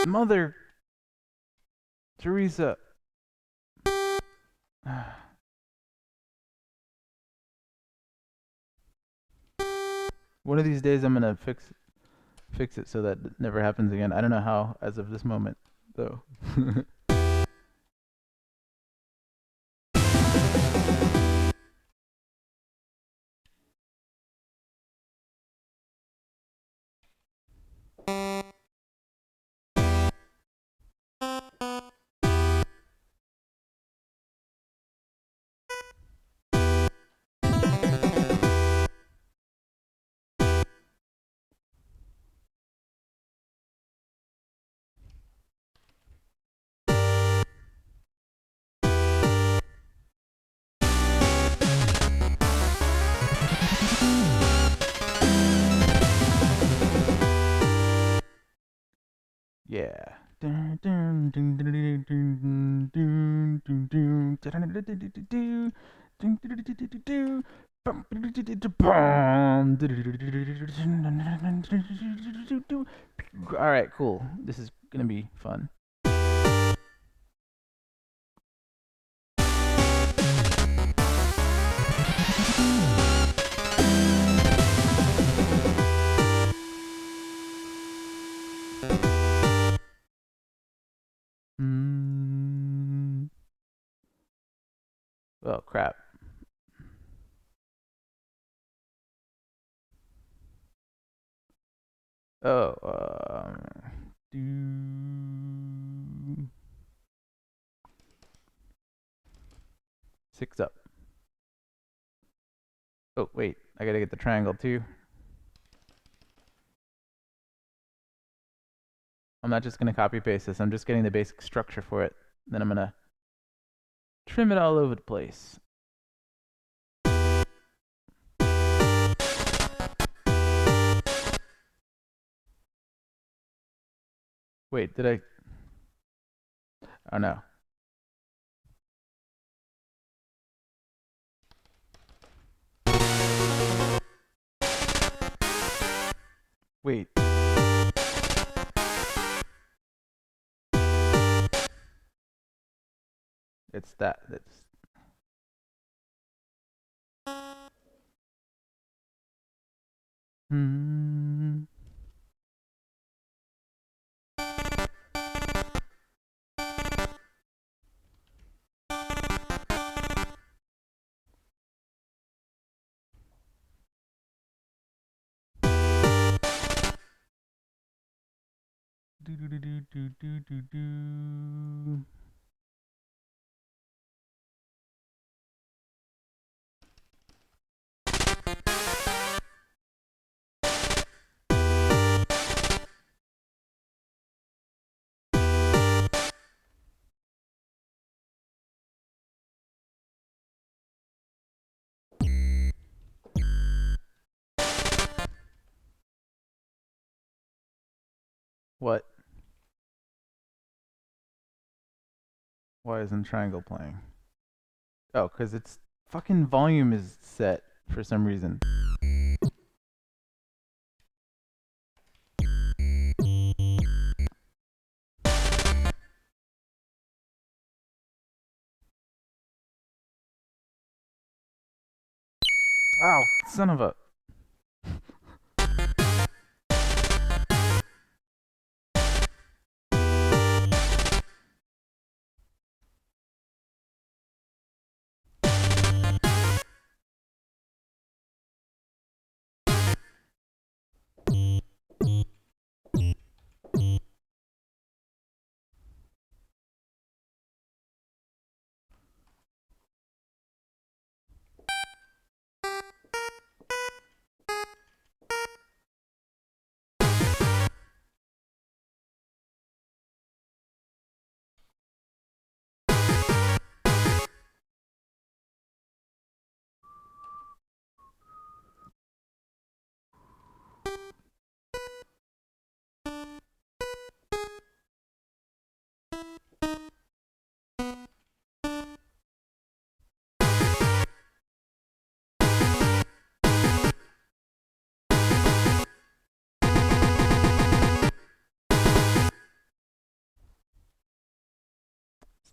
Mother Teresa. One of these days I'm gonna fix it so that it never happens again. I don't know how as of this moment, though. Yeah. All right, cool. This is gonna be fun. Oh crap. Oh, do 6 up. Oh wait, I gotta get the triangle too. I'm not just gonna copy paste this. I'm just getting the basic structure for it. Then I'm gonna trim it all over the place. Wait, did I? Oh no. Wait. It's that. That's. Hmm. Do do do do do do do do. What? Why isn't triangle playing? Oh, because its fucking volume is set for some reason. Ow, son of a.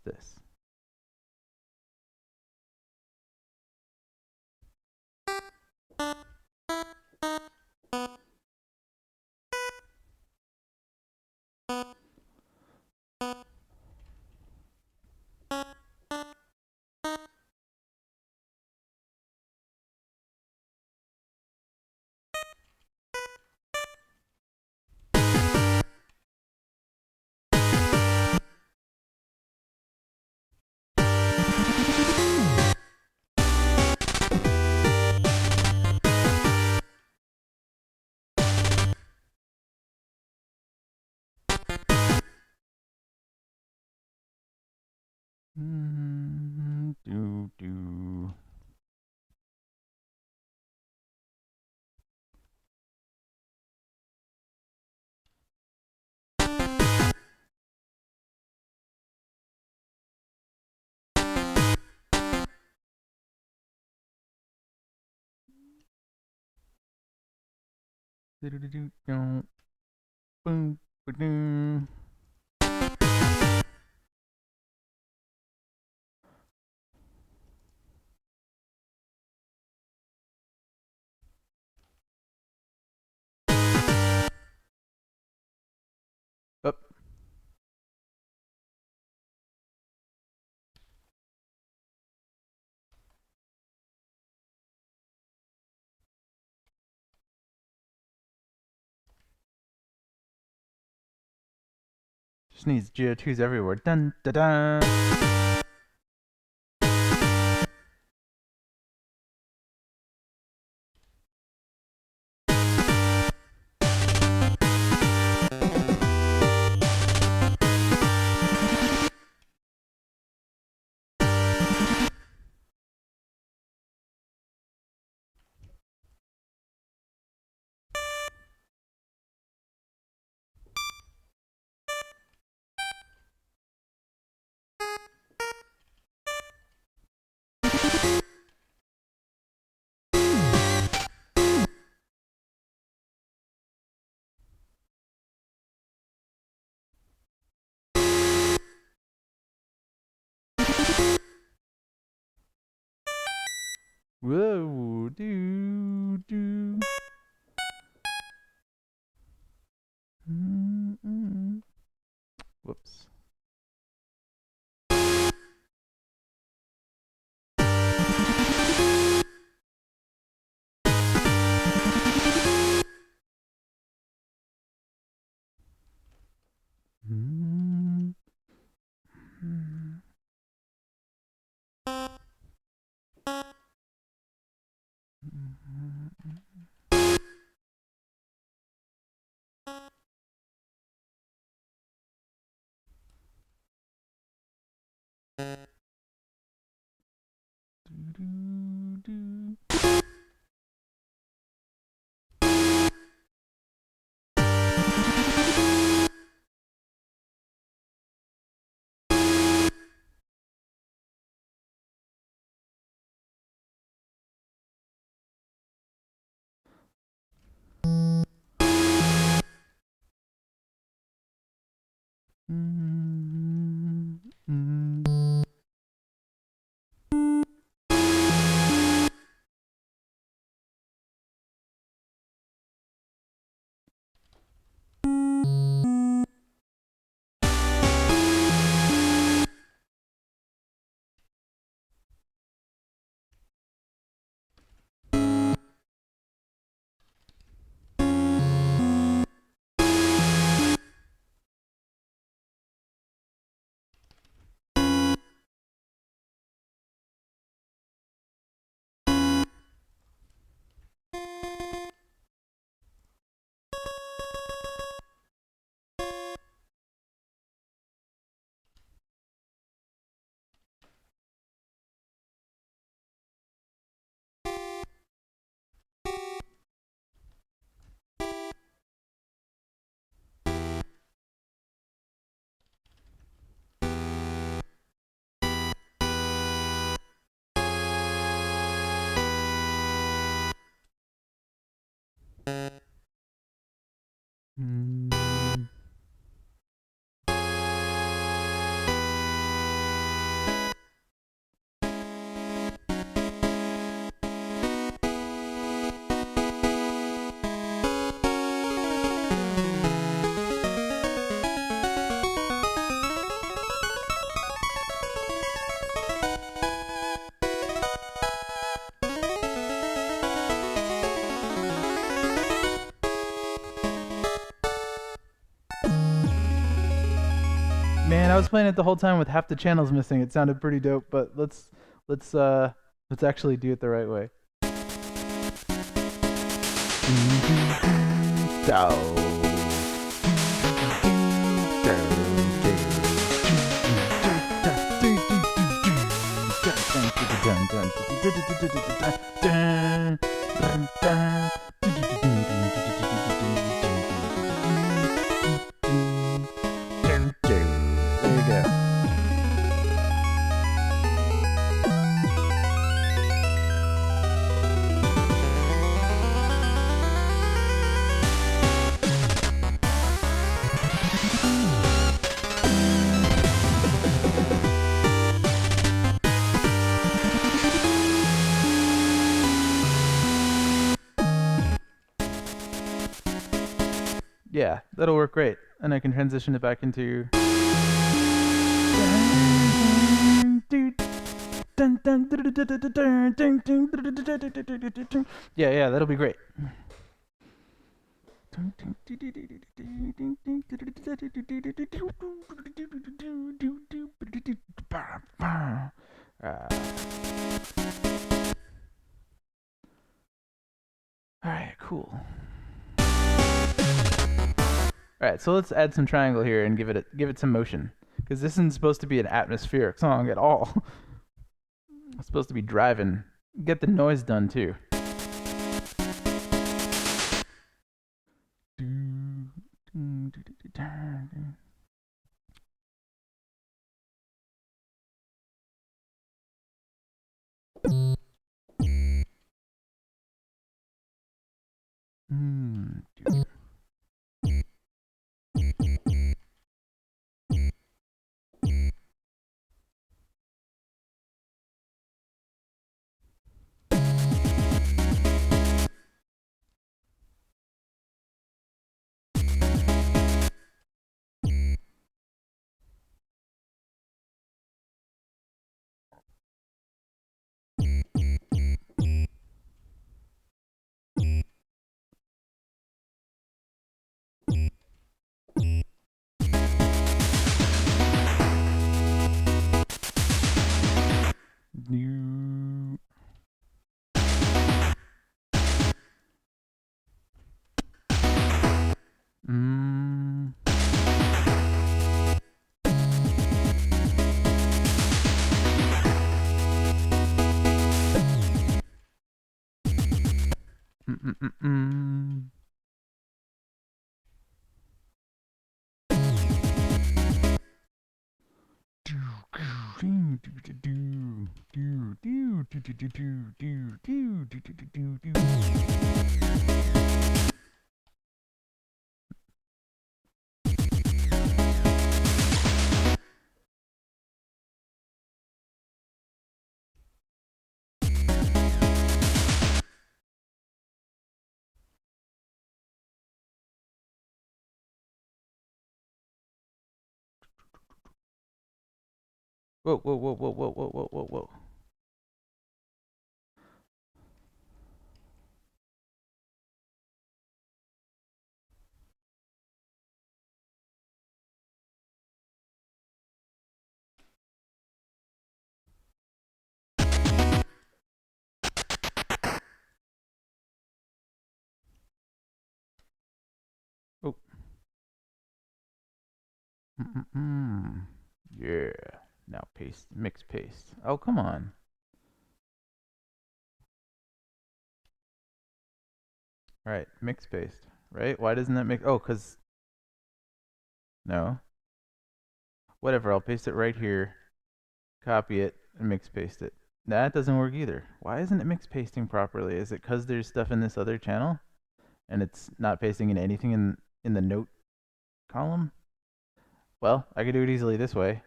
this? Do do. Do-do-do-do-do. Boom, ba-doo. Up. Just needs GO2s everywhere. Dun da dun. Whoa, do do. Whoops. Man, I was playing it the whole time with half the channels missing. It sounded pretty dope, but let's actually do it the right way. There you go. Yeah, that'll work great. And I can transition it back into. Yeah, that'll be great. Alright, cool. Alright, so let's add some triangle here and give it some motion. Because this isn't supposed to be an atmospheric song at all. It's supposed to be driving. Get the noise done too. Whoa, whoa, whoa, whoa, whoa, whoa, whoa, whoa, whoa. Oh. Yeah. Now paste, mix paste. Oh, come on. All right, mix paste. Right? Why doesn't that make? Oh, cause no. Whatever. I'll paste it right here. Copy it and mix paste it. That doesn't work either. Why isn't it mix pasting properly? Is it cause there's stuff in this other channel, and it's not pasting in anything in the note column? Well, I could do it easily this way.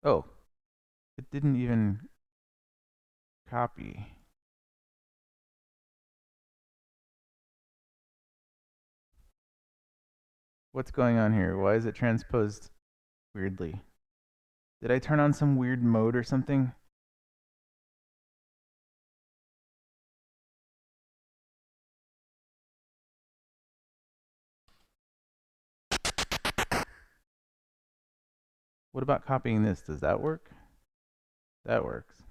Oh, it didn't even copy. What's going on here? Why is it transposed weirdly? Did I turn on some weird mode or something? What about copying this? Does that work? That works.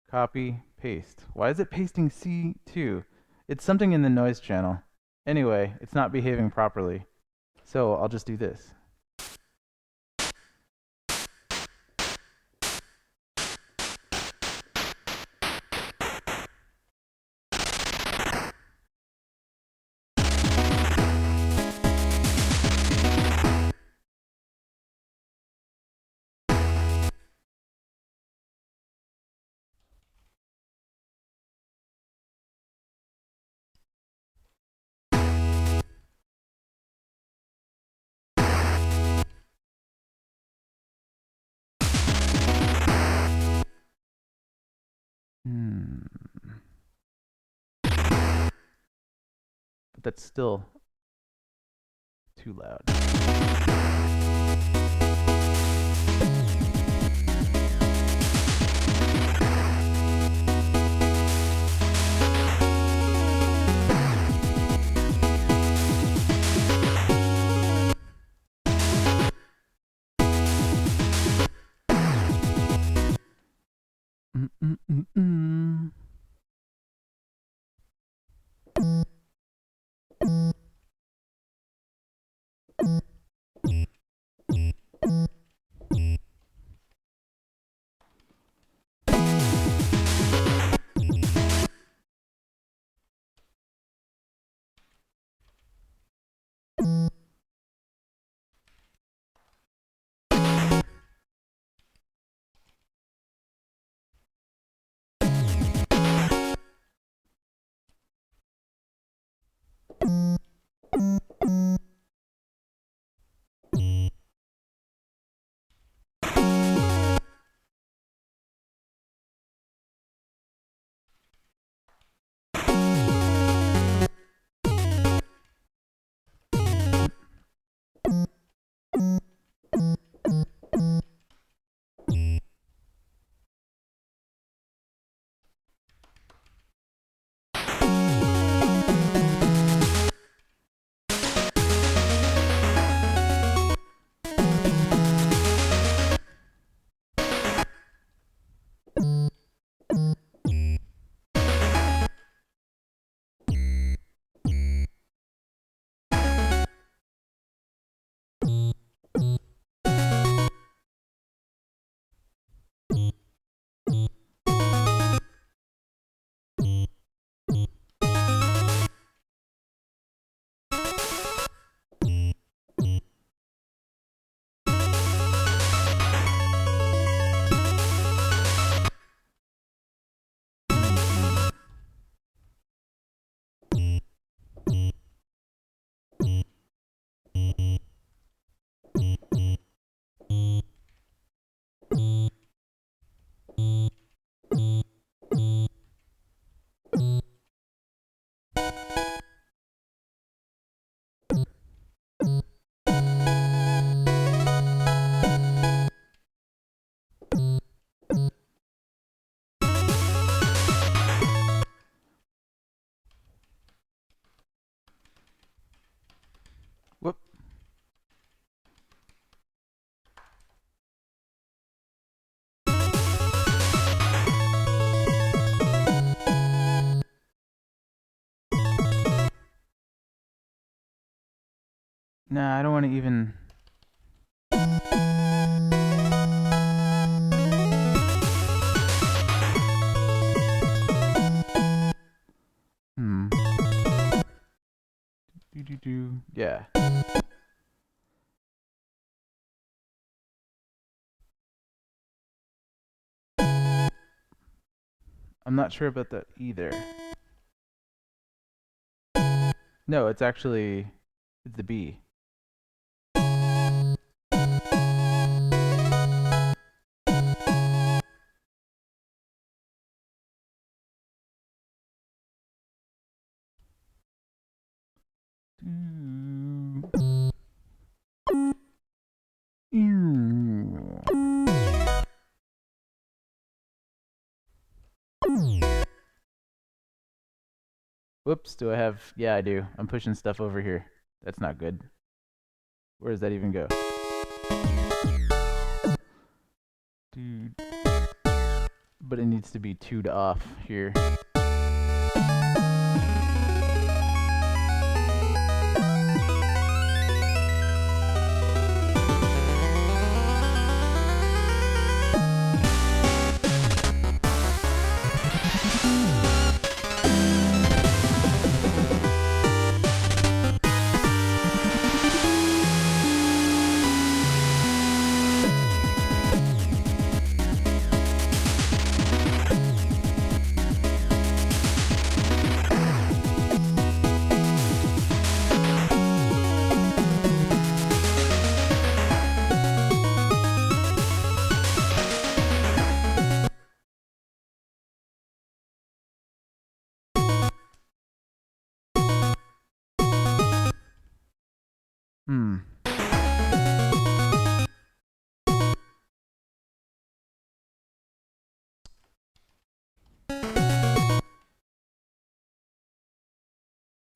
Copy, paste. Why is it pasting C2? It's something in the noise channel. Anyway, it's not behaving properly. So I'll just do this. But that's still too loud. Whoop. Nah, I don't want to even... Yeah. I'm not sure about that either. No, it's actually... It's the B. Whoops, do I have... Yeah, I do. I'm pushing stuff over here. That's not good. Where does that even go? Dude. But it needs to be 2'd off here.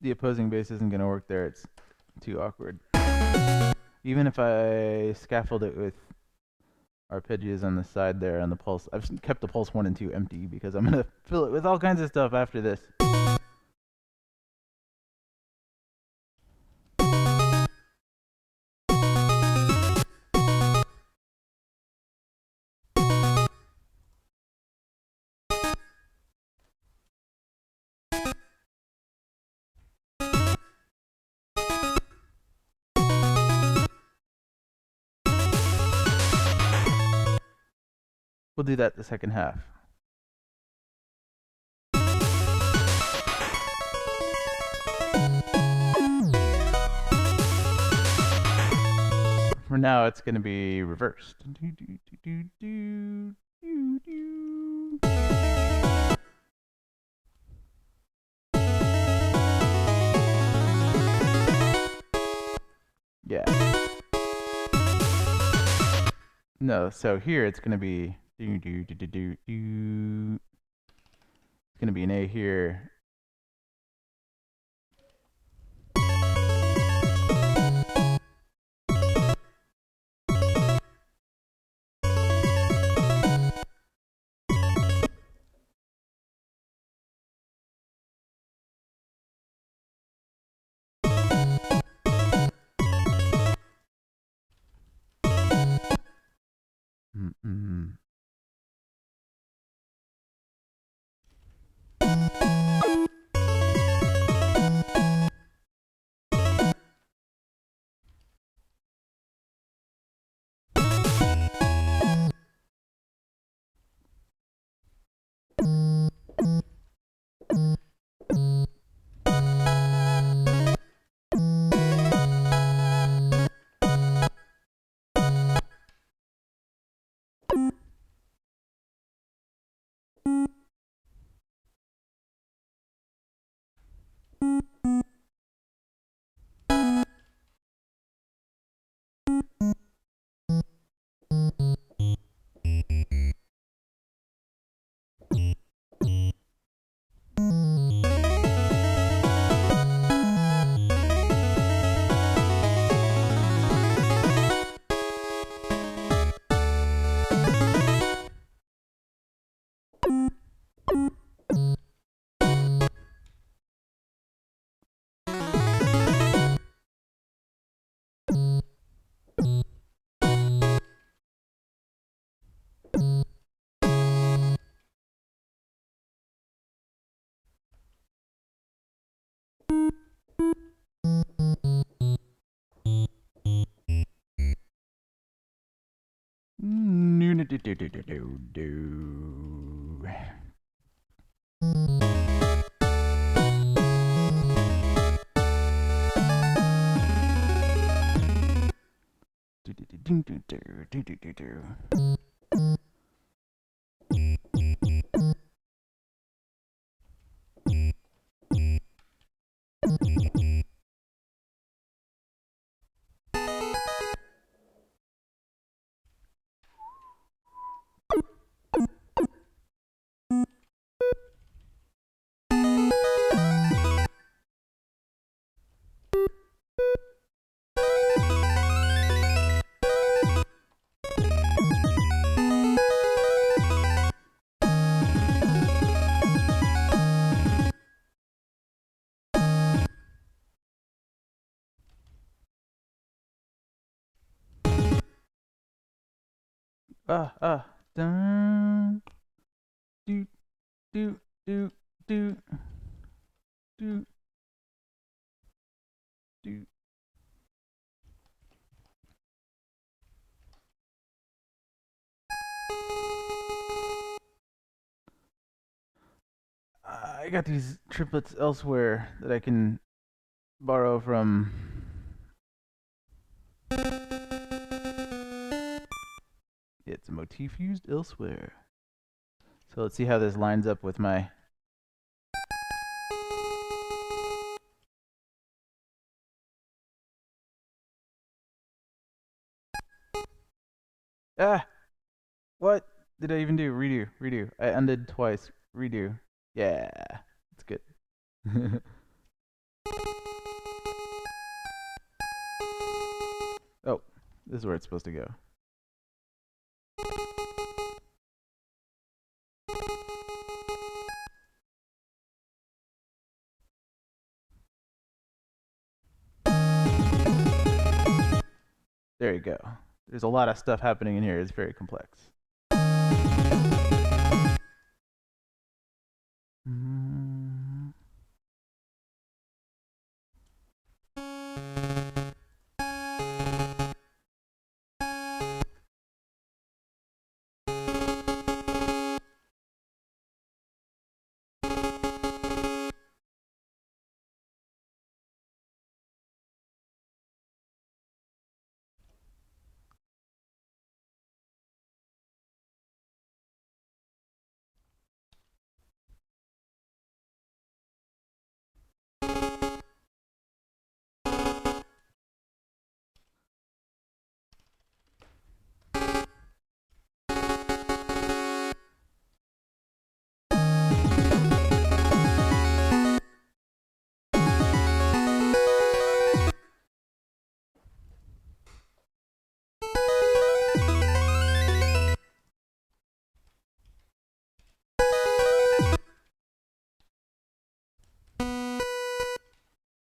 The opposing bass isn't going to work there. It's too awkward. Even if I scaffold it with arpeggios on the side there on the pulse, I've kept the pulse 1 and 2 empty because I'm going to fill it with all kinds of stuff after this. We'll do that the second half. For now, it's going to be reversed. Yeah. No, so here it's going to be it's going to be an A here. Mm-mm. Dun. Do, do, do, do, do, do. I got these triplets elsewhere that I can borrow from. It's a motif used elsewhere. So let's see how this lines up with my. Ah! What did I even do? Redo, redo. I undid twice. Redo. Yeah, that's good. Oh, this is where it's supposed to go. There you go. There's a lot of stuff happening in here. It's very complex. Mm.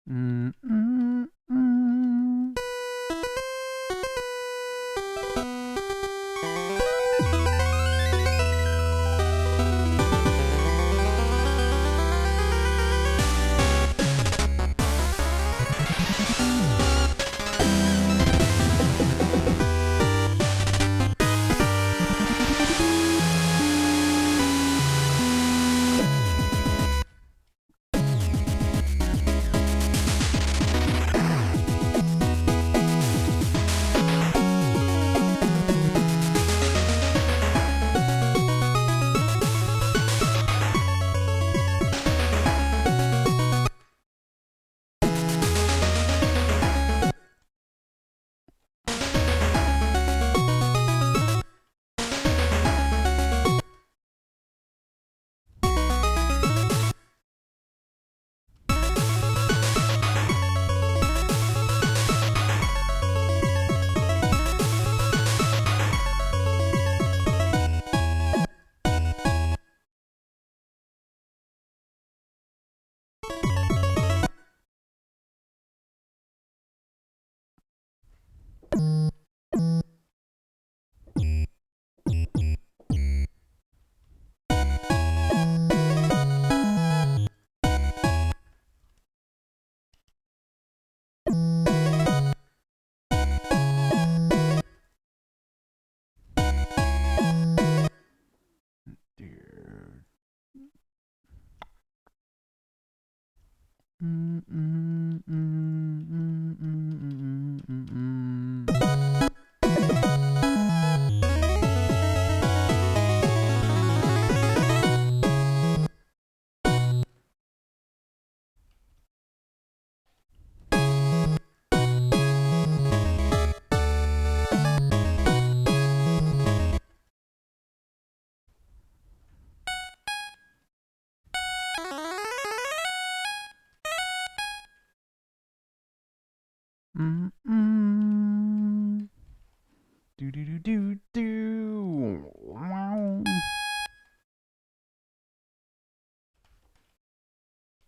Mm, mm, mm. Dear. Mm, mm, mm, mm, mm, mm, mm, mm. Mm, mm. Do do do do do. Wow.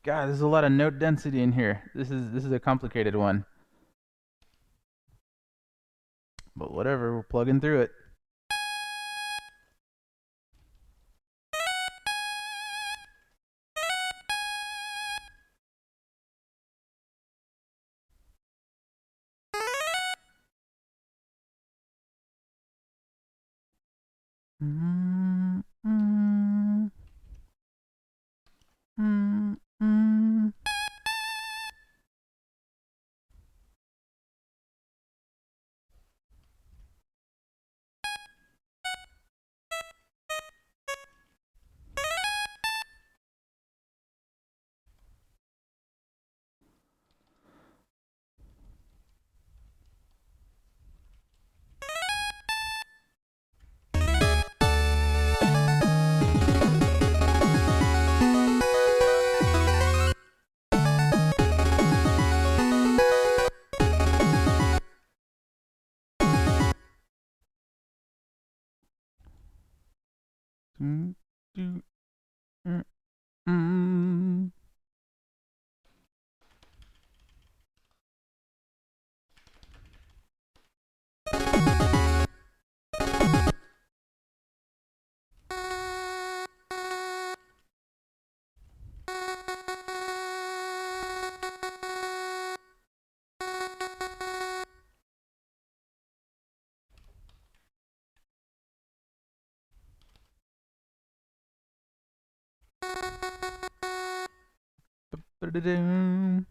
God, there's a lot of note density in here. This is a complicated one. But whatever, we're plugging through it. Mm, mm, mm, mm. Mm, do, mm, mm. Ba-da-dum.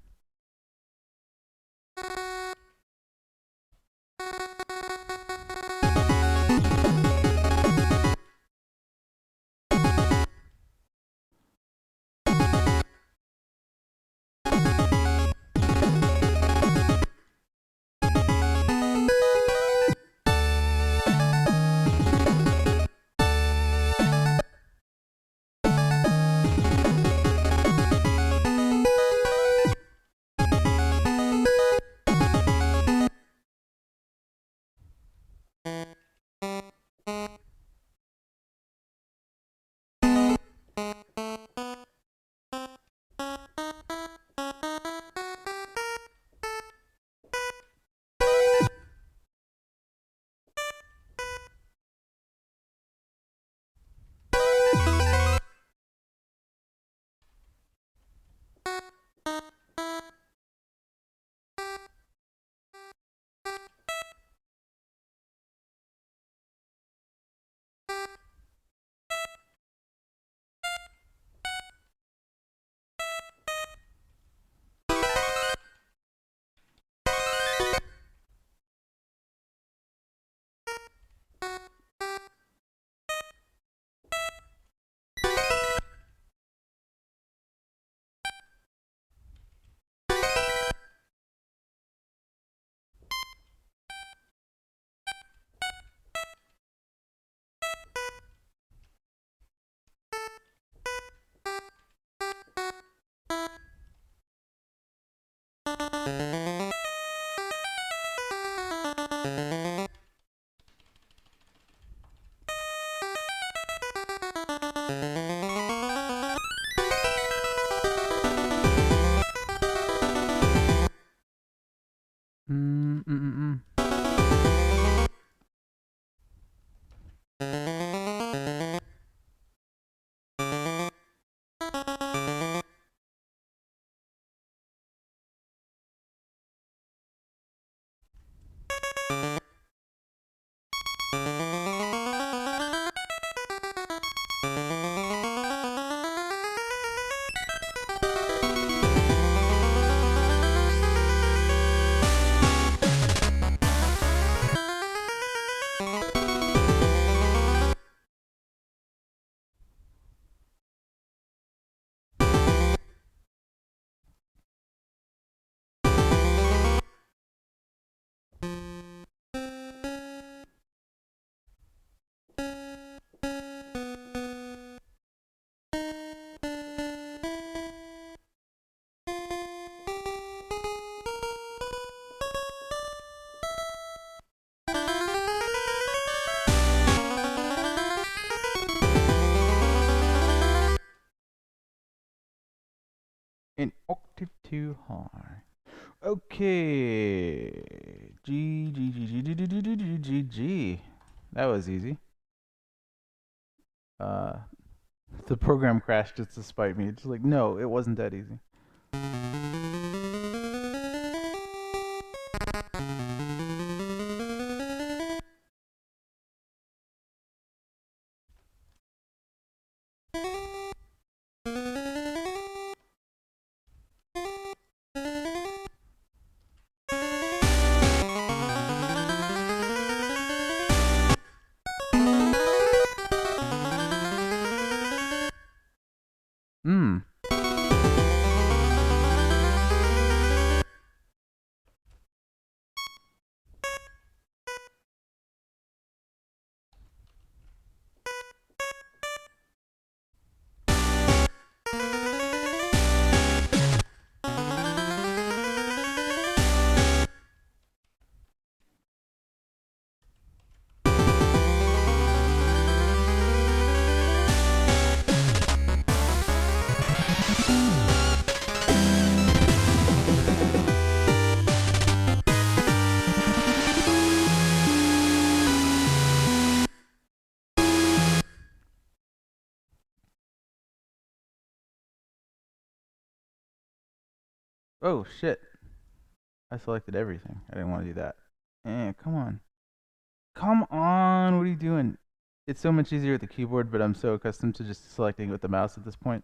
Mm, mm, mm, mm. An octave too high. Okay. G G G G G G G G G G G. That was easy. Uh, the program crashed just to spite me. It's like, no, it wasn't that easy. Oh shit! I selected everything. I didn't want to do that. Come on. Come on! What are you doing? It's so much easier with the keyboard, but I'm so accustomed to just selecting with the mouse at this point.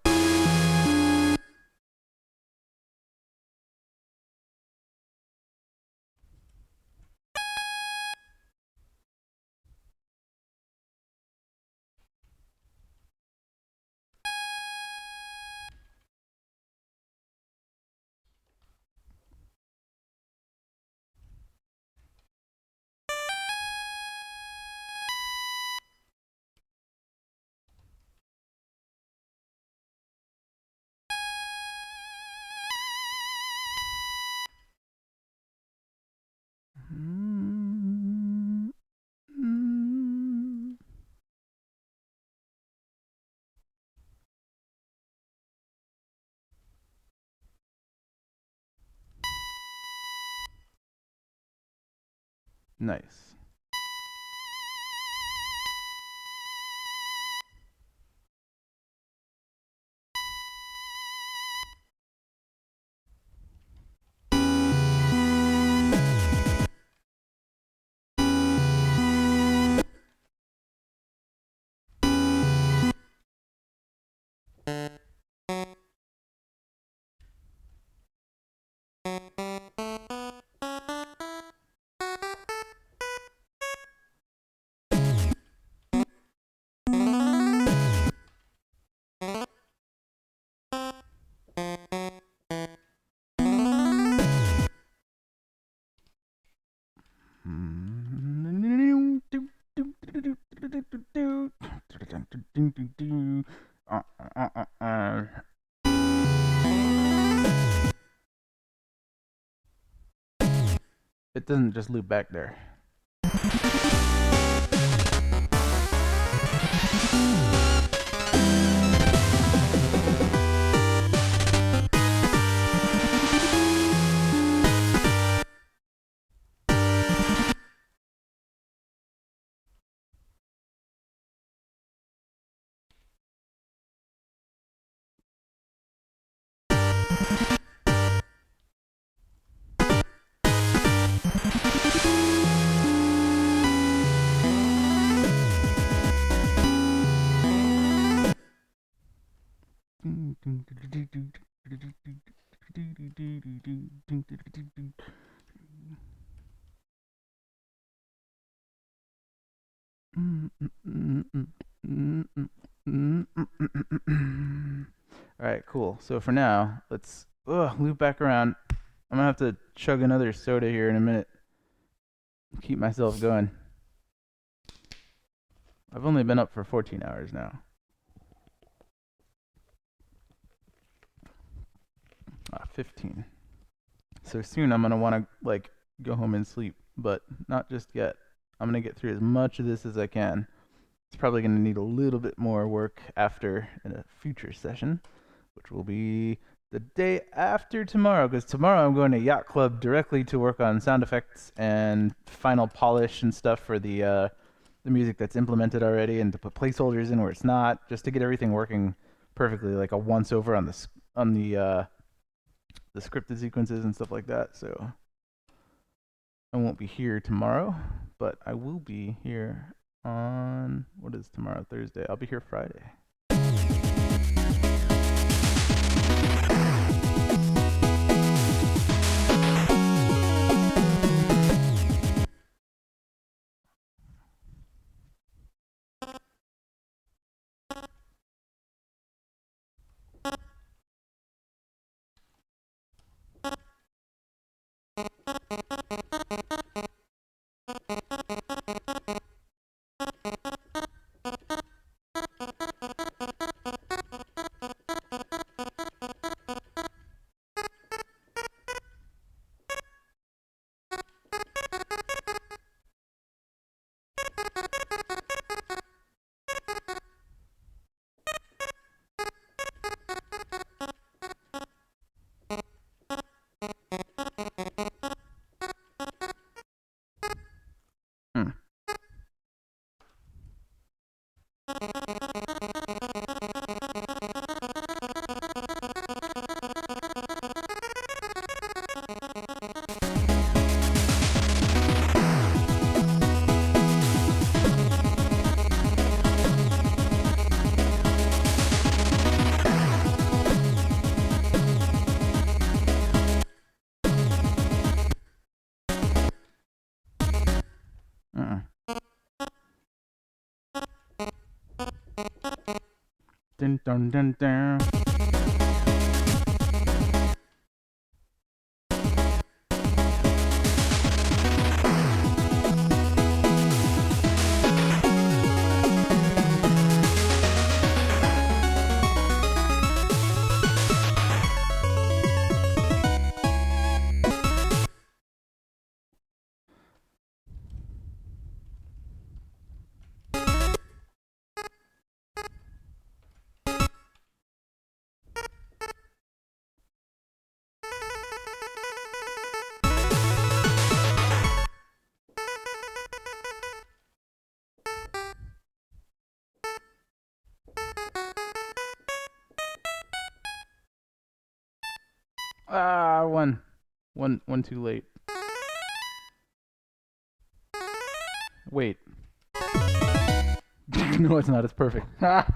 Nice. It doesn't just loop back there. All right, cool. So for now, let's loop back around. I'm gonna have to chug another soda here in a minute. Keep myself going. I've only been up for 14 hours now. 15. So soon I'm gonna want to like go home and sleep, but not just yet. I'm gonna get through as much of this as I can. It's probably gonna need a little bit more work after in a future session, which will be the day after tomorrow, because tomorrow I'm going to Yacht Club directly to work on sound effects and final polish and stuff for the music that's implemented already, and to put placeholders in where it's not, just to get everything working perfectly, like a once over on the scripted sequences and stuff like that. So I won't be here tomorrow, but I will be here on what is tomorrow? Thursday. I'll be here Friday. dun, dun, dun, dun. Ah, one too late. Wait. No, it's not. It's perfect. Ah.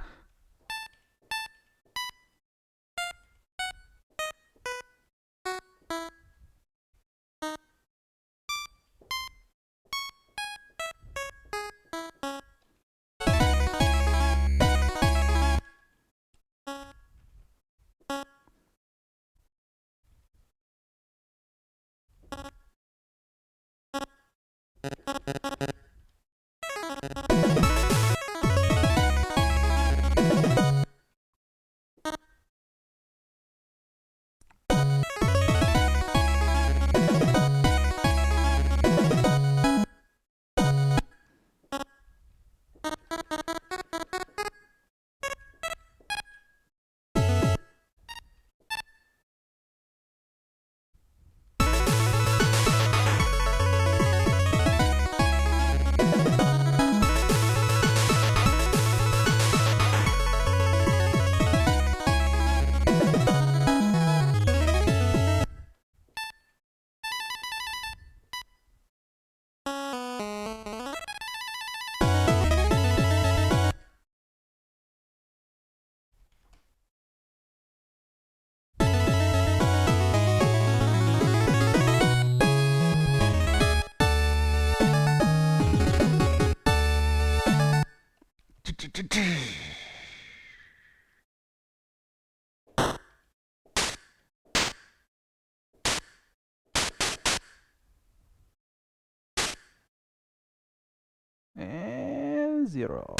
And 0.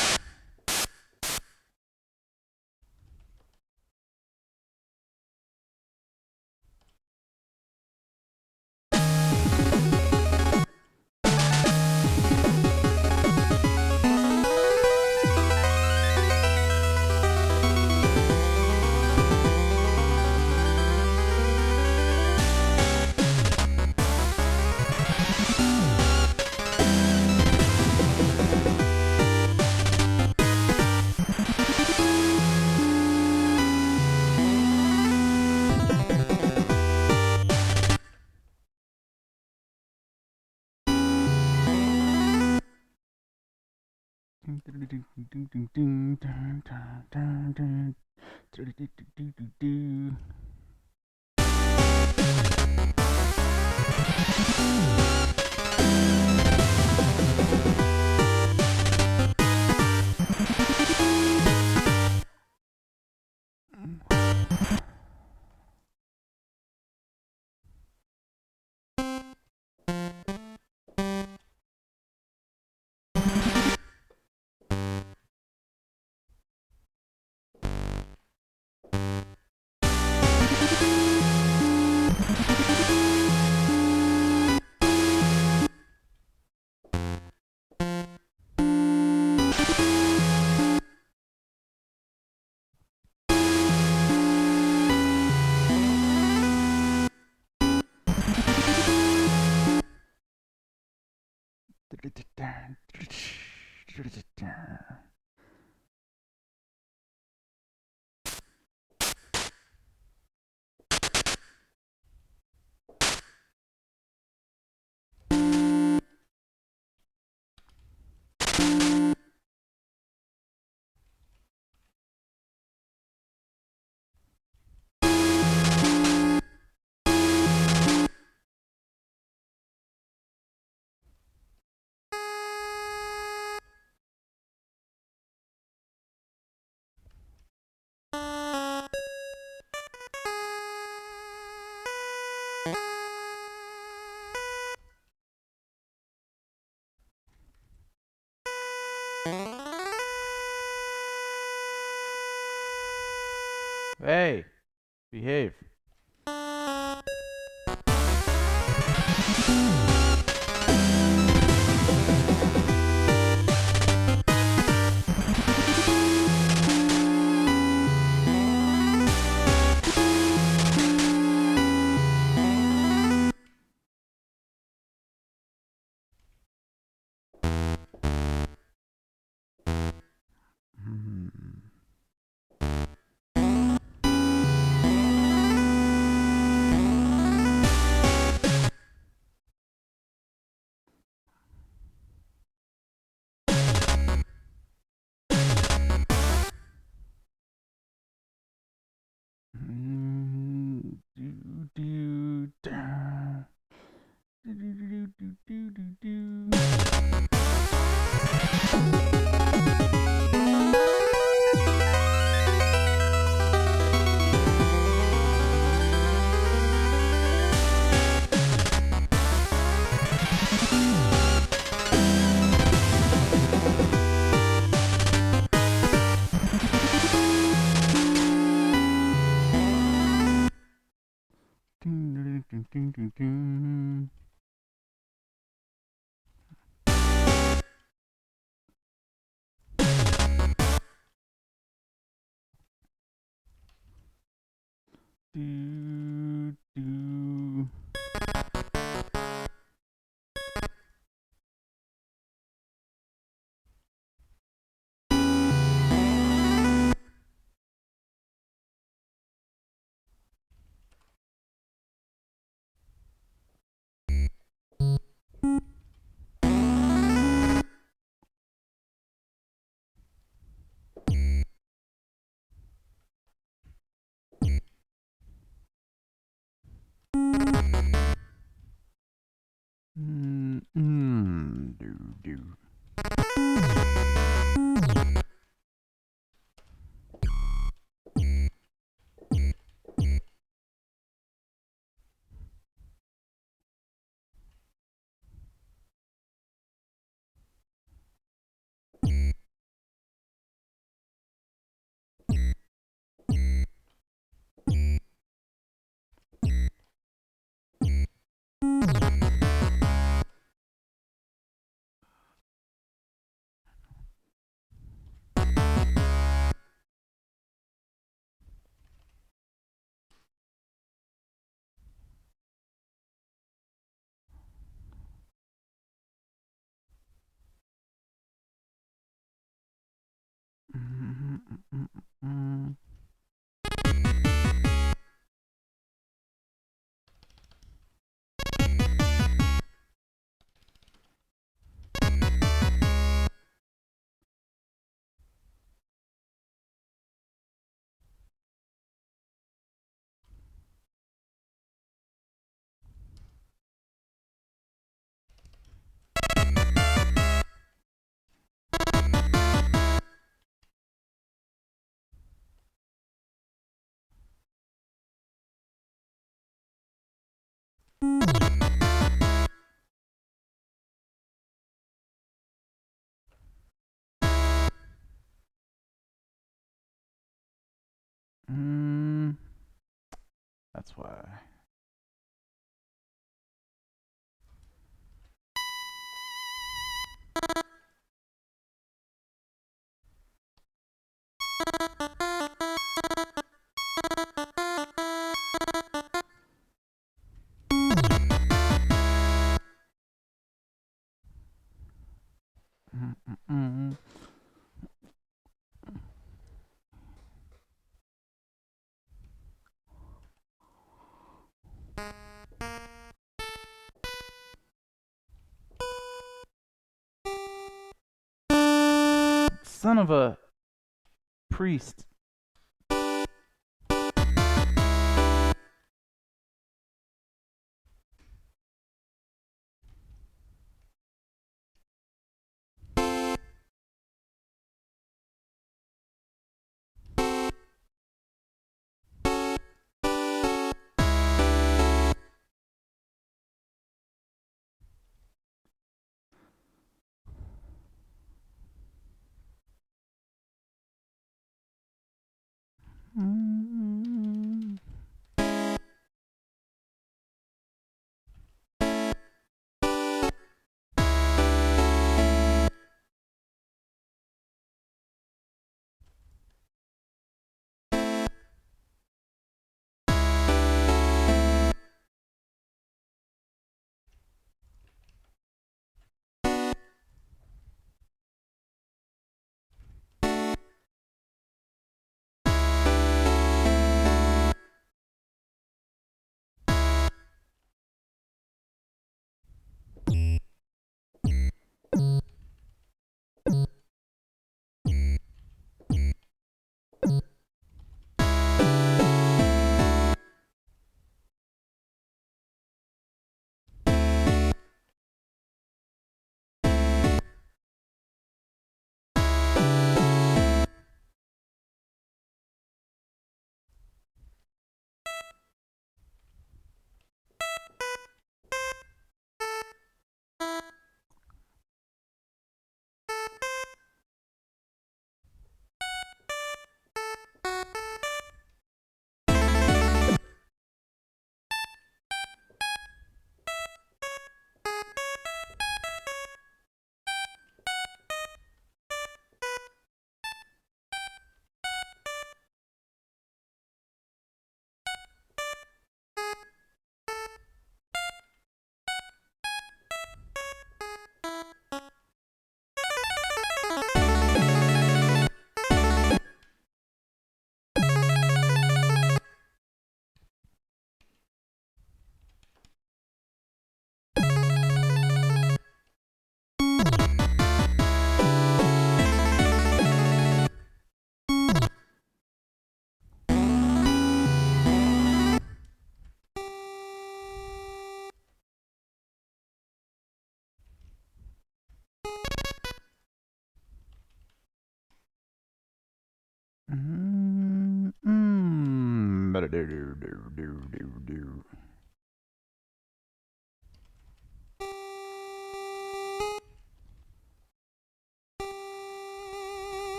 Hey, behave. Hmm. Do, da. Do. Do, do. Do, do. That's why. Son of a priest.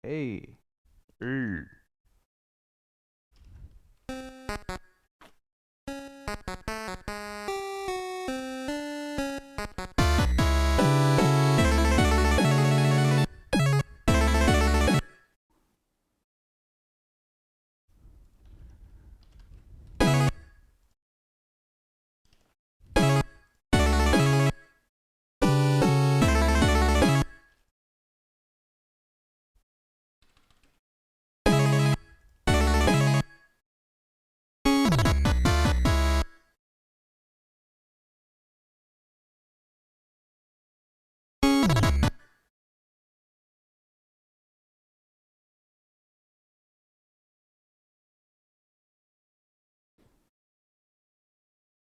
Hey.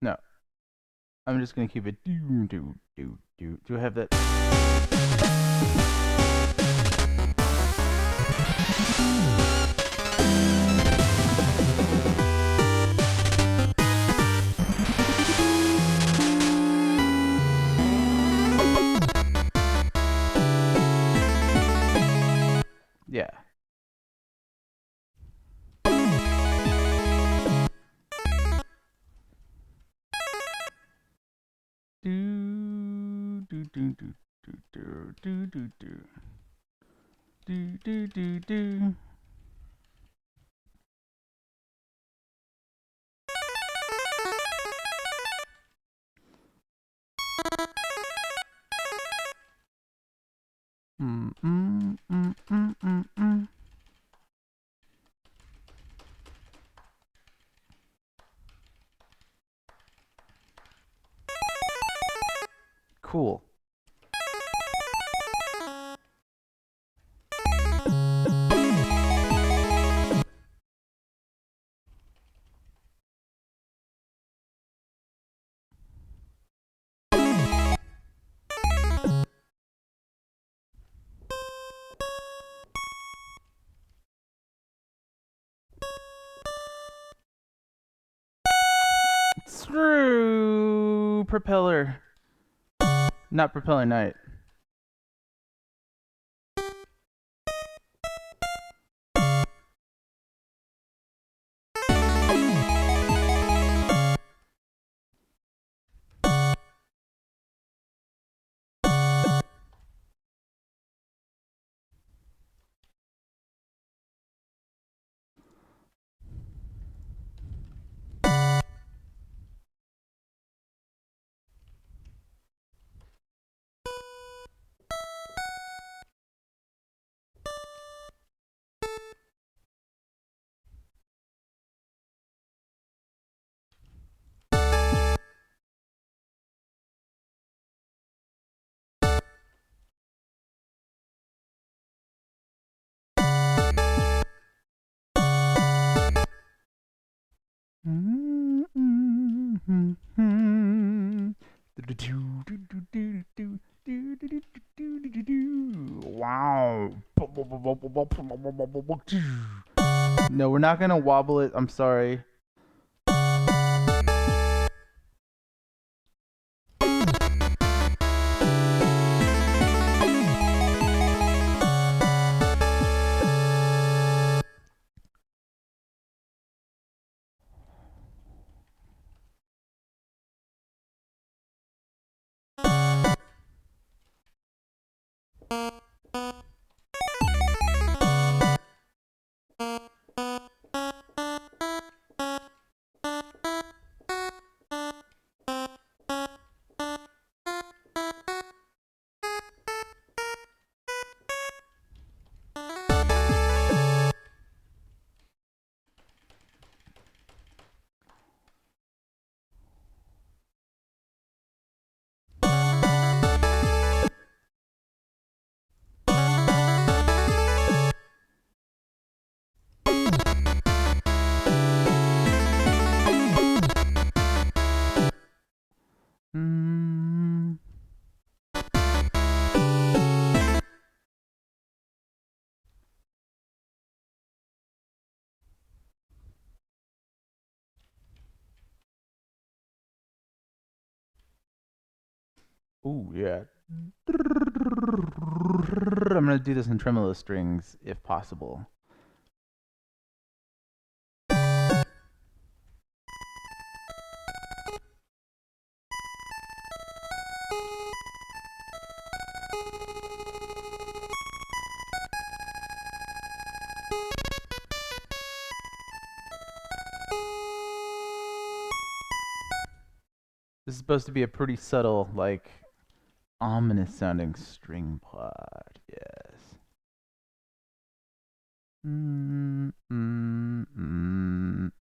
No. I'm just gonna keep it do. Do I have that? Yeah. Do. Cool. Screw propeller. Not propeller night. Wow. No, we're not gonna wobble it. I'm sorry. Ooh, yeah. I'm gonna do this in tremolo strings if possible. This is supposed to be a pretty subtle, like, ominous sounding string part. Yes.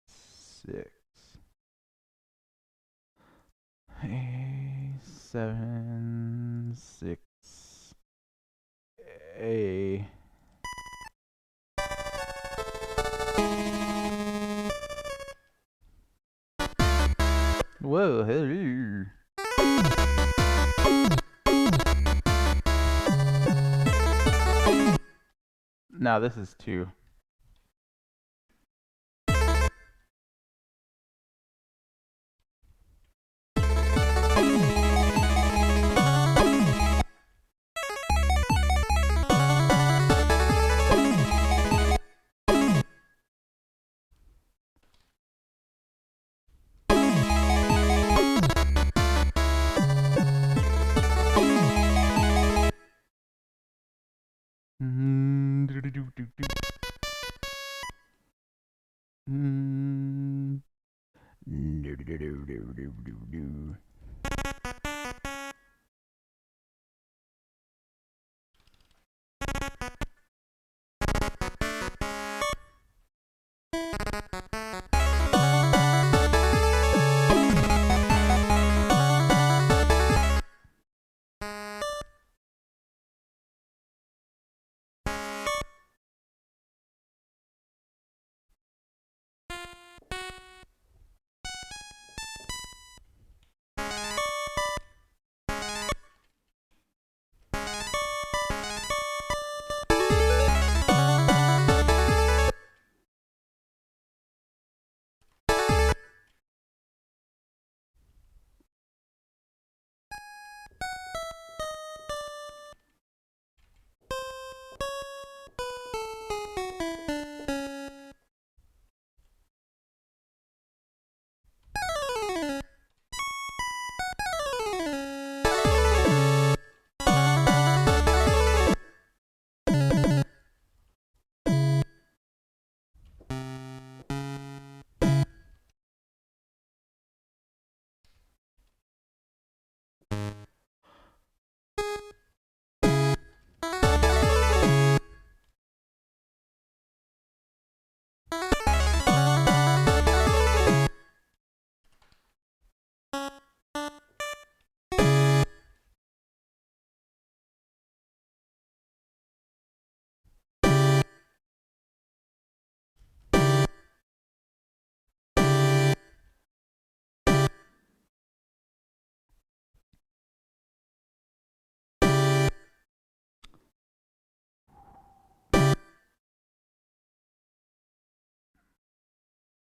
Six. A7, 6. A. Whoa, hey. Now this is 2.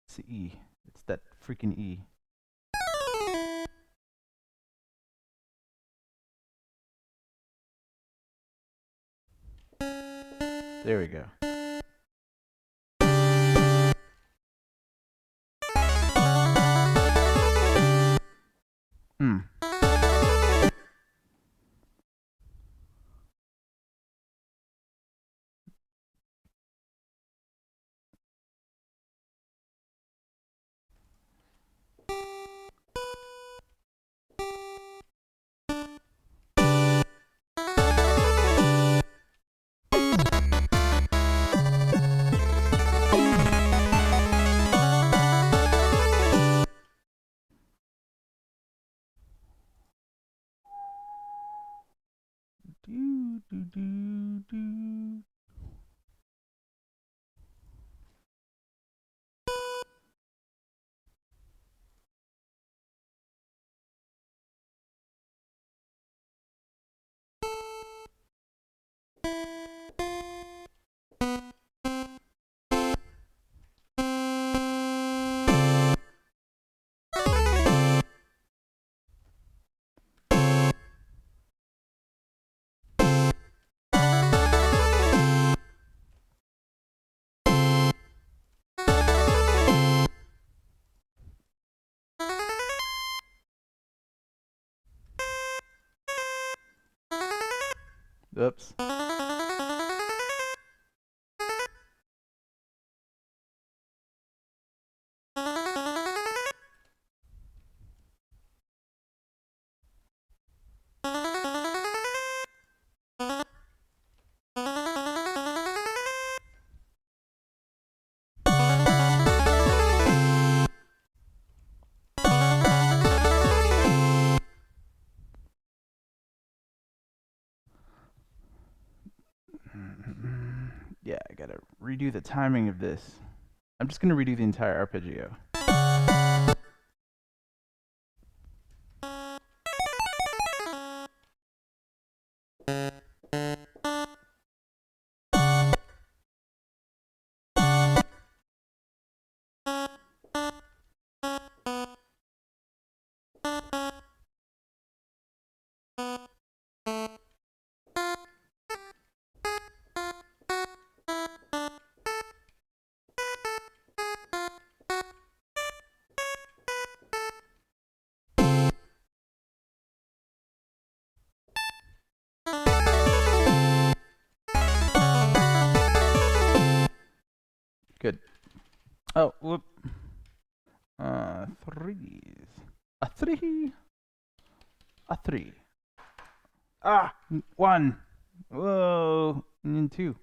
It's the E. It's that freaking E. There we go. Hmm. Oops. Yeah, I gotta redo the timing of this. I'm just gonna redo the entire arpeggio. Good. Oh, whoop. Threes. A three. A three. Ah, one. Whoa. And two.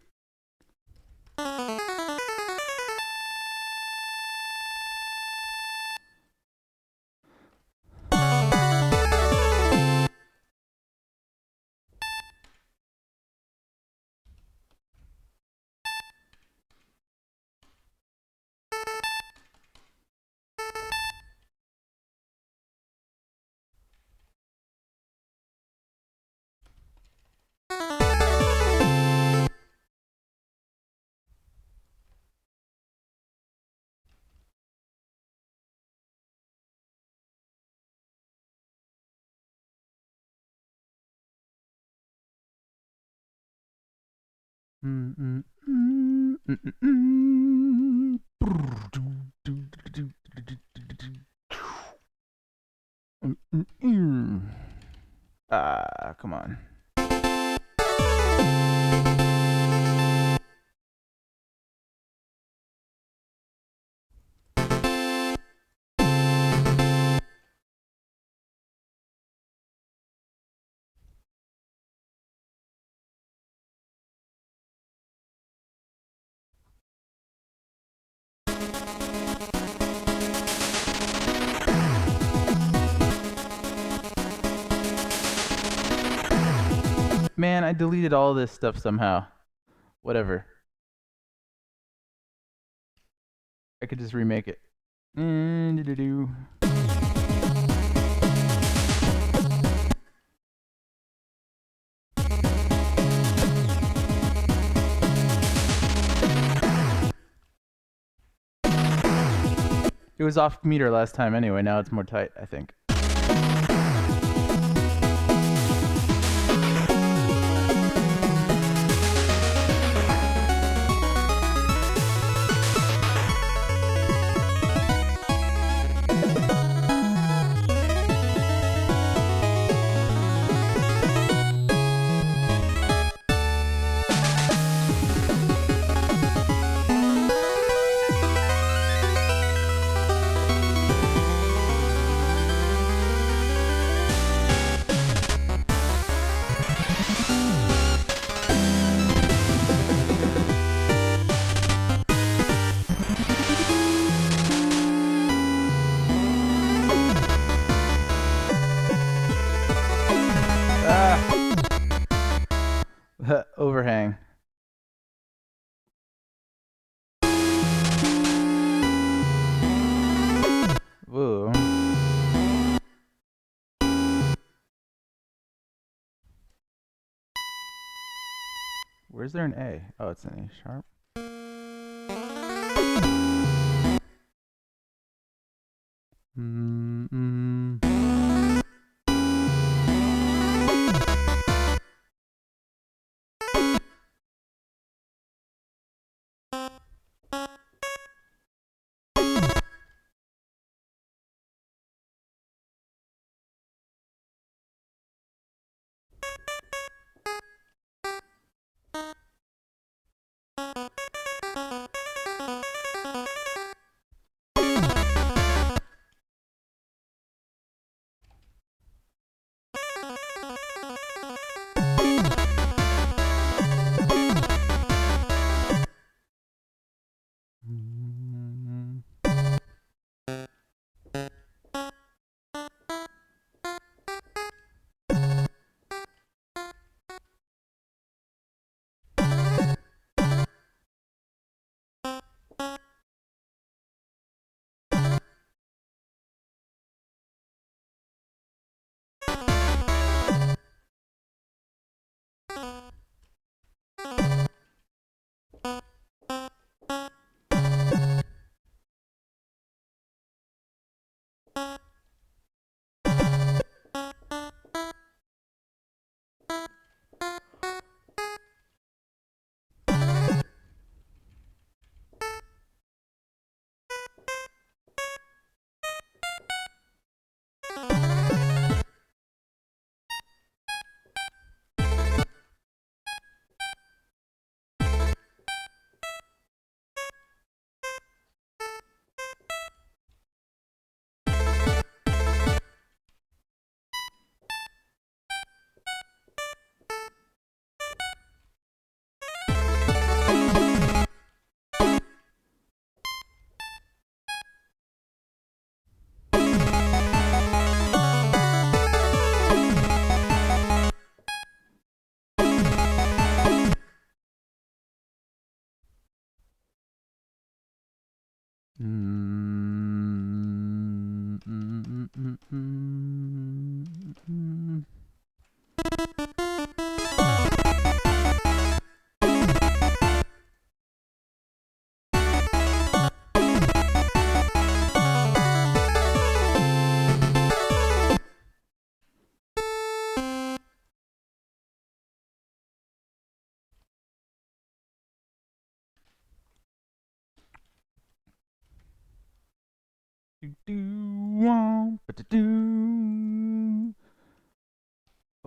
Ah, come on. Man, I deleted all this stuff somehow. Whatever. I could just remake it. Do-do-do. It was off meter last time anyway, now it's more tight, I think. Overhang. Whoa. Where's there an A? Oh, it's an A sharp.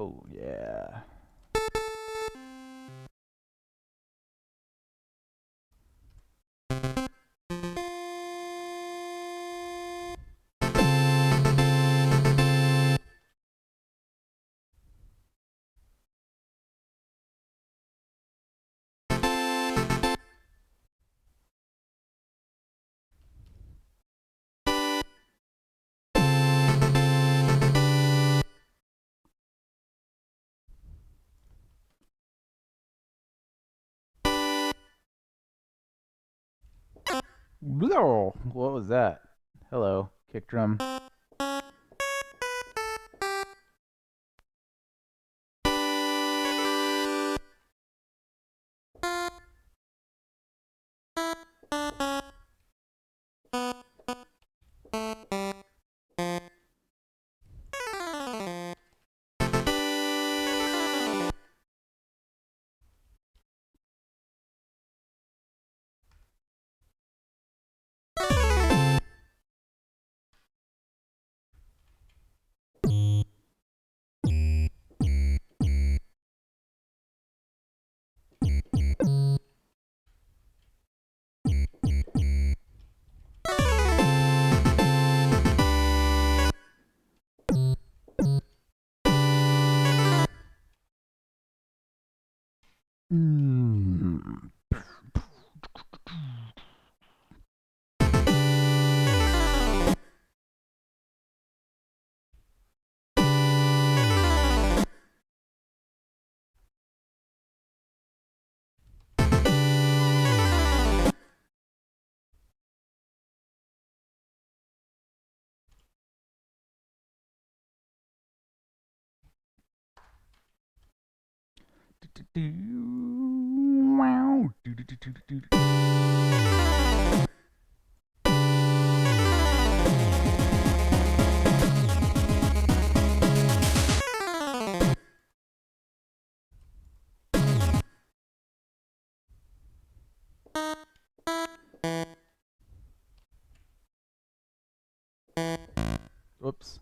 Oh yeah. Whoa, what was that? Hello, kick drum. Mm. Wow. Whoops.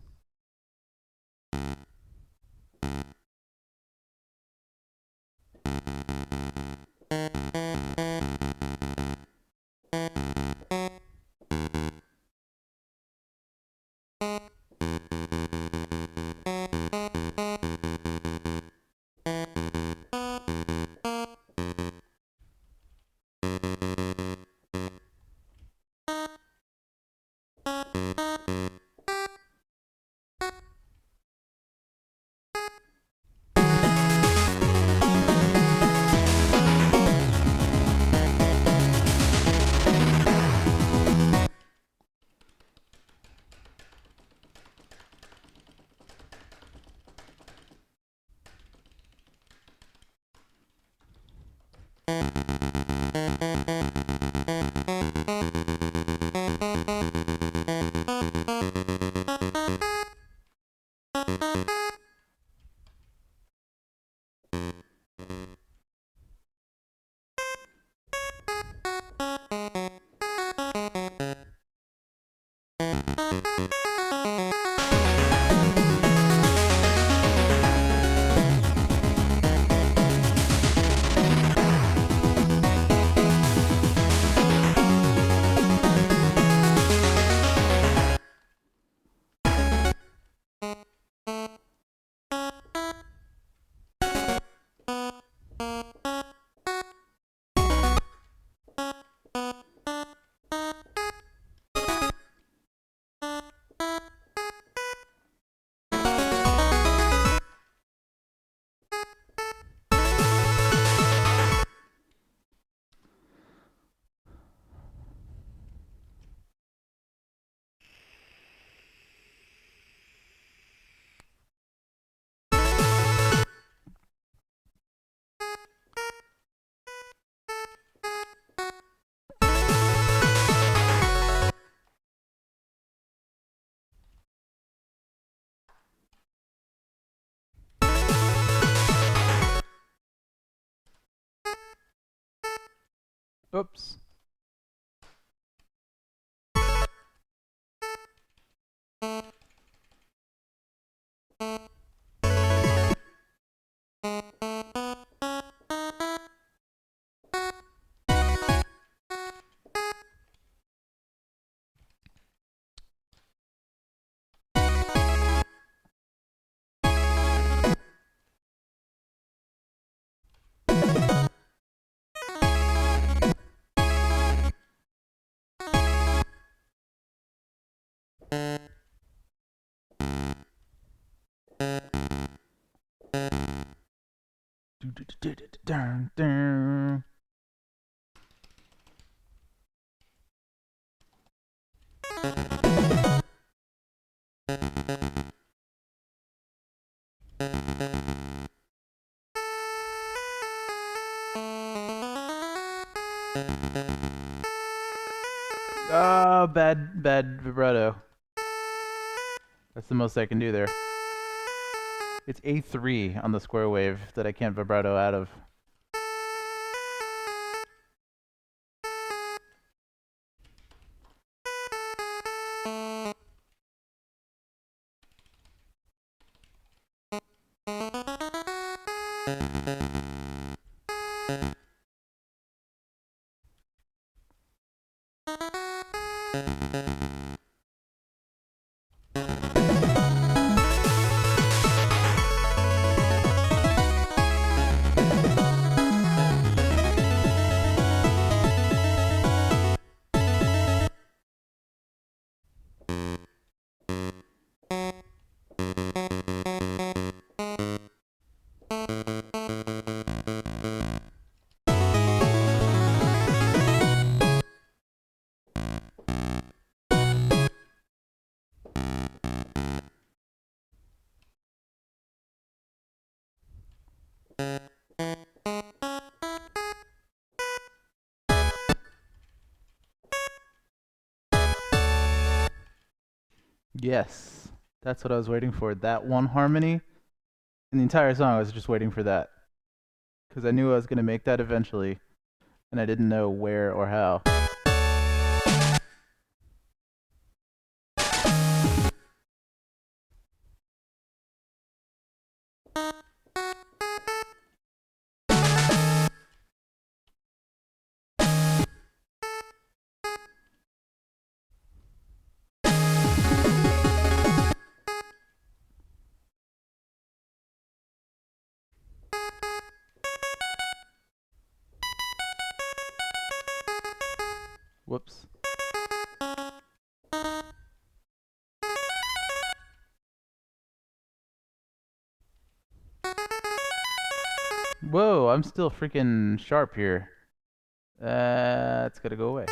Oops. Dun, dun. Oh, bad vibrato. That's the most I can do there. It's A3 on the square wave that I can't vibrato out of. Yes, that's what I was waiting for. That one harmony in the entire song, I was just waiting for that. Because I knew I was going to make that eventually, and I didn't know where or how. Whoops. Whoa, I'm still freaking sharp here. It's gotta go away.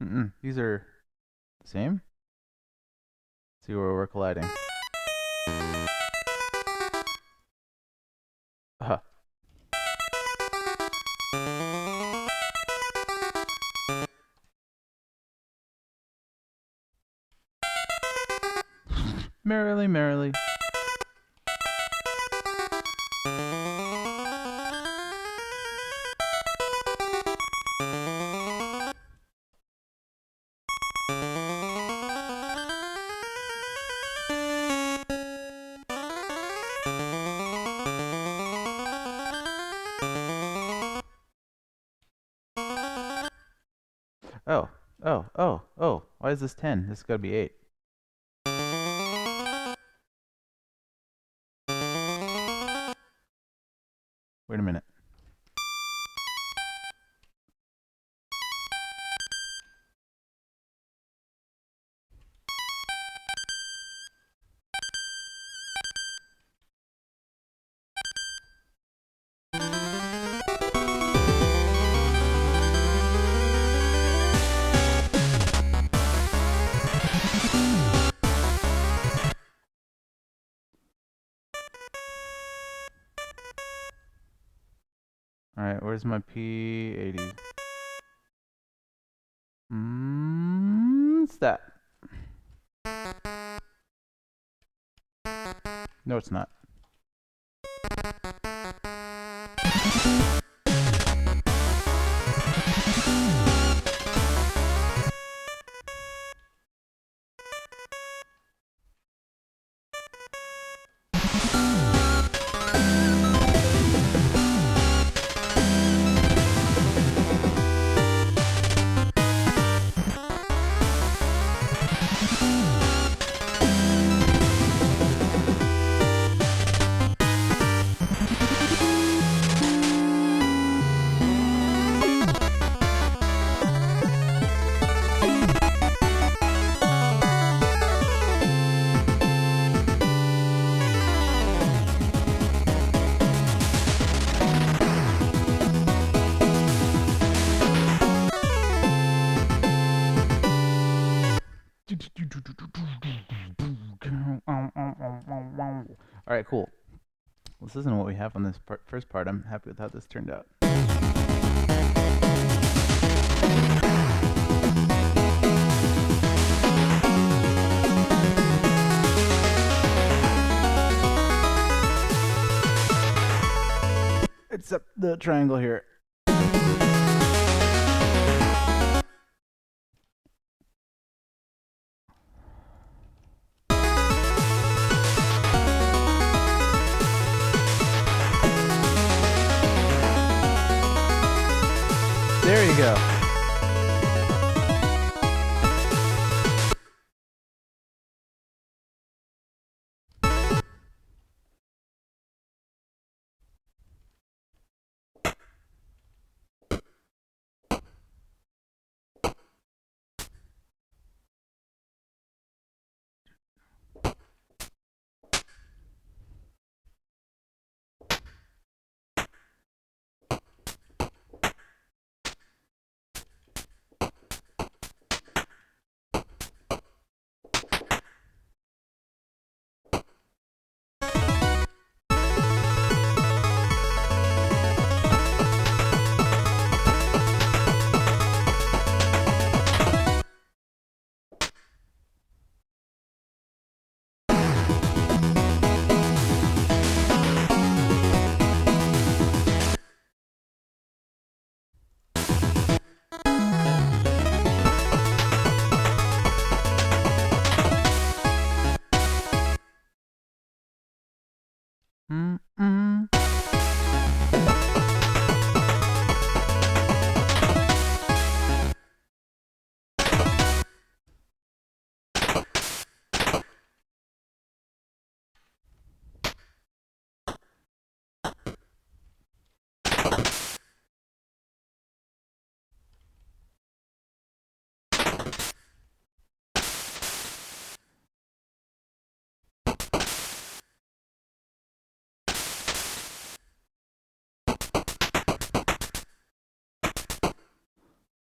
Mm-mm. These are the same. Let's see where we're colliding. Huh. Merrily, merrily. Oh. Why is this 10? This has got to be 8. Wait a minute. Alright, where's my P80? It's that. No, it's not. right, cool. This isn't what we have on this first part. I'm happy with how this turned out. Except the triangle here. There you go.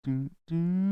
Do, do.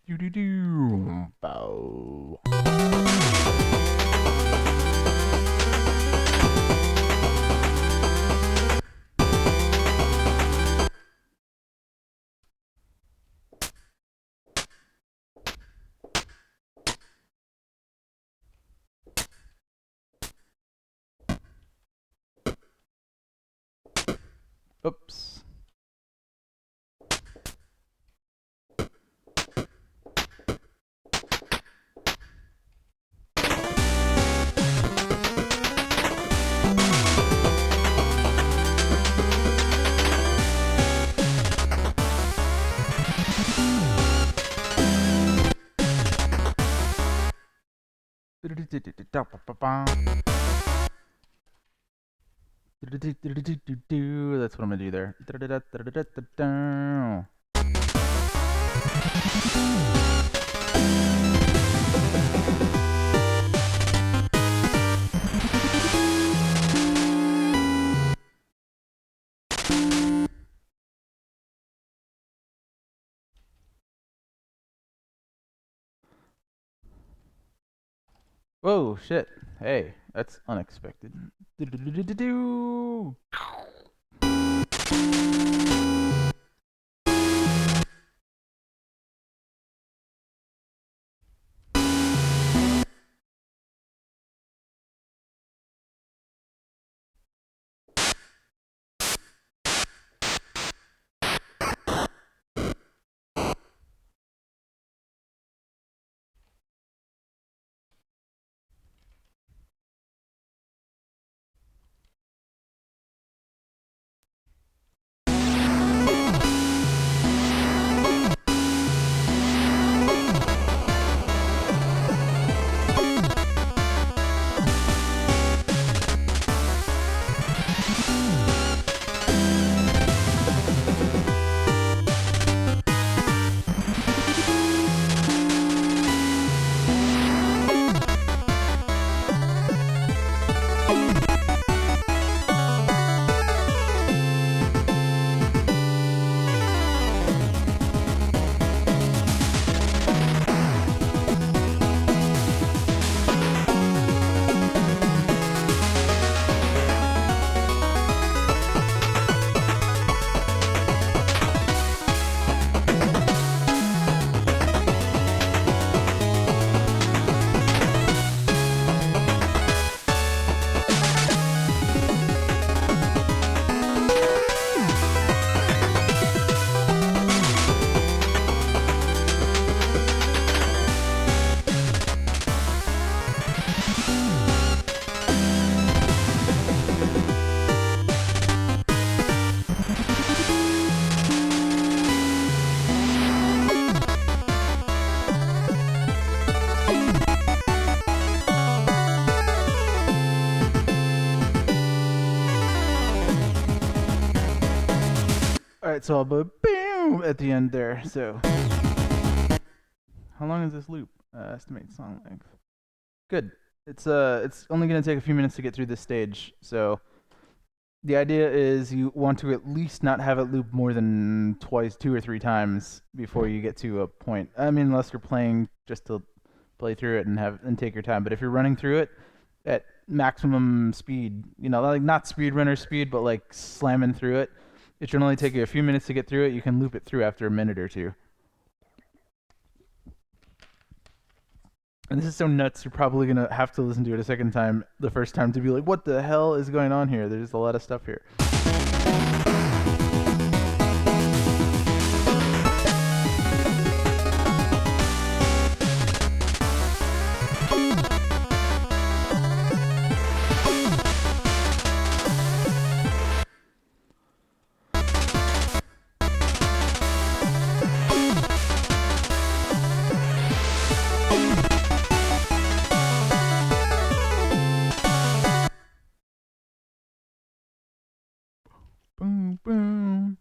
Do do do. Bow. Oops. That's what I'm gonna do there. Whoa, shit. Hey, that's unexpected. Alright, so I'll go boom at the end there. So, how long is this loop? Estimate song length. Good. It's only gonna take a few minutes to get through this stage. So, the idea is you want to at least not have it loop more than twice, 2 or 3 times before you get to a point. I mean, unless you're playing just to play through it and take your time. But if you're running through it at maximum speed, like not speedrunner speed, but like slamming through it, it should only take you a few minutes to get through it. You can loop it through after a minute or two. And this is so nuts, you're probably going to have to listen to it a second time, the first time, to be like, what the hell is going on here? There's a lot of stuff here. Boom, boom.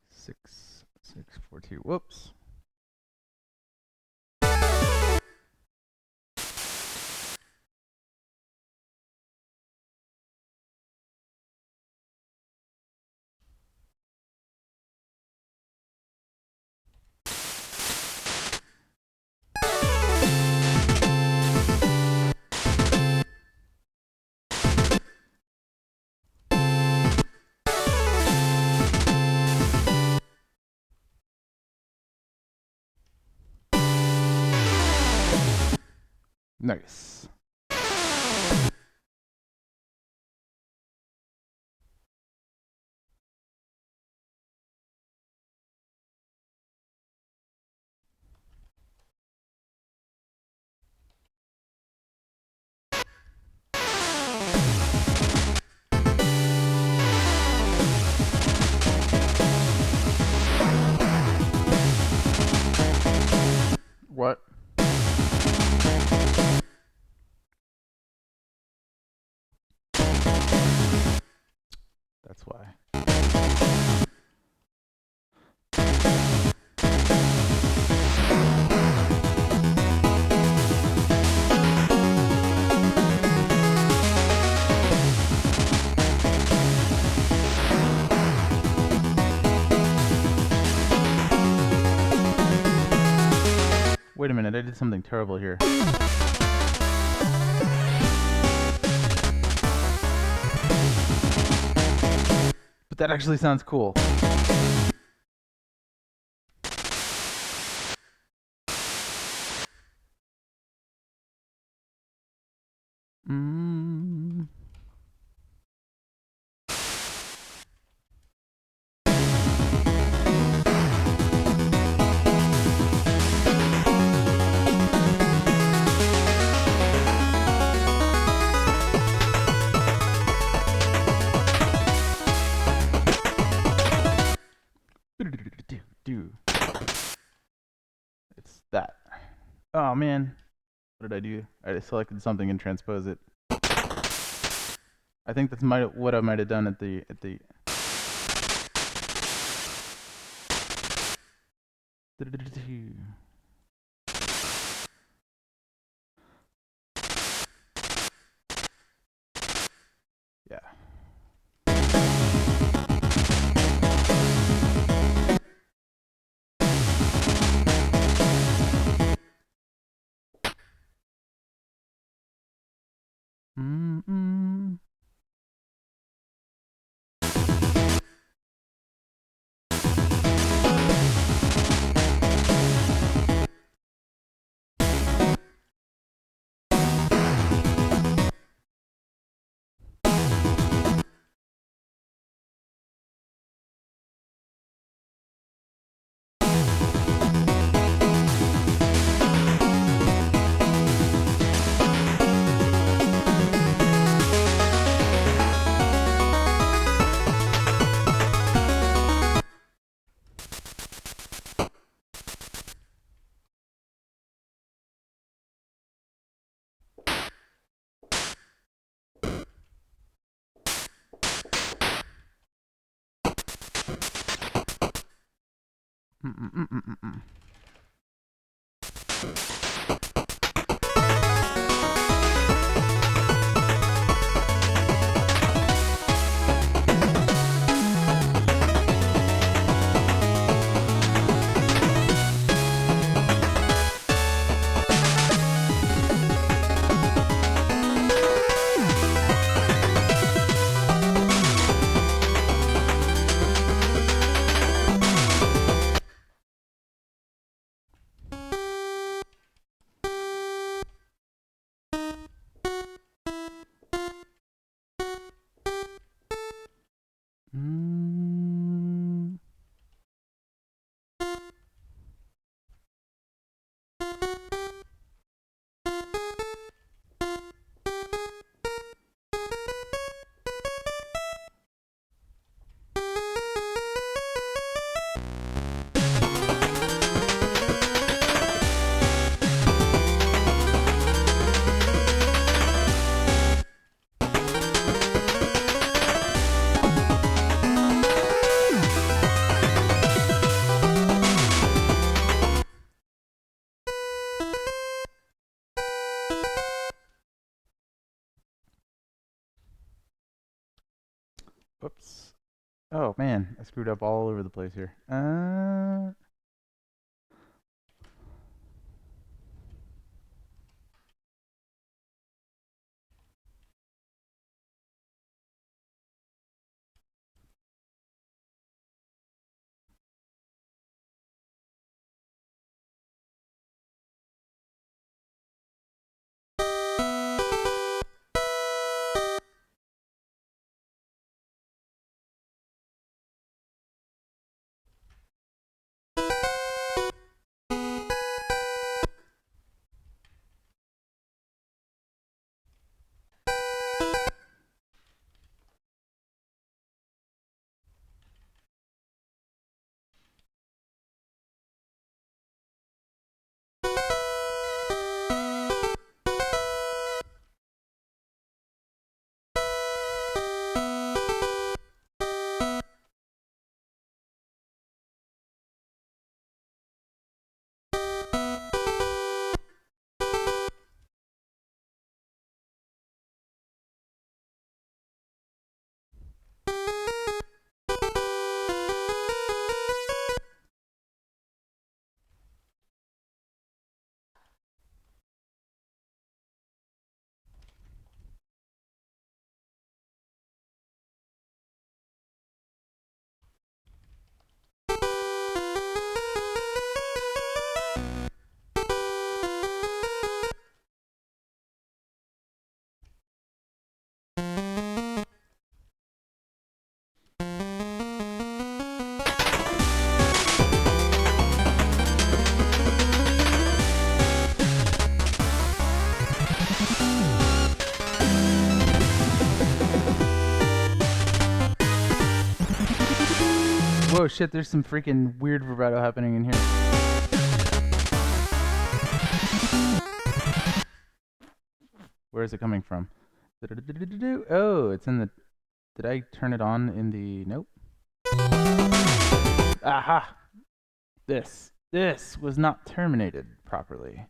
Six, 4, 2. Whoops. Nice. What? That's why. Wait a minute, I did something terrible here. But that actually sounds cool. Mm. It's that. Oh man, what did I do? I selected something and transposed it. I think that's what I might have done at the yeah. Mm-mm. Mm-mm-mm-mm-mm. Mm. Whoops. Oh man, I screwed up all over the place here. Oh shit, there's some freaking weird vibrato happening in here. Where is it coming from? Oh, it's in the... Did I turn it on in the... Nope. Aha! This was not terminated properly.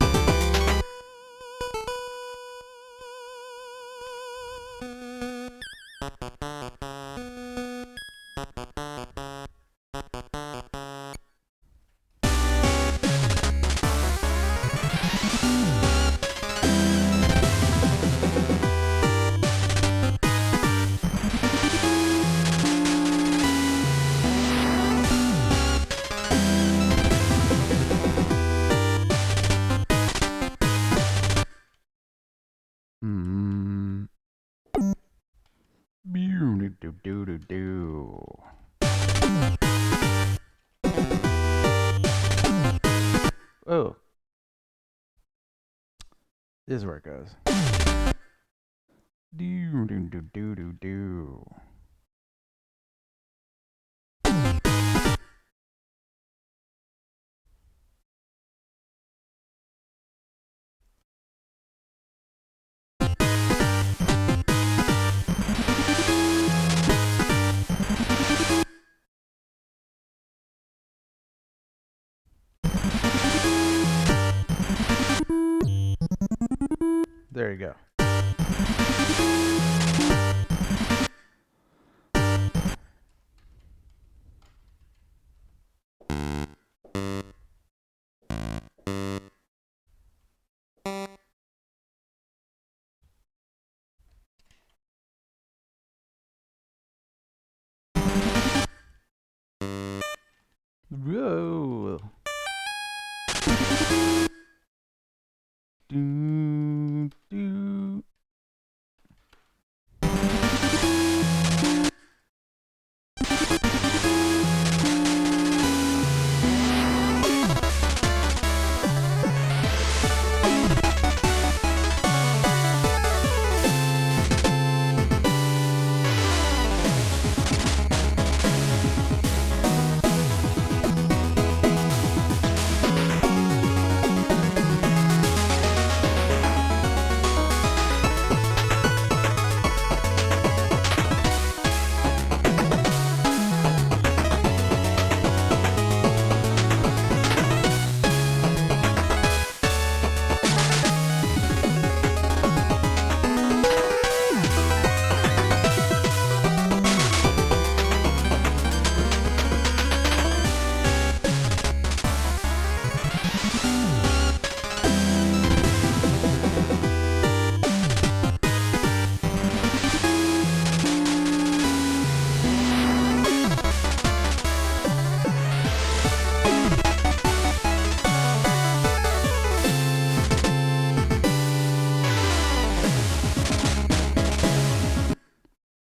Oh. This is where it goes. There you go. Whoa. Do, do.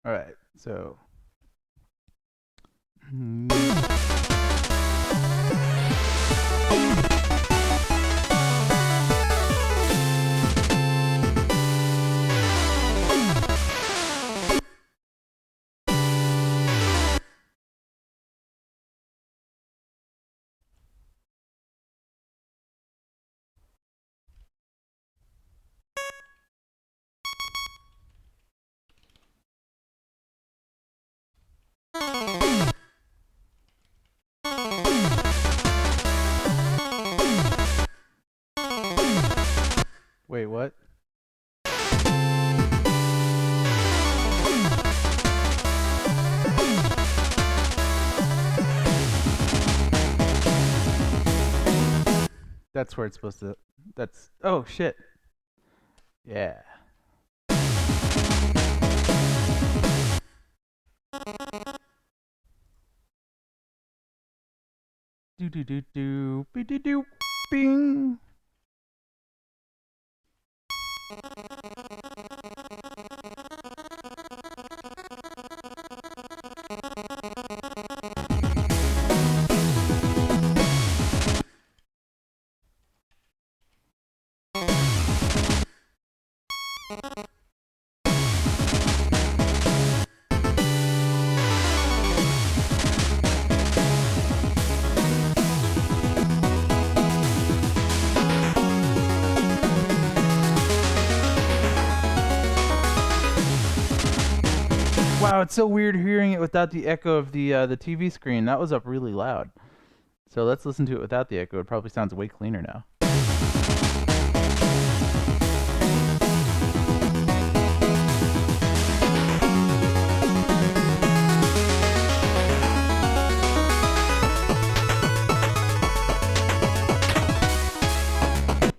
All right, so. Wait, what? That's where it's supposed to... That's... Oh, shit. Yeah. Do-do-do-do. Be-do-do. Bing. Wow, it's so weird hearing it without the echo of the TV screen. That was up really loud. So let's listen to it without the echo. It probably sounds way cleaner now.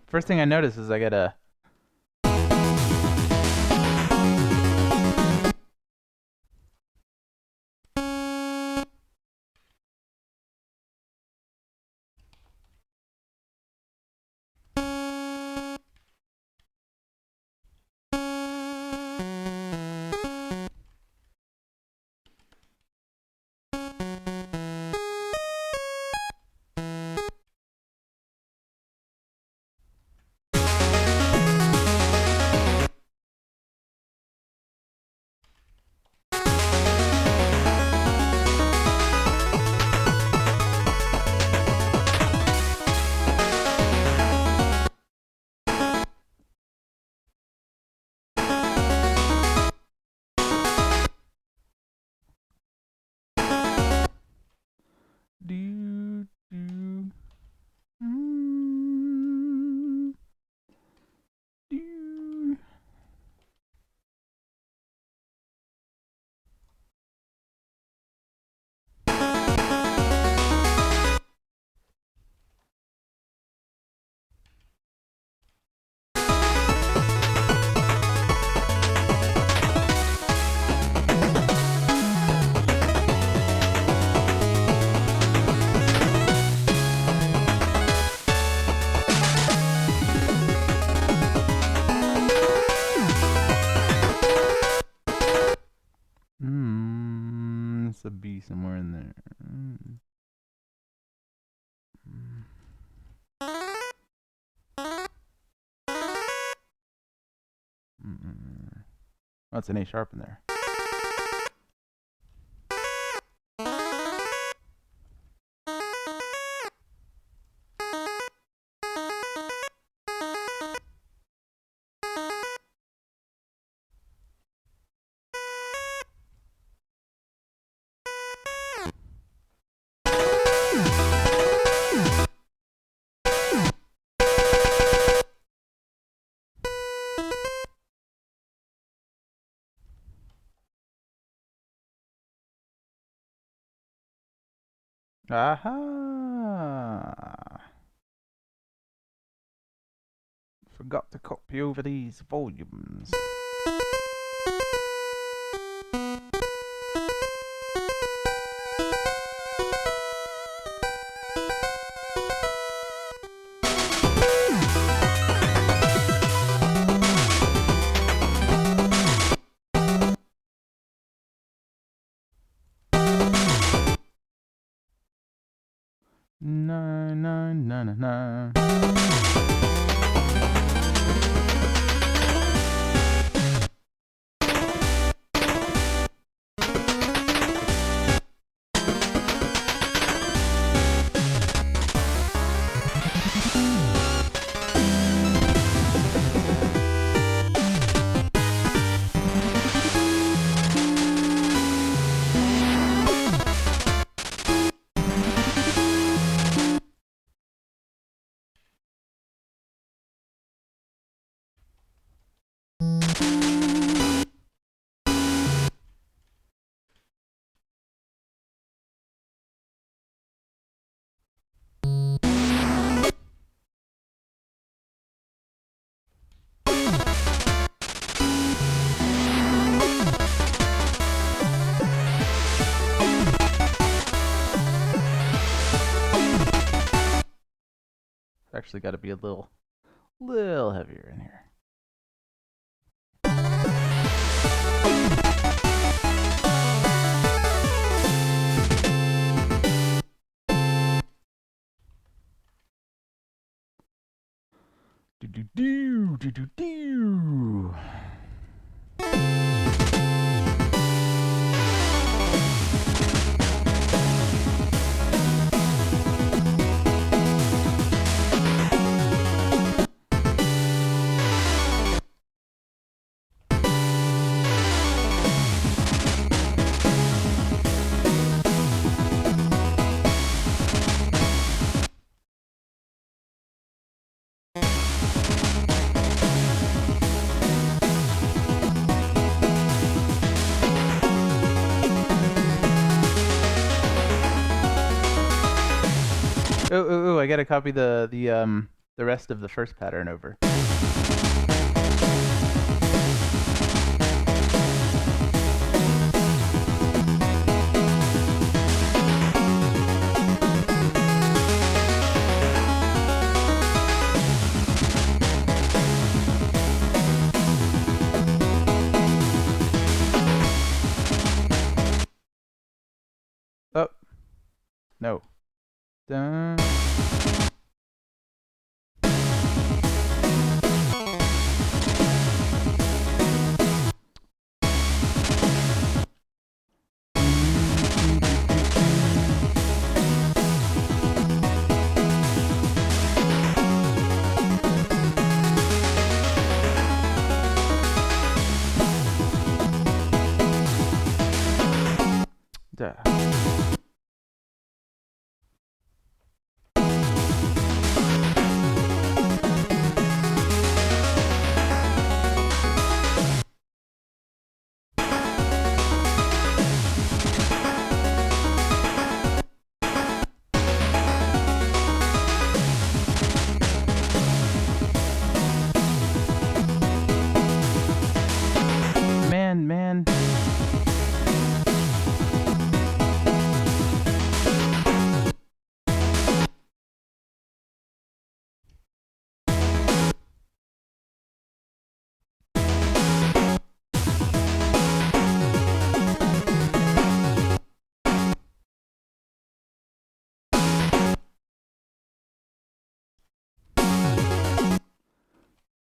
First thing I notice is I get a do do do. It's a B somewhere in there. Oh, it's an A sharp in there. Aha! Forgot to copy over these volumes. No, no, no, no, no. Actually got to be a little heavier in here. Do do do do do do. Oh, I gotta copy the rest of the first pattern over. Oh, no. Dun. Duh. Man.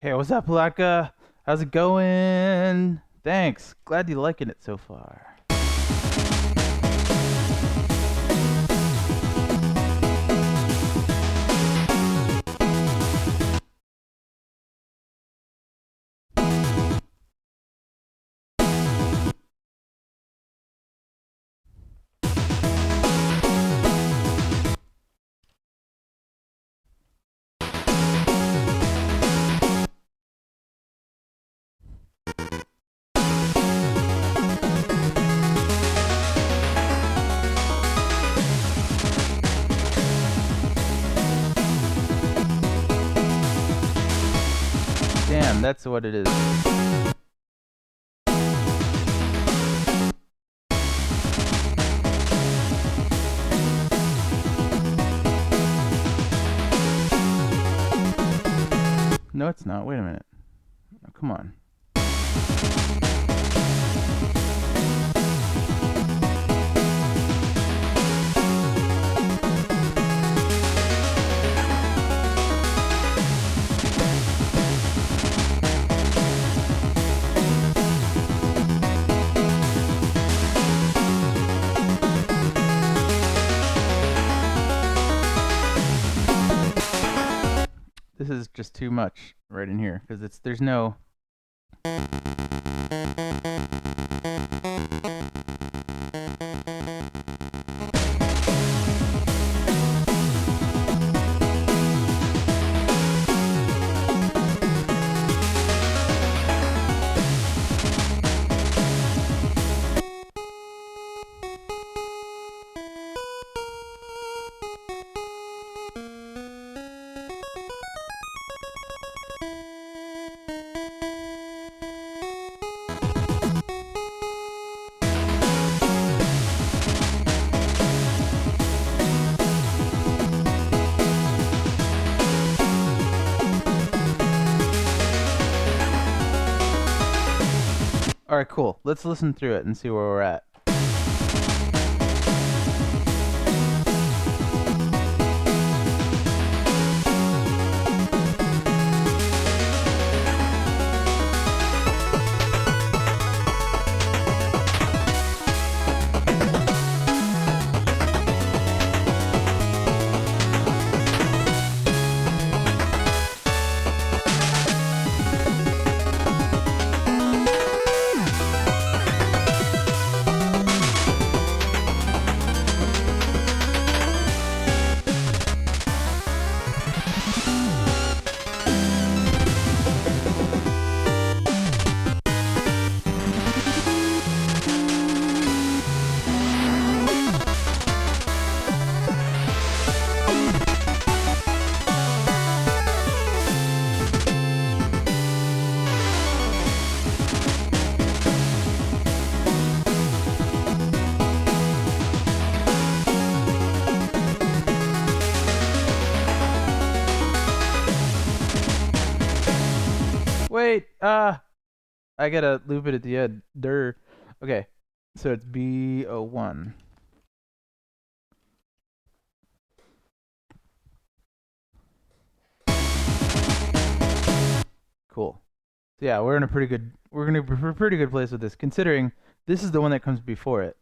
Hey, what's up, Palaka? How's it going? Thanks. Glad you're liking it so far. Damn, that's what it is. No, it's not. Wait a minute. Oh, come on. This is just too much right in here because there's no. All right, cool. Let's listen through it and see where we're at. Wait, I gotta loop it at the end. Okay, so it's B01. Cool. So yeah, we're in a pretty good place with this, considering this is the one that comes before it.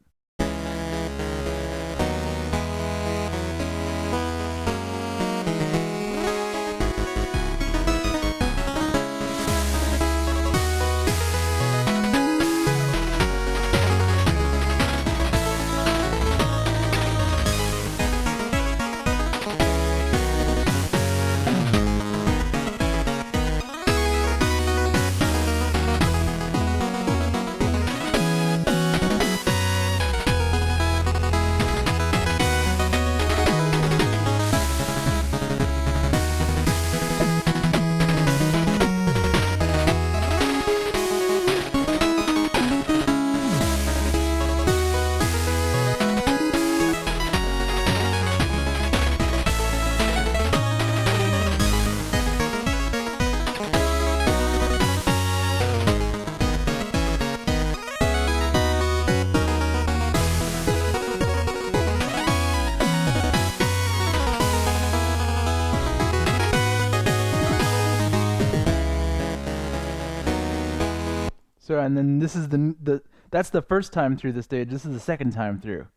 So and then this is that's the first time through the stage. This is the second time through.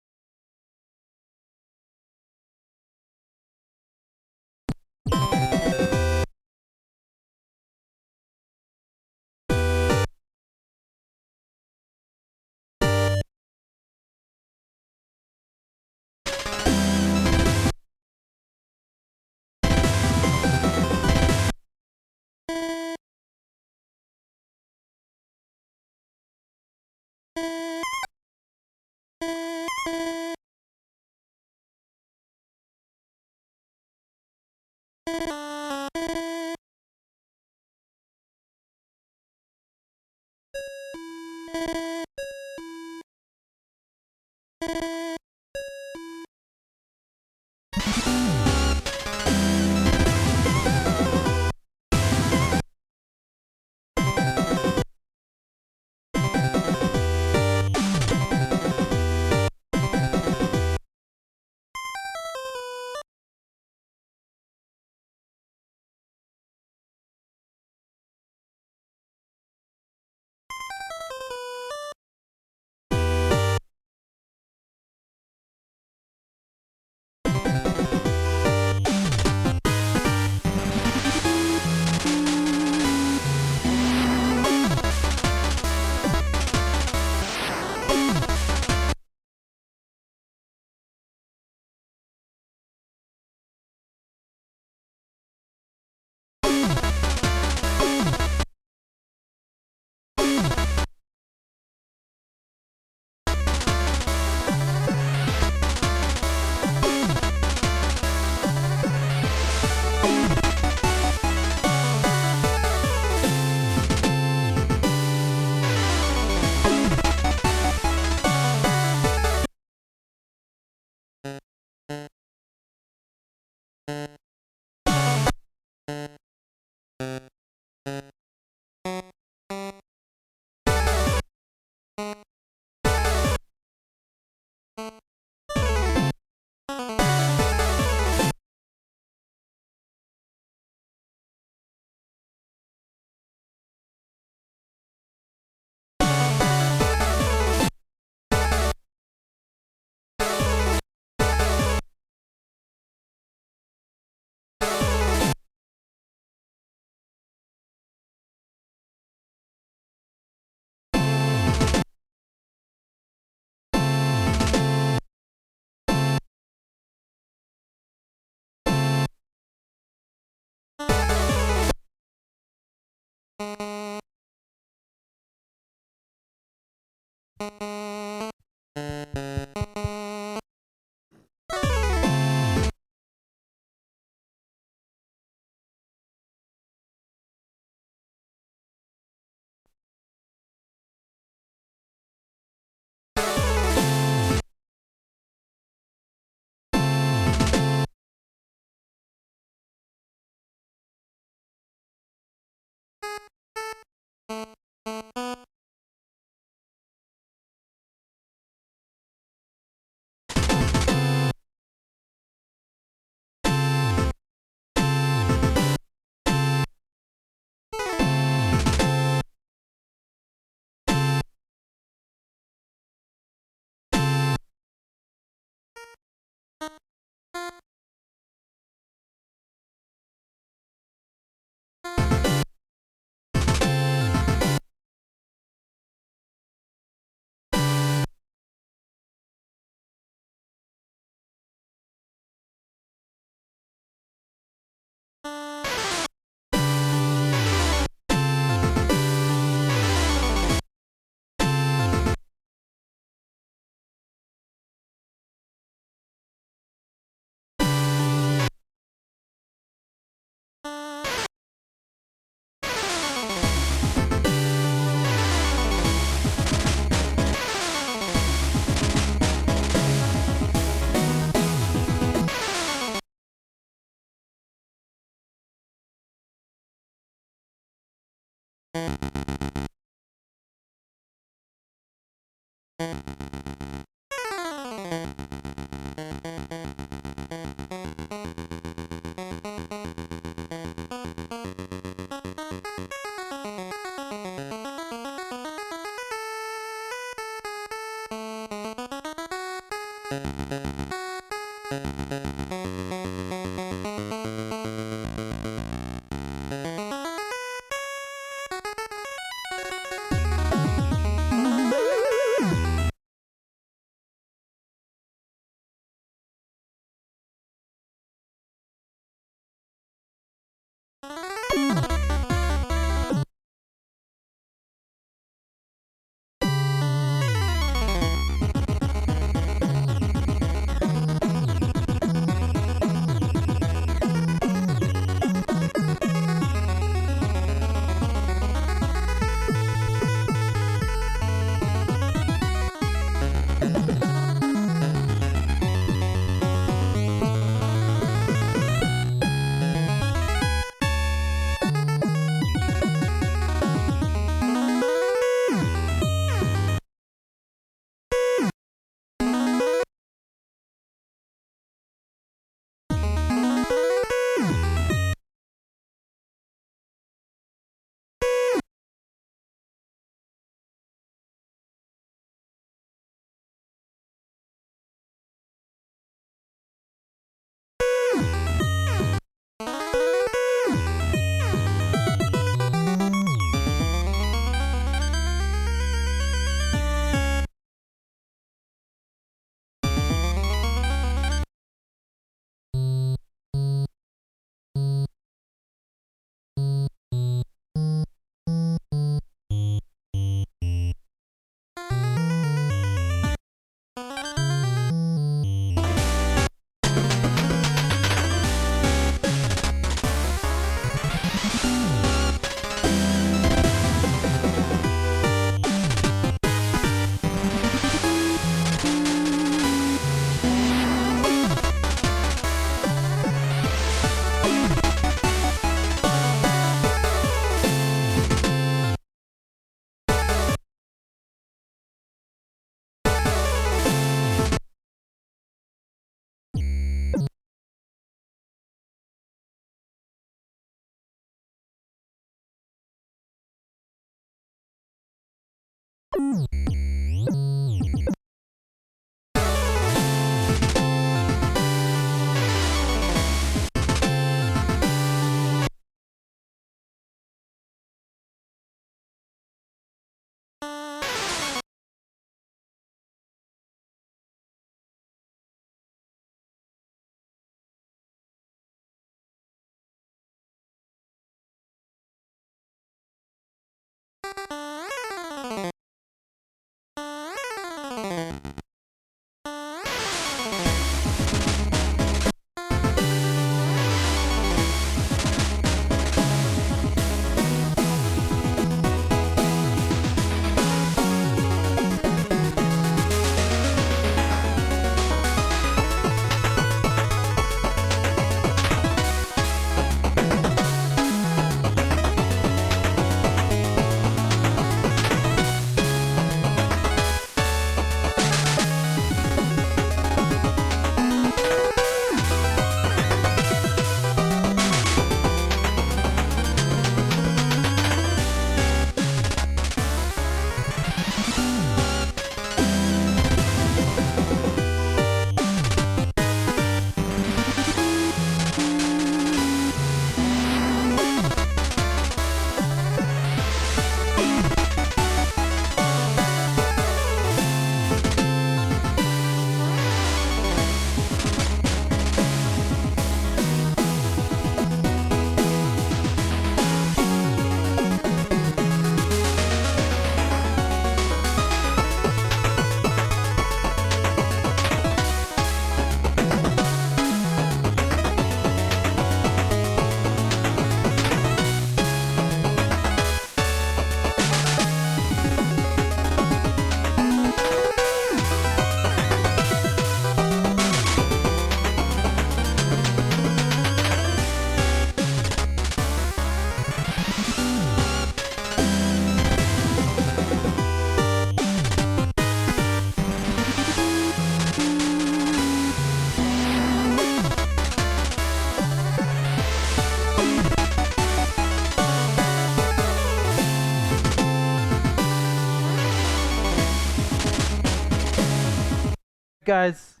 Guys,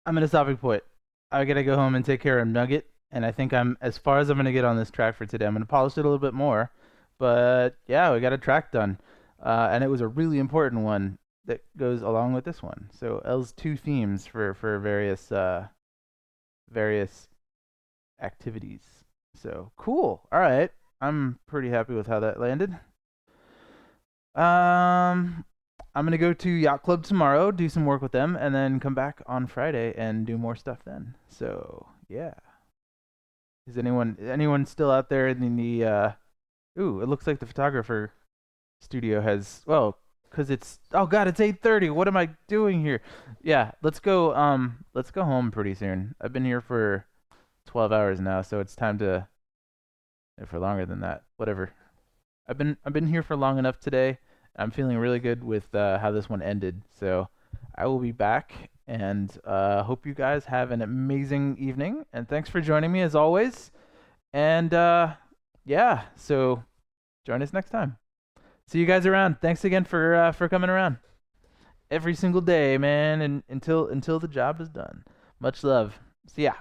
I'm at a stopping point. I gotta go home and take care of Nugget, and I think I'm as far as I'm gonna get on this track for today. I'm gonna polish it a little bit more, but yeah, we got a track done, and it was a really important one that goes along with this one. So L's two themes for various activities. So cool. All right, I'm pretty happy with how that landed. I'm gonna go to Yacht Club tomorrow, do some work with them, and then come back on Friday and do more stuff then. So yeah. Is anyone still out there in the ooh, it looks like the photographer studio has because it's oh god, it's 8:30. What am I doing here? Yeah, let's go home pretty soon. I've been here for 12 hours now, so it's time to for longer than that. Whatever. I've been here for long enough today. I'm feeling really good with how this one ended. So I will be back and hope you guys have an amazing evening. And thanks for joining me as always. And yeah, so join us next time. See you guys around. Thanks again for coming around every single day, man, and until the job is done. Much love. See ya.